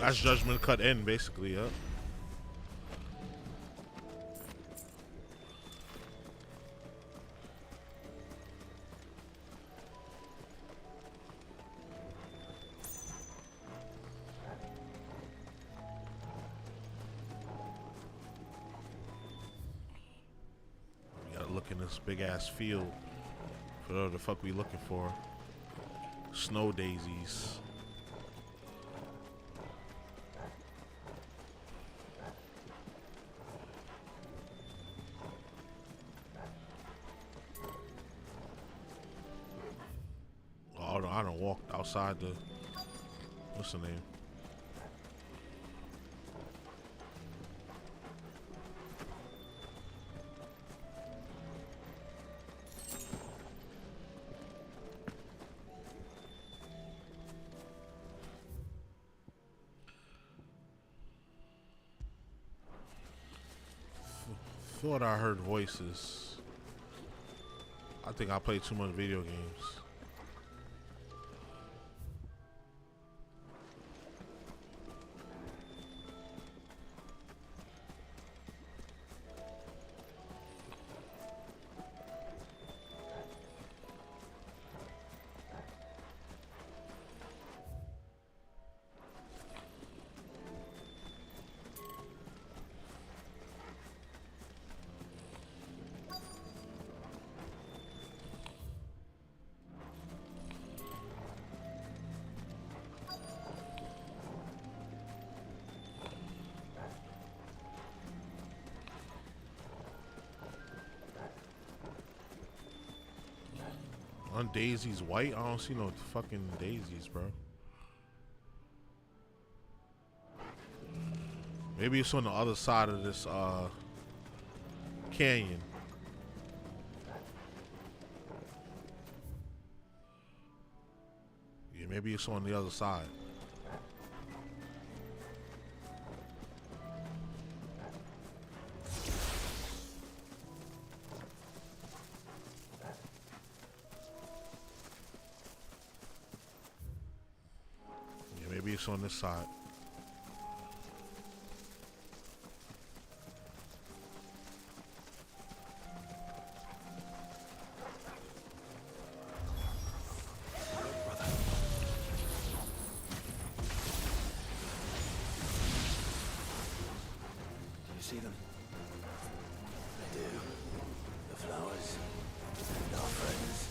That's Judgment cut in, basically, yeah. We gotta look in this big ass field for whatever the fuck we looking for. Snow daisies. I done walked outside the, what's the name? Thought I heard voices. I think I play too much video games. On Daisy's white? I don't see no fucking daisies, bro. Maybe it's on the other side of this canyon. Yeah, maybe it's on the other side. Yeah, maybe it's on this side. See them? I do. The flowers and our friends.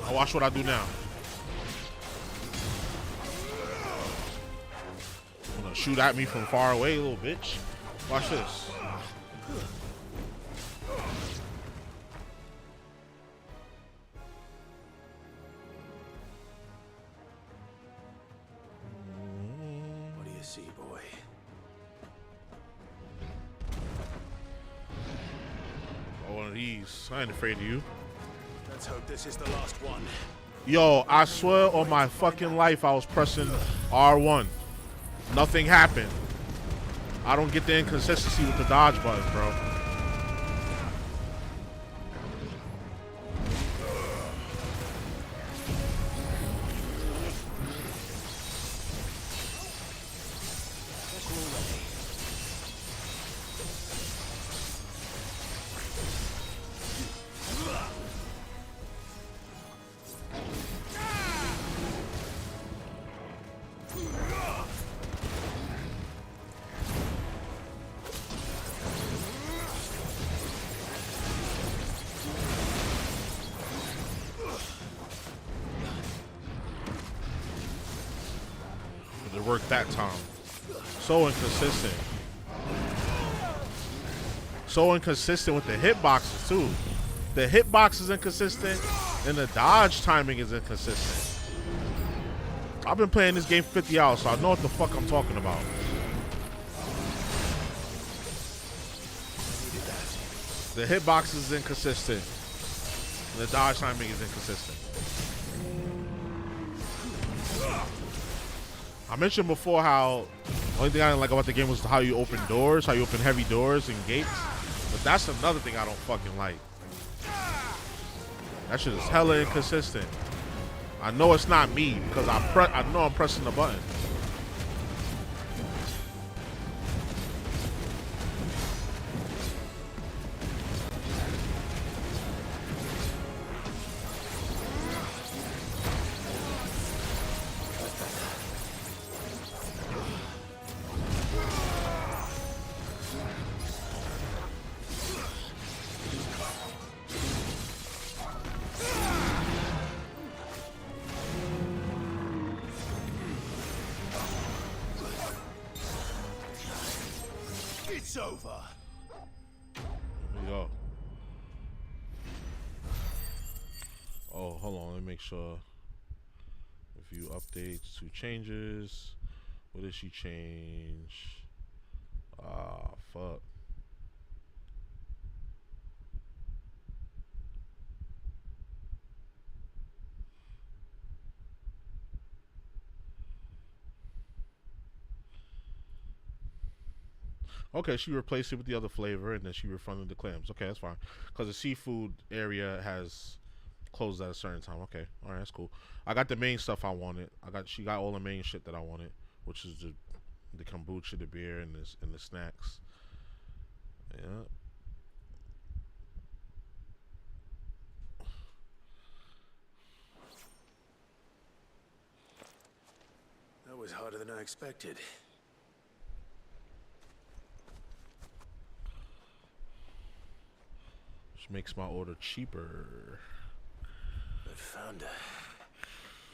Now watch what I do now. You gonna shoot at me from far away, little bitch. Watch this. What do you see, boy? Oh, one of these. I ain't afraid of you. Let's hope this is the last one. Yo, I swear on my fucking life I was pressing R1. Nothing happened. I don't get the inconsistency with the dodge button, bro. It worked that time. So inconsistent. So inconsistent with the hitboxes too. The hitbox is inconsistent and the dodge timing is inconsistent. I've been playing this game for 50 hours, so I know what the fuck I'm talking about. The hitbox is inconsistent. And the dodge timing is inconsistent. I mentioned before how the only thing I didn't like about the game was how you open doors, how you open heavy doors and gates. But that's another thing I don't fucking like. That shit is hella inconsistent. I know it's not me because I know I'm pressing the button. It's over. There we go. Oh, hold on. Let me make sure. If you update to changes, what did she change? Ah, fuck. Okay, she replaced it with the other flavor, and then she refunded the clams. Okay, that's fine. Because the seafood area has closed at a certain time. Okay, all right, that's cool. I got the main stuff I wanted. She got all the main shit that I wanted, which is the kombucha, the beer, and the snacks. Yeah. That was harder than I expected. which makes my order cheaper. But found her.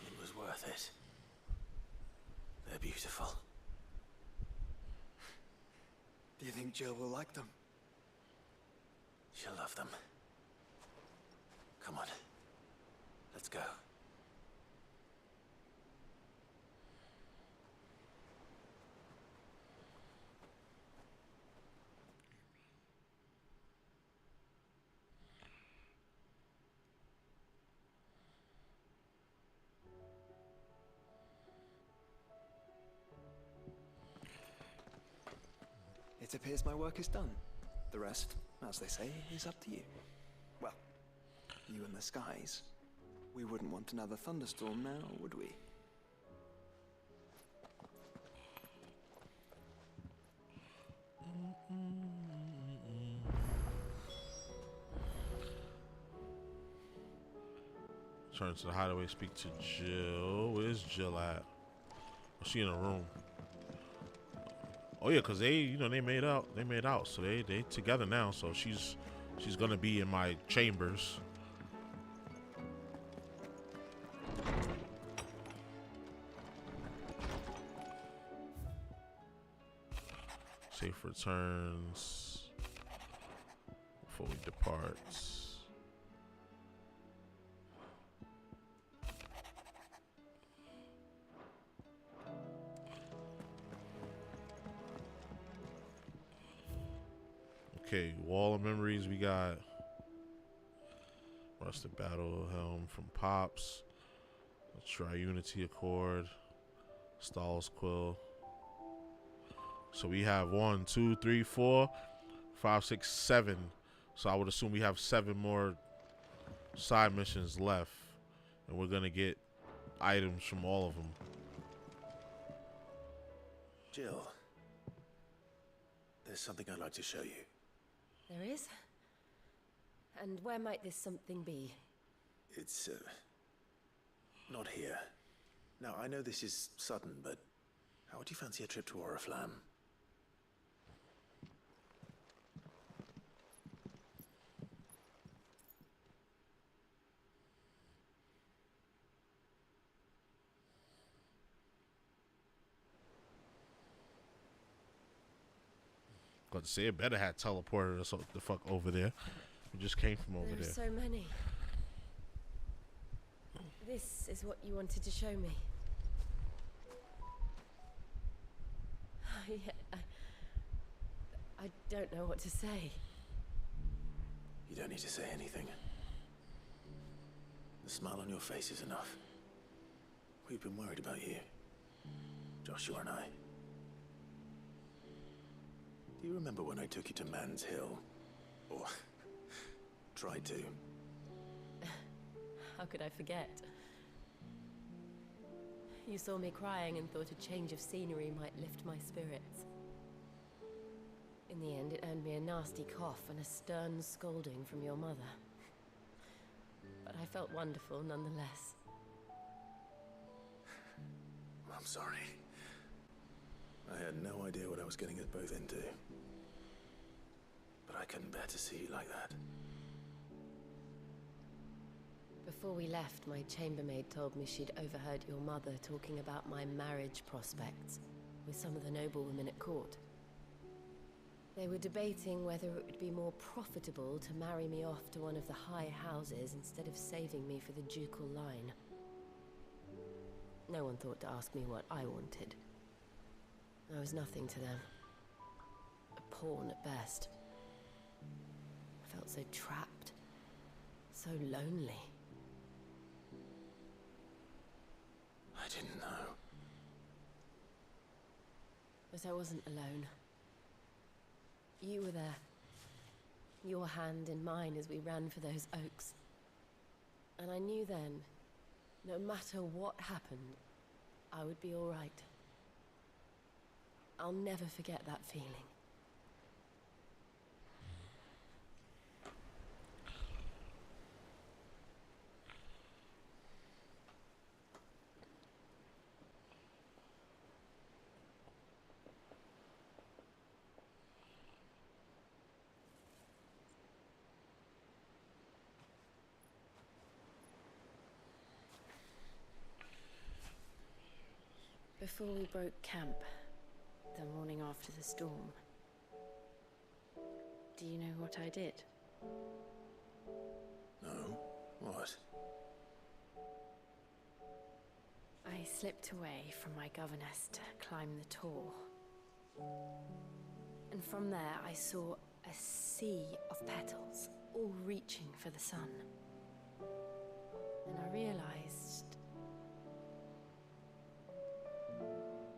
It was worth it. They're beautiful. Do you think Jill will like them? She'll love them. Come on. Let's go. It appears my work is done. The rest, as they say, is up to you. Well, you and the skies. We wouldn't want another thunderstorm now, would we? Turn to the hideaway, speak to Jill. Where's Jill at? Oh, she in a room. Oh yeah, cause they made out. They made out, so they together now. So she's gonna be in my chambers. Safe returns before we depart. Okay, Wall of Memories, we got Rusted Battle Helm from Pops, Triunity Accord, Stahl's Quill. So we have 1, 2, 3, 4, 5, 6, 7. So I would assume we have 7 more side missions left, and we're gonna get items from all of them. Jill, there's something I'd like to show you. There is? And where might this something be? It's, not here. Now, I know this is sudden, but how would you fancy a trip to Oriflamme? Got to say, it better have teleported us the fuck over there. We just came from over there. So many. This is what you wanted to show me. I don't know what to say. You don't need to say anything. The smile on your face is enough. We've been worried about you, Joshua and I. Do you remember when I took you to Man's Hill? Or tried to? How could I forget? You saw me crying and thought a change of scenery might lift my spirits. In the end, it earned me a nasty cough and a stern scolding from your mother. But I felt wonderful nonetheless. I'm sorry. I had no idea what I was getting us both into. But I couldn't bear to see you like that. Before we left, my chambermaid told me she'd overheard your mother talking about my marriage prospects with some of the noblewomen at court. They were debating whether it would be more profitable to marry me off to one of the high houses instead of saving me for the ducal line. No one thought to ask me what I wanted. I was nothing to them. A pawn at best. I felt so trapped. So lonely. I didn't know. But I wasn't alone. You were there. Your hand in mine as we ran for those oaks. And I knew then, no matter what happened, I would be all right. I'll never forget that feeling. Before we broke camp, the morning after the storm, do you know what I did? No? What? I slipped away from my governess to climb the Tor. And from there I saw a sea of petals, all reaching for the sun. And I realized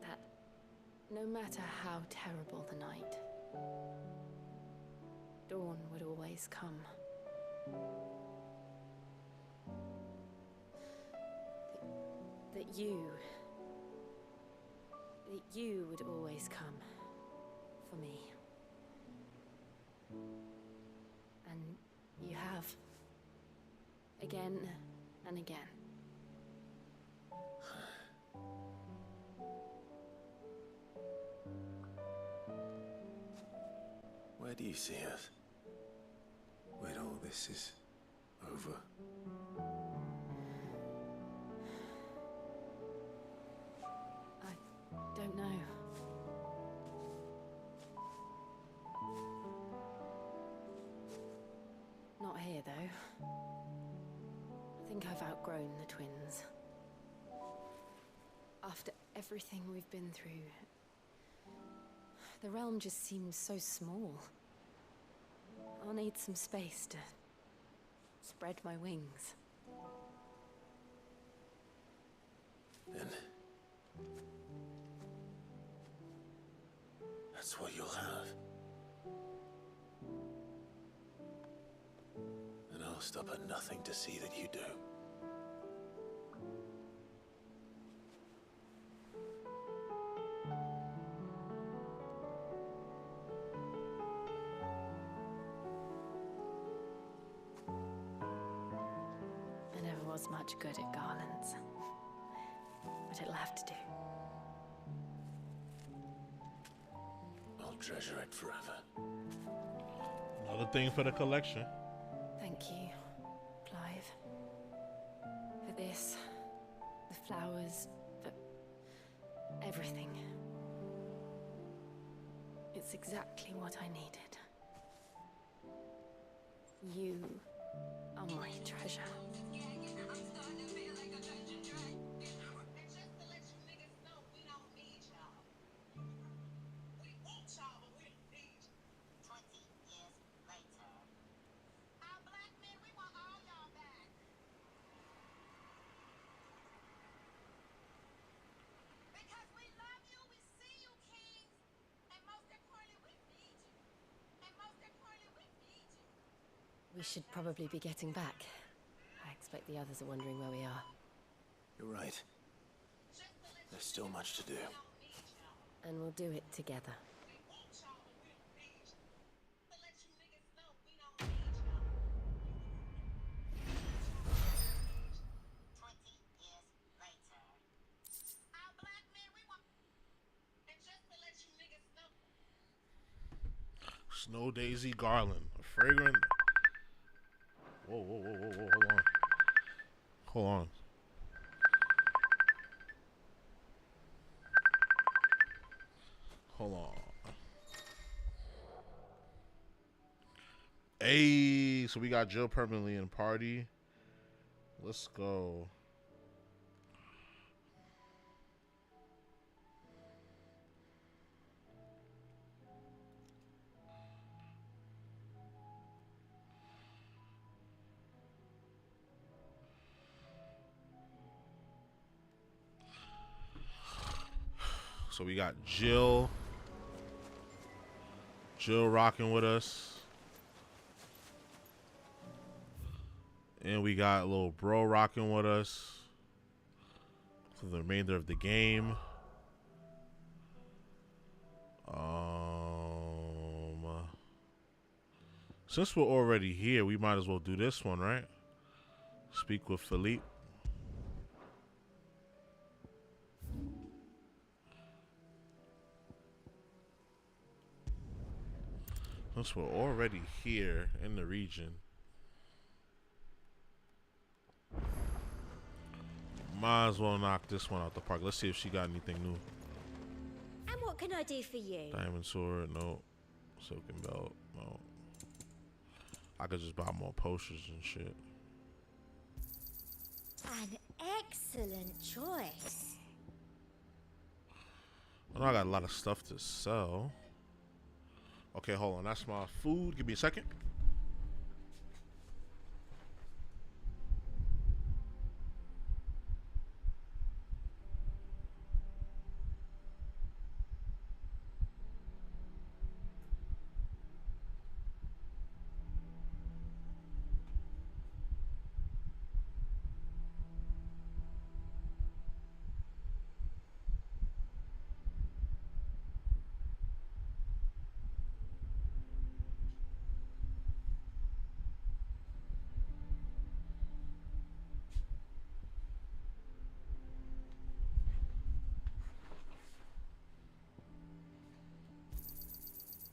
that no matter how terrible the night, dawn would always come. That you would always come for me. And you have. Again and again. Where do you see us? When all this is over? I don't know. Not here, though. I think I've outgrown the twins. After everything we've been through, the realm just seems so small. I'll need some space to spread my wings. Then that's what you'll have. And I'll stop at nothing to see that you do. I never was much good at garlands, but it'll have to do. I'll treasure it forever. Another thing for the collection. Thank you, Clive. For this, the flowers, for everything. It's exactly what I needed. You are my treasure. We should probably be getting back. I expect the others are wondering where we are. You're right. There's still much to do. And we'll do it together. Snow Daisy Garland. A fragrant. Whoa, whoa, whoa, whoa, whoa. Hold on. Hold on. Hold on. Hey, so we got Jill permanently in party. Let's go. So we got Jill rocking with us. And we got little bro rocking with us for the remainder of the game. Since we're already here, we might as well do this one, right? Speak with Philippe. Since we're already here in the region, Might as well knock this one out the park. Let's see if she got anything new. And what can I do for you? Diamond sword, no. Silken belt, no. I could just buy more potions and shit. An excellent choice. I know I got a lot of stuff to sell. Okay, hold on. That's my food. Give me a second.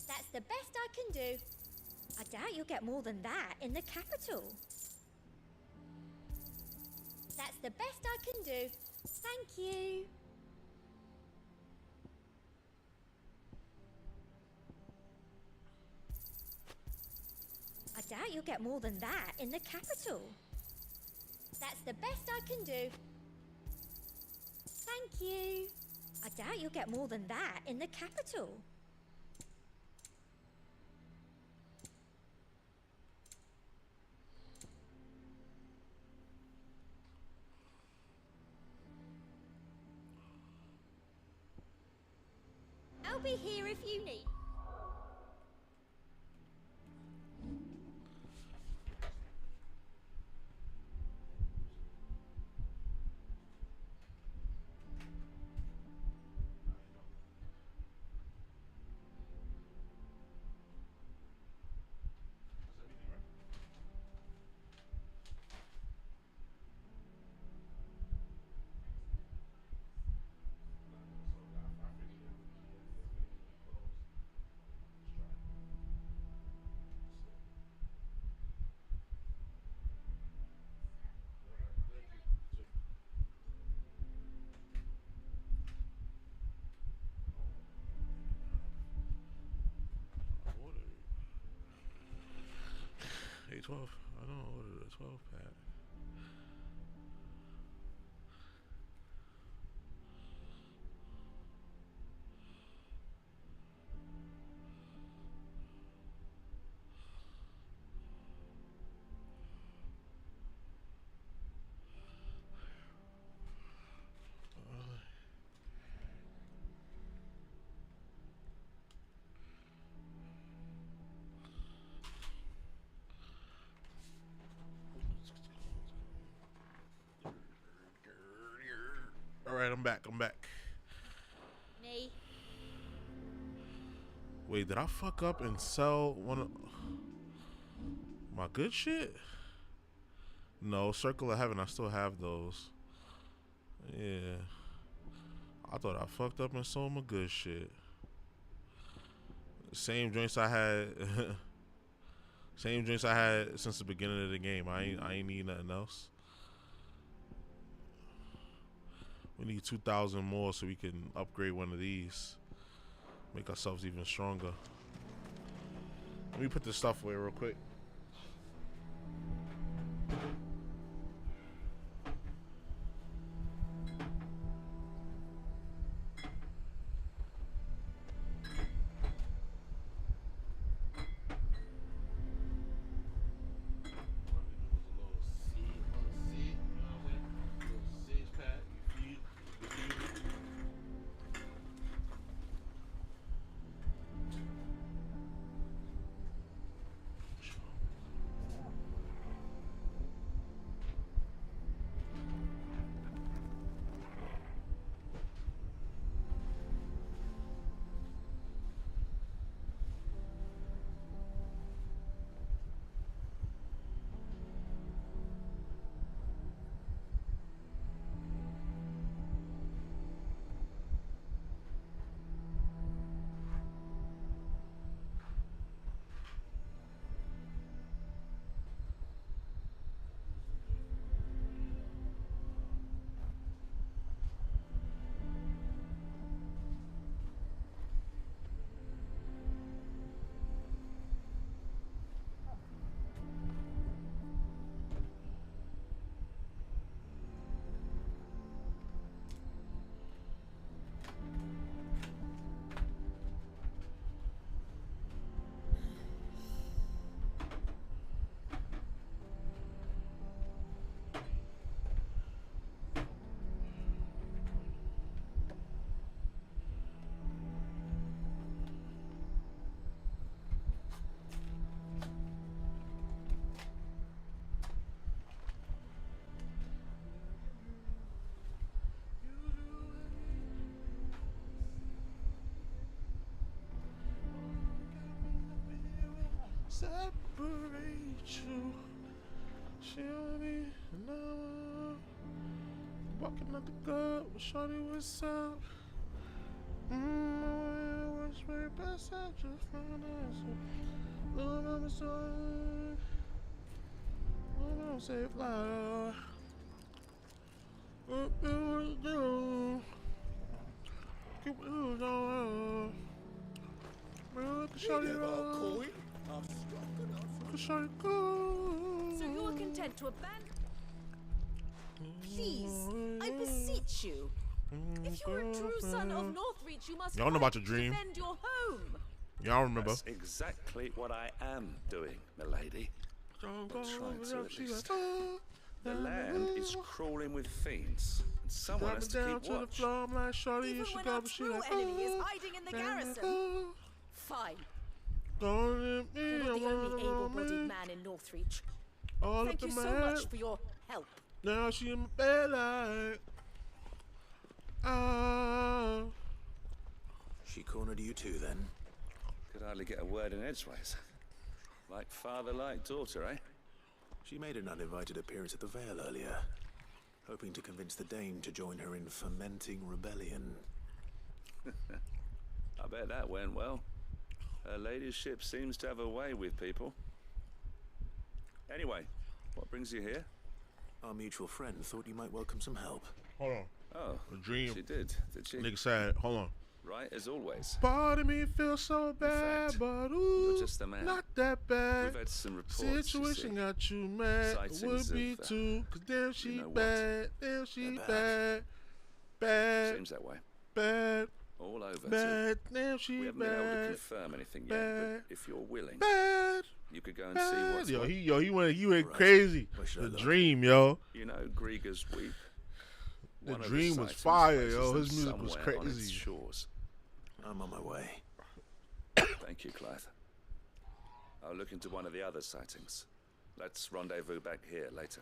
That's the best I can do. I doubt you'll get more than that in the capital. That's the best I can do. Thank you. I doubt you'll get more than that in the capital. That's the best I can do. Thank you. I doubt you'll get more than that in the capital. I'll be here if you need. A12. I don't order a 12 pack. All right, I'm back. Me. Wait, did I fuck up and sell one of my good shit? No, Circle of Heaven, I still have those. Yeah. I thought I fucked up and sold my good shit. Same joints I had. Same joints I had since the beginning of the game. I ain't need nothing else. We need 2,000 more so we can upgrade one of these. Make ourselves even stronger. Let me put this stuff away real quick. separate you. She'll be now walking up the gut with shorty what's up. Which way best I just found us. Love on the side. Love on safe life. What do we do? Keep it on. Look at shorty roll. Look at shorty go. So you are content to abandon? Please, I beseech you. If you are a true son of Northreach, you must y'all know about your dream. defend your home. Y'all remember? That's exactly what I am doing, milady. Trying to at least. The land is crawling with fiends. And someone has to keep watch. Even when our true enemy is hiding in the garrison. Fine. You're not the only able-bodied man in Northreach. Thank you so much for your help. Now she in my bed like She cornered you too, then? Could hardly get a word in edgeways. Like father, like daughter, eh? She made an uninvited appearance at the Vale earlier, hoping to convince the Dane to join her in fomenting rebellion. I bet that went well. Her ladyship seems to have a way with people. Anyway, what brings you here? Our mutual friend thought you might welcome some help. Hold on. Oh, a dream. She did she? Nigga said, hold on. Right, as always. Part of me feels so bad, fact, but ooh, just the man. not that bad. We've had some reports. Situation got you mad. Would be too, cause damn she bad. Damn she bad. Bad. Seems that way. Bad. All over. Bad. Damn she we haven't bad. been able to confirm anything yet, but if you're willing, bad. You could go and see what's Yo, what. he went crazy. The dream, yo. You know, Grieger's Weep. The dream was fire, yo. His music was crazy. Shores. I'm on my way. Thank you, Clive. I'll look into one of the other sightings. Let's rendezvous back here later.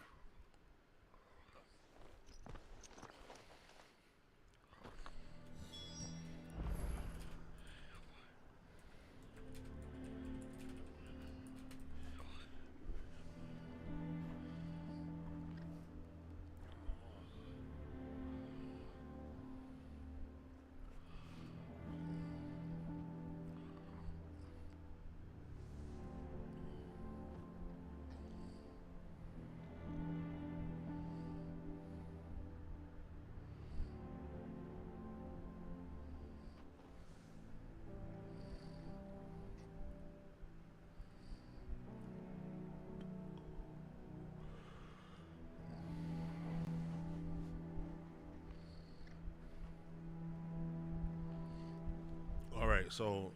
Alright, so what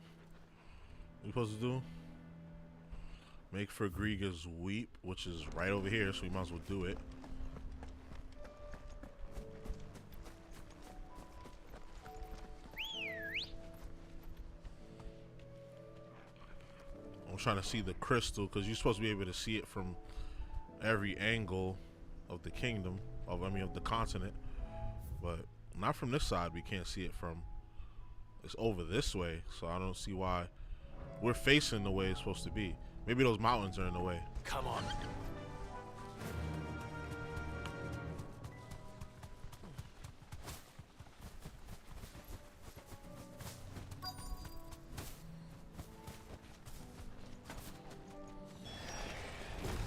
we supposed to do? Make for Grieger's Weep, which is right over here, so we might as well do it. I'm trying to see the crystal, because you're supposed to be able to see it from every angle of the kingdom, of the continent. But not from this side, we can't see it from. It's over this way, so I don't see why we're facing the way it's supposed to be. Maybe those mountains are in the way. Come on.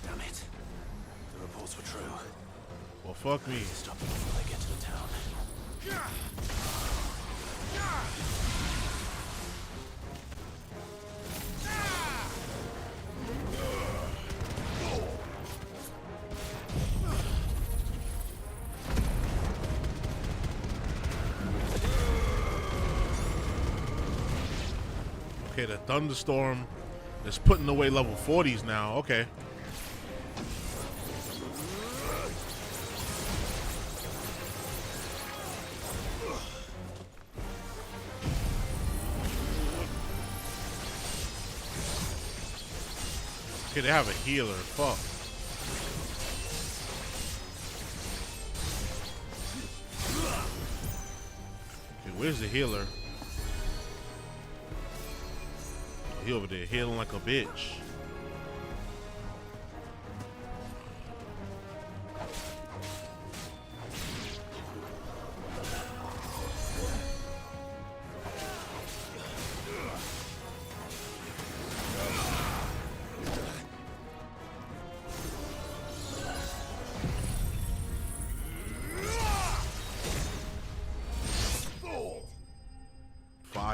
Damn it. The reports were true. Well, fuck me. Stop them before they get to the town. Okay, the thunderstorm is putting away level 40s now. Okay. Okay, they have a healer. Fuck. Okay, where's the healer? He over there healing like a bitch.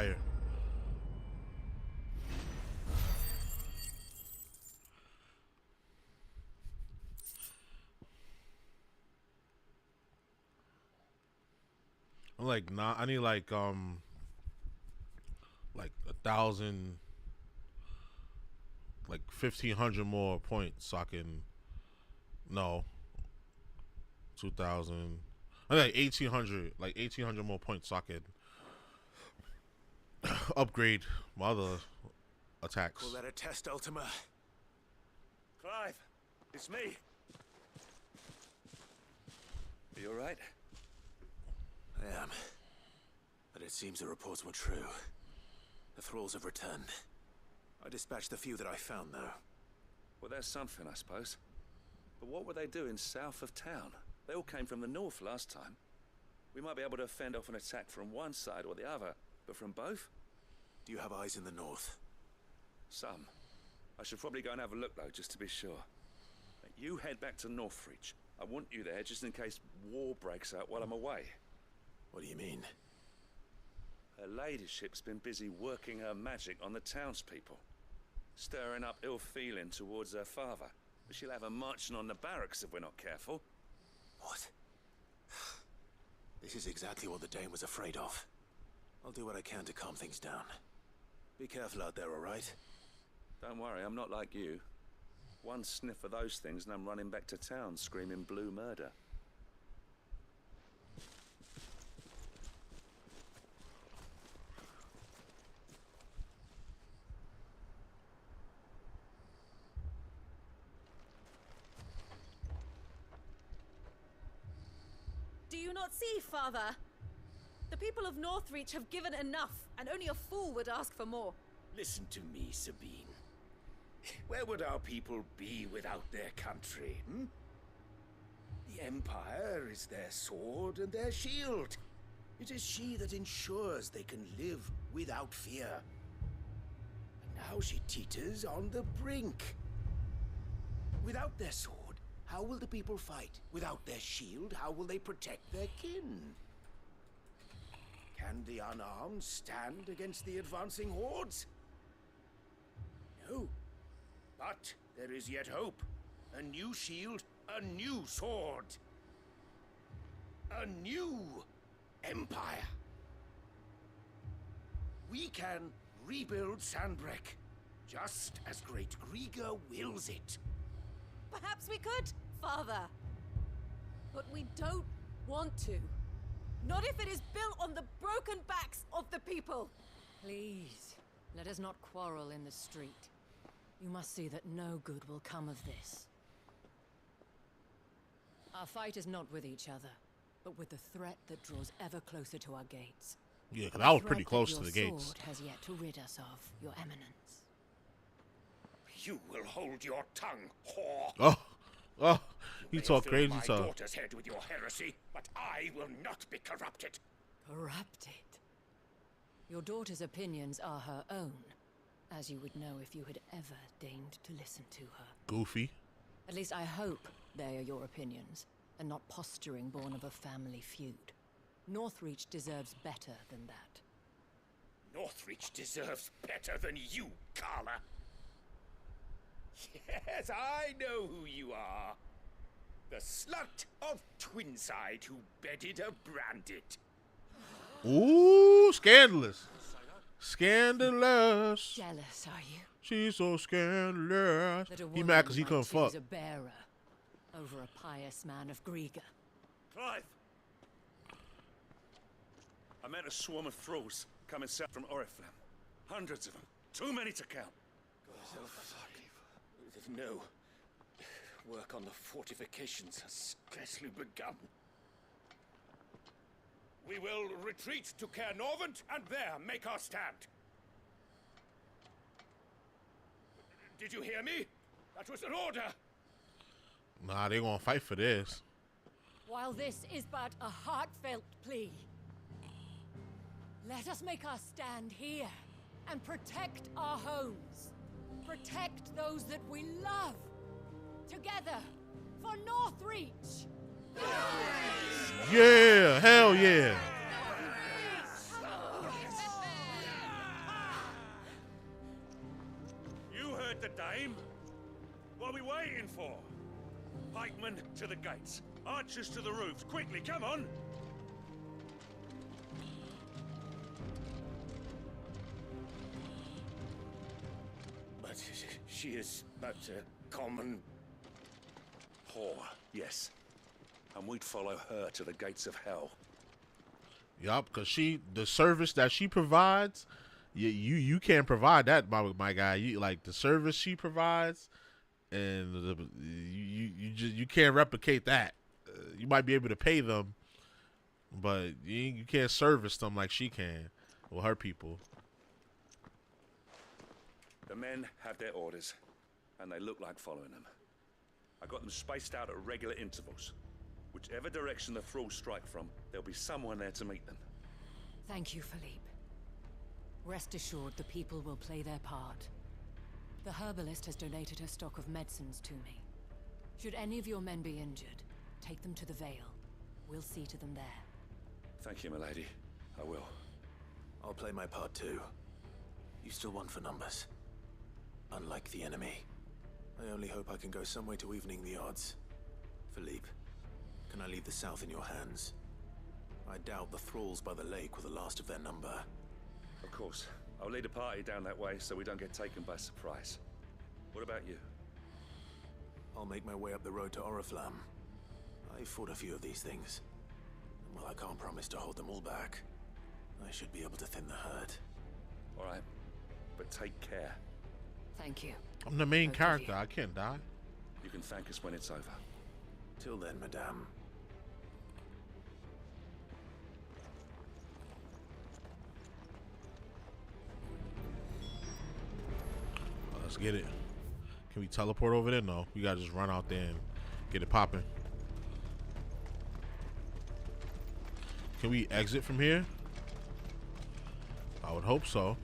fire. I'm like, nah, I need like 1,000, like 1,500 more points so I can, no, 2,000, I need like 1,800 more points so I can upgrade my other attacks. Call that a test, Ultima? Clive, it's me. Are you alright? I am. But it seems the reports were true. The thralls have returned. I dispatched the few that I found, though. Well, there's something, I suppose. But what were they doing south of town? They all came from the north last time. We might be able to fend off an attack from one side or the other, but from both? Do you have eyes in the north? Some. I should probably go and have a look, though, just to be sure. You head back to Northreach. I want you there just in case war breaks out while I'm away. What do you mean? Her ladyship's been busy working her magic on the townspeople, stirring up ill feeling towards her father. But she'll have her marching on the barracks if we're not careful. What? This is exactly what the Dane was afraid of. I'll do what I can to calm things down. Be careful out there, all right? Don't worry, I'm not like you. One sniff of those things and I'm running back to town screaming blue murder. Do you not see, Father? The people of Northreach have given enough, and only a fool would ask for more. Listen to me, Sabine. Where would our people be without their country, hmm? The Empire is their sword and their shield. It is she that ensures they can live without fear. And now she teeters on the brink. Without their sword, how will the people fight? Without their shield, how will they protect their kin? Can the unarmed stand against the advancing hordes? No. But there is yet hope. A new shield, a new sword. A new empire. We can rebuild Sandbreck, just as Great Griga wills it. Perhaps we could, Father. But we don't want to. Not if it is built on the broken backs of the people. Please, let us not quarrel in the street. You must see that no good will come of this. Our fight is not with each other, but with the threat that draws ever closer to our gates. Yeah, because I was pretty close to the gates. Your sword has yet to rid us of, Your Eminence. You will hold your tongue, whore. Oh, you talk crazy my stuff. daughter's head with your heresy, but I will not be corrupted. Corrupted? Your daughter's opinions are her own, as you would know if you had ever deigned to listen to her. Goofy. At least I hope they are your opinions, and not posturing born of a family feud. Northreach deserves better than that. Northreach deserves better than you, Carla. Yes, I know who you are. The slut of Twinside who bedded a Branded. Ooh, scandalous. Scandalous. Jealous, are you? She's so scandalous. That a He mad because woman he couldn't might fuck. choose a bearer over a pious man of Griga. Clive! I met a swarm of thralls coming south from Oriflamme. Hundreds of them. Too many to count. No. Work on the fortifications has scarcely begun. We will retreat to Caer Norvent and there make our stand. Did you hear me? That was an order. Nah, they gonna fight for this. While this is but a heartfelt plea, let us make our stand here and protect our homes. Protect those that we love. Together for Northreach. Yeah, hell yeah. game? What are we waiting for? Pikemen to the gates. Archers to the roofs. Quickly, come on! But she is but a common whore, yes. And we'd follow her to the gates of hell. Yup, because the service that she provides, you can't provide that, my guy. You like the service she provides, and you can't replicate that. You might be able to pay them, but you can't service them like she can with her people. The men have their orders, and they look like following them. I got them spaced out at regular intervals. Whichever direction the thralls strike from, there'll be someone there to meet them. Thank you, Philippe. Rest assured, the people will play their part. The herbalist has donated her stock of medicines to me. Should any of your men be injured, take them to the Vale. We'll see to them there. Thank you, milady. I will. I'll play my part too. You still won for numbers. Unlike the enemy. I only hope I can go some way to evening the odds. Philippe, can I leave the south in your hands? I doubt the thralls by the lake were the last of their number. Of course. I'll lead a party down that way so we don't get taken by surprise. What about you? I'll make my way up the road to Oriflamme. I fought a few of these things. And while I can't promise to hold them all back, I should be able to thin the herd. All right. But take care. Thank you. I'm the main character. I can't die. You can thank us when it's over. Till then, madame. Let's get it. Can we teleport over there? No. We gotta just run out there and get it popping. Can we exit from here? I would hope so.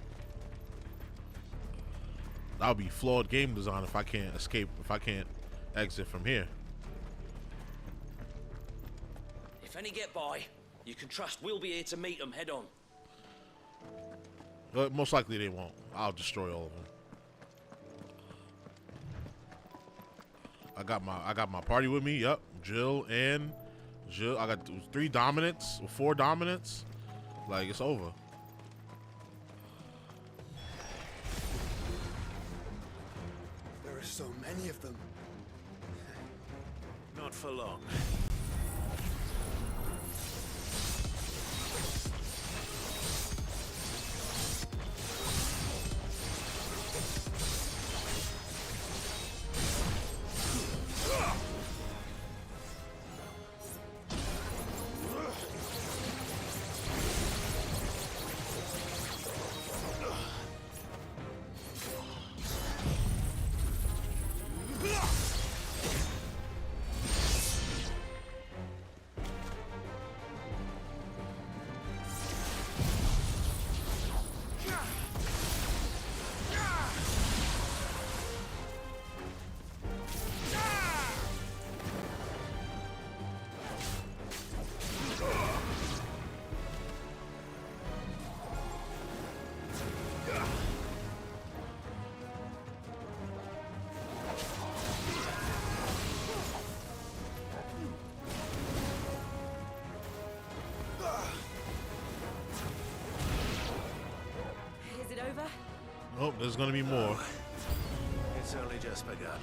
That would be flawed game design if I can't escape, if I can't exit from here. If any get by, you can trust we'll be here to meet them head on. But most likely they won't. I'll destroy all of them. I got my party with me. Yep, Jill. I got 3 dominants, 4 dominants. Like, it's over. There are so many of them. Not for long. Oh, there's gonna be more. It's only just begun.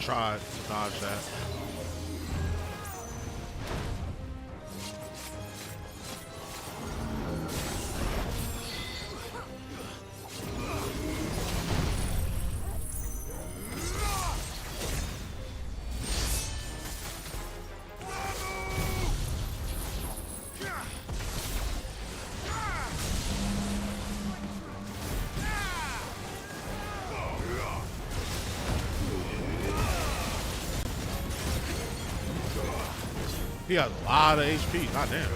Tried to dodge that. He has a lot of HP. Goddamn.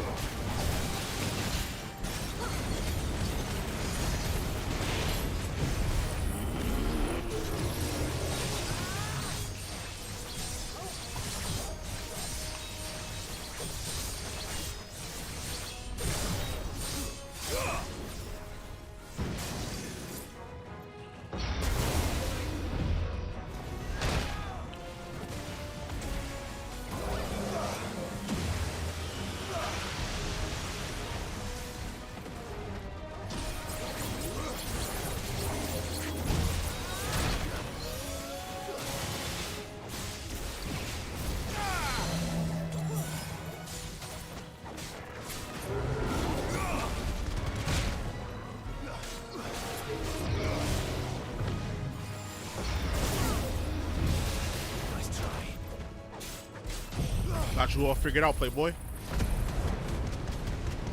Got you all figured out, Playboy.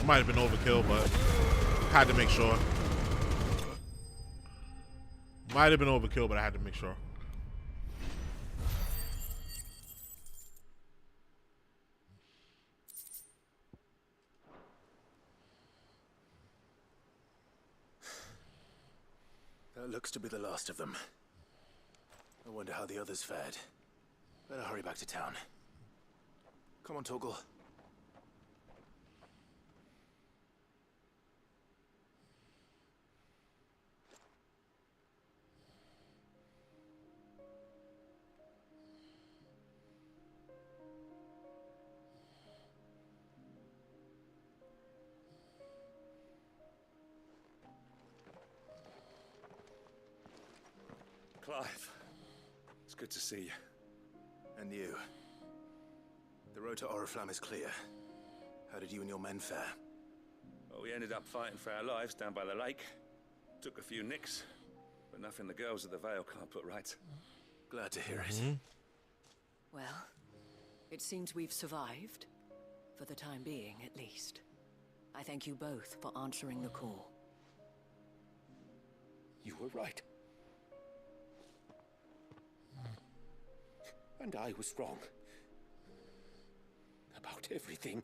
Might have been overkill, but had to make sure. Might have been overkill, but I had to make sure. That looks to be the last of them. I wonder how the others fared. Better hurry back to town. Come on, Toggle. Clive, it's good to see you. And you. The road to Oriflamme is clear. How did you and your men fare? Well, we ended up fighting for our lives down by the lake. Took a few nicks, but nothing the girls of the Vale can't put right. Glad to hear it. Well, it seems we've survived. For the time being, at least. I thank you both for answering the call. You were right. And I was wrong. About everything.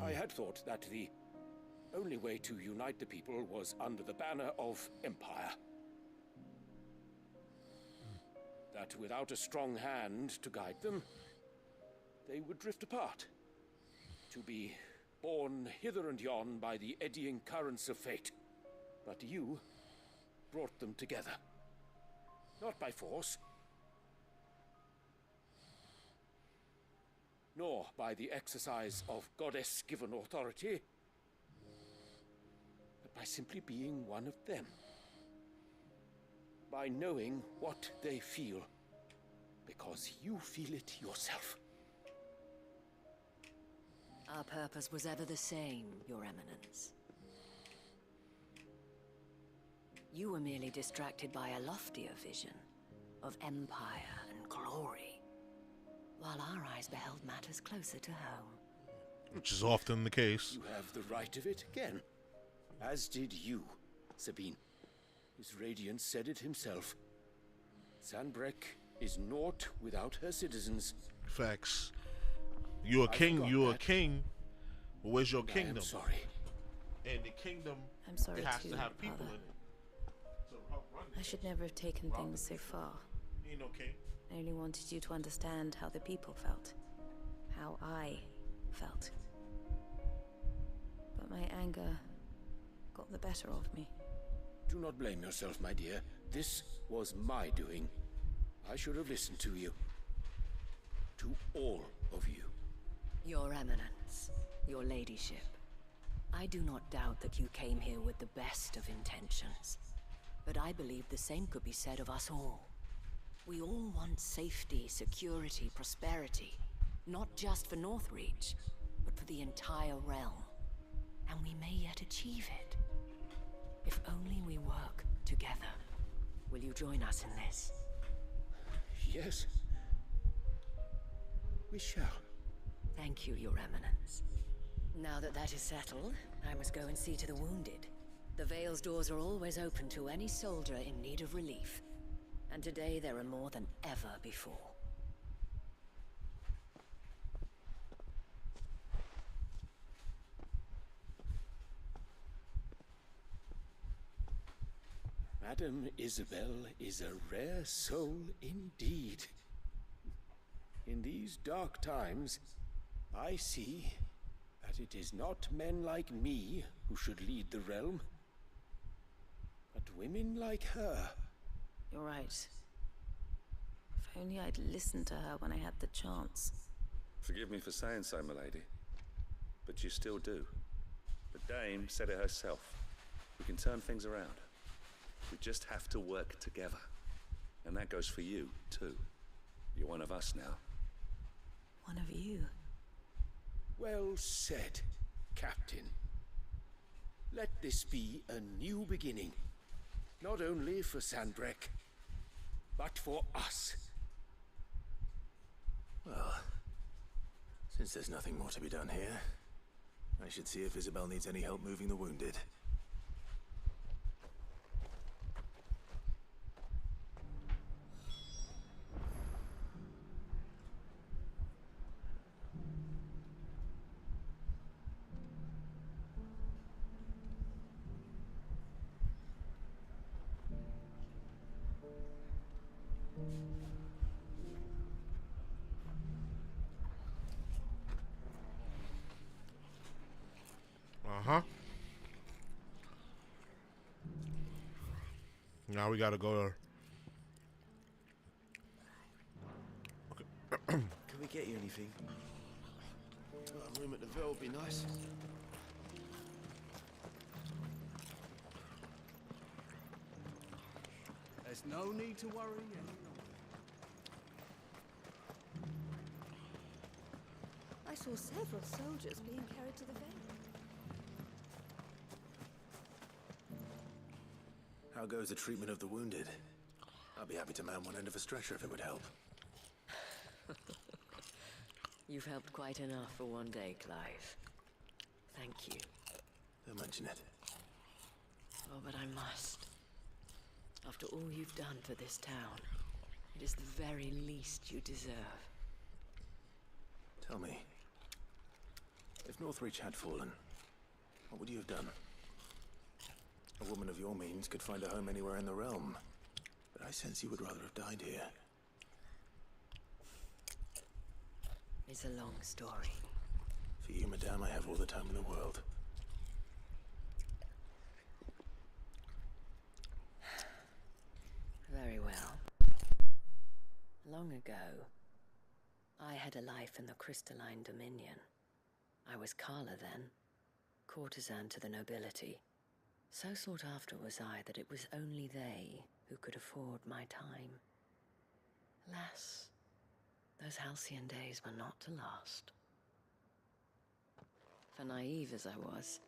I had thought that the only way to unite the people was under the banner of Empire. That without a strong hand to guide them, they would drift apart. To be borne hither and yon by the eddying currents of fate. But you brought them together. Not by force, nor by the exercise of goddess-given authority, but by simply being one of them. By knowing what they feel, because you feel it yourself. Our purpose was ever the same, Your Eminence. You were merely distracted by a loftier vision of empire and glory, while our eyes beheld matters closer to home. Which is often the case. You have the right of it again. As did you, Sabine. His radiance said it himself. Sanbreque is naught without her citizens. Facts. You're a king, you're a king. But where's your kingdom? I'm sorry. And the kingdom, I'm sorry it has too, to have people Father. in it. So help run I should never have taken things so far. Ain't no king. I only wanted you to understand how the people felt. How I felt. But my anger got the better of me. Do not blame yourself, my dear. This was my doing. I should have listened to you. To all of you. Your Eminence, your ladyship, I do not doubt that you came here with the best of intentions. But I believe the same could be said of us all. We all want safety, security, prosperity. Not just for Northreach, but for the entire realm. And we may yet achieve it. If only we work together. Will you join us in this? Yes. We shall. Thank you, Your Eminence. Now that that is settled, I must go and see to the wounded. The Vale's doors are always open to any soldier in need of relief. And today there are more than ever before. Madame Isabel is a rare soul indeed. In these dark times, I see that it is not men like me who should lead the realm, but women like her. You're right. If only I'd listened to her when I had the chance. Forgive me for saying so, milady, but you still do. The dame said it herself. We can turn things around. We just have to work together. And that goes for you, too. You're one of us now. One of you? Well said, Captain. Let this be a new beginning. Not only for Sandrek, but for us. Well, since there's nothing more to be done here, I should see if Isabel needs any help moving the wounded. Uh-huh. Now we gotta go to... Can we get you anything? A room at the Ville would be nice. There's no need to worry any longer. I saw several soldiers being carried to the Vale. How goes the treatment of the wounded? I'd be happy to man one end of a stretcher if it would help. You've helped quite enough for one day, Clive. Thank you. Don't mention it. Oh, but I must. After all you've done for this town, it is the very least you deserve. Tell me, if Northreach had fallen, what would you have done? A woman of your means could find a home anywhere in the realm, but I sense you would rather have died here. It's a long story. For you, madame, I have all the time in the world. Very well. Long ago, I had a life in the Crystalline Dominion. I was Carla then, courtesan to the nobility. So sought after was I that it was only they who could afford my time. Alas, those halcyon days were not to last. For naive as I was,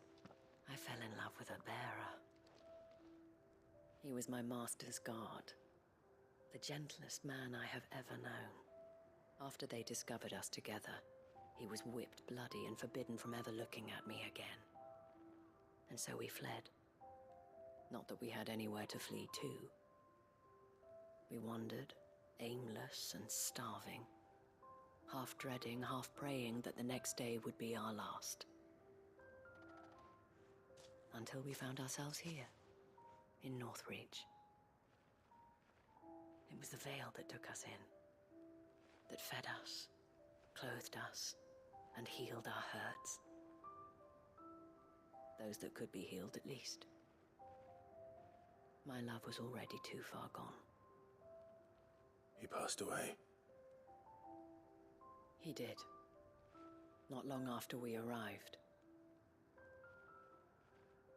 I fell in love with a bearer. He was my master's guard, the gentlest man I have ever known. After they discovered us together, he was whipped bloody and forbidden from ever looking at me again. And so we fled. Not that we had anywhere to flee to. We wandered, aimless and starving, half dreading, half praying that the next day would be our last. Until we found ourselves here, in Northreach. It was the Vale that took us in, that fed us, clothed us, and healed our hurts. Those that could be healed, at least. My love was already too far gone. He passed away. He did. Not long after we arrived.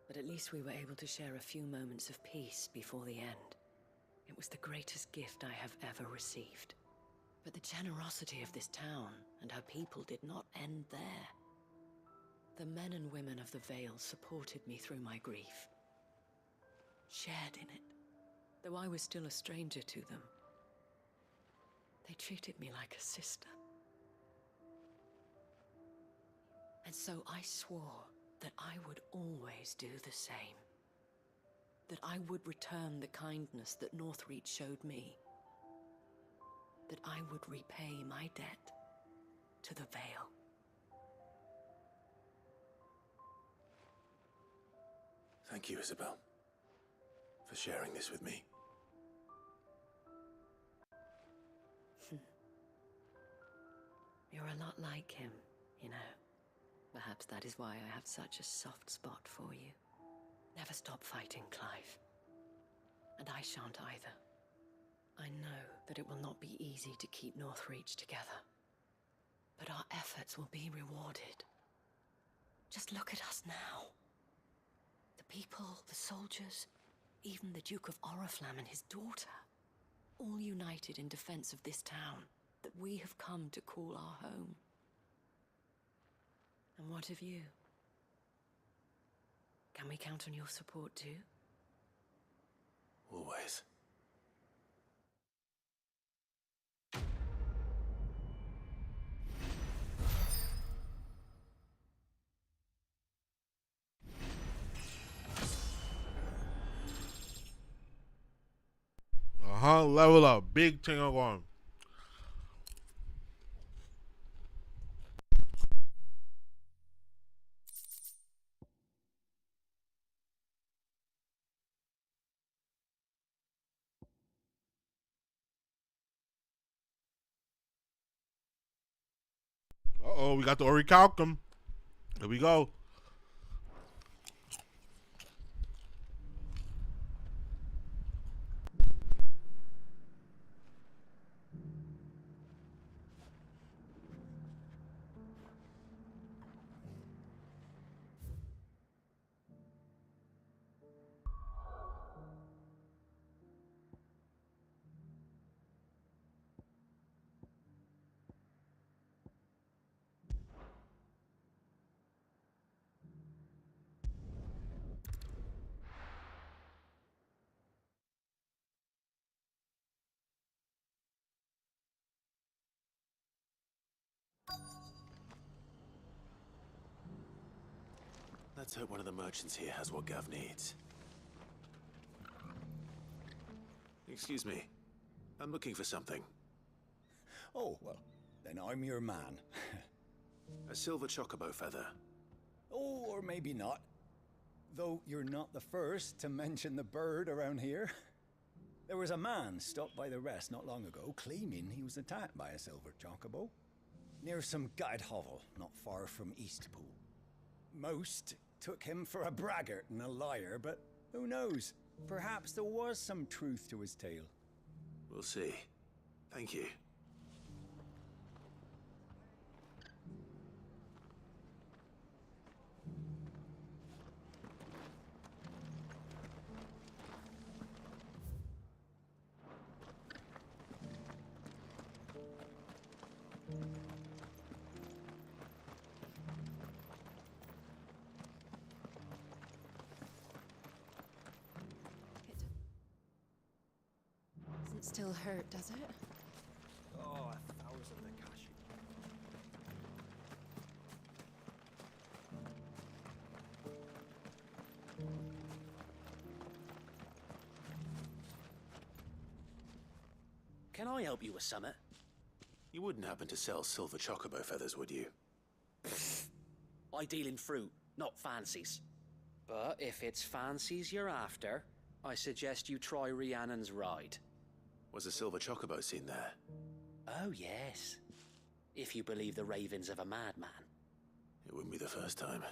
But at least we were able to share a few moments of peace before the end. It was the greatest gift I have ever received. But the generosity of this town and her people did not end there. The men and women of the Vale supported me through my grief. Shared in it, though I was still a stranger to them. They treated me like a sister. And so I swore that I would always do the same. That I would return the kindness that Northreach showed me. That I would repay my debt to the Vale. Thank you, Isabel. for sharing this with me. You're a lot like him, you know. Perhaps that is why I have such a soft spot for you. Never stop fighting, Clive. And I shan't either. I know that it will not be easy to keep Northreach together. But our efforts will be rewarded. Just look at us now. The people, the soldiers, even the Duke of Oriflamme and his daughter. All united in defense of this town that we have come to call our home. And what of you? Can we count on your support too? Always. Level up. Big thing on. Uh-oh, we got the Orichalcum. Here we go. Let's hope one of the merchants here has what Gav needs. Excuse me. I'm looking for something. Oh, well, then I'm your man. A silver chocobo feather. Oh, or maybe not. Though you're not the first to mention the bird around here. There was a man stopped by the rest not long ago claiming he was attacked by a silver chocobo. Near some gutted hovel not far from Eastpool. Most took him for a braggart and a liar, but who knows? Perhaps there was some truth to his tale. We'll see. Thank you. Doesn't still hurt, does it? Oh, 1,000 the cash. Can I help you with something? You wouldn't happen to sell silver chocobo feathers, would you? I deal in fruit, not fancies. But if it's fancies you're after, I suggest you try Rhiannon's ride. Was a silver chocobo seen there? Oh, yes. If you believe the ravings of a madman. It wouldn't be the first time.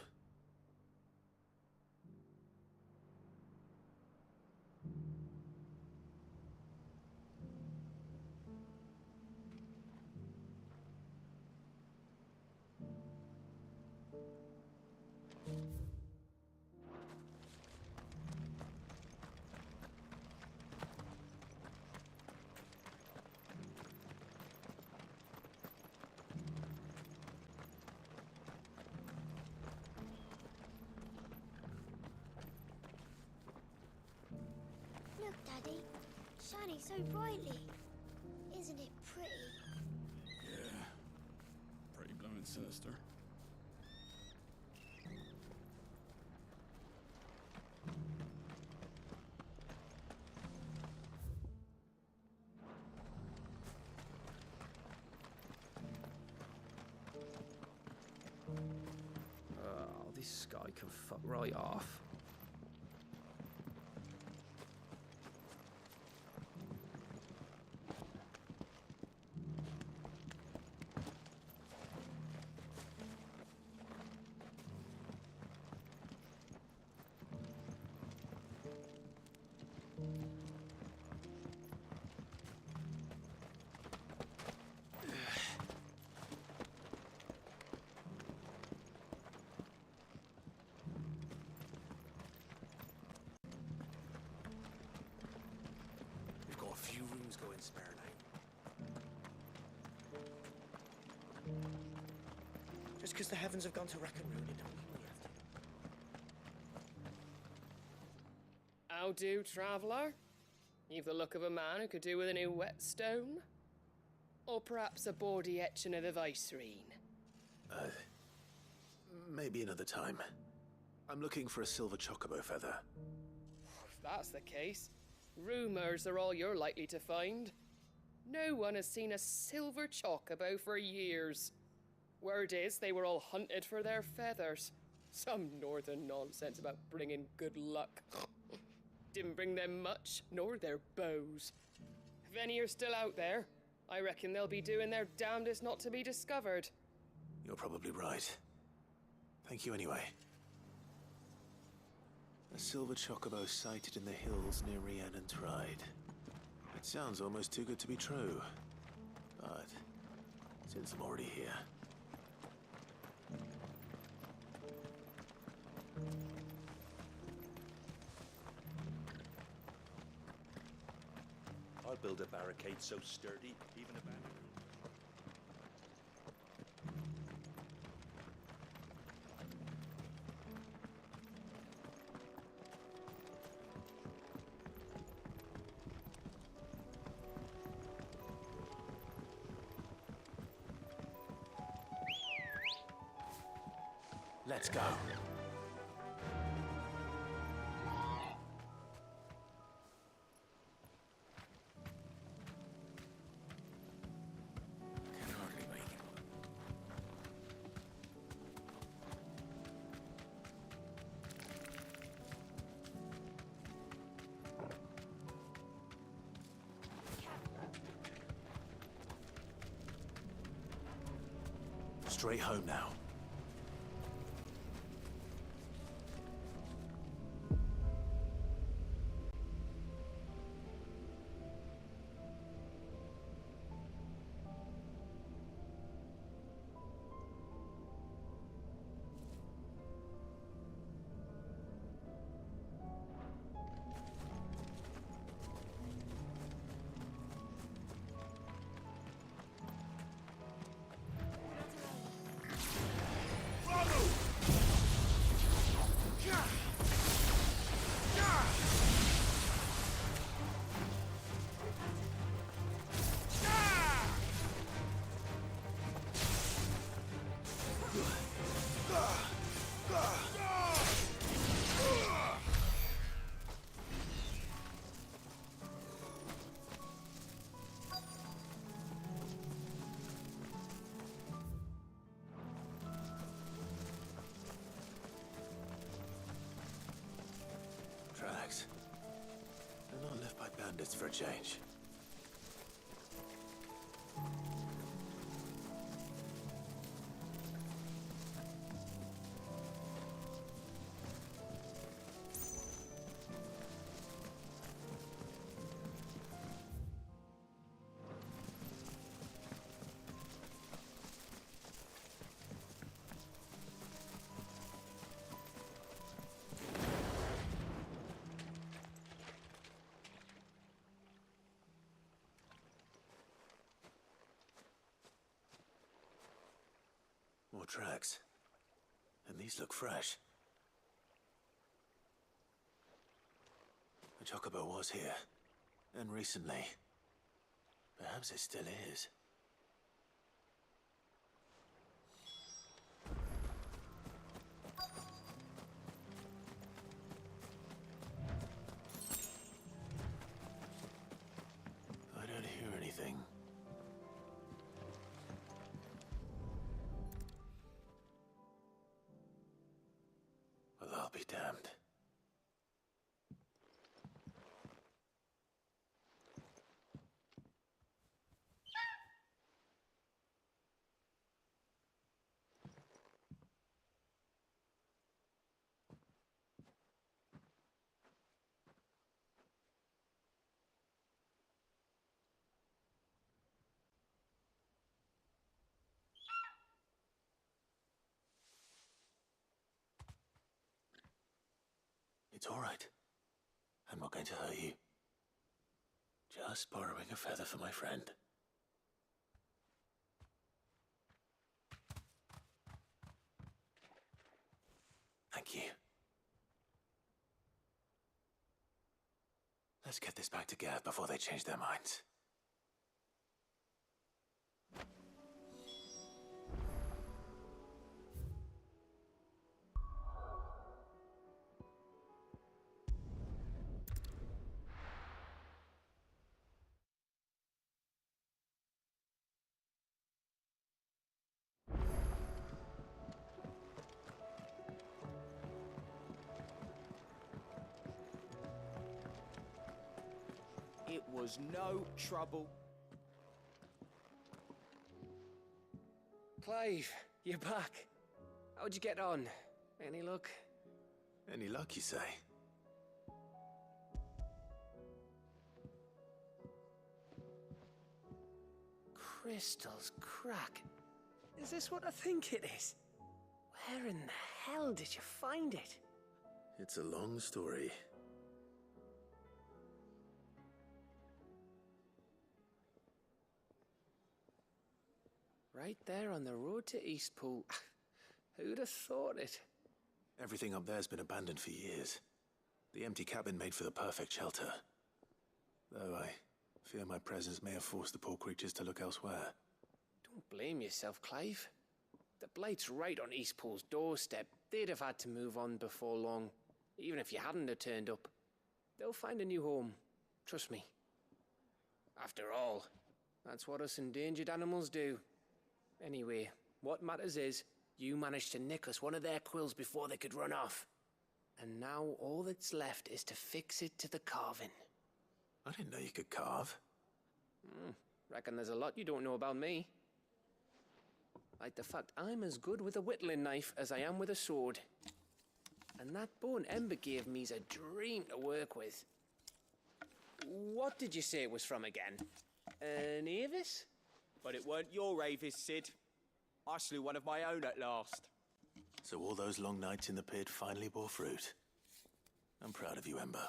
Look, Daddy. Shining so brightly. Isn't it pretty? Yeah. Pretty blooming sinister. Oh, this guy can fuck right off. and spare now. Just because the heavens have gone to rack and ruin, it don't mean we have to. How do, traveller? You've the look of a man who could do with a new whetstone? Or perhaps a bawdy etching of the Vicereine? Maybe another time. I'm looking for a silver chocobo feather. If that's the case, rumours are all you're likely to find. No one has seen a silver chocobo for years. Word is they were all hunted for their feathers. Some northern nonsense about bringing good luck. Didn't bring them much, nor their bows. If any are still out there, I reckon they'll be doing their damnedest not to be discovered. You're probably right. Thank you anyway. A silver chocobo sighted in the hills near Rhiannon's Ride. It sounds almost too good to be true. But since I'm already here... I'll build a barricade so sturdy, even a bandit. Let's go. Straight home now. Tracks. They're not left by bandits for a change. More tracks. And these look fresh. The chocobo was here. And recently. Perhaps it still is. I don't hear anything. Well, I'll be damned. It's all right. I'm not going to hurt you. Just borrowing a feather for my friend. Thank you. Let's get this back to Gav before they change their minds. It was no trouble. Clive, you're back. How'd you get on? Any luck? Any luck, you say? Crystals crack. Is this what I think it is? Where in the hell did you find it? It's a long story. Right there on the road to Eastpool. Who'd have thought it? Everything up there's been abandoned for years. The empty cabin made for the perfect shelter. Though I fear my presence may have forced the poor creatures to look elsewhere. Don't blame yourself, Clive. The Blight's right on Eastpool's doorstep. They'd have had to move on before long, even if you hadn't have turned up. They'll find a new home. Trust me. After all, that's what us endangered animals do. Anyway, what matters is, you managed to nick us one of their quills before they could run off. And now all that's left is to fix it to the carving. I didn't know you could carve. Reckon there's a lot you don't know about me. Like the fact I'm as good with a whittling knife as I am with a sword. And that bone Ember gave me's a dream to work with. What did you say it was from again? An Avis? But it weren't your Avis, Sid. I slew one of my own at last. So all those long nights in the pit finally bore fruit. I'm proud of you, Ember.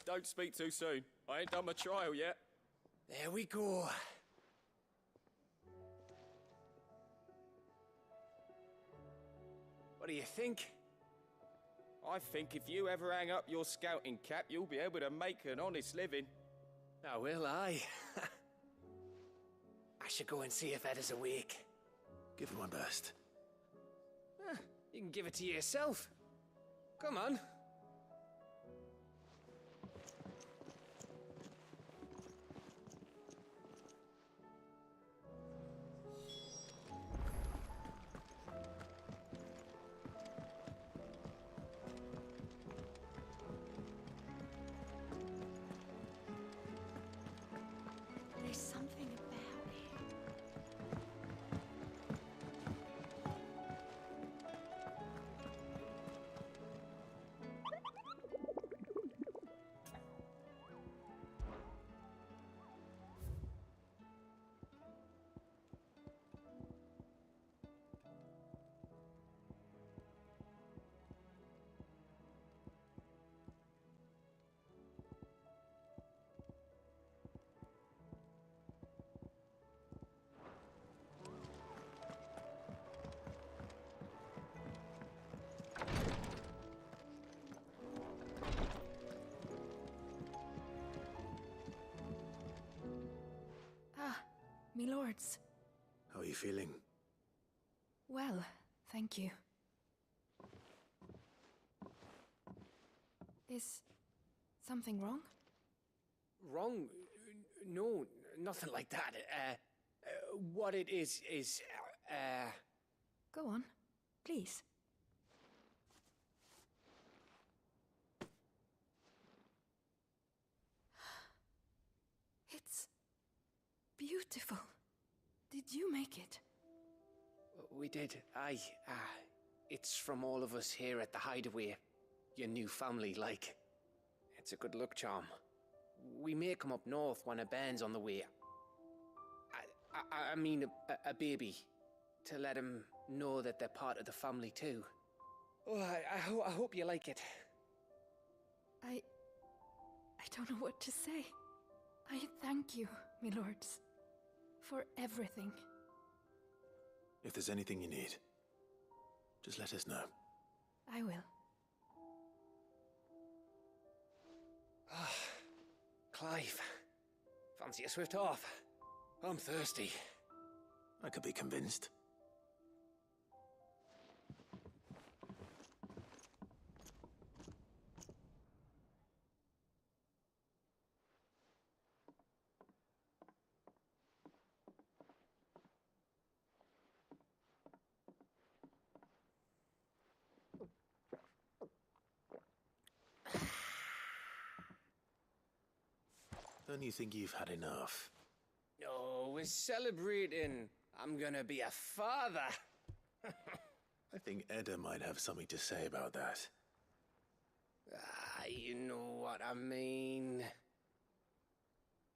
Don't speak too soon. I ain't done my trial yet. There we go. What do you think? I think if you ever hang up your scouting cap, you'll be able to make an honest living. Oh, will I? I should go and see if Ed is awake. Give it my best. You can give it to yourself. Come on. There's something about it. Me lords. How are you feeling? Well, thank you. Is something wrong? Wrong? No, nothing like that. What it is, Go on, please. It's beautiful. Did you make it? We did. Aye. It's from all of us here at the Hideaway. Your new family, like. It's a good luck charm. We may come up north when a band's on the way. I mean a baby. To let him know that they're part of the family too. Oh, I hope you like it. I don't know what to say. I thank you, my lords, for everything. If there's anything you need, just let us know. I will. Clive, fancy a swift off? I'm thirsty. I could be convinced. Don't you think you've had enough? No, we're celebrating. I'm gonna be a father. I think Edda might have something to say about that. You know what I mean.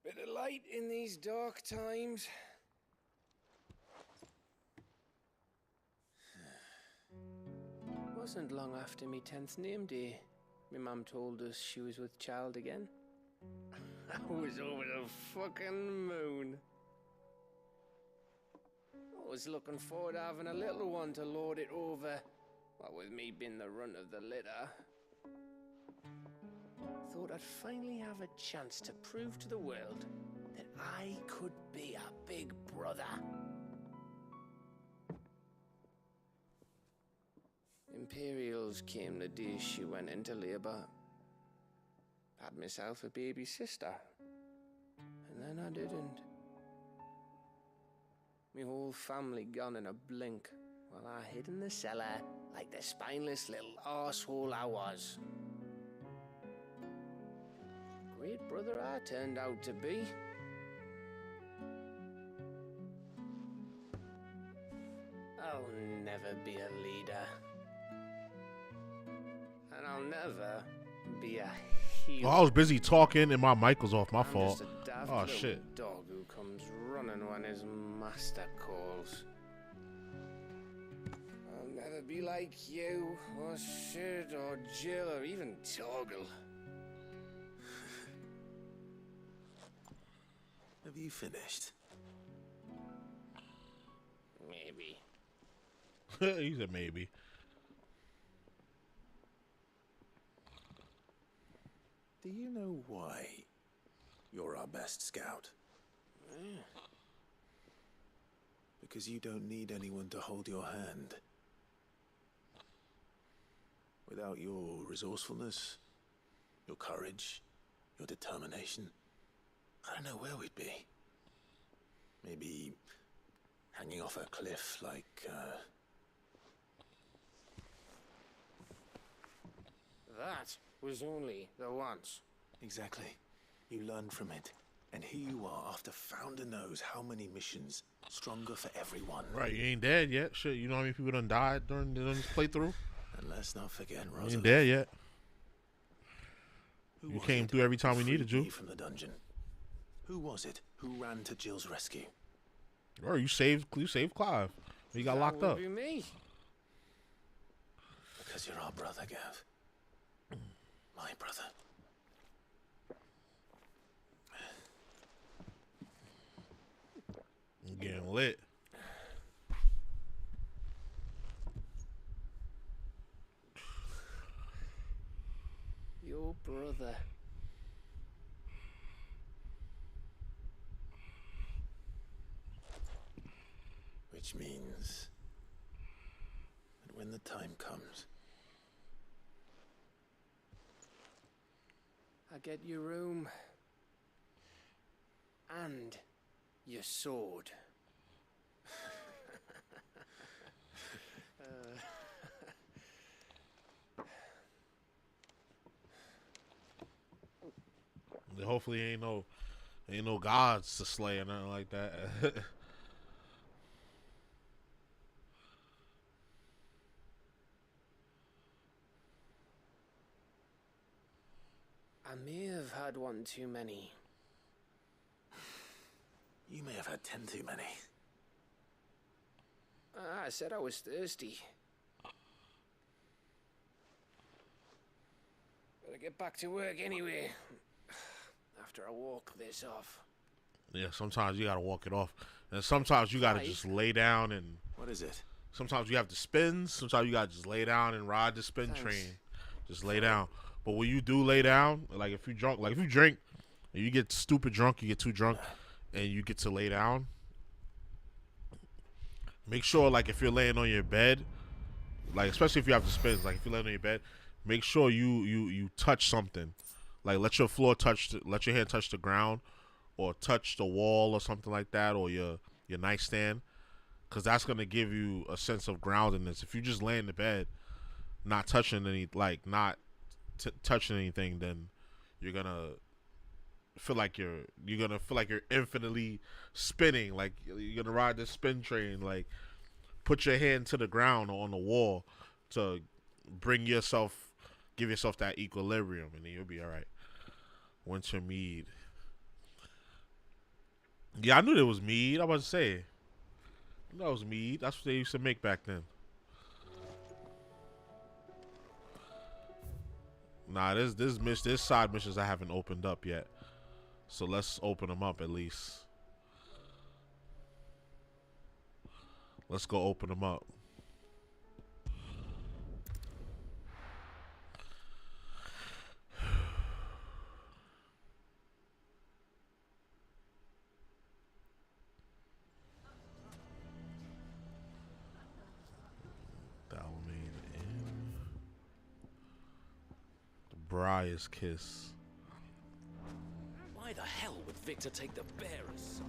Bit of light in these dark times. Wasn't long after me 10th name day, my mum told us she was with child again. I was over the fucking moon. I was looking forward to having a little one to lord it over, what with me being the runt of the litter. Thought I'd finally have a chance to prove to the world that I could be a big brother. Imperials came the day she went into labour. Had myself a baby sister, and then I didn't. My whole family gone in a blink, while I hid in the cellar like the spineless little arsehole I was. Great brother I turned out to be. I'll never be a leader. And I'll never be a hero. Well, I was busy talking and my mic was off. My I'm fault. just a daft Oh, little shit. dog who comes running when his master calls. I'll never be like you, or Sid, or Jill, or even Torgal. Have you finished? Maybe. He said maybe. Do you know why you're our best scout? Because you don't need anyone to hold your hand. Without your resourcefulness, your courage, your determination, I don't know where we'd be. Maybe hanging off a cliff like, That was only the once. Exactly. You learned from it. And here you are after founder knows how many missions. Stronger for everyone. Right, you ain't dead yet. Shit, you know how many people done died during this playthrough? And let's not forget You Rosalind. ain't dead yet. Who You was came it through every time who we needed freed you. me from the dungeon? Who was it who ran to Jill's rescue? Or you saved Clive. He got locked That up. would be me. Because you're our brother, Gav. My brother. I'm getting lit. Your brother. Which means that when the time comes, I get your room. And your sword. Hopefully ain't no gods to slay or nothing like that. I may have had one too many. you may have had 10 too many. I said I was thirsty. Better get back to work anyway. after I walk this off. Yeah, sometimes you gotta walk it off, and sometimes you gotta just lay down and. What is it? Sometimes you have to spin. Sometimes you gotta just lay down and ride the spin train. Just lay down. But when you do lay down, like if you drunk, like if you drink, and you get stupid drunk, you get too drunk, and you get to lay down. Make sure, like if you're laying on your bed, like especially if you have the spins, like if you're laying on your bed, make sure you touch something, like let your hand touch the ground, or touch the wall or something like that, or your nightstand. Because that's going to give you a sense of groundedness. If you just lay in the bed, not touching touching anything, then you're going to feel like you're infinitely spinning. Like you're going to ride this spin train. Like put your hand to the ground or on the wall to give yourself that equilibrium, and then you'll be all right. Winter mead. Yeah, I knew there was mead. I was about to say. That was mead. That's what they used to make back then. Nah, this side missions I haven't opened up yet. So let's open them up at least. Let's go open them up. Briar's kiss. Why the hell would Victor take the bearer's side?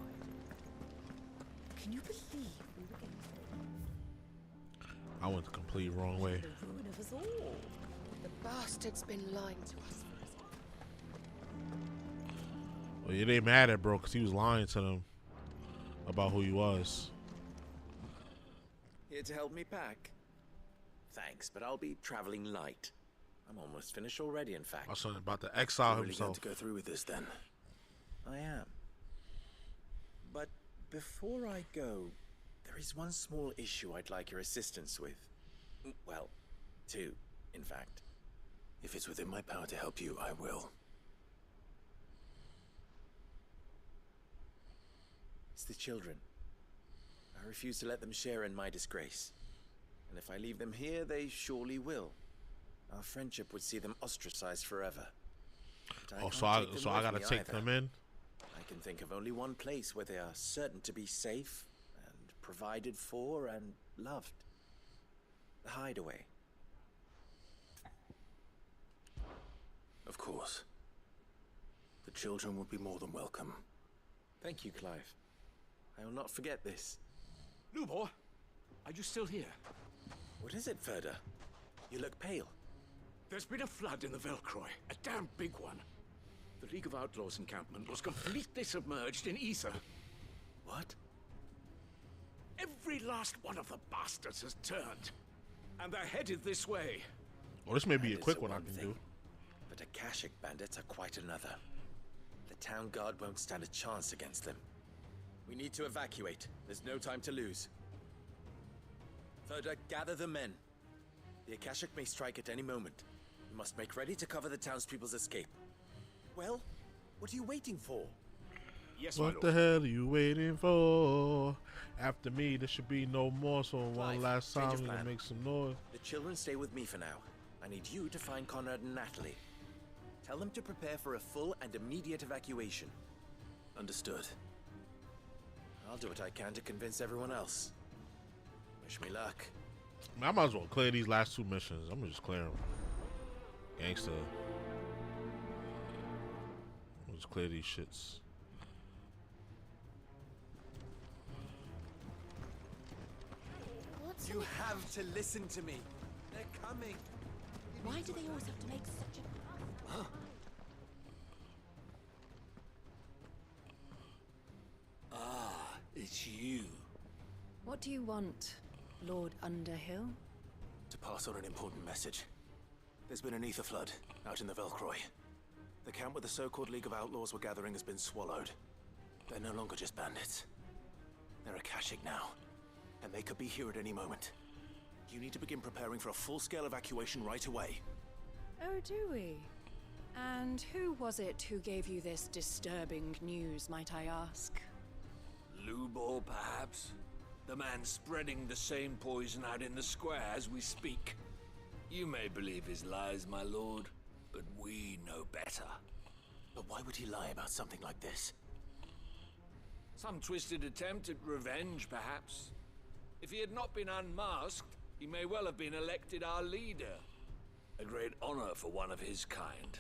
Can you believe we were getting I went the complete wrong way. the ruin of us all? The bastard's been lying to us. Well, yeah, they mad at bro because he was lying to them about who he was. Here to help me pack? Thanks, but I'll be traveling light. I'm almost finished already, in fact. Also about to exile You're really himself. going to go through with this, then? I am. But before I go, there is one small issue I'd like your assistance with. Well, two, in fact. If it's within my power to help you, I will. It's the children. I refuse to let them share in my disgrace. And if I leave them here, they surely will. Our friendship would see them ostracized forever. Oh, so I gotta take them in? I can think of only one place where they are certain to be safe and provided for and loved. The hideaway. Of course. The children would be more than welcome. Thank you, Clive. I will not forget this. Lubor, are you still here? What is it, Ferda? You look pale. There's been a flood in the Velcroy, a damn big one. The League of Outlaws encampment was completely submerged in ether. What? Every last one of the bastards has turned, and they're headed this way. Well, this may be a That is quick the one I one can thing. do. But Akashic bandits are quite another. The town guard won't stand a chance against them. We need to evacuate. There's no time to lose. Ferda, gather the men. The Akashic may strike at any moment. We must make ready to cover the townspeople's escape. Well, what are you waiting for? Yes, What the hell are you waiting for? After me, there should be no more. So one Clive, last change time, of we're gonna plan. make some noise. The children stay with me for now. I need you to find Conrad and Natalie. Tell them to prepare for a full and immediate evacuation. Understood. I'll do what I can to convince everyone else. Wish me luck. I might as well clear these last two missions. I'm gonna just clear them. Gangsta. Let's clear these shits. You have to listen to me. They're coming. Why do they always have to make such a... Ah, it's you. What do you want, Lord Underhill? To pass on an important message. There's been an ether flood out in the Velcroy. The camp where the so-called League of Outlaws were gathering has been swallowed. They're no longer just bandits. They're Akashic now, and they could be here at any moment. You need to begin preparing for a full-scale evacuation right away. Oh, do we? And who was it who gave you this disturbing news, might I ask? Lubor, perhaps? The man spreading the same poison out in the square as we speak. You may believe his lies, my lord, but we know better. But why would he lie about something like this? Some twisted attempt at revenge, perhaps. If he had not been unmasked, he may well have been elected our leader. A great honor for one of his kind.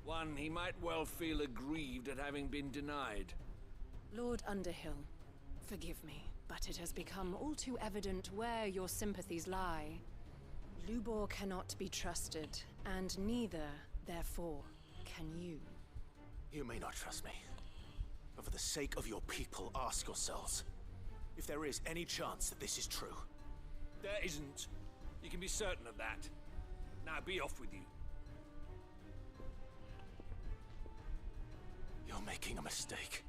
One he might well feel aggrieved at having been denied. Lord Underhill, forgive me, but it has become all too evident where your sympathies lie. Lubor cannot be trusted, and neither, therefore, can you. You may not trust me, but for the sake of your people, ask yourselves if there is any chance that this is true. There isn't. You can be certain of that. Now be off with you. You're making a mistake.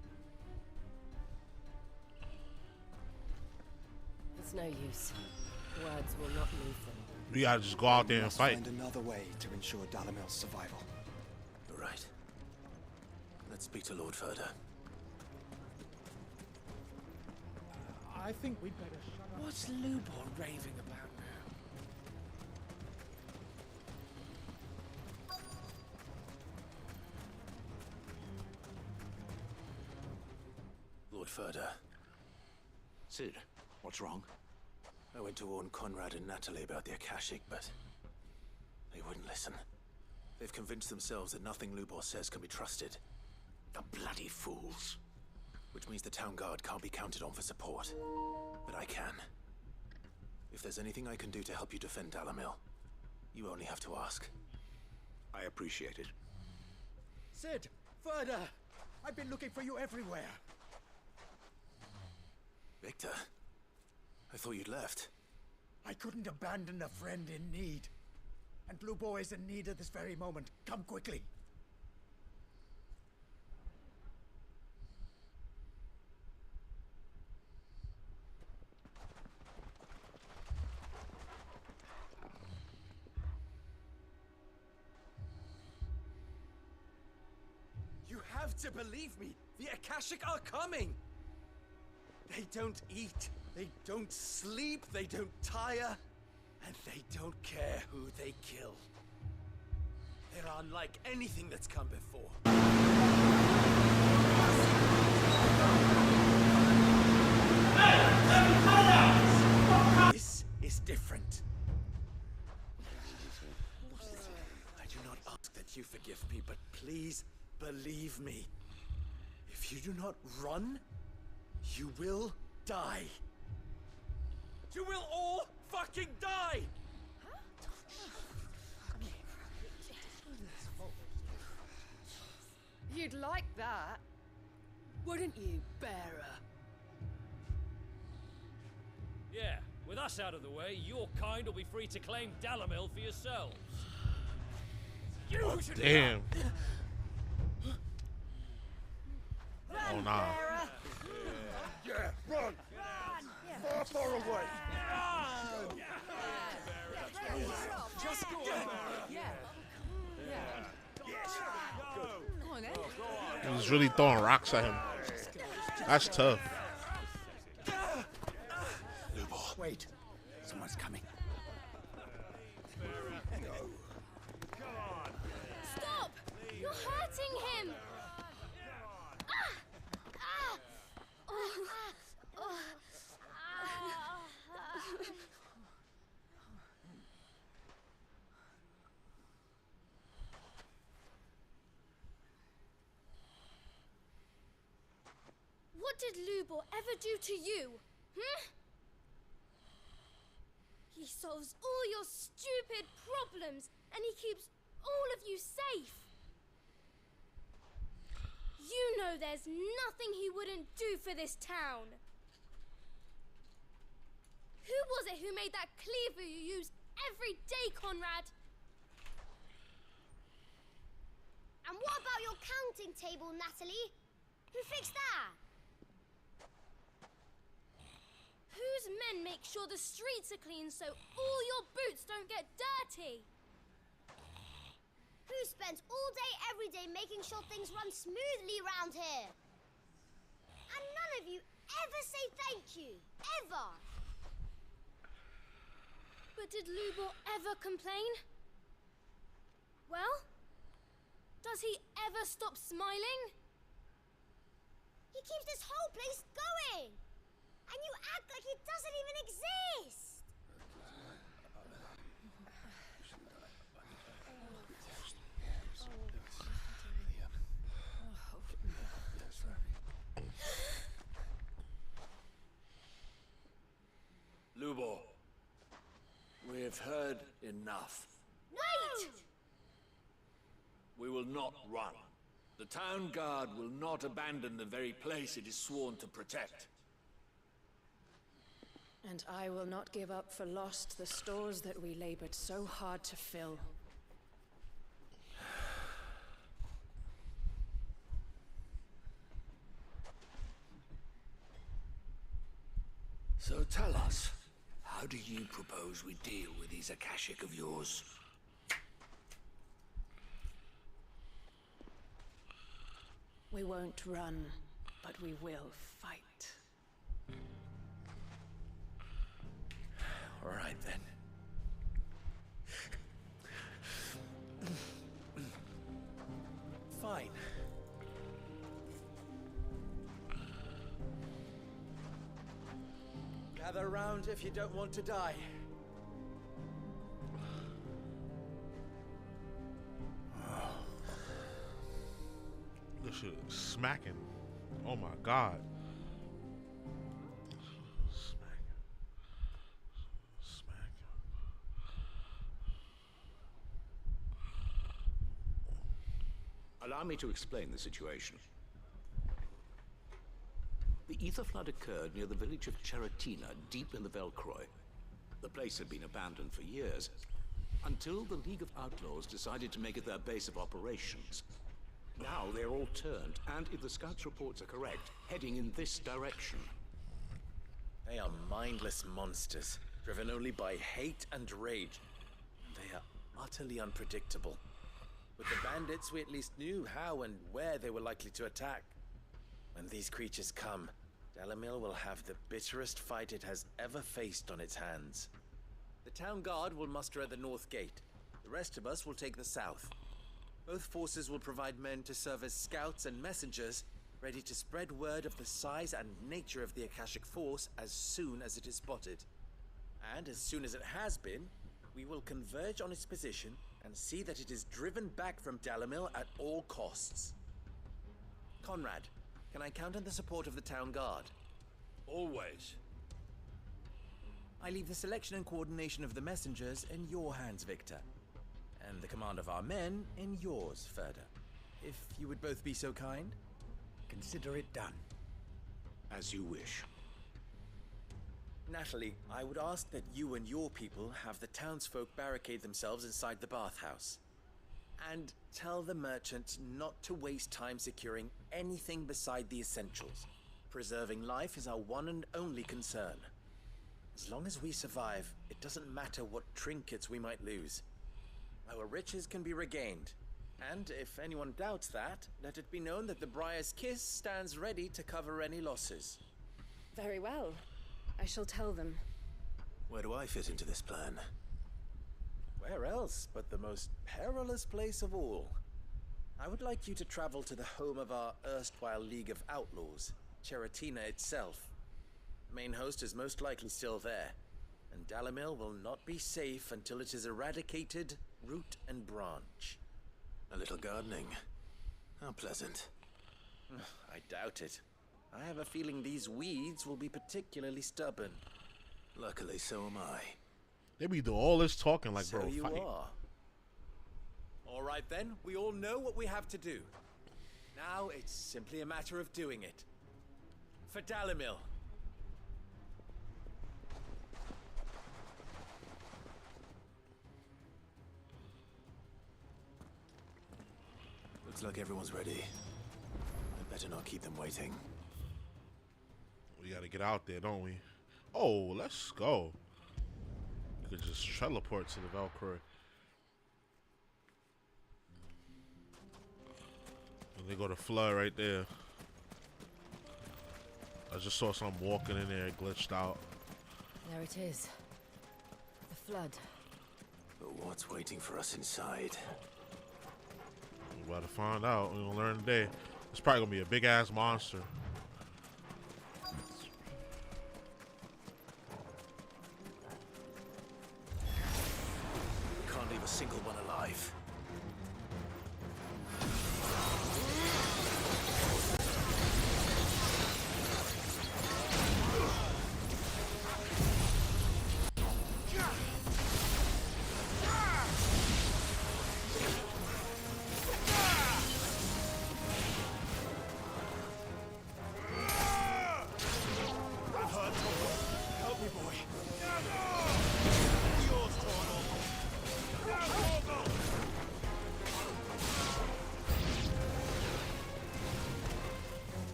It's no use. Words will not move them. We gotta just go out there and fight. Find another way to ensure Dalamil's survival. You're right. Let's speak to Lord Furder. I think we'd better shut up. What's Lubor raving about now? Lord Furder. Sid, what's wrong? I went to warn Conrad and Natalie about the Akashic, but they wouldn't listen. They've convinced themselves that nothing Lubor says can be trusted. The bloody fools. Which means the town guard can't be counted on for support. But I can. If there's anything I can do to help you defend Dalamil, you only have to ask. I appreciate it. Sid! Further! I've been looking for you everywhere. Victor, I thought you'd left. I couldn't abandon a friend in need. And Lubor is in need at this very moment. Come quickly. You have to believe me. The Akashic are coming. They don't eat, they don't sleep, they don't tire, and they don't care who they kill. They're unlike anything that's come before. This is different. I do not ask that you forgive me, but please believe me. If you do not run, you will die. You will all fucking die! You'd like that, wouldn't you, bearer? Yeah, with us out of the way, your kind will be free to claim Dalamil for yourselves. Oh, damn. Oh, nah. Yeah, run! Far, far away! Just go on, He was really throwing rocks at him. That's tough. Lubor, wait. Someone's coming. Stop! You're hurting him! What did Lubor ever do to you? He solves all your stupid problems and he keeps all of you safe. You know there's nothing he wouldn't do for this town. Who was it who made that cleaver you use every day, Conrad? And what about your counting table, Natalie? Who fixed that? Whose men make sure the streets are clean so all your boots don't get dirty? Who Who spends all day, every day making sure things run smoothly round here? And none of you ever say thank you. Ever. But did Lubor ever complain? Well, does he ever stop smiling? He keeps this whole place going. And you act like it doesn't even exist. Lubor, we've heard enough. Wait! We will not run. The town guard will not abandon the very place it is sworn to protect. And I will not give up for lost the stores that we labored so hard to fill. So tell us, how do you propose we deal with these Akashic of yours? We won't run, but we will fight. All right, then. Fine. Gather round if you don't want to die. This shit is smacking. Oh my god. Allow me to explain the situation. The ether flood occurred near the village of Cheratina, deep in the Velcroy. The place had been abandoned for years, until the League of Outlaws decided to make it their base of operations. Now they're all turned, and if the scouts' reports are correct, heading in this direction. They are mindless monsters, driven only by hate and rage. They are utterly unpredictable. With the bandits, we at least knew how and where they were likely to attack. When these creatures come, Dalamil will have the bitterest fight it has ever faced on its hands. The town guard will muster at the north gate. The rest of us will take the south. Both forces will provide men to serve as scouts and messengers, ready to spread word of the size and nature of the Akashic force as soon as it is spotted. And as soon as it has been, we will converge on its position and see that it is driven back from Dalamil at all costs. Conrad, can I count on the support of the town guard? Always. I leave the selection and coordination of the messengers in your hands, Victor. And the command of our men in yours, Ferda. If you would both be so kind. Consider it done. As you wish. Natalie, I would ask that you and your people have the townsfolk barricade themselves inside the bathhouse. And tell the merchants not to waste time securing anything beside the essentials. Preserving life is our one and only concern. As long as we survive, it doesn't matter what trinkets we might lose. Our riches can be regained. And if anyone doubts that, let it be known that the Briar's Kiss stands ready to cover any losses. Very well. I shall tell them. Where do I fit into this plan? Where else but the most perilous place of all? I would like you to travel to the home of our erstwhile League of Outlaws, Cheratina itself. The main host is most likely still there, and Dalamil will not be safe until it is eradicated, root and branch. A little gardening. How pleasant. I doubt it. I have a feeling these weeds will be particularly stubborn. Luckily, so am I. They be doing all this talking like, So bro, you fight. are. All right then, we all know what we have to do. Now it's simply a matter of doing it. For Dalamil. Looks like everyone's ready. I'd better not keep them waiting. We gotta get out there, don't we? Oh, let's go. You could just teleport to the Valkyrie. And they go to flood right there. I just saw something walking in there, glitched out. There it is. The flood. But what's waiting for us inside? We're about to find out. We're gonna learn today. It's probably gonna be a big ass monster. We can't leave a single one alive.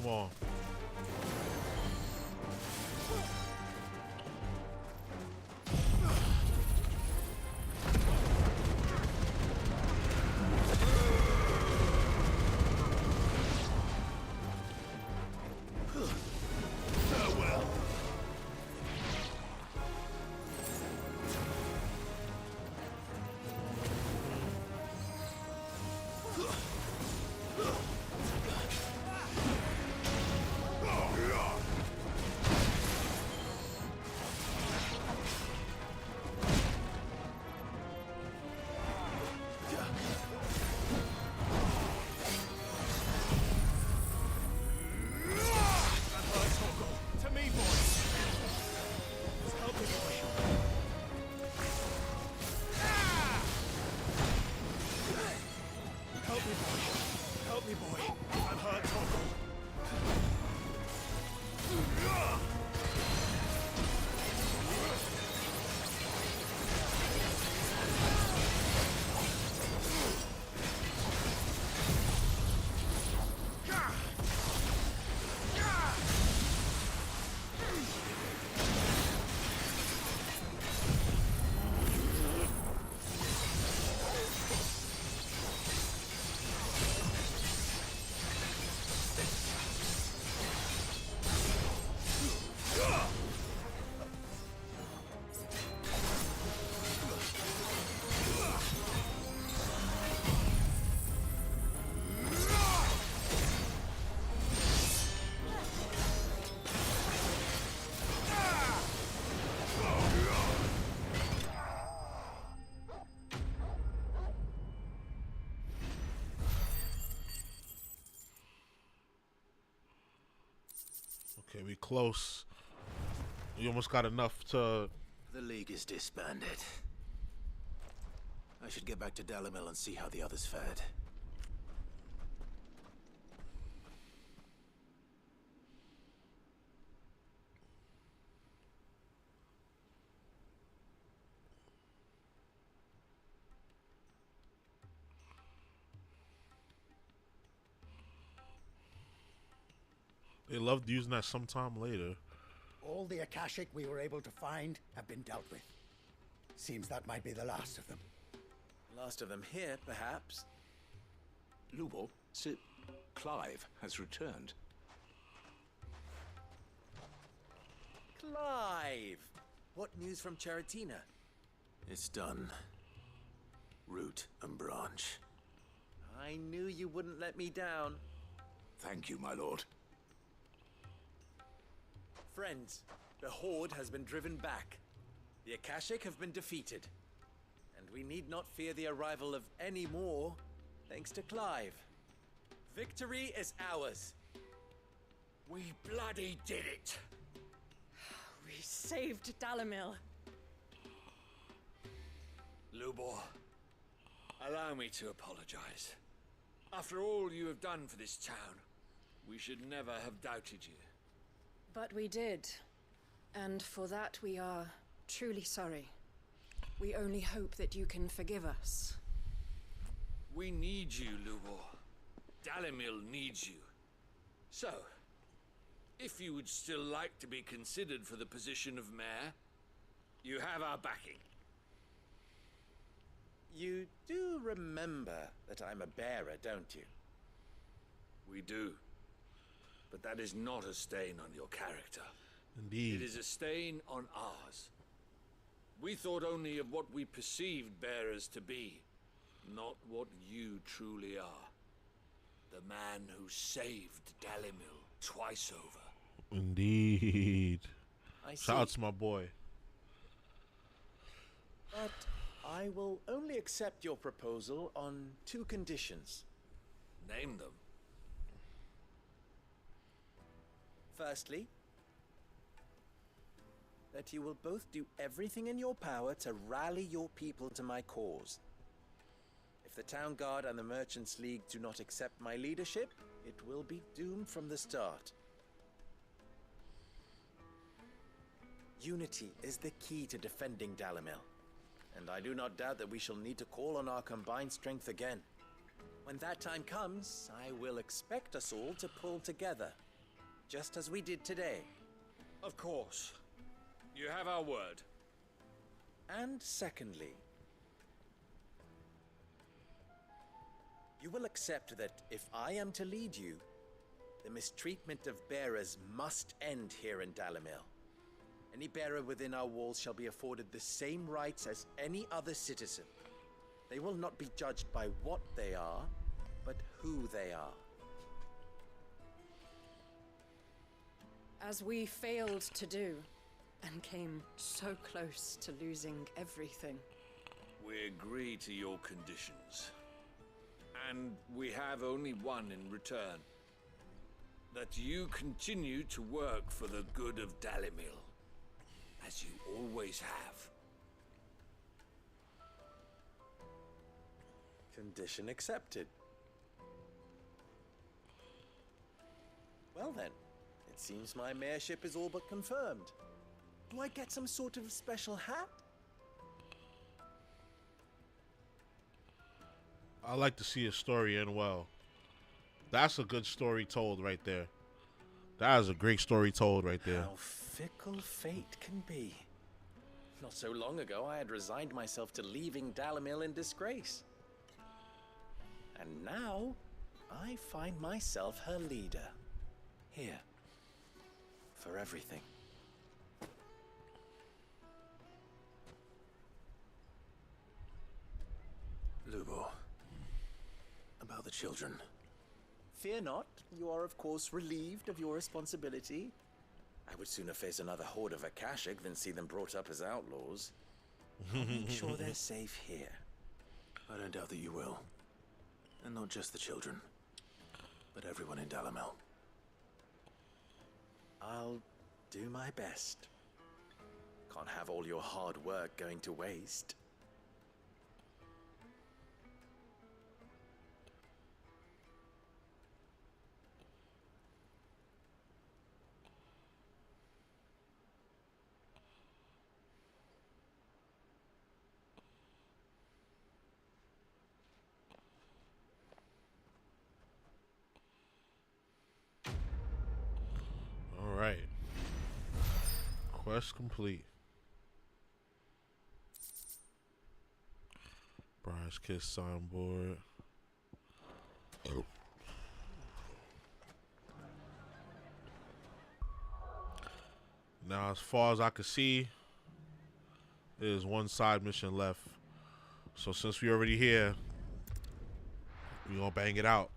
Come on. Okay, we close. We almost got enough to... The League is disbanded. I should get back to Dalimil and see how the others fared. They loved using that sometime later. All the Akashic we were able to find have been dealt with. Seems that might be the last of them. Last of them here, perhaps. Lubo, Sir Clive has returned. Clive! What news from Charatina? It's done. Root and branch. I knew you wouldn't let me down. Thank you, my lord. Friends, the Horde has been driven back. The Akashic have been defeated. And we need not fear the arrival of any more, thanks to Clive. Victory is ours. We bloody did it! We saved Dalimil. Lubor, allow me to apologize. After all you have done for this town, we should never have doubted you. But we did. And for that we are truly sorry. We only hope that you can forgive us. We need you, Lubor. Dalimil needs you. So, if you would still like to be considered for the position of mayor, you have our backing. You do remember that I'm a bearer, don't you? We do. But that is not a stain on your character. Indeed. It is a stain on ours. We thought only of what we perceived bearers to be, not what you truly are. The man who saved Dalimil twice over. Indeed. I Shout out see. to my boy. But I will only accept your proposal on 2 conditions. Name them. Firstly, that you will both do everything in your power to rally your people to my cause. If the Town Guard and the Merchants League do not accept my leadership, it will be doomed from the start. Unity is the key to defending Dalimil, and I do not doubt that we shall need to call on our combined strength again. When that time comes, I will expect us all to pull together, just as we did today. Of course. You have our word. And secondly, you will accept that if I am to lead you, the mistreatment of bearers must end here in Dalimil. Any bearer within our walls shall be afforded the same rights as any other citizen. They will not be judged by what they are, but who they are. As we failed to do, and came so close to losing everything. We agree to your conditions. And we have only one in return. That you continue to work for the good of Dalimil, as you always have. Condition accepted. Well then, it seems my mayorship is all but confirmed. Do I get some sort of special hat? I like to see a story end well. That's a good story told right there. That is a great story told right there. How fickle fate can be. Not so long ago, I had resigned myself to leaving Dalimil in disgrace. And now, I find myself her leader. Here. For everything. Lubo, about the children. Fear not, you are of course relieved of your responsibility. I would sooner face another horde of Akashic than see them brought up as outlaws. I'll make sure they're safe here. I don't doubt that you will. And not just the children, but everyone in Dalimil. I'll do my best. Can't have all your hard work going to waste. Alright. Quest complete. Bride's Kiss signboard. Oh. Now, as far as I can see, there's one side mission left. So since we already here, we gonna bang it out.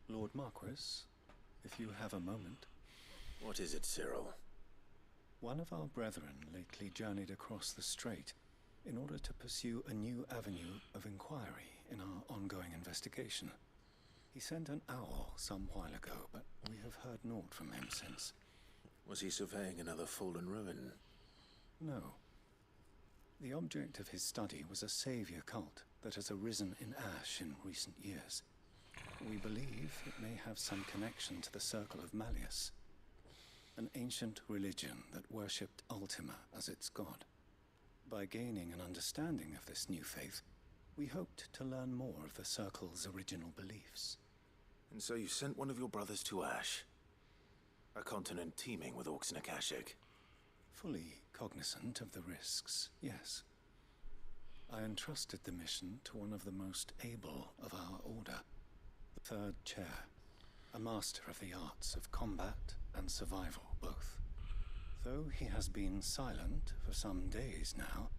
Lord Marquis, if you have a moment. What is it, Cyril? One of our brethren lately journeyed across the strait in order to pursue a new avenue of inquiry in our ongoing investigation. He sent an owl some while ago, but we have heard naught from him since. Was he surveying another fallen ruin? No. The object of his study was a savior cult that has arisen in Ash in recent years. We believe it may have some connection to the Circle of Malleus, an ancient religion that worshipped Ultima as its god. By gaining an understanding of this new faith, we hoped to learn more of the Circle's original beliefs. And so you sent one of your brothers to Ash, a continent teeming with orcs and Akashic. Fully cognizant of the risks, yes. I entrusted the mission to one of the most able of our order, the Third Chair, a master of the arts of combat and survival both. Though he has been silent for some days now,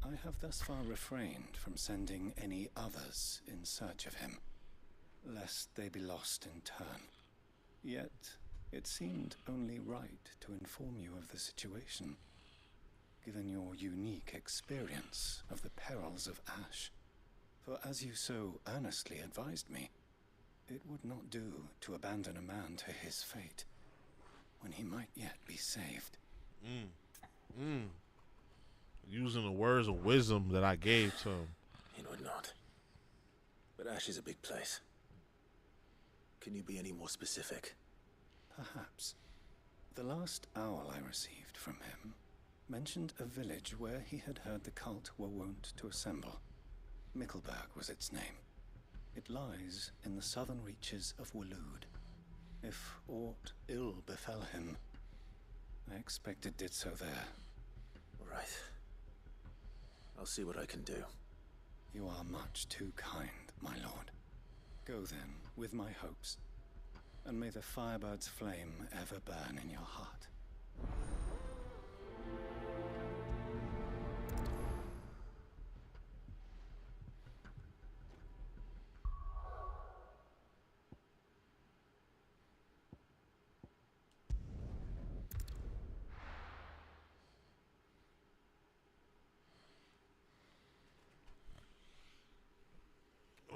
I have thus far refrained from sending any others in search of him, lest they be lost in turn. Yet, it seemed only right to inform you of the situation, given your unique experience of the perils of Ash. For as you so earnestly advised me, it would not do to abandon a man to his fate, when he might yet be saved. Using the words of wisdom that I gave to him. It would not. But Ash is a big place. Can you be any more specific? Perhaps. The last owl I received from him mentioned a village where he had heard the cult were wont to assemble. Mickleburg was its name. It lies in the southern reaches of Waloed. If aught ill befell him, I expect it did so there. Right. I'll see what I can do. You are much too kind, my lord. Go then, with my hopes, and may the Firebird's flame ever burn in your heart.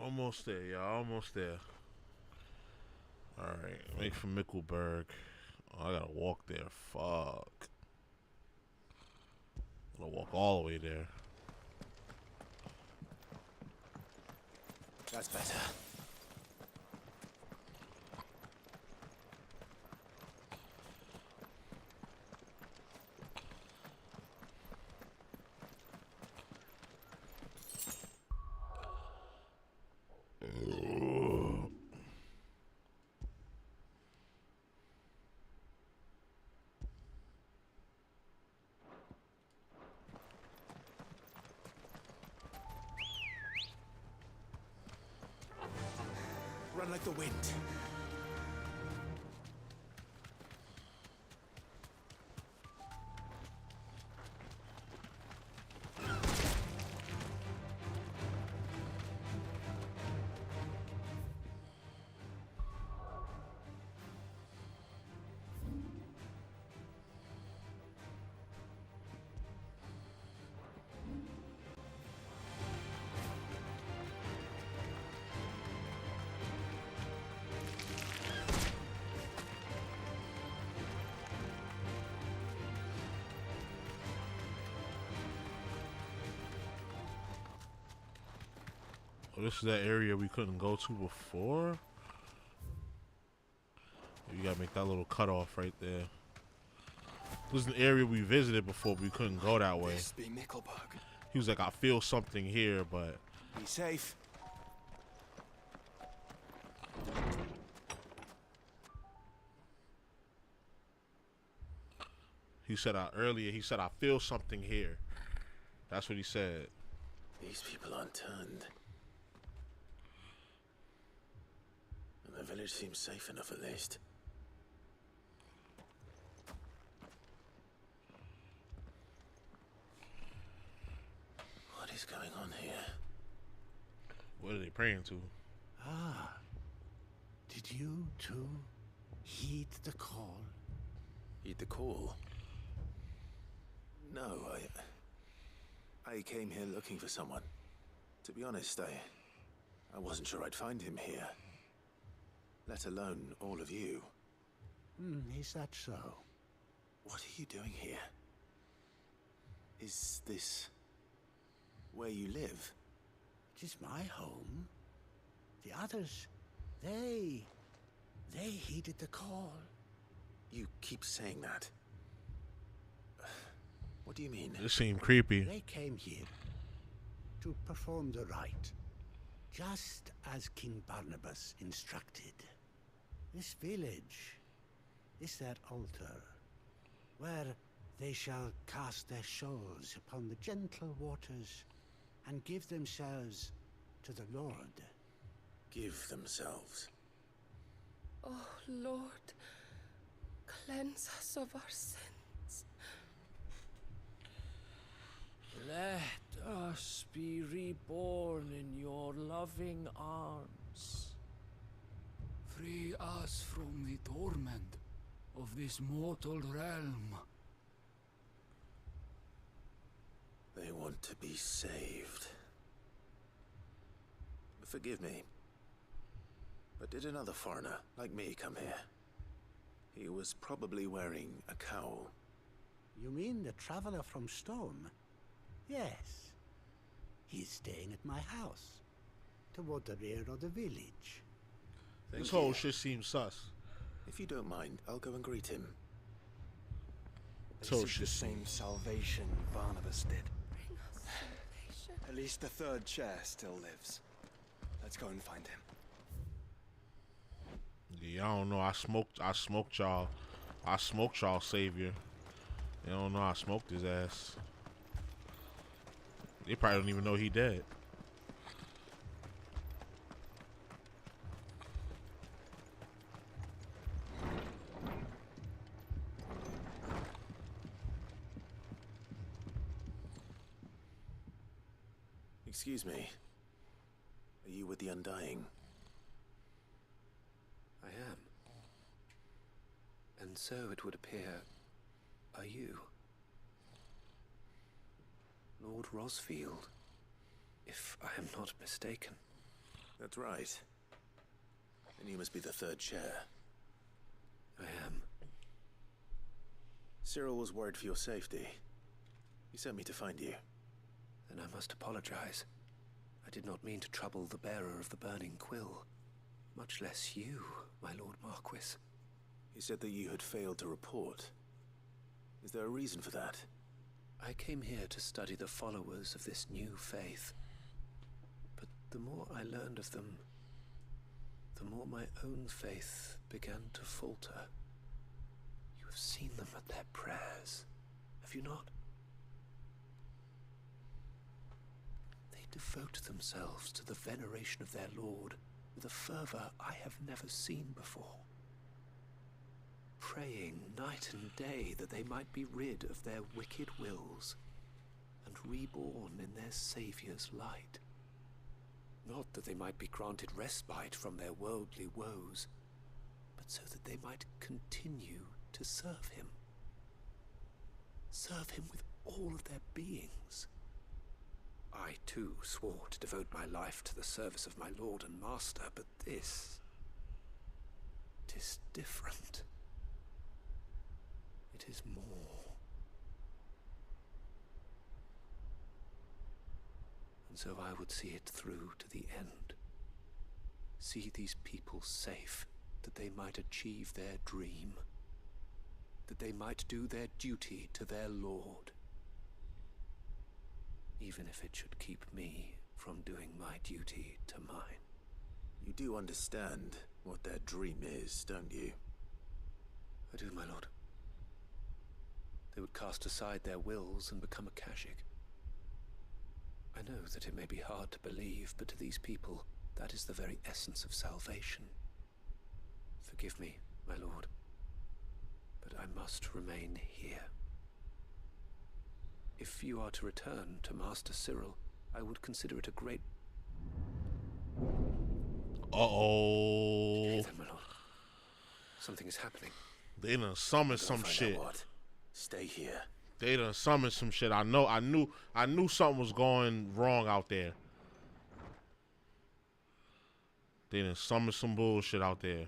Almost there, y'all. Almost there. Alright, make for Mickleburg. Oh, I gotta walk there. Fuck. Gotta walk all the way there. That's better. Run like the wind. Oh, this is that area we couldn't go to before. You gotta make that little cutoff right there. This is an area we visited before, but we couldn't go that way. This be Mickleburg. He was like, I feel something here, but Be safe. he said earlier, he said, I feel something here. That's what he said. These people aren't turned. And the village seems safe enough at least. What is going on here? What are they praying to? Ah. Did you too heed the call? Heed the call? No, I came here looking for someone. To be honest, I wasn't sure I'd find him here. Let alone all of you. Is that so? What are you doing here? Is this where you live? It is my home. The others, They heeded the call. You keep saying that. What do you mean? This seemed creepy. They came here to perform the rite, just as King Barnabas instructed. This village is their altar, where they shall cast their souls upon the gentle waters and give themselves to the Lord. Give themselves. Oh, Lord, cleanse us of our sins. Let us be reborn in your loving arms. Free us from the torment of this mortal realm. They want to be saved. Forgive me, but did another foreigner like me come here? He was probably wearing a cowl. You mean the traveler from Storm? Yes. He's staying at my house, toward the rear of the village. This whole shit seems sus. If you don't mind, I'll go and greet him. They seek the same salvation Barnabas did. At least the third chair still lives. Let's go and find him. Yeah, I don't know. I smoked y'all. I smoked y'all savior. They don't know I smoked his ass. They probably don't even know he dead. Excuse me. Are you with the Undying? I am. And so it would appear, are you? Lord Rosfield, if I am not mistaken. That's right. And you must be the third chair. I am. Cyril was worried for your safety. He sent me to find you. Then I must apologize. I did not mean to trouble the bearer of the burning quill, much less you, my Lord Marquis. He said that you had failed to report. Is there a reason for that? I came here to study the followers of this new faith. But the more I learned of them, the more my own faith began to falter. You have seen them at their prayers, have you not? They devote themselves to the veneration of their Lord with a fervor I have never seen before. Praying night and day that they might be rid of their wicked wills and reborn in their Saviour's light. Not that they might be granted respite from their worldly woes, but so that they might continue to serve him. Serve him with all of their beings. I too swore to devote my life to the service of my Lord and Master, but this... it is different. It is more. And so I would see it through to the end. See these people safe, that they might achieve their dream. That they might do their duty to their Lord. Even if it should keep me from doing my duty to mine. You do understand what their dream is, don't you? I do, my lord. They would cast aside their wills and become Akashic. I know that it may be hard to believe, but to these people, that is the very essence of salvation. Forgive me, my lord, but I must remain here. If you are to return to Master Cyril, I would consider it a great... Uh-oh. Okay, then, my lord. Something is happening. They done summoned some shit. Stay here. They done summoned some shit. I knew something was going wrong out there. They done summoned some bullshit out there.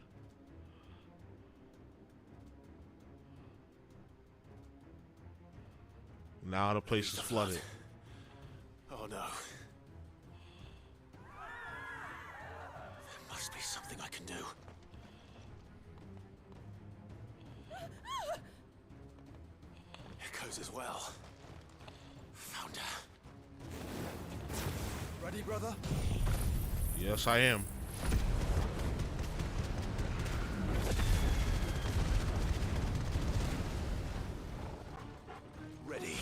Now the place is flooded. Oh no. There must be something I can can do. It goes as well. Found her. Ready, brother? Yes, I am. Ready.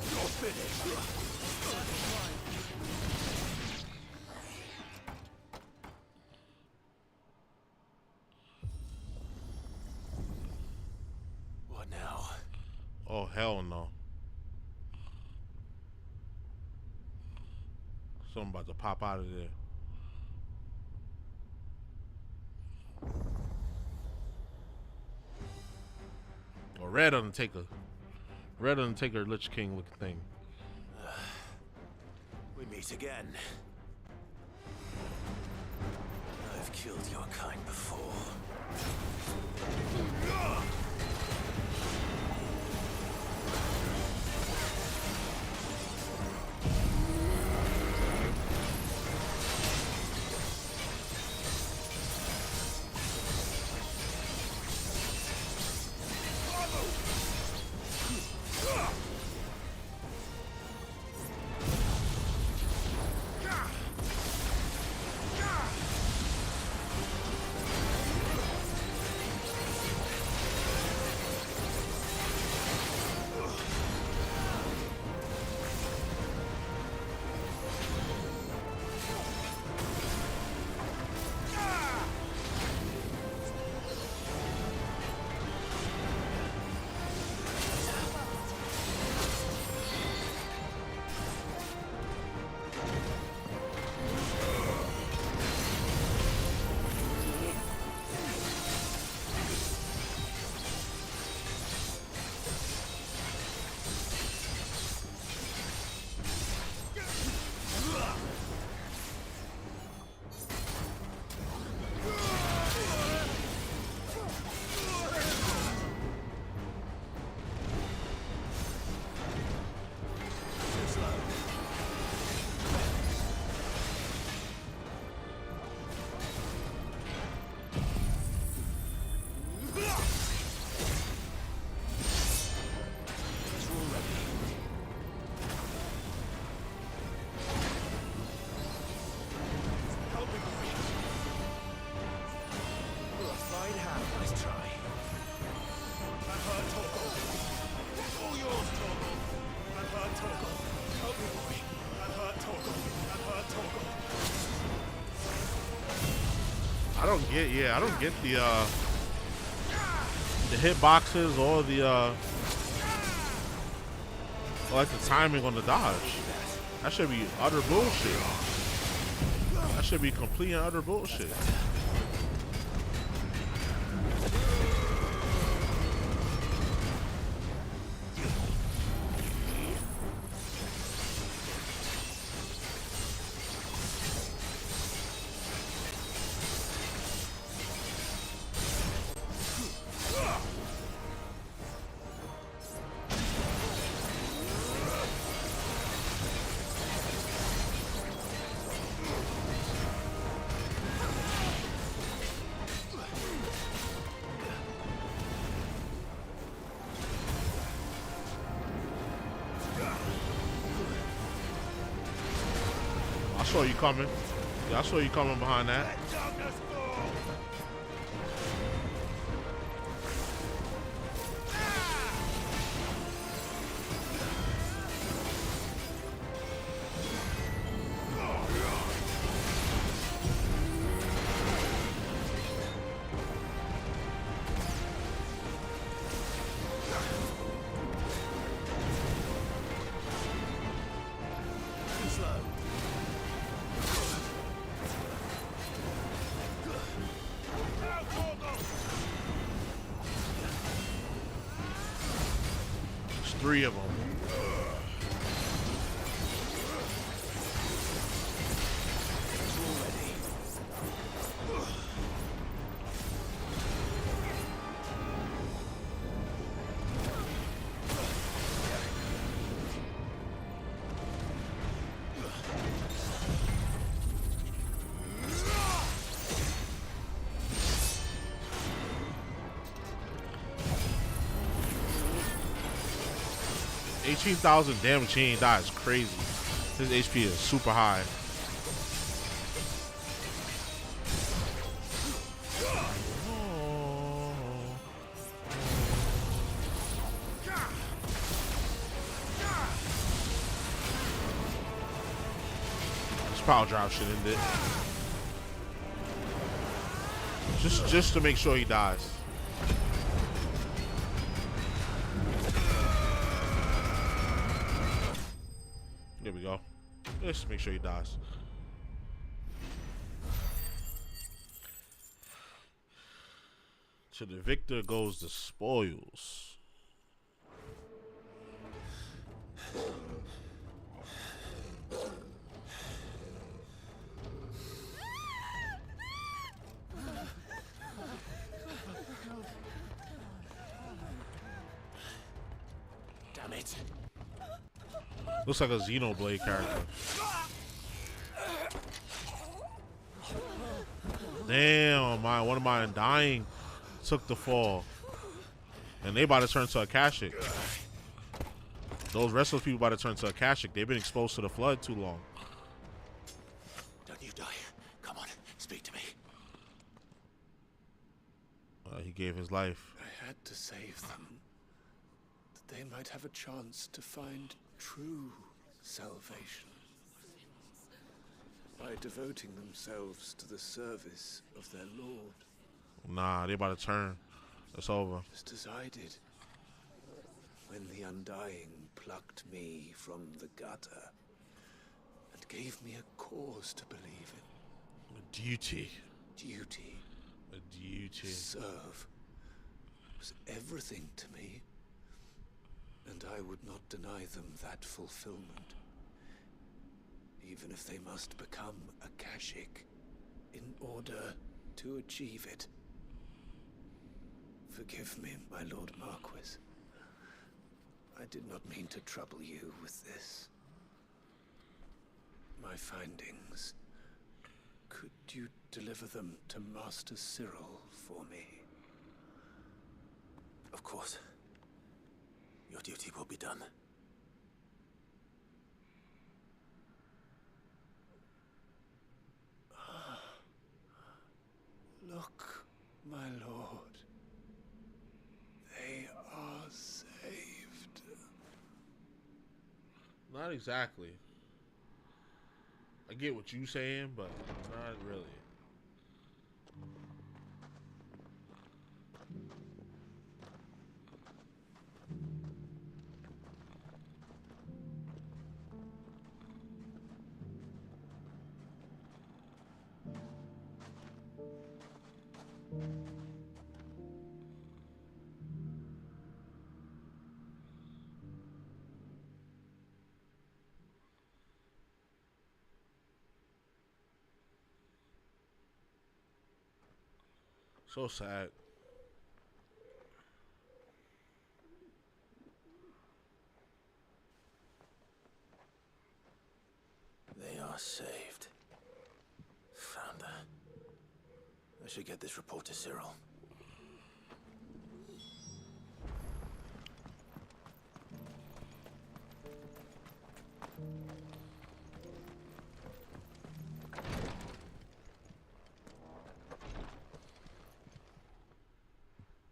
You're finished. What now? Oh, hell no. Something about to pop out of there. Or Red Undertaker. Red Undertaker, Lich King looking thing. We meet again. I've killed your kind before. I don't get the hitboxes or the like the timing on the dodge. That should be utter bullshit. That should be complete and utter bullshit. I saw you coming. Yeah, I saw you coming behind that. Three of them. 18,000 damage, he ain't die. It's crazy. His HP is super high. This power drive should end it. Just to make sure he dies. There we go. Just make sure he dies. To the victor goes the spoils. Damn it. Looks like a Xenoblade character. Damn, one of mine dying took the fall. And they about to turn to Akashic. Those rest of those people about to turn to Akashic. They've been exposed to the flood too long. Don't you die. Come on, speak to me. He gave his life. I had to save them, that they might have a chance to find true salvation. By devoting themselves to the service of their Lord. Nah, they about to turn. It's over. Just as I did. When the Undying plucked me from the gutter and gave me a cause to believe in. A duty. Duty. A duty. Serve was everything to me. And I would not deny them that fulfillment. Even if they must become Akashic in order to achieve it. Forgive me, my Lord Marquis. I did not mean to trouble you with this. My findings. Could you deliver them to Master Cyril for me? Of course. Your duty will be done. Look, my lord. They are saved. Not exactly. I get what you're saying, but not really. So sad. They are saved. Founder. I should get this report to Cyril.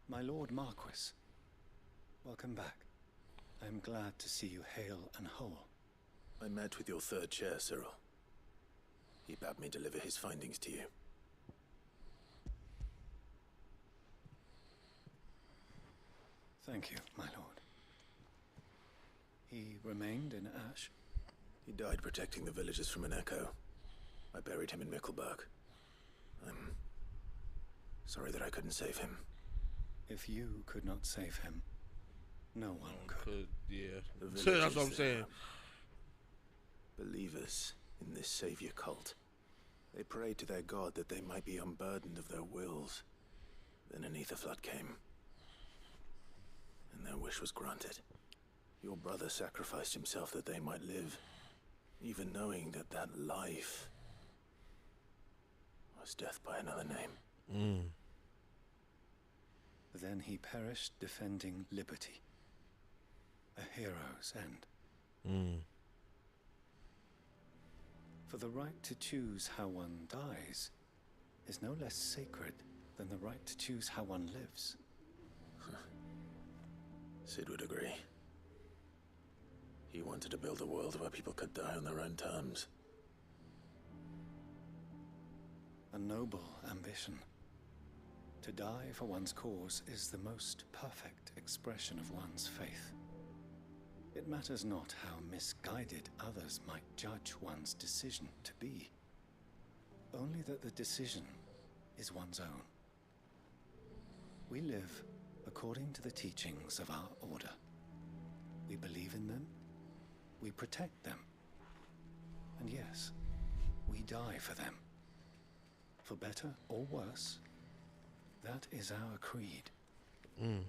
My Lord Marquis, welcome back. I'm glad to see you hale and whole. I met with your third chair, Cyril. He bade me deliver his findings to you. Thank you, my lord. He remained in Ash? He died protecting the villagers from an echo. I buried him in Mickelberg. I'm sorry that I couldn't save him. If you could not save him, no one could. Yeah. The That's villagers what I'm saying. Believers in this savior cult. They prayed to their god that they might be unburdened of their wills. Then an ether flood came. And their wish was granted. Your brother sacrificed himself that they might live, even knowing that that life was death by another name. Then he perished defending liberty. a hero's end. Mm. For the right to choose how one dies is no less sacred than the right to choose how one lives. Sid would agree. He wanted to build a world where people could die on their own terms. A noble ambition. To die for one's cause is the most perfect expression of one's faith. It matters not how misguided others might judge one's decision to be, only that the decision is one's own. We live according to the teachings of our order. We believe in them, we protect them, and yes, we die for them. For better or worse, that is our creed. Mm.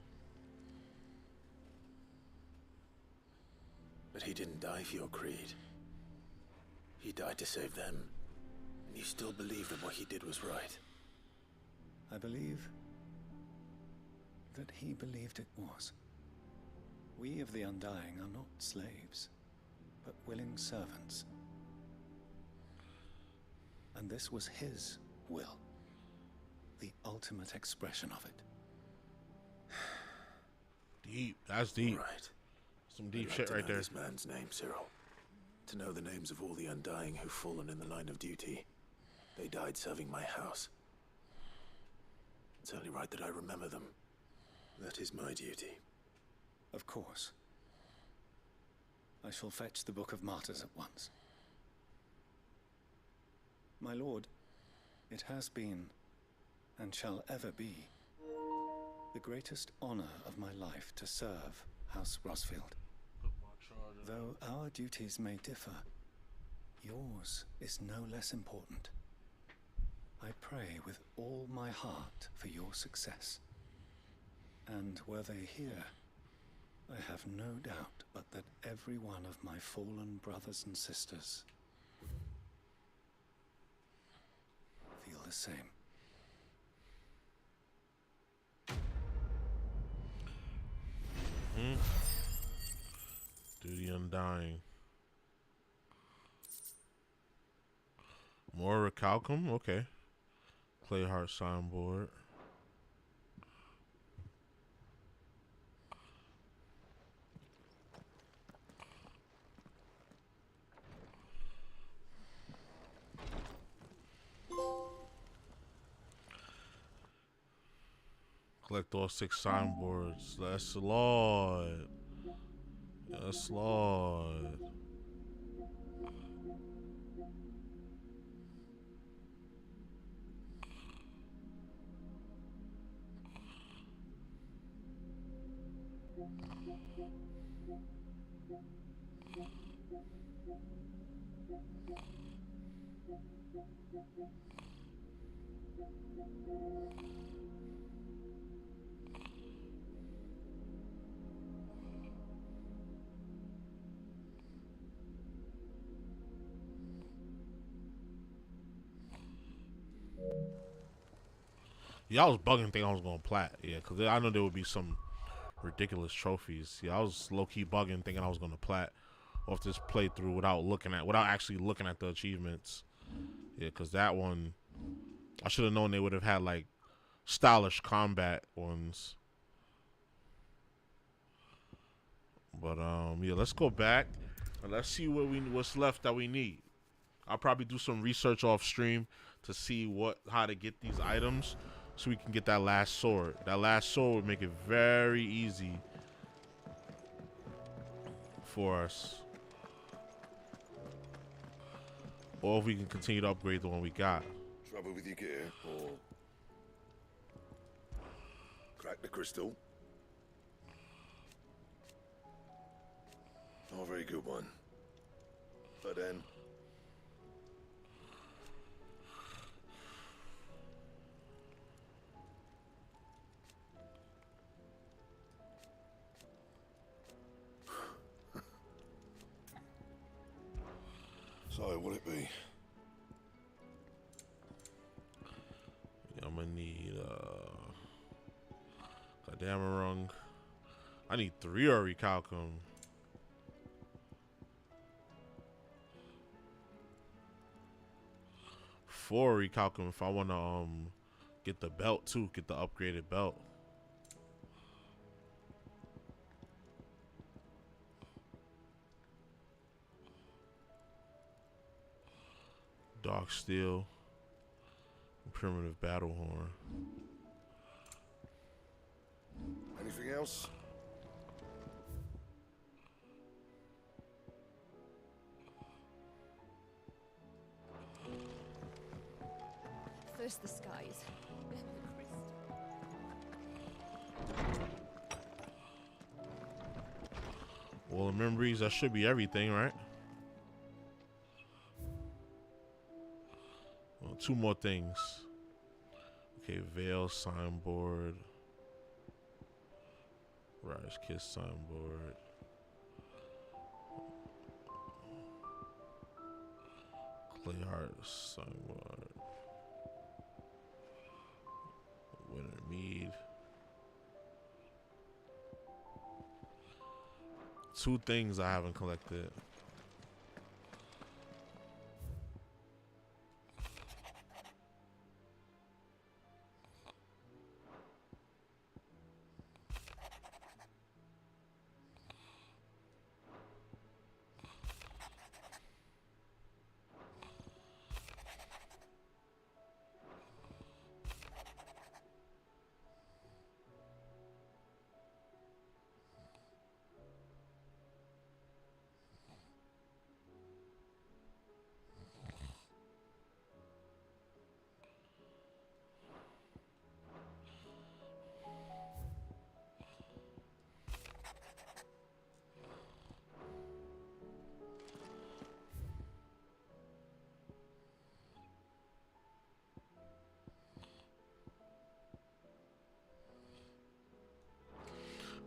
But he didn't die for your creed. He died to save them. And you still believe that what he did was right. I believe that he believed it was. We of the Undying are not slaves, but willing servants. And this was his will, the ultimate expression of it. Deep. That's deep. Right. Some deep I'd like shit to right know there. This man's name, Cyril. To know the names of all the Undying who've fallen in the line of duty. They died serving my house. It's only right that I remember them. That is my duty. Of course. I shall fetch the Book of Martyrs at once. My lord, it has been, and shall ever be, the greatest honor of my life to serve House Rosfield. Though our duties may differ, yours is no less important. I pray with all my heart for your success. And were they here, I have no doubt but that every one of my fallen brothers and sisters feel the same. Mm. Do the Undying. More Recalcum? Okay. Playheart signboard. Collect all 6 signboards. Yes, Lord. Yes, Lord. Yeah, I was bugging thinking I was going plat. Yeah, because I know there would be some ridiculous trophies. Yeah, I was low-key bugging thinking I was going to plat off this playthrough without actually looking at the achievements. Yeah, because that one, I should have known they would have had, like, stylish combat ones. But, yeah, let's go back and let's see what's left that we need. I'll probably do some research off stream to see how to get these items so we can get that last sword. That last sword would make it very easy for us. Or if we can continue to upgrade the one we got. Trouble with your gear, or crack the crystal? Not a very good one. But then, so what'll it be? I'm gonna need Goddamn rung. I need 3 recalcum. before recalculating if I want to get the belt too, get the upgraded belt. Dark steel, primitive battle horn. Anything else? First the skies, then the crystal. Well, memories, that should be everything, right? Well, 2 more things. Okay, Veil signboard. Rise Kiss signboard. Clay Heart signboard. Winter Mead. 2 things I haven't collected.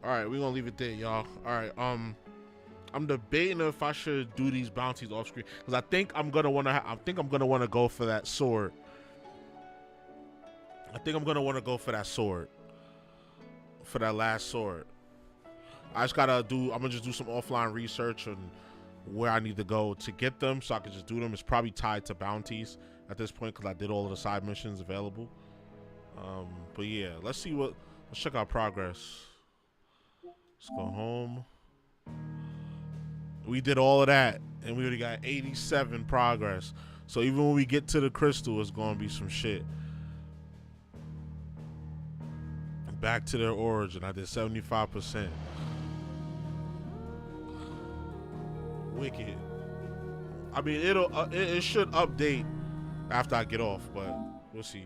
All right, we're gonna leave it there, y'all. All right, I'm debating if I should do these bounties off screen because I think I'm gonna wanna go for that sword. I think I'm gonna want to go for that sword, for that last sword. I'm gonna just do some offline research on where I need to go to get them so I can just do them. It's probably tied to bounties at this point because I did all of the side missions available. But yeah, let's check out progress. Let's go home. We did all of that, and we already got 87 progress. So even when we get to the crystal, it's gonna be some shit. Back to their origin. I did 75%. Wicked. I mean, it should update after I get off, but we'll see.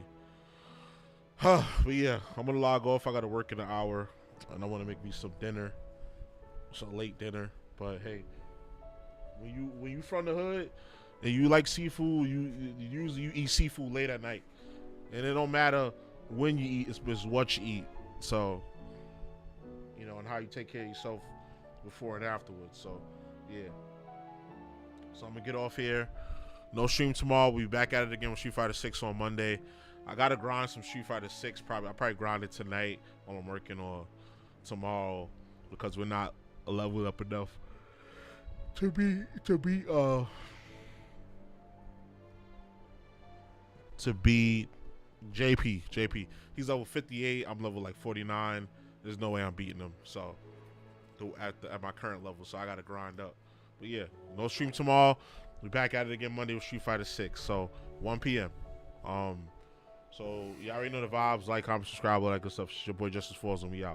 But yeah, I'm gonna log off. I gotta work in an hour, and I want to make me some dinner, some late dinner. But hey, when you from the hood and you like seafood, you usually eat seafood late at night, and it don't matter when you eat, it's what you eat. So, you know, and how you take care of yourself before and afterwards. So, yeah. So I'm gonna get off here. No stream tomorrow. We'll be back at it again with Street Fighter 6 on Monday. I gotta grind some Street Fighter 6. I'll probably grind it tonight while I'm working, or tomorrow, because we're not leveled up enough to beat JP. He's level 58. I'm level like 49. There's no way I'm beating him. So at my current level, so I gotta grind up. But yeah, no stream tomorrow. We're back at it again Monday with Street Fighter 6. So 1 p.m. So you already know the vibes. Like, comment, subscribe, all that good stuff. It's your boy JusticeXFalls, and we out.